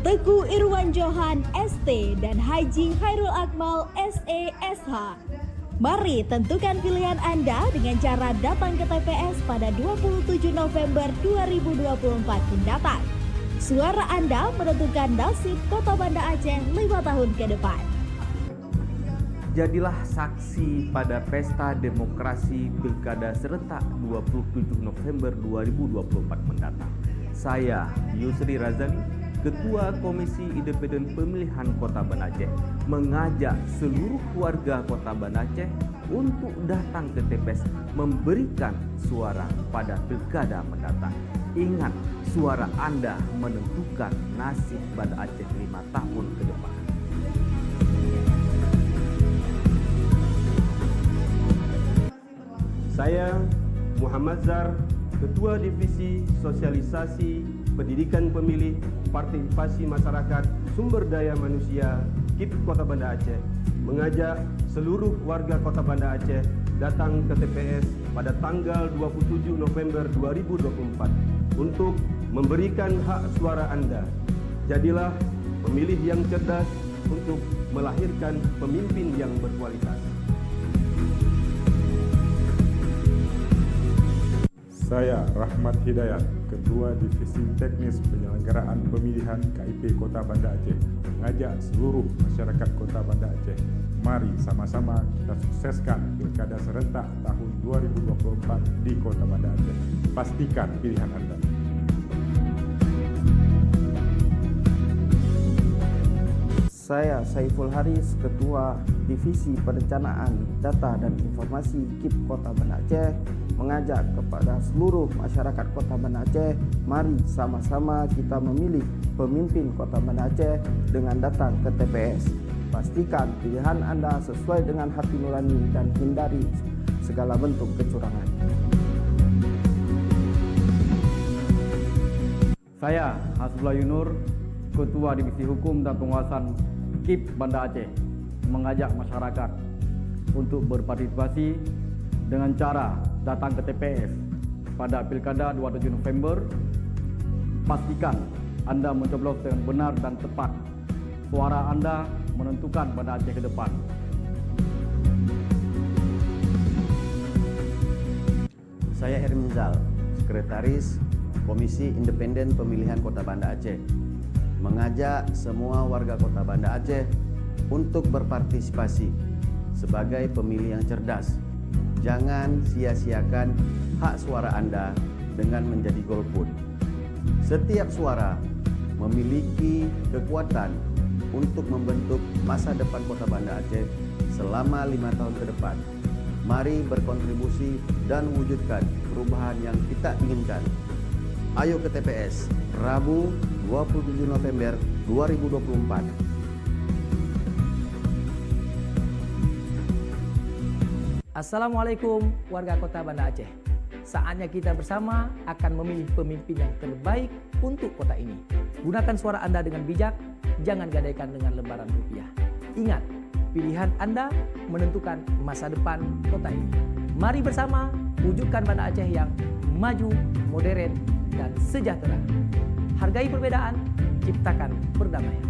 Teguh Irwan Johan ST dan Haji Khairul Akmal SE SH. Mari tentukan pilihan Anda dengan cara datang ke TPS pada 27 November 2024 mendatang. Suara Anda menentukan nasib Kota Banda Aceh 5 tahun ke depan. Jadilah saksi pada pesta demokrasi Pilkada serentak 27 November 2024 mendatang. Saya, Yusri Razali, Ketua Komisi Independen Pemilihan Kota Banda Aceh, mengajak seluruh warga Kota Banda Aceh untuk datang ke TPS memberikan suara pada Pilkada mendatang. Ingat, suara Anda menentukan nasib Banda Aceh 5 tahun ke depan. Saya Muhammad Zar, Ketua Divisi Sosialisasi Pendidikan Pemilih Partisipasi Masyarakat Sumber Daya Manusia KIP Kota Banda Aceh, mengajak seluruh warga Kota Banda Aceh datang ke TPS pada tanggal 27 November 2024 untuk memberikan hak suara Anda. Jadilah pemilih yang cerdas untuk melahirkan pemimpin yang berkualitas. Saya Rahmat Hidayat, Ketua Divisi Teknis Penyelenggaraan Pemilihan KIP Kota Banda Aceh, mengajak seluruh masyarakat Kota Banda Aceh, mari sama-sama kita sukseskan Pilkada serentak tahun 2024 di Kota Banda Aceh. Pastikan pilihan Anda. Saya Saiful Haris, Ketua Divisi Perencanaan Data dan Informasi KIP Kota Banda Aceh, mengajak kepada seluruh masyarakat Kota Banda Aceh, mari sama-sama kita memilih pemimpin Kota Banda Aceh dengan datang ke TPS. Pastikan pilihan Anda sesuai dengan hati nurani dan hindari segala bentuk kecurangan. Saya Hasbullah Yunur, Ketua Divisi Hukum dan Penguasaan KIP Banda Aceh, mengajak masyarakat untuk berpartisipasi dengan cara datang ke TPS pada Pilkada 27 November. Pastikan Anda mencoblos dengan benar dan tepat. Suara Anda menentukan Banda Aceh ke depan. Saya Herminzal, Sekretaris Komisi Independen Pemilihan Kota Banda Aceh, mengajak semua warga Kota Banda Aceh untuk berpartisipasi sebagai pemilih yang cerdas. Jangan sia-siakan hak suara Anda dengan menjadi golput. Setiap suara memiliki kekuatan untuk membentuk masa depan Kota Banda Aceh selama 5 tahun ke depan. Mari berkontribusi dan wujudkan perubahan yang kita inginkan. Ayo ke TPS, Rabu 27 November 2024. Assalamualaikum warga Kota Banda Aceh. Saatnya kita bersama akan memilih pemimpin yang terbaik untuk kota ini. Gunakan suara Anda dengan bijak, jangan gadaikan dengan lembaran rupiah. Ingat, pilihan Anda menentukan masa depan kota ini. Mari bersama wujudkan Banda Aceh yang maju, modern, dan sejahtera. Hargai perbedaan, ciptakan perdamaian.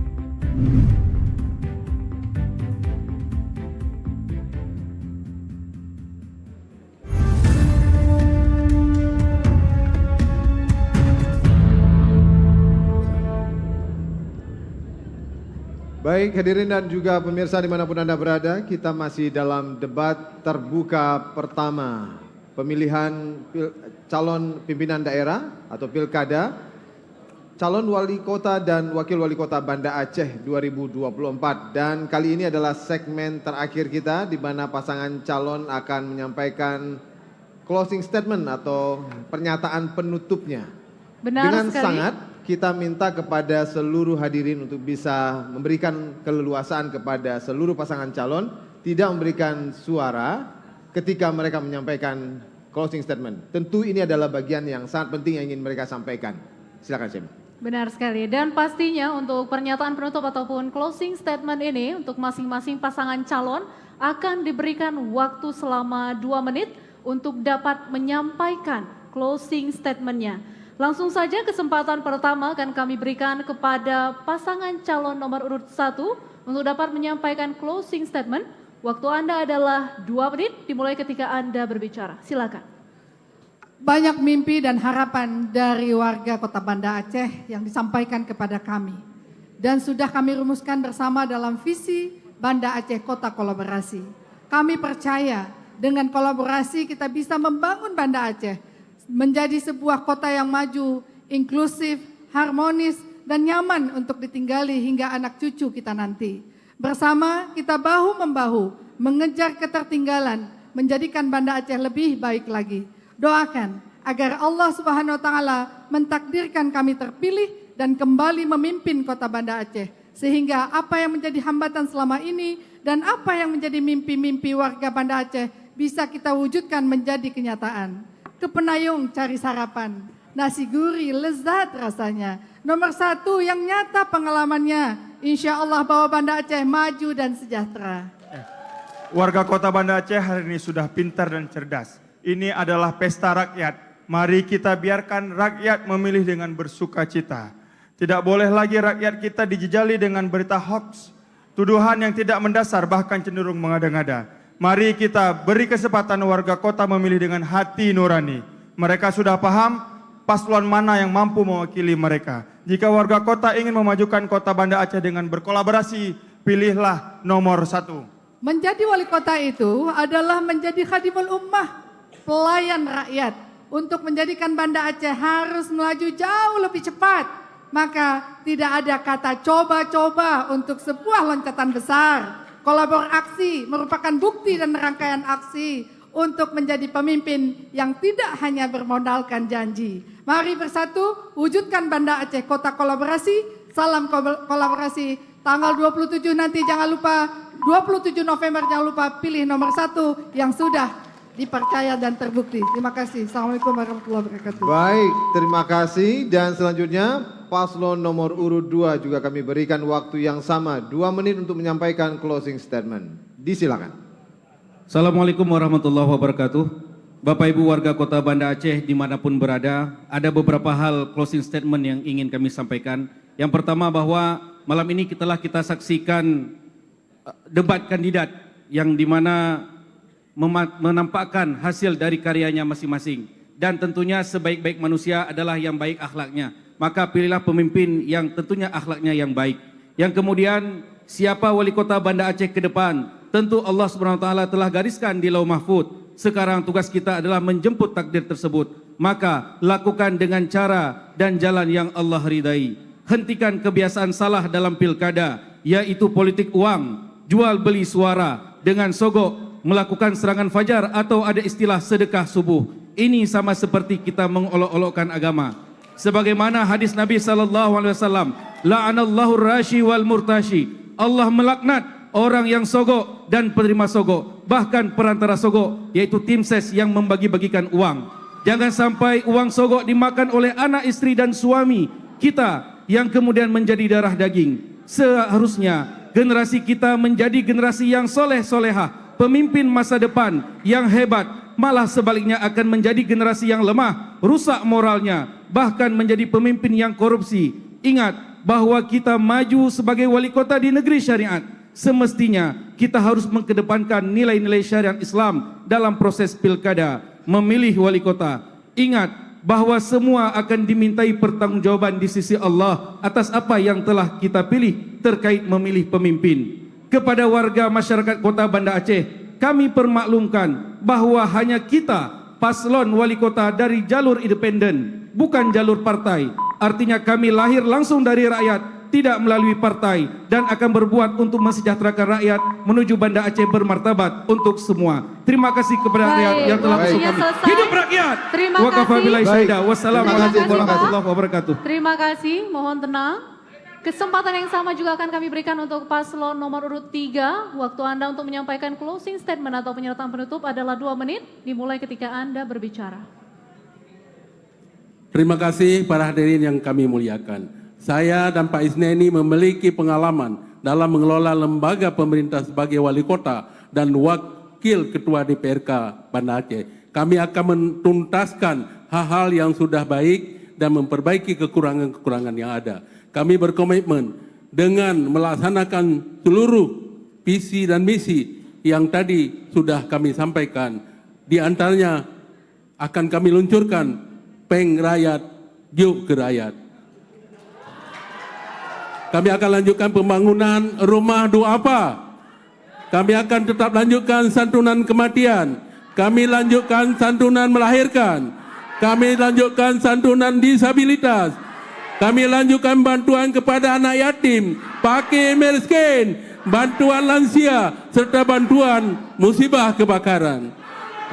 Baik hadirin dan juga pemirsa dimanapun Anda berada, kita masih dalam debat terbuka pertama pemilihan calon pimpinan daerah atau pilkada, calon wali kota dan wakil wali kota Banda Aceh 2024. Dan kali ini adalah segmen terakhir kita di mana pasangan calon akan menyampaikan closing statement atau pernyataan penutupnya. Benar Dengan sekali. sangat kita minta kepada seluruh hadirin untuk bisa memberikan keleluasaan kepada seluruh pasangan calon, tidak memberikan suara ketika mereka menyampaikan closing statement. Tentu ini adalah bagian yang sangat penting yang ingin mereka sampaikan. Silakan Syema. Benar sekali. Dan pastinya untuk pernyataan penutup ataupun closing statement ini untuk masing-masing pasangan calon akan diberikan waktu selama 2 menit untuk dapat menyampaikan closing statementnya. Langsung saja kesempatan pertama akan kami berikan kepada pasangan calon nomor urut 1 untuk dapat menyampaikan closing statement. Waktu Anda adalah 2 menit dimulai ketika Anda berbicara. Silakan. Banyak mimpi dan harapan dari warga Kota Banda Aceh yang disampaikan kepada kami. Dan sudah kami rumuskan bersama dalam visi Banda Aceh Kota Kolaborasi. Kami percaya dengan kolaborasi kita bisa membangun Banda Aceh menjadi sebuah kota yang maju, inklusif, harmonis, dan nyaman untuk ditinggali hingga anak cucu kita nanti. Bersama kita bahu-membahu mengejar ketertinggalan, menjadikan Banda Aceh lebih baik lagi. Doakan agar Allah Subhanahu wa taala mentakdirkan kami terpilih dan kembali memimpin Kota Banda Aceh, sehingga apa yang menjadi hambatan selama ini dan apa yang menjadi mimpi-mimpi warga Banda Aceh bisa kita wujudkan menjadi kenyataan. Kepenayung cari sarapan, nasi gurih lezat rasanya. Nomor 1 yang nyata pengalamannya, insya Allah bahwa Banda Aceh maju dan sejahtera. Warga Kota Banda Aceh hari ini sudah pintar dan cerdas. Ini adalah pesta rakyat. Mari kita biarkan rakyat memilih dengan bersuka cita. Tidak boleh lagi rakyat kita dijejali dengan berita hoax, tuduhan yang tidak mendasar bahkan cenderung mengada-ngada. Mari kita beri kesempatan warga kota memilih dengan hati nurani. Mereka sudah paham paslon mana yang mampu mewakili mereka. Jika warga kota ingin memajukan kota Banda Aceh dengan berkolaborasi, pilihlah nomor 1. Menjadi wali kota itu adalah menjadi khadimul ummah, pelayan rakyat. Untuk menjadikan Banda Aceh harus melaju jauh lebih cepat. Maka tidak ada kata coba-coba untuk sebuah loncatan besar. Kolaborasi merupakan bukti dan rangkaian aksi untuk menjadi pemimpin yang tidak hanya bermodalkan janji. Mari bersatu wujudkan Banda Aceh kota kolaborasi. Salam kolaborasi. Tanggal 27 nanti jangan lupa, 27 November jangan lupa pilih nomor 1 yang sudah dipercaya dan terbukti. Terima kasih. Assalamualaikum warahmatullahi wabarakatuh. Baik, terima kasih. Dan selanjutnya paslon nomor urut 2 juga kami berikan waktu yang sama 2 menit untuk menyampaikan closing statement. Disilakan. Assalamualaikum warahmatullahi wabarakatuh. Bapak Ibu warga kota Banda Aceh dimanapun berada, ada beberapa hal closing statement yang ingin kami sampaikan. Yang pertama bahwa malam ini kita saksikan debat kandidat yang dimana menampakkan hasil dari karyanya masing-masing. Dan tentunya sebaik-baik manusia adalah yang baik akhlaknya. Maka pilihlah pemimpin yang tentunya akhlaknya yang baik. Yang kemudian siapa wali kota Banda Aceh ke depan? Tentu Allah SWT telah gariskan di Lauh Mahfud. Sekarang tugas kita adalah menjemput takdir tersebut. Maka lakukan dengan cara dan jalan yang Allah ridai. Hentikan kebiasaan salah dalam pilkada, yaitu politik uang, jual beli suara, dengan sogok, melakukan serangan fajar atau ada istilah sedekah subuh. Ini sama seperti kita mengolok-olokkan agama. Sebagaimana hadis Nabi SAW, la'anallahu rashi wal murtashi. Allah melaknat orang yang sogok dan penerima sogok, bahkan perantara sogok, yaitu tim ses yang membagi-bagikan uang. Jangan sampai uang sogok dimakan oleh anak istri dan suami kita yang kemudian menjadi darah daging. Seharusnya generasi kita menjadi generasi yang soleh-solehah, pemimpin masa depan yang hebat. Malah sebaliknya akan menjadi generasi yang lemah, rusak moralnya, bahkan menjadi pemimpin yang korupsi. Ingat bahwa kita maju sebagai wali kota di negeri syariat. Semestinya kita harus mengedepankan nilai-nilai syariat Islam dalam proses pilkada, memilih wali kota. Ingat bahwa semua akan dimintai pertanggungjawaban di sisi Allah atas apa yang telah kita pilih terkait memilih pemimpin. Kepada warga masyarakat kota Banda Aceh, kami permaklumkan bahwa hanya kita paslon wali kota dari jalur independen, bukan jalur partai. Artinya kami lahir langsung dari rakyat, tidak melalui partai, dan akan berbuat untuk mensejahterakan rakyat menuju Banda Aceh bermartabat untuk semua. Terima kasih kepada rakyat yang telah mendukung kami. Hidup rakyat. Terima kasih. Wassalamualaikum warahmatullahi wabarakatuh. Terima kasih, mohon tenang. Kesempatan yang sama juga akan kami berikan untuk paslon nomor urut 3. Waktu Anda untuk menyampaikan closing statement atau pernyataan penutup adalah 2 menit, dimulai ketika Anda berbicara. Terima kasih para hadirin yang kami muliakan. Saya dan Pak Isneni memiliki pengalaman dalam mengelola lembaga pemerintah sebagai wali kota dan wakil ketua DPRK Banda Aceh. Kami akan menuntaskan hal-hal yang sudah baik dan memperbaiki kekurangan-kekurangan yang ada. Kami berkomitmen dengan melaksanakan seluruh visi dan misi yang tadi sudah kami sampaikan. Di antaranya akan kami luncurkan Peng Rakyat, Yuk ke Rakyat. Kami akan lanjutkan pembangunan rumah duafa. Kami akan tetap lanjutkan santunan kematian. Kami lanjutkan santunan melahirkan. Kami lanjutkan santunan disabilitas. Kami lanjutkan bantuan kepada anak yatim, fakir miskin, bantuan lansia, serta bantuan musibah kebakaran.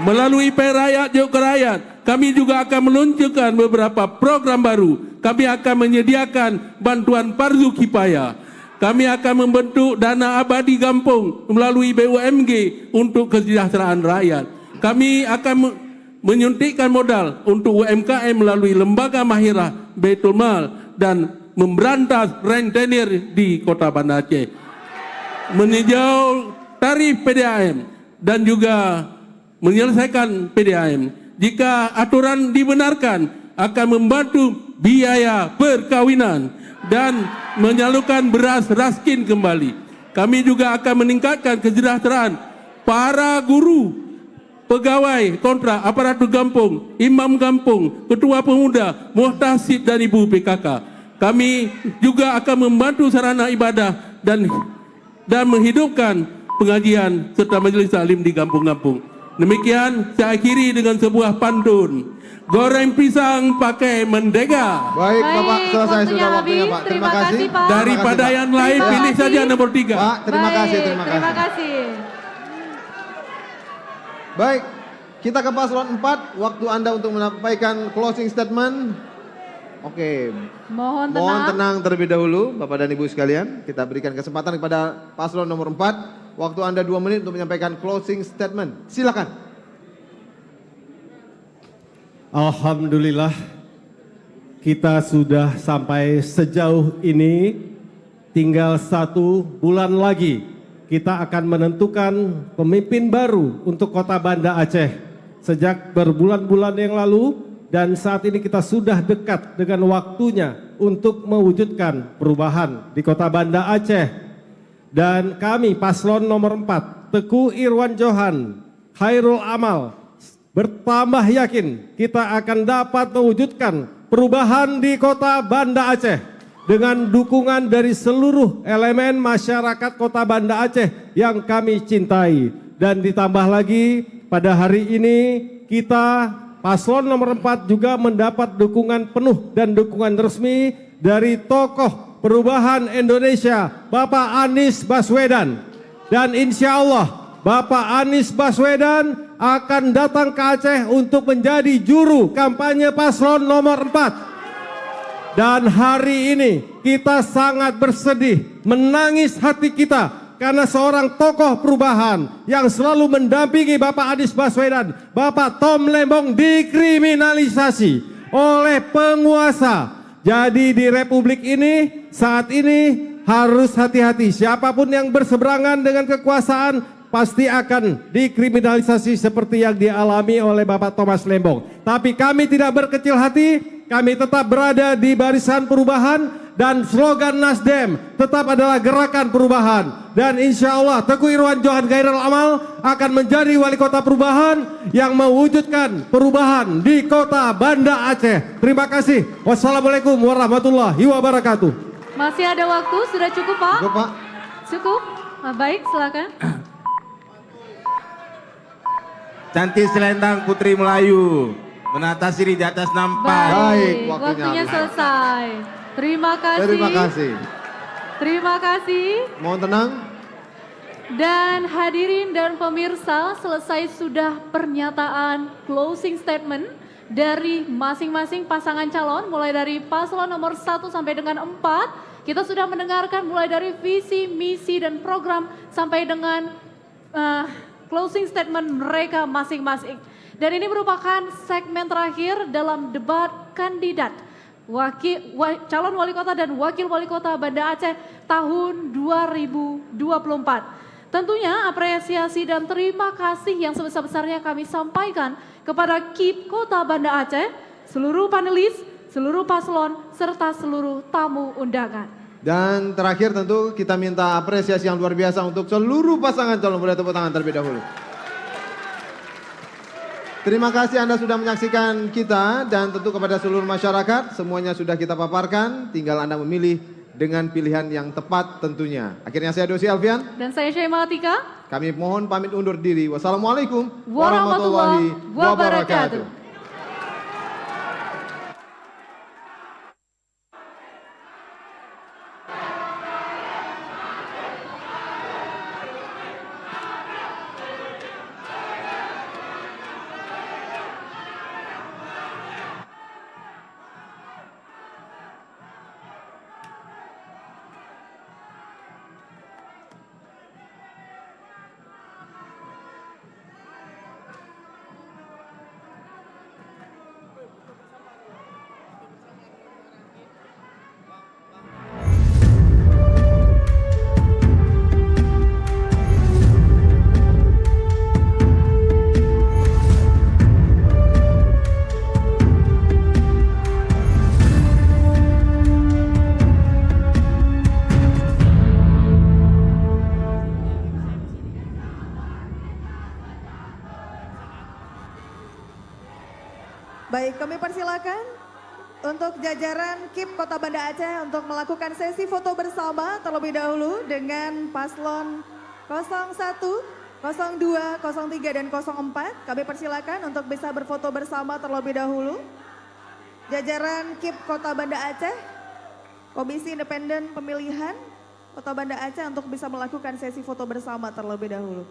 Melalui Peng Rakyat, Yuk ke Rakyat, kami juga akan meluncurkan beberapa program baru. Kami akan menyediakan bantuan fardu kifayah. Kami akan membentuk dana abadi kampung melalui BUMG untuk kesejahteraan rakyat. Kami akan menyuntikkan modal untuk UMKM melalui lembaga mahirah Baitul Mal dan memberantas rentenir di kota Banda Aceh. Meninjau tarif PDAM dan juga menyelesaikan PDAM. Jika aturan dibenarkan akan membantu biaya perkawinan dan menyalurkan beras raskin kembali. Kami juga akan meningkatkan kesejahteraan para guru pegawai kontrak, aparatur kampung, imam kampung, ketua pemuda, muhtasib dan ibu PKK. Kami juga akan membantu sarana ibadah dan menghidupkan pengajian serta majelis taklim di kampung-kampung. Demikian saya akhiri dengan sebuah pantun. Goreng pisang pakai mentega. Baik, Bapak, selesai sudah waktunya, Pak. Terima kasih. Pak. Daripada yang lain, pilih saja nomor 3. Pak, terima kasih. Terima kasih. Baik, kita ke paslon 4. Waktu Anda untuk menyampaikan closing statement. Oke. Mohon tenang terlebih dahulu, Bapak dan Ibu sekalian. Kita berikan kesempatan kepada paslon nomor 4. Waktu Anda 2 menit untuk menyampaikan closing statement. Silakan. Alhamdulillah, kita sudah sampai sejauh ini. Tinggal 1 bulan lagi kita akan menentukan pemimpin baru untuk Kota Banda Aceh. Sejak berbulan-bulan yang lalu dan saat ini kita sudah dekat dengan waktunya untuk mewujudkan perubahan di Kota Banda Aceh. Dan kami paslon nomor 4, Teguh Irwan Johan, Khairul Amal, bertambah yakin kita akan dapat mewujudkan perubahan di Kota Banda Aceh dengan dukungan dari seluruh elemen masyarakat Kota Banda Aceh yang kami cintai. Dan ditambah lagi pada hari ini kita paslon nomor 4 juga mendapat dukungan penuh dan dukungan resmi dari tokoh perubahan Indonesia, Bapak Anies Baswedan. Dan insya Allah Bapak Anies Baswedan akan datang ke Aceh untuk menjadi juru kampanye paslon nomor 4. Dan hari ini kita sangat bersedih, menangis hati kita karena seorang tokoh perubahan yang selalu mendampingi Bapak Anies Baswedan, Bapak Tom Lembong, dikriminalisasi oleh penguasa. Jadi di Republik ini saat ini harus hati-hati, siapapun yang berseberangan dengan kekuasaan pasti akan dikriminalisasi seperti yang dialami oleh Bapak Thomas Lembong. Tapi kami tidak berkecil hati, kami tetap berada di barisan perubahan dan slogan Nasdem tetap adalah gerakan perubahan. Dan insya Allah Teguh Irwan Johan Khairul Amal akan menjadi wali kota perubahan yang mewujudkan perubahan di Kota Banda Aceh. Terima kasih. Wassalamualaikum warahmatullahi wabarakatuh. Masih ada waktu, sudah cukup Pak? Cukup Pak. Cukup? Baik, silakan. Cantik selendang Putri Melayu, menata siri di atas nampak. Baik, waktunya selesai. Terima kasih. Terima kasih. Terima kasih. Mohon tenang. Dan hadirin dan pemirsa, selesai sudah pernyataan closing statement dari masing-masing pasangan calon, mulai dari paslon nomor 1 sampai dengan 4. Kita sudah mendengarkan mulai dari visi, misi, dan program sampai dengan closing statement mereka masing-masing. Dan ini merupakan segmen terakhir dalam debat kandidat calon wali kota dan wakil wali kota Banda Aceh tahun 2024. Tentunya apresiasi dan terima kasih yang sebesar-besarnya kami sampaikan kepada KIP Kota Banda Aceh, seluruh panelis, seluruh paslon, serta seluruh tamu undangan. Dan terakhir tentu kita minta apresiasi yang luar biasa untuk seluruh pasangan calon. Boleh tepuk tangan terlebih dahulu. Terima kasih Anda sudah menyaksikan kita dan tentu kepada seluruh masyarakat. Semuanya sudah kita paparkan, tinggal Anda memilih dengan pilihan yang tepat tentunya. Akhirnya saya Dosi Alfian. Dan saya Syaimah Atika. Kami mohon pamit undur diri. Wassalamualaikum warahmatullahi wabarakatuh. Baik, kami persilakan untuk jajaran KIP Kota Banda Aceh untuk melakukan sesi foto bersama terlebih dahulu dengan paslon 01, 02, 03, dan 04. Kami persilakan untuk bisa berfoto bersama terlebih dahulu. Jajaran KIP Kota Banda Aceh, Komisi Independen Pemilihan Kota Banda Aceh untuk bisa melakukan sesi foto bersama terlebih dahulu.